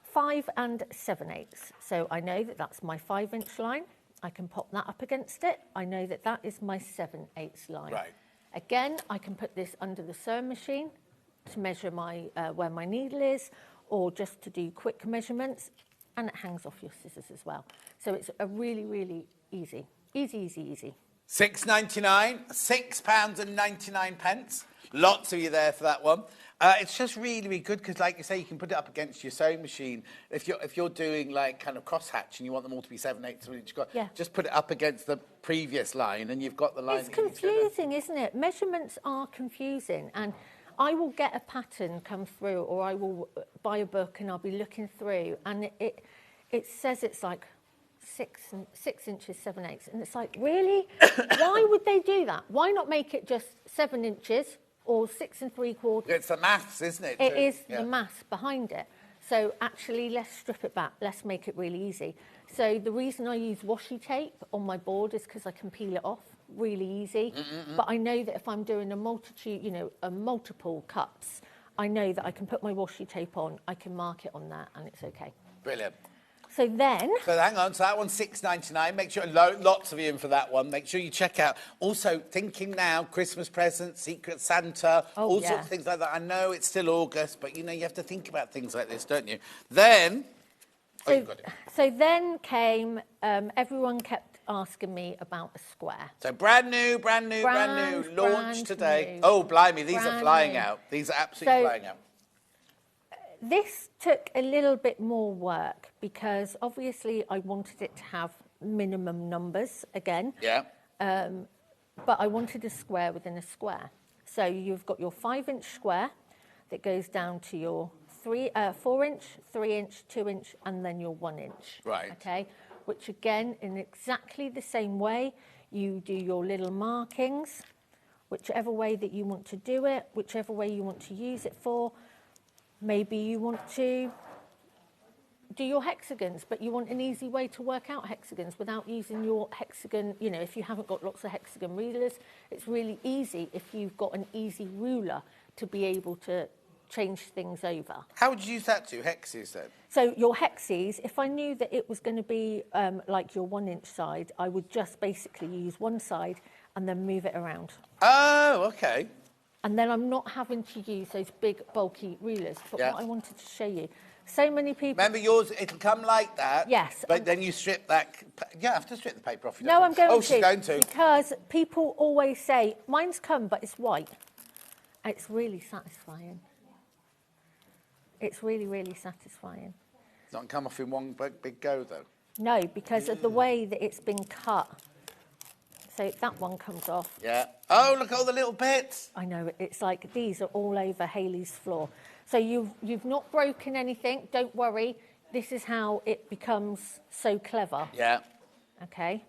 5 7/8. So I know that that's my 5-inch line. I can pop that up against it. I know that that is my 7/8 line. Right. Again, I can put this under the sewing machine to measure my where my needle is, or just to do quick measurements, and it hangs off your scissors as well. So it's a really, really easy. Easy. £6.99, £6.99. Lots of you there for that one. It's just really, really good because, like you say, you can put it up against your sewing machine. If you're doing like kind of crosshatch and you want them all to be 7/8 inch, just put it up against the previous line and you've got the line. It's confusing, isn't it? Measurements are confusing, and I will get a pattern come through, or I will buy a book and I'll be looking through, and it says it's like 6 inches, 7/8, and it's like, really? Why would they do that? Why not make it just 7 inches or 6 3/4? It's the maths, isn't it? It is the maths behind it. So actually, let's strip it back. Let's make it really easy. So the reason I use washi tape on my board is because I can peel it off really easy. But I know that if I'm doing a multiple cuts, I know that I can put my washi tape on, I can mark it on that, and it's okay. Brilliant. So then... So hang on, so that one's $6.99. Make sure, lots of you in for that one. Make sure you check out. Also, thinking now, Christmas presents, Secret Santa, all sorts of things like that. I know it's still August, but, you have to think about things like this, don't you? Then... So then came... everyone kept asking me about a square. So brand new, launched today. Oh, blimey, these are flying out. These are absolutely flying out. This took a little bit more work because obviously I wanted it to have minimum numbers again. Yeah. But I wanted a square within a square. So you've got your 5-inch square that goes down to your 4-inch, 3-inch, 2-inch, and then your 1-inch. Right. Okay. Which again, in exactly the same way, you do your little markings, whichever way that you want to do it, whichever way you want to use it for. Maybe you want to do your hexagons, but you want an easy way to work out hexagons without using your hexagon. If you haven't got lots of hexagon rulers, it's really easy if you've got an easy ruler to be able to change things over. How would you use that to, hexes then? So your hexes, if I knew that it was going to be like your 1-inch side, I would just basically use one side and then move it around. Oh, okay. And then I'm not having to use those big, bulky rulers. But what I wanted to show you, So many people... Remember yours, it'll come like that. Yes. But then you strip that... You have to strip the paper off. No, I'm going to. Oh, she's going to. Because people always say, mine's come, but it's white. It's really satisfying. It's really, really satisfying. It's not come off in one big go, though. No, because of the way that it's been cut. So that one comes off. Yeah. Oh, look at all the little bits. I know, it's like these are all over Hayley's floor. So you've not broken anything, don't worry. This is how it becomes so clever. Yeah. Okay.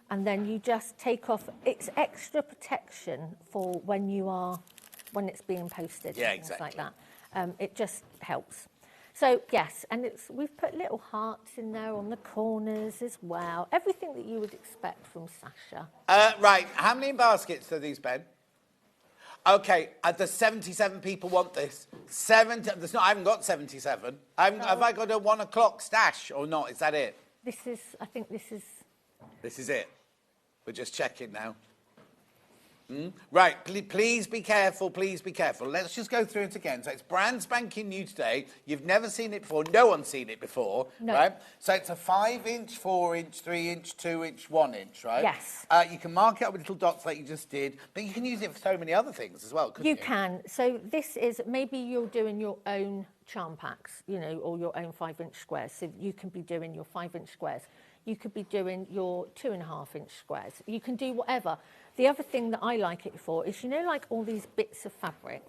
And then you just take off, it's extra protection for when it's being posted. Yeah, and things exactly. like that. It just helps. So yes, and we've put little hearts in there on the corners as well. Everything that you would expect from Sasha. Right, how many baskets do these, Ben? Okay, the 77 people want this. I haven't got 77. Have I got a 1 o'clock stash or not? Is that it? I think this is... This is it. We're just checking now. Right, please be careful, please be careful. Let's just go through it again. So it's brand spanking new today. You've never seen it before. No one's seen it before, right? So it's a 5-inch, 4-inch, 3-inch, 2-inch, 1-inch, right? Yes. You can mark it up with little dots like you just did, but you can use it for so many other things as well, couldn't you? You can. So this is, maybe you're doing your own charm packs, or your own 5-inch squares. So you can be doing your 5-inch squares. You could be doing your 2.5-inch squares. You can do whatever. The other thing that I like it for is, like all these bits of fabric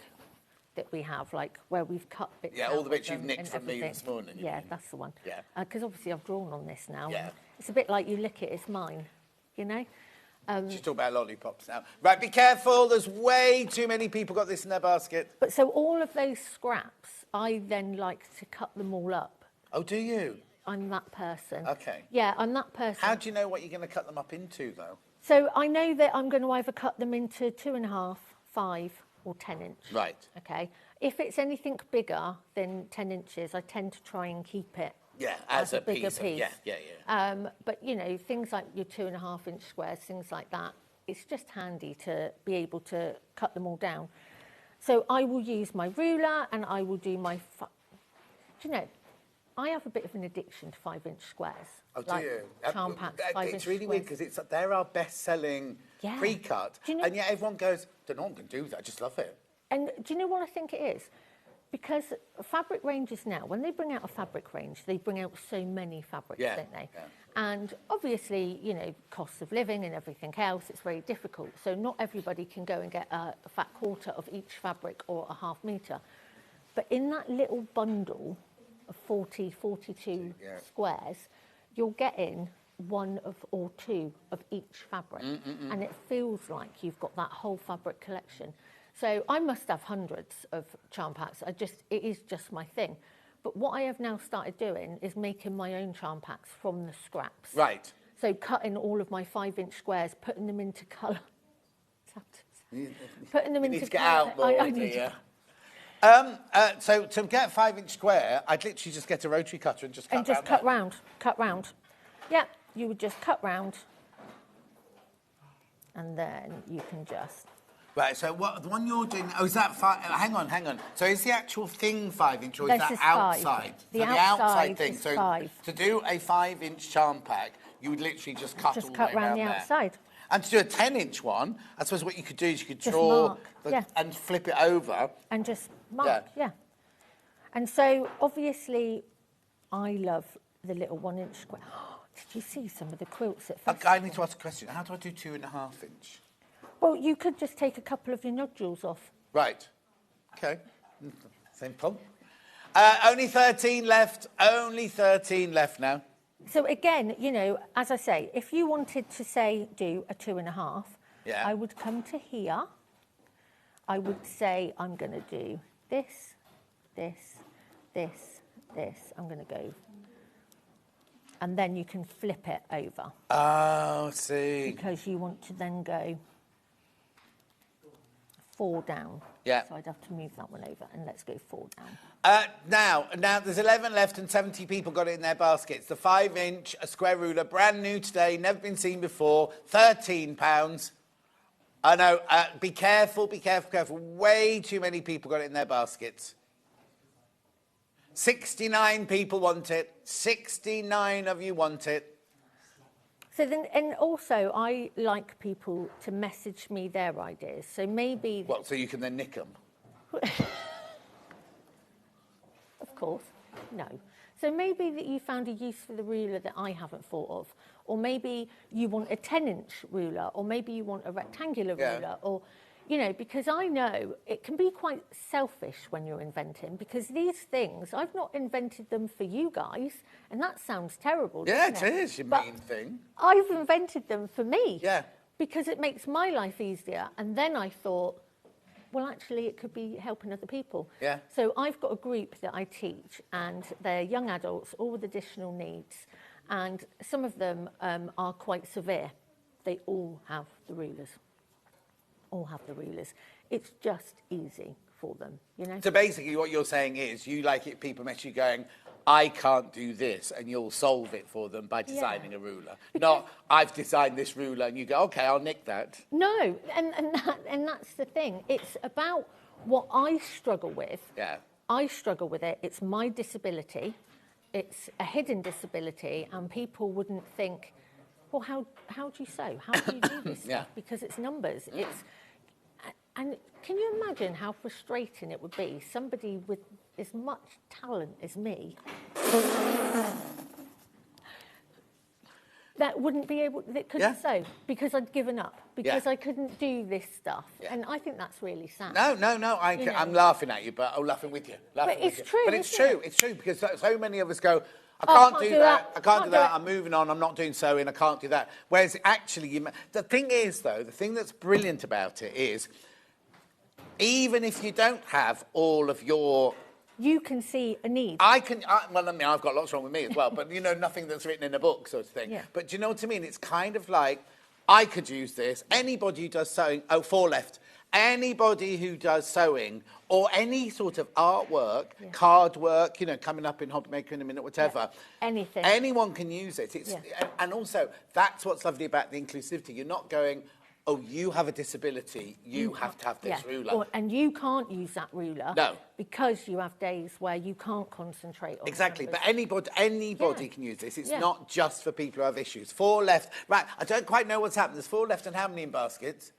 that we have, like where we've cut bits. Yeah, out all the bits of you've them nicked and from me everything. this morning. Yeah, that's the one. Yeah. Because obviously I've drawn on this now. Yeah. It's a bit like you lick it, it's mine, She's talking about lollipops now. Right, be careful. There's way too many people got this in their basket. But so all of those scraps, I then like to cut them all up. Oh, do you? I'm that person. Okay. Yeah, I'm that person. How do you know what you're going to cut them up into, though? So I know that I'm going to either cut them into 2.5, 5 or 10-inch. Right. Okay. If it's anything bigger than 10 inches, I tend to try and keep it as a bigger piece. piece. But, things like your 2.5-inch squares, things like that, it's just handy to be able to cut them all down. So I will use my ruler and I will do my... I have a bit of an addiction to 5-inch squares. Oh, like do you? Charm packs, 5-inch It's really squares. weird because they're our best-selling pre-cut, and yet everyone goes, don't know, I'm going to do that, I just love it. And do you know what I think it is? Because fabric ranges now, when they bring out a fabric range, they bring out so many fabrics, don't they? Yeah. And obviously, cost of living and everything else, it's very difficult. So not everybody can go and get a fat quarter of each fabric or a half metre. But in that little bundle of 40, 42 squares, you're getting one or two of each fabric. And it feels like you've got that whole fabric collection. So I must have hundreds of charm packs. It is just my thing. But what I have now started doing is making my own charm packs from the scraps. Right. So cutting all of my 5-inch squares, putting them into colour. Putting them you into need to get colour. out more, I need to. So to get a 5-inch square, I'd literally just get a rotary cutter and just cut round. Cut round. Yeah, you would just cut round. And then you can just... Right, so the one you're doing... Oh, is that... hang on. So is the actual thing 5-inch or is that outside? The outside thing. is so 5. To do a 5-inch charm pack, you would literally just cut all the way round the there. outside. And to do a 10-inch one, I suppose what you could do is you could draw and flip it over. And just mark, yeah. And so, obviously, I love the little 1-inch square. Did you see some of the quilts at Festival? I need to ask a question. How do I do 2.5-inch? Well, you could just take a couple of your nodules off. Right. Okay. Same problem. Only 13 left. Only 13 left now. So again, as I say, if you wanted to say do a 2.5, I would come to here. I would say I'm going to do this, this, this, this. I'm going to go. And then you can flip it over. Oh, see. Because you want to then go 4 down. Yeah. So I'd have to move that one over and let's go 4 down. Now, there's 11 left and 70 people got it in their baskets. The 5-inch, a square ruler, brand new today, never been seen before, £13. I know, be careful, be careful, careful. Way too many people got it in their baskets. 69 people want it. 69 of you want it. So then, and also, I like people to message me their ideas. So maybe... What, so you can then nick them? Of course, no. So maybe that you found a use for the ruler that I haven't thought of. Or maybe you want a 10-inch ruler, or maybe you want a rectangular ruler, or... You know, because I know it can be quite selfish when you're inventing, because these things, I've not invented them for you guys, and that sounds terrible, Yeah, doesn't it is your But main thing. I've invented them for me. Yeah. Because it makes my life easier. And then I thought, well, actually, it could be helping other people. Yeah. So I've got a group that I teach, and they're young adults, all with additional needs. And some of them are quite severe. They all have the rulers. All have the rulers. It's just easy for them, you know? So basically what you're saying is you like it, people message you going, I can't do this, and you'll solve it for them by designing a ruler. Not, I've designed this ruler, and you go, OK, I'll nick that. No, and that's the thing. It's about what I struggle with. Yeah. I struggle with it. It's my disability. It's a hidden disability, and people wouldn't think, well, how do you sew? How do you do this stuff? Because it's numbers. And can you imagine how frustrating it would be, somebody with as much talent as me, that wouldn't be able, that couldn't sew, because I'd given up, because I couldn't do this stuff. And I think that's really sad. No, I'm laughing at you, but I'm laughing with you. But it's true, But it's true, it's true, because so many of us go, I can't do that. I can't do that. I'm moving on. I'm not doing sewing. I can't do that. Whereas actually, the thing is, though, the thing that's brilliant about it is, even if you don't have all of your... You can see a need. I've got lots wrong with me as well, but, you know, nothing that's written in a book sort of thing. Yeah. But do you know what I mean? It's kind of like, I could use this. Anybody who does sewing... Oh, 4 left. Anybody who does sewing or any sort of artwork, card work, you know, coming up in Hobby Maker in a minute, whatever. Anything. Anyone can use it. And also, that's what's lovely about the inclusivity. You're not going, oh, you have a disability, you have to have this ruler. And you can't use that ruler. No. Because you have days where you can't concentrate on Exactly, numbers. but anybody can use this. It's not just for people who have issues. 4 left. Right, I don't quite know what's happened. There's 4 left and how many in baskets?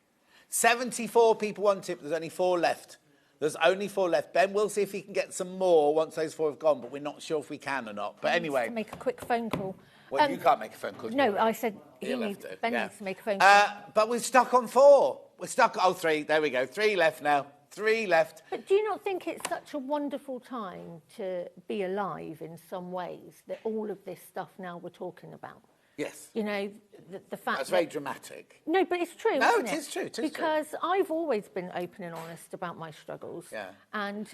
74 people want it, but there's only 4 left. There's only 4 left. Ben, we'll see if he can get some more once those 4 have gone, but we're not sure if we can or not. But anyway... To make a quick phone call. Well, you can't make a phone call. No, I said Ben needs to make a phone call. But we're stuck on 4. We're stuck... Oh, 3. There we go. 3 left now. 3 left. But do you not think it's such a wonderful time to be alive in some ways, that all of this stuff now we're talking about? Yes. You know, the fact That's very dramatic. No, but it's true, No, isn't it is true. It is because I've always been open and honest about my struggles. Yeah. And...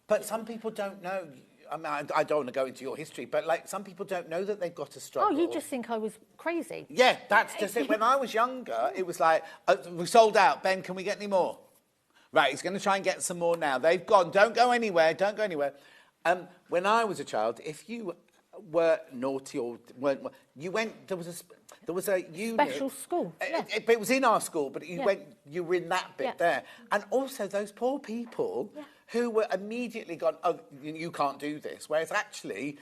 But some people don't know... I mean, I don't want to go into your history, but, like, some people don't know that they've got a struggle. Oh, you just think I was crazy. Yeah, that's just it. When I was younger, it was like, we sold out. Ben, can we get any more? Right, he's going to try and get some more now. They've gone. Don't go anywhere. Don't go anywhere. When I was a child, if you were naughty or weren't... You went... There was a unit... Special school, It was in our school, but you were in that bit there. And also, those poor people... who were immediately gone, oh, you can't do this. Whereas actually,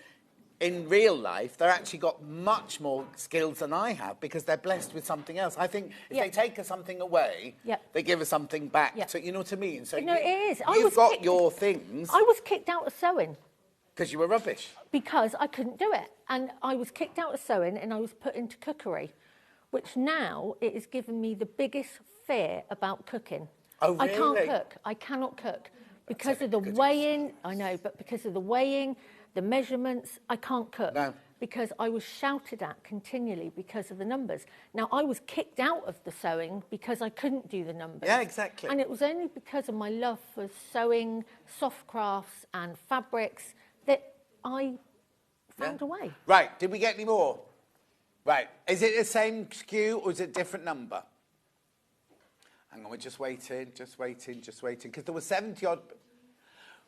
in real life, they're actually got much more skills than I have because they're blessed with something else. I think if they take us something away, they give us something back. So, you know what I mean? So no, it is. You've got your things. I was kicked out of sewing. Because you were rubbish. Because I couldn't do it. And I was kicked out of sewing and I was put into cookery, which now it has given me the biggest fear about cooking. Oh, really? I can't cook. I cannot cook. Because of the weighing, I know, but because of the weighing, the measurements, I can't cook. No. Because I was shouted at continually because of the numbers. Now, I was kicked out of the sewing because I couldn't do the numbers. Yeah, exactly. And it was only because of my love for sewing, soft crafts and fabrics that I found a way. Right, did we get any more? Right, is it the same SKU or is it a different number? Hang on, we're just waiting, because there were 70-odd...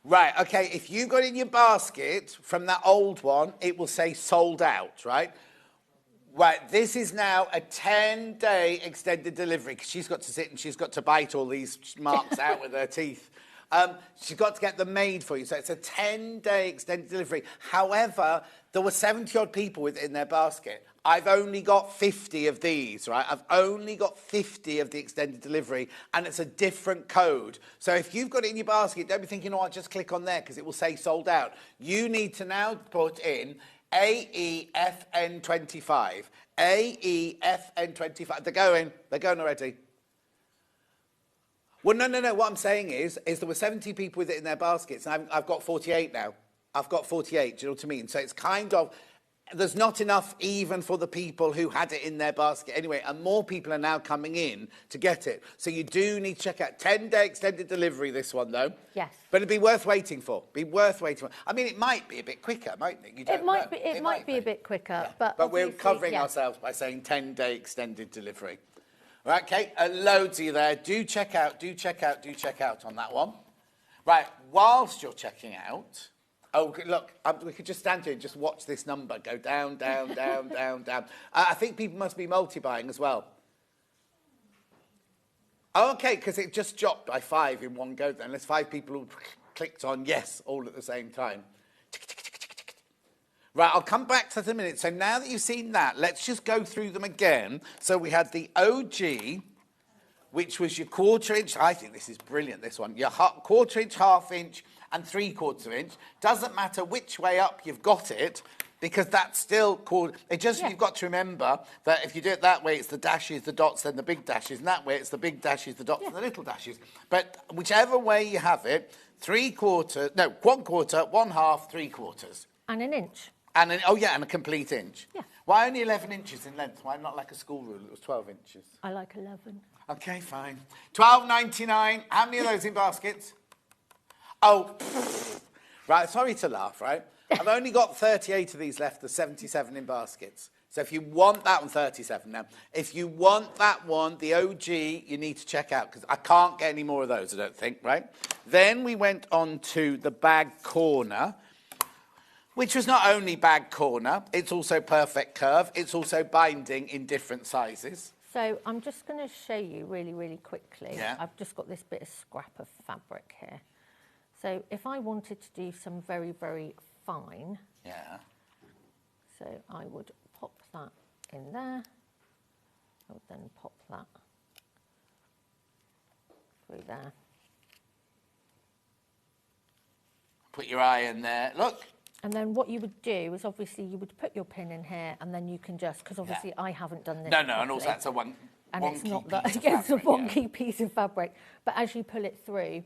Right, OK, if you got in your basket from that old one, it will say sold out, right? Right, this is now a 10-day extended delivery, because she's got to sit and she's got to bite all these marks out with her teeth. She's got to get them made for you. So it's a 10-day extended delivery. However, there were 70-odd people within their basket. I've only got 50 of these, right? I've only got 50 of the extended delivery, and it's a different code. So if you've got it in your basket, don't be thinking, oh, I'll just click on there because it will say sold out. You need to now put in AEFN25. AEFN25. They're going already. Well, no. What I'm saying is there were 70 people with it in their baskets, and I've got 48 now. I've got 48, do you know what I mean? So it's kind of, there's not enough even for the people who had it in their basket anyway, and more people are now coming in to get it. So you do need to check out 10-day extended delivery, this one, though. Yes. But it'd be worth waiting for. I mean, it might be a bit quicker, mightn't it? You don't know. It might be a bit quicker, yeah. But we're covering ourselves by saying 10-day extended delivery. All right, Kate, loads of you there. Do check out on that one. Right, whilst you're checking out... Oh, look, we could just stand here and just watch this number go down, down, down, down, down. I think people must be multi-buying as well. Oh, OK, because it just dropped by 5 in one go then. There's 5 people who clicked on yes all at the same time. Right, I'll come back to that in a minute. So now that you've seen that, let's just go through them again. So we had the OG, which was your 1/4 inch. I think this is brilliant, this one. Your 1/4 inch, 1/2 inch, and 3/4 inch. Doesn't matter which way up you've got it, because that's still called... You've got to remember that if you do it that way, it's the dashes, the dots, then the big dashes, and that way it's the big dashes, the dots, and the little dashes. But whichever way you have it, 1/4, 1/2, 3/4. And an inch. And a complete inch. Yeah. Why only 11 inches in length? Why not like a school rule? It was 12 inches. I like 11. OK, fine. $12.99. How many of those in baskets? Oh, right, sorry to laugh, right? I've only got 38 of these left, there's 77 in baskets. So if you want that one, 37 now. If you want that one, the OG, you need to check out, because I can't get any more of those, I don't think, right? Then we went on to the bag corner, which was not only bag corner, it's also perfect curve, it's also binding in different sizes. So I'm just going to show you really, really quickly. Yeah. I've just got this bit of scrap of fabric here. So if I wanted to do some very, very fine, yeah. So I would pop that in there. I would then pop that through there. Put your eye in there. Look. And then what you would do is obviously you would put your pin in here, and then you can just, because obviously I haven't done this. No, properly, and also that's a wonky it's not that, piece of it's a fabric, wonky piece of fabric. But as you pull it through,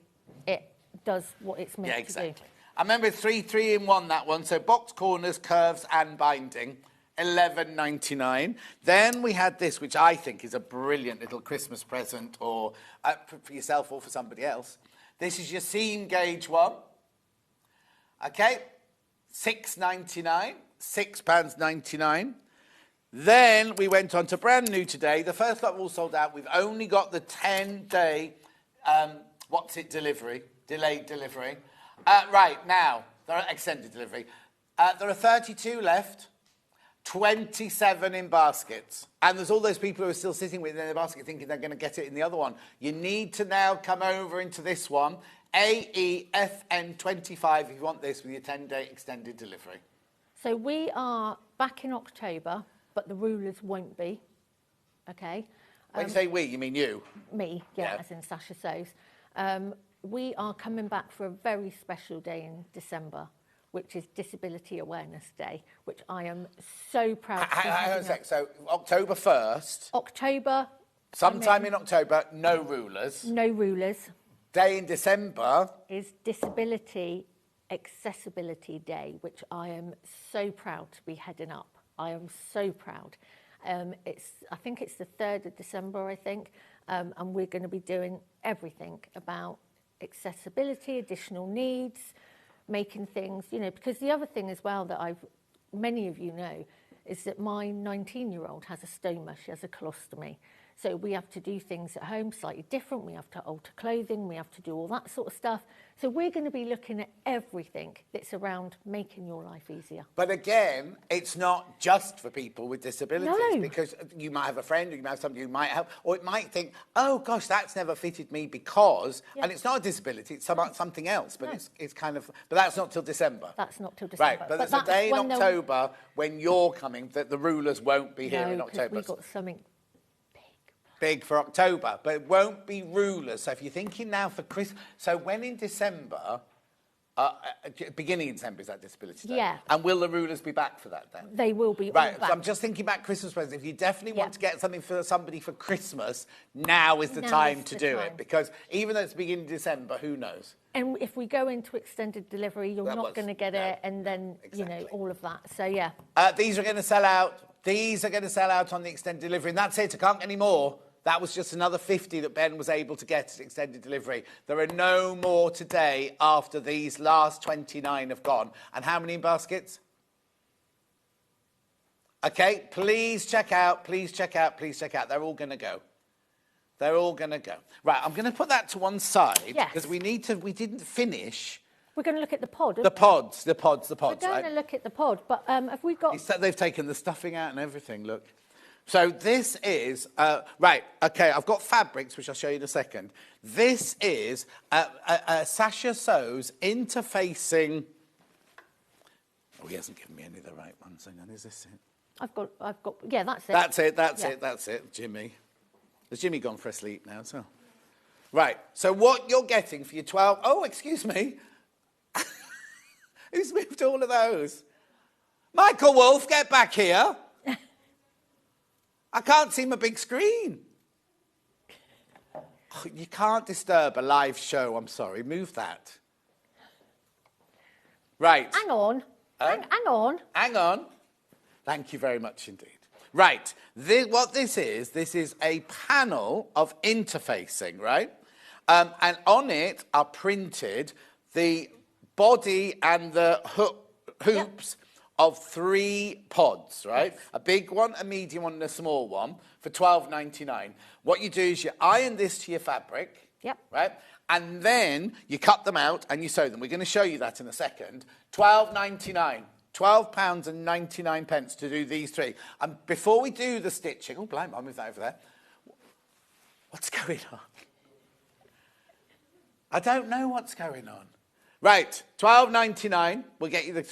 it does what it's meant to do. I remember 3 in 1, that one. So box corners, curves, and binding. $11.99. Then we had this, which I think is a brilliant little Christmas present, or for yourself or for somebody else. This is your seam gauge one. Okay. £6.99, £6.99. Then we went on to brand new today. The first lot all sold out. We've only got the 10-day, delayed delivery. Right, now, there are extended delivery. There are 32 left, 27 in baskets. And there's all those people who are still sitting with it in their basket thinking they're going to get it in the other one. You need to now come over into this one. AEFN25 if you want this with your 10-day extended delivery. So we are back in October, but the rulers won't be, OK? When you say we, you mean you? Me, yeah. As in Sasha Sews. We are coming back for a very special day in December, which is Disability Awareness Day, which I am so proud to be hang on a sec. So October 1st. October. Sometime in October, no rulers. No rulers. Day in December is Disability Accessibility Day, which I am so proud to be heading up. I am so proud. I think it's the 3rd of December, I think, and we're going to be doing everything about accessibility, additional needs, making things, because the other thing as well that many of you know, is that my 19-year-old has a stoma, she has a colostomy. So we have to do things at home slightly different. We have to alter clothing. We have to do all that sort of stuff. So we're going to be looking at everything that's around making your life easier. But again, it's not just for people with disabilities. No. Because you might have a friend, or you might have somebody who might help, or it might think, oh gosh, that's never fitted me because, Yeah. and it's not a disability, it's something else, but it's kind of, but that's not till December. That's not till December. Right, but there's a day in October when you're coming that the rulers won't be here in October. We've got something big for October, but it won't be rulers. So if you're thinking now for Christmas, so when in December, beginning in December is that disability day? Yeah. And will the rulers be back for that then? They will be all Right, back. so I'm just thinking about Christmas presents. If you definitely want to get something for somebody for Christmas, now is the time to do it. Because even though it's beginning of December, who knows? And if we go into extended delivery, you're not going to get it, and then, you know, all of that. So, yeah. These are going to sell out. These are going to sell out on the extended delivery, and that's it. I can't get any more. That was just another 50 that Ben was able to get at extended delivery. There are no more today after these last 29 have gone. And how many in baskets? Okay, please check out, please check out, please check out. They're all going to go. They're all going to go. Right, I'm going to put that to one side because we didn't finish. We're going to look at the pod. The pods, We're right? going to look at the pod, but have we got... They've taken the stuffing out and everything, look. So this is, right, OK, I've got fabrics, which I'll show you in a second. This is Sasha Sews interfacing... Oh, he hasn't given me any of the right ones. Hang on, is this it? I've got, yeah, that's it. That's it, Jimmy. Has Jimmy gone for a sleep now as well? Right, so what you're getting for your 12... Oh, excuse me. Who's moved all of those? Michael Wolf, get back here. I can't see my big screen. Oh, you can't disturb a live show, I'm sorry. Move that. Right. Hang on. Hang on. Hang on. Thank you very much indeed. Right. What this is a panel of interfacing, right? And on it are printed the body and the hoops of 3 pods, right? A big one, a medium one, and a small one for $12.99. What you do is you iron this to your fabric, right? And then you cut them out and you sew them. We're going to show you that in a second. £12.99. £12.99 to do these 3. And before we do the stitching, oh, blimey, I'll move that over there. What's going on? I don't know what's going on. Right, $12.99. We'll get you the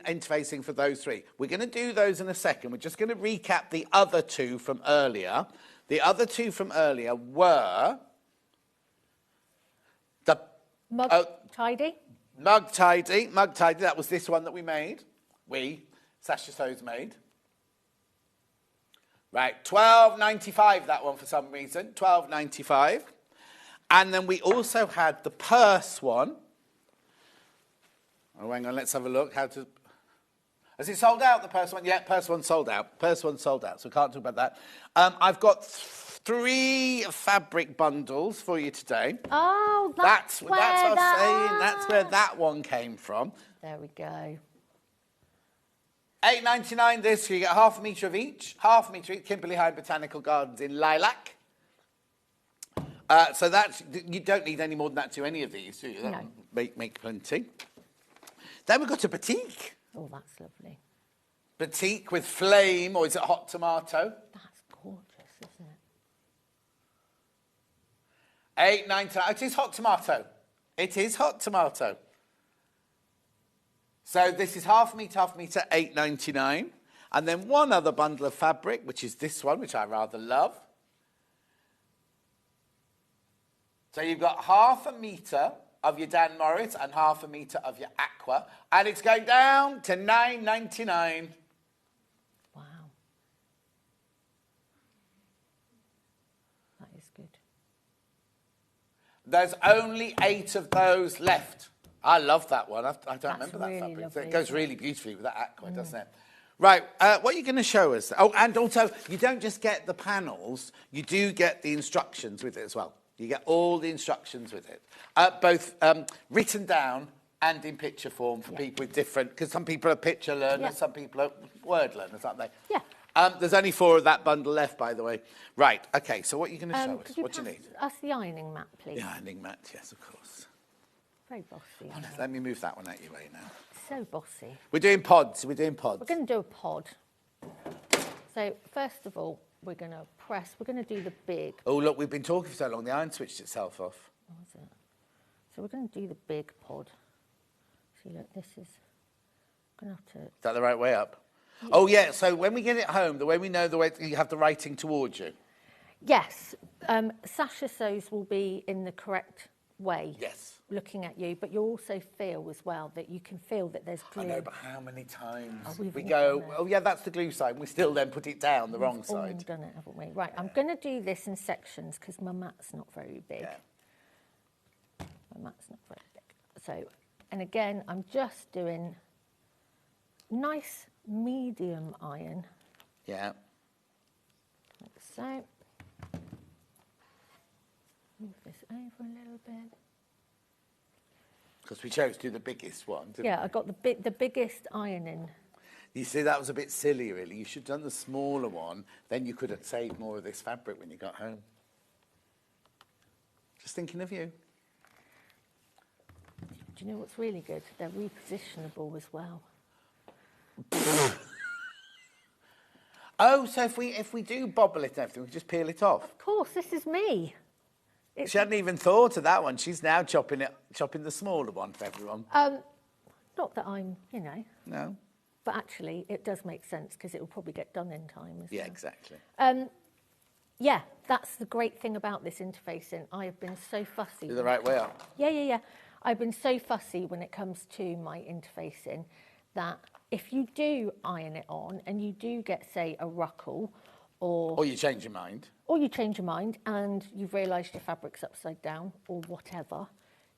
interfacing for those 3. We're going to do those in a second. We're just going to recap the other 2 from earlier. The other 2 from earlier were the Mug Tidy. Mug Tidy. Mug Tidy. That was this one that we made. Sasha Sews made. Right, $12.95. That one for some reason. $12.95. And then we also had the purse one. Oh, hang on, let's have a look. Has it sold out, the purse one? Yeah, purse one sold out. Purse one sold out, so we can't talk about that. I've got 3 fabric bundles for you today. Oh, that's what I was saying. That's where that one came from. There we go. $8.99 this, so you get half a metre of each. Half a metre each. Kimberley High Botanical Gardens in Lilac. So you don't need any more than that to any of these, do you? No. Make plenty. Then we've got a batik. Oh, that's lovely. Batik with flame, or is it hot tomato? That's gorgeous, isn't it? $8.99. It is hot tomato. It is hot tomato. So this is half a metre, $8.99. And then one other bundle of fabric, which is this one, which I rather love. So you've got half a metre of your Dan Morris and half a metre of your Aqua. And it's going down to $9.99. Wow. That is good. There's only 8 of those left. I love that one. I don't remember that really fabric. lovely, It goes really beautifully with that Aqua, doesn't it? Right, what are you going to show us? Oh, and also, you don't just get the panels, you do get the instructions with it as well. You get all the instructions with it, both written down and in picture form for people with different, because some people are picture learners, some people are word learners, aren't they? Yeah. There's only 4 of that bundle left, by the way. Right, okay, so what are you going to show us? Could you What do you pass need? us the ironing mat, please? The ironing mat, yes, of course. Very bossy. Oh, no, let me move that one out your way now. So bossy. We're doing pods. We're doing pods. We're going to do a pod. So first of all, we're going to press. We're going to do the big. Oh, look, we've been talking for so long. The iron switched itself off. What was it? So we're going to do the big pod. See, look, this is going to have to. Is that the right way up? Yeah. Oh, yeah. So when we get it home, the way we know the way you have the writing towards you. Yes. Sasha sews will be in the correct way. Yes. Looking at you, but you also feel as well that you can feel that there's glue. I know, but how many times we go, oh yeah, that's the glue side. We still then put it down the wrong We've side. all done it, haven't we? Right, I'm going to do this in sections because my mat's not very big. Yeah. My mat's not very big. So, and again, I'm just doing nice medium iron. Yeah. Like so. Move this over a little bit. Because we chose to do the biggest one, didn't we? Yeah, I got the biggest ironing. You see, that was a bit silly, really. You should have done the smaller one. Then you could have saved more of this fabric when you got home. Just thinking of you. Do you know what's really good? They're repositionable as well. Oh, so if we do bobble it and everything, we just peel it off? Of course, this is me. She hadn't even thought of that one. She's now chopping the smaller one for everyone. Not that I'm, you know. No. But actually, it does make sense because it will probably get done in time as well. Yeah, exactly. Yeah, that's the great thing about this interfacing. I have been so fussy. Do the right way up. Yeah. I've been so fussy when it comes to my interfacing that if you do iron it on and you do get, say, a ruckle or you change your mind. Or you change your mind and you've realised your fabric's upside down or whatever,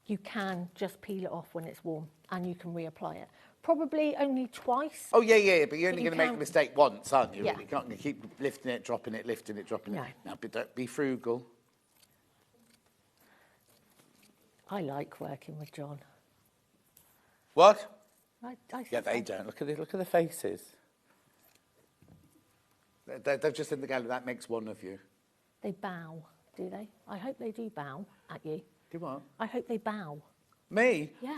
you can just peel it off when it's warm and you can reapply it. Probably only twice. Oh, yeah, but you're only going to make a mistake once, aren't you? Yeah. Really? You can't keep lifting it, dropping it, lifting it, dropping No. it. Now, don't be frugal. I like working with John. What? Yeah, they don't. Look at the faces. They've just in the gallery. That makes one of you. They bow, do they? I hope they do bow at you. Do what? I hope they bow. Me? Yeah.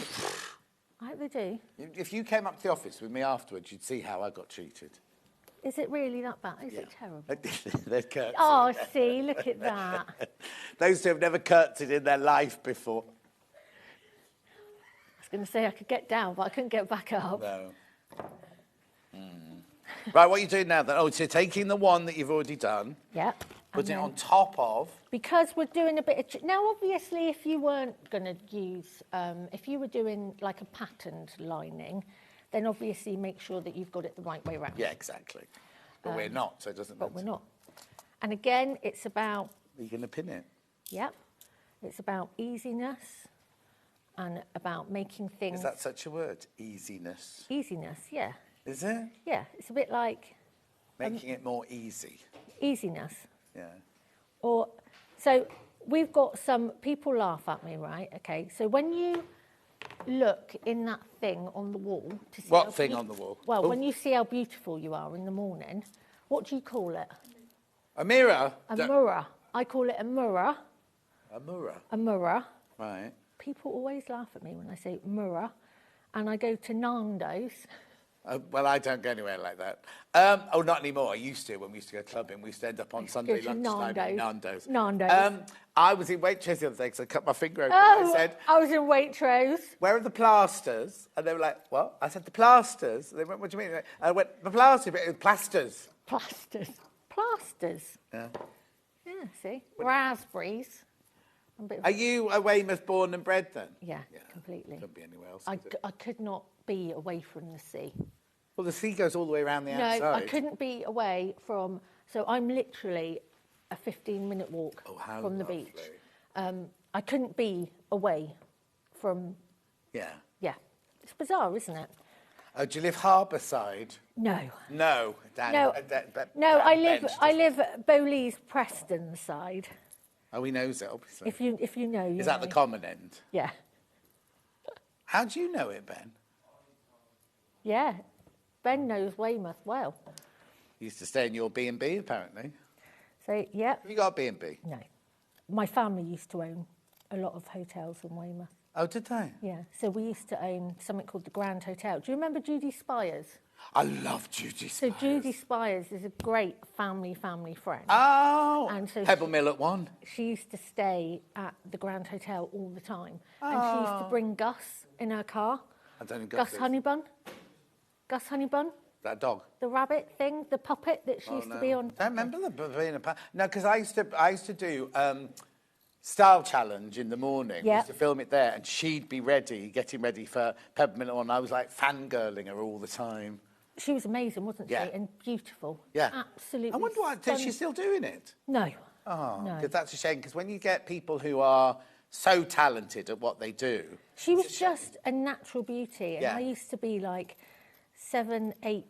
I hope they do. If you came up to the office with me afterwards, you'd see how I got treated. Is it really that bad? Is it terrible? They're curtsied. Oh, see, look at that. Those two have never curtsied in their life before. I was going to say I could get down, but I couldn't get back up. No. Right, what are you doing now then? Oh, so you're taking the one that you've already done. Yeah. Putting it on top of. Because we're doing a bit of... Now, obviously, if you weren't going to use... if you were doing, like, a patterned lining, then obviously make sure that you've got it the right way around. Yeah, exactly. But we're not, so it doesn't matter. But we're not. And again, it's about... Are you going to pin it? Yep. It's about easiness and about making things... Is that such a word? Easiness? Easiness, yeah. Is it? Yeah, it's a bit like... Making it more easy. Easiness. Yeah. Or, so we've got some... People laugh at me, right? Okay, so when you look in that thing on the wall... to see What thing on the wall? Well, when you see how beautiful you are in the morning, what do you call it? A mirror? A mirror. I call it a mirror. A mirror? A mirror. Right. People always laugh at me when I say mirror, and I go to Nando's. Well, I don't go anywhere like that. Oh, not anymore. I used to when we used to go clubbing. We used to end up on Sunday lunchtime at Nando's. I was in Waitrose the other day because I cut my finger open. Oh, I said, I was in Waitrose. where are the plasters? And they were like, what? I said, the plasters. And they went, what do you mean? And I went, the plasters, but it was plasters. Plasters. Plasters. Yeah. Yeah, see? Raspberries. Are you a Weymouth born and bred then? Yeah, completely. Couldn't be anywhere else. I could not be away from the sea. Well, the sea goes all the way around the outside. No, I couldn't be away from... So I'm literally a 15-minute walk from the beach. I couldn't be away from... Yeah. Yeah. It's bizarre, isn't it? Oh, do you live harbour side? No. No. No, I live Bowleys Preston side. Oh, he knows it, obviously. If you know, you Is that know. the common end? Yeah. How do you know it, Ben? Yeah. Ben knows Weymouth well. You used to stay in your B&B, apparently. So, yeah. Have you got a B&B? No. My family used to own a lot of hotels in Weymouth. Oh, did they? Yeah. So we used to own something called the Grand Hotel. Do you remember Judy Spires? I love Judy Spires. So Judy Spires is a great family friend. Oh, and so Pebble Mill at one. She used to stay at the Grand Hotel all the time. And she used to bring Gus in her car. I don't know Gus Honeybun. Gus Honeybun. That dog. The rabbit thing, the puppet that she used to be on. I don't remember being a no, because I used to do Style Challenge in the morning. We used to film it there, and she'd be ready, getting ready for Peppermint On. I was like fangirling her all the time. She was amazing, wasn't she? And beautiful. Yeah. Absolutely. I wonder why. Is she still doing it? No. Oh, no. because that's a shame. Because when you get people who are so talented at what they do, she was just a natural beauty, and Yeah. I used to be like 7, 8,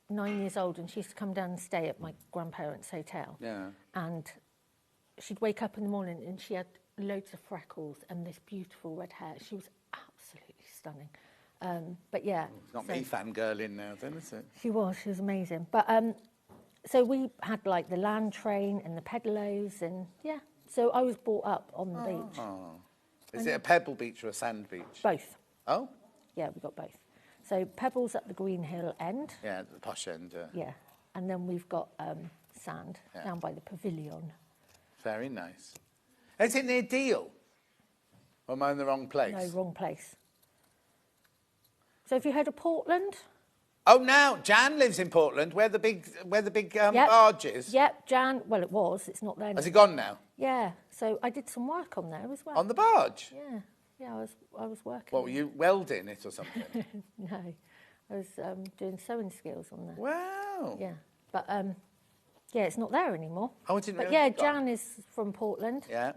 9 years old, and she used to come down and stay at my grandparents' hotel. Yeah. And she'd wake up in the morning, and she had loads of freckles and this beautiful red hair. She was absolutely stunning. But yeah, it's not me fangirling now, then, is it? she was amazing. But so we had like the land train and the pedalos, and yeah. So I was brought up on the beach. Oh. Is it a pebble beach or a sand beach? Both. Oh. Yeah, we got both. So Pebbles at the Green Hill end. Yeah, the posh end. Yeah, and then we've got sand down by the pavilion. Very nice. Is it near Deal? Or am I in the wrong place? No, wrong place. So have you heard of Portland? Oh, now Jan lives in Portland, where the big barge is. Yep, Jan. Well, it was. It's not there. Has it gone now? Yeah. So I did some work on there as well. On the barge? Yeah. Yeah, I was working. What, were you welding it or something? No, I was doing sewing skills on there. Wow. Yeah, but yeah, it's not there anymore. Oh, I didn't But realise yeah, it had gone. Jan is from Portland. Yeah.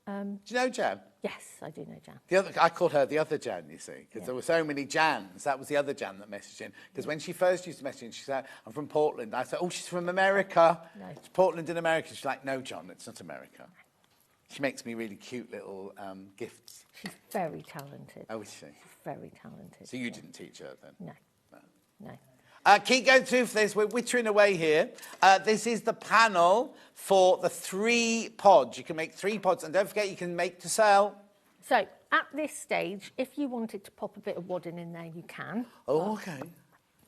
Do you know Jan? Yes, I do know Jan. I called her the other Jan, you see, because there were so many Jans. That was the other Jan that messaged in. Because when she first used to message in, she said, I'm from Portland. I said, oh, she's from America. No. It's Portland in America. She's like, no, John, it's not America. She makes me really cute little gifts. She's very talented. Oh, is she? She's very talented. So you didn't teach her then? No. No. Keep going through for this. We're wittering away here. This is the panel for the 3 pods. You can make 3 pods. And don't forget, you can make to sell. So at this stage, if you wanted to pop a bit of wadding in there, you can. Oh, okay.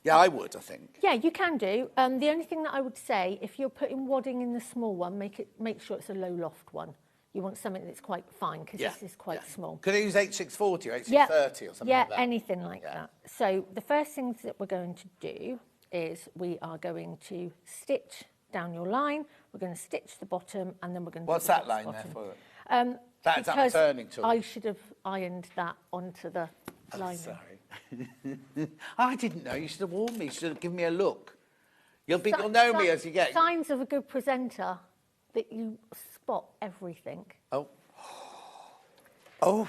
Yeah, I would, I think. Yeah, you can do. The only thing that I would say, if you're putting wadding in the small one, make sure it's a low loft one. You want something that's quite fine, because this is quite small. Could I use H640 or H630 or something like that? Yeah, anything like that. So the first things that we're going to do is we are going to stitch down your line. We're going to stitch the bottom, and then we're going to What's do the that line bottom. there for? That's a Because turning tool. I should have ironed that onto the lining. Sorry. I didn't know. You should have warned me. You should have given me a look. You'll know me as you get. Signs of a good presenter, that you spot everything. Oh. Oh.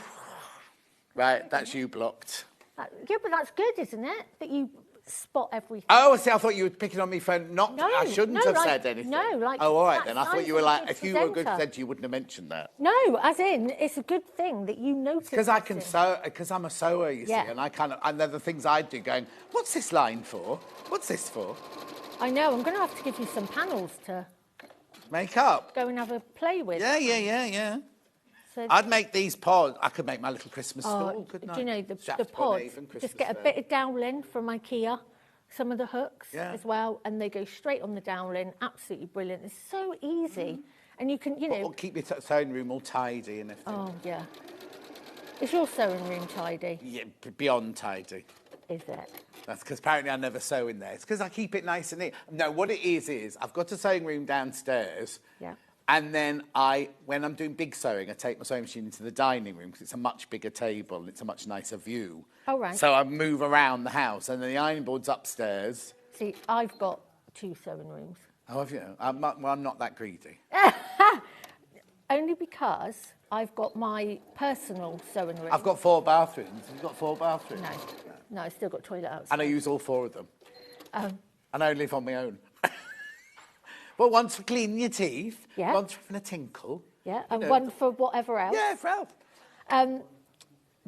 Right, that's you blocked. Yeah, but that's good, isn't it? That you spot everything. Oh, see, I thought you were picking on me for not. No, I shouldn't no, have like- said anything. no, like, Oh, all right that's then. I thought signs you were of a like, good if you were a good presenter. presenter, you wouldn't have mentioned that. No, as in, it's a good thing that you notice. Because I can this. sew, because I'm a sewer, you Yeah. see, and they're the things I do. Going, what's this line for? What's this for? I know. I'm going to have to give you some panels to Make up. go and have a play with. Yeah. So I'd make these pods. I could make my little Christmas Oh, stall, couldn't I? do you know the Shaftesbury pods? Haven, Christmas Just get a Day. bit of dowling from IKEA, some of the hooks Yeah. as well, and they go straight on the dowling. Absolutely brilliant. It's so easy, and you can, you know. Or keep your sewing room all tidy and everything. Oh yeah. Is your sewing room tidy? Yeah, beyond tidy. Is it? That's because apparently I never sew in there. It's because I keep it nice and neat. No, what it is I've got a sewing room downstairs. Yeah. And then when I'm doing big sewing, I take my sewing machine into the dining room because it's a much bigger table and it's a much nicer view. Oh, right. So I move around the house, and then the ironing board's upstairs. See, I've got 2 sewing rooms. Oh, have you? I'm not that greedy. Only because I've got my personal sewing room. I've got 4 bathrooms. Have you got 4 bathrooms? No, I've still got toilet outside. And I use all 4 of them. Um, And I live on my own. Well, one's for cleaning your teeth. Yeah. One's for having a tinkle. Yeah, You and know. one for whatever else. Yeah, for help.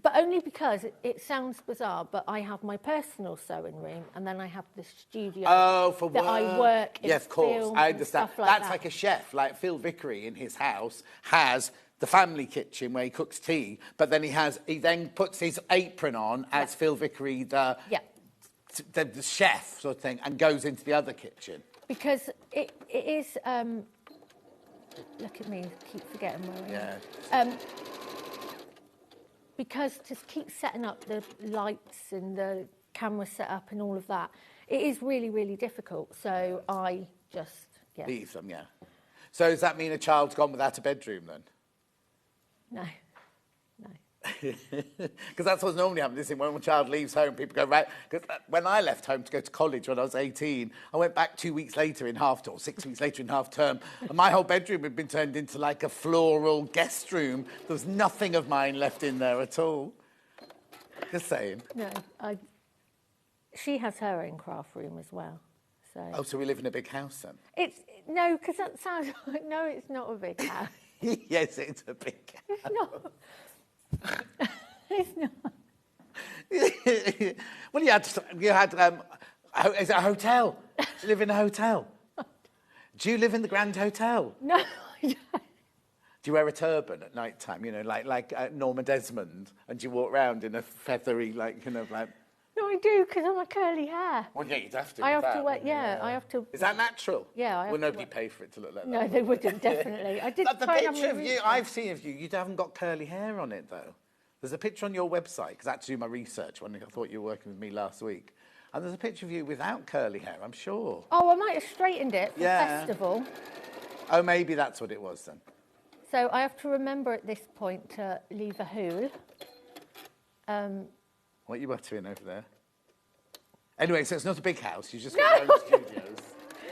But only because it sounds bizarre, but I have my personal sewing room, and then I have the studio for that work. I work in. Yeah, of course, film I and understand. stuff like That's that. like a chef, like Phil Vickery in his house has the family kitchen where he cooks tea, but then he then puts his apron on as Phil Vickery, the chef sort of thing, and goes into the other kitchen. Because it is. Look at me, keep forgetting where I am. Because to keep setting up the lights and the camera setup and all of that, it is really, really difficult. So I just leave them. Yeah. So does that mean a child's gone without a bedroom then? No. Because that's what's normally happening, isn't it? When a child leaves home, people go, right. Because when I left home to go to college when I was 18, I went back 2 weeks later in half term, or 6 weeks later in half term, and my whole bedroom had been turned into like a floral guest room. There was nothing of mine left in there at all. Just saying. No, she has her own craft room as well. So. Oh, so we live in a big house then? No, because that sounds like, no, it's not a big house. Yes, it's a big house. It's not. It's not. Well, you had is it a hotel? Do you live in a hotel? Do you live in the Grand Hotel? No, I don't. Do you wear a turban at night time, you know, like Norma Desmond, and you walk around in a feathery, like, kind of like... No, I do, because I'm a curly hair. Well, yeah, you'd have to. I have to wear, I have to... Is that natural? Yeah, I have Will to nobody pay for it to look like that? No, they wouldn't, definitely. I did The try and picture have of my you, roots I've seen of you, you haven't got curly hair on it, though. There's a picture on your website, because I had to do my research when I thought you were working with me last week. And there's a picture of you without curly hair, I'm sure. Oh, I might have straightened it for festival. Oh, maybe that's what it was then. So I have to remember at this point to leave a hole. What are you uttering over there? Anyway, so it's not a big house, you've just got your own studios.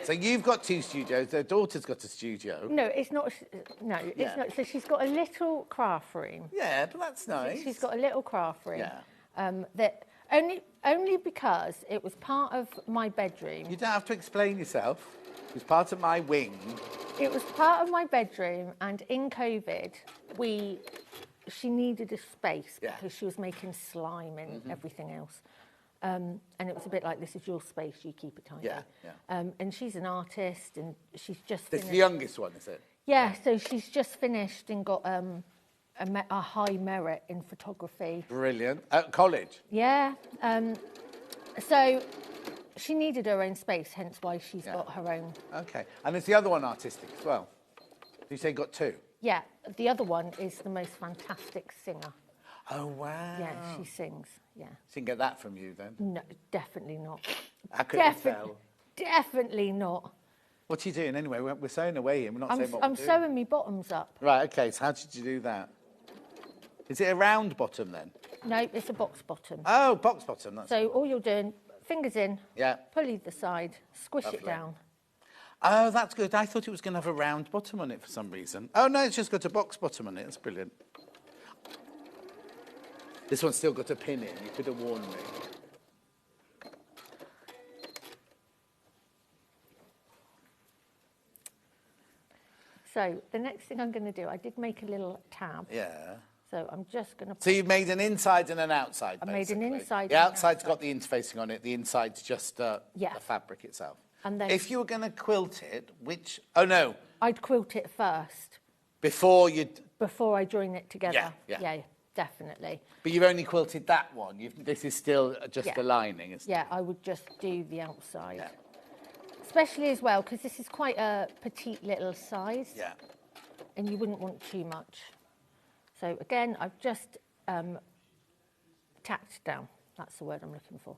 So you've got 2 studios, their daughter's got a studio. No, it's not. No, it's not. So she's got a little craft room. Yeah, but that's nice. She's got a little craft room. Yeah. That only because it was part of my bedroom. You don't have to explain yourself. It was part of my wing. It was part of my bedroom, and in COVID, she needed a space because she was making slime and everything else. And it was a bit like, this is your space, you keep it tidy. And she's an artist, and she's just This is finished. the youngest one, is it? Yeah, so she's just finished and got a high merit in photography. Brilliant. At college? Yeah. So she needed her own space, hence why she's got her own. Okay. And is the other one artistic as well? You say got 2? Yeah, the other one is the most fantastic singer. Oh, wow. Yeah, she sings, yeah. She didn't get that from you then? No, definitely not. How could you tell? Definitely not. What are you doing anyway? We're sewing away and we're not saying what I'm we're doing. sewing my bottoms up. Right, okay, so how did you do that? Is it a round bottom then? No, it's a box bottom. Oh, box bottom. That's So all you're doing, fingers in, yeah. pull either side, squish it Lovely. down. Oh, that's good. I thought it was going to have a round bottom on it for some reason. Oh, no, it's just got a box bottom on it. That's brilliant. This one's still got a pin in. You could have warned me. So the next thing I'm going to do, I did make a little tab. Yeah. So I'm just going to... So you've made an inside and an outside, I made an inside The and an outside's got the interfacing on it. The inside's just the fabric itself. And then if you were going to quilt it, which... Oh, no. I'd quilt it first. Before you'd... Before I join it together. Yeah. Definitely. But you've only quilted that one. This is still just the lining, isn't it? Yeah, I would just do the outside. Yeah. Especially as well, because this is quite a petite little size. Yeah. And you wouldn't want too much. So again, I've just tacked down. That's the word I'm looking for.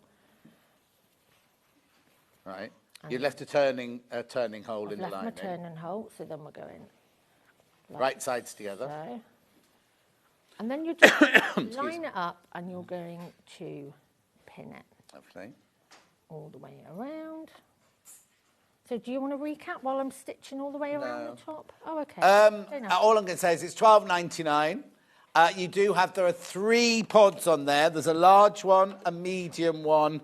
Right. You left a turning hole in the I've lining. left my turning hole, so then we're going... like Right sides together. so. And then you just line it up and you're going to pin it. Lovely. All the way around. So do you want to recap while I'm stitching all the way around the top? Oh, okay. All I'm going to say is it's $12.99. There are 3 pods on there. There's a large one, a medium one,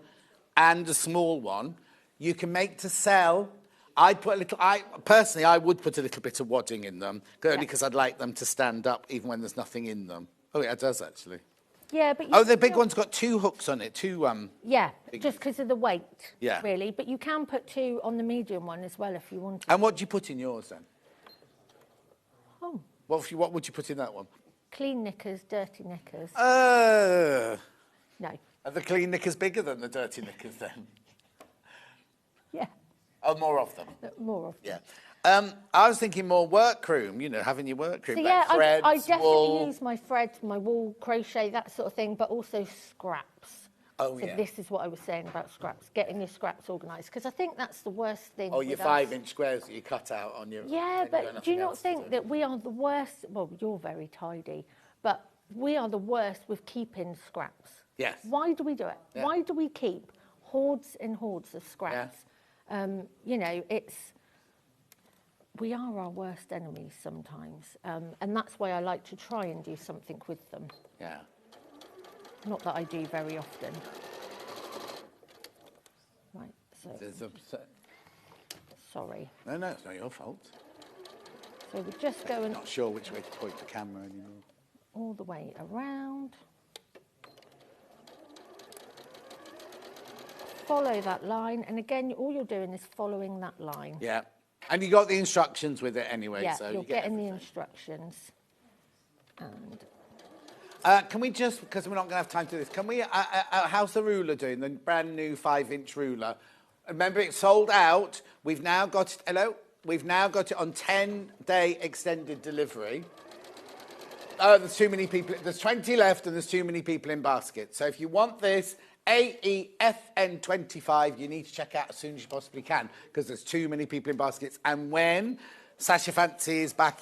and a small one. You can make to sell. I would put a little bit of wadding in them, only because I'd like them to stand up even when there's nothing in them. Oh, yeah, it does actually. Yeah, but Oh, the big one's got 2 hooks on it, 2 Yeah, big- just because of the weight. Yeah. Really, but you can put 2 on the medium one as well if you want. And what do you put in yours then? Oh. What would you put in that one? Clean knickers, dirty knickers. No. No. Are the clean knickers bigger than the dirty knickers then? Yeah. Oh, more of them. More of them. Yeah. I was thinking more workroom, having your workroom. So like yeah, threads, I definitely wool. use my threads, my wool, crochet, that sort of thing, but also scraps. Oh, so yeah. this is what I was saying about scraps, getting your scraps organised, because I think that's the worst thing. Oh, your with us. 5-inch squares that you cut out on your... Yeah, but do you not think that we are the worst? Well, you're very tidy, but we are the worst with keeping scraps. Yes. Why do we do it? Yeah. Why do we keep hordes and hordes of scraps? We are our worst enemies sometimes, and that's why I like to try and do something with them. Yeah. Not that I do very often. Right, so... Sorry. No, it's not your fault. So we're just going... I'm not sure which way to point the camera anymore. All the way around. Follow that line, and again, all you're doing is following that line. Yeah. And you got the instructions with it anyway. Yeah, so you're you get getting the everything. instructions. And Can we just, because we're not going to have time to do this, can we, how's the ruler doing, the brand new 5-inch ruler? Remember, it's sold out. We've now got it, We've now got it on 10-day extended delivery. Oh, there's too many people. There's 20 left and there's too many people in basket. So if you want this, AEFN25, you need to check out as soon as you possibly can because there's too many people in baskets. And when Sasha Fancy is back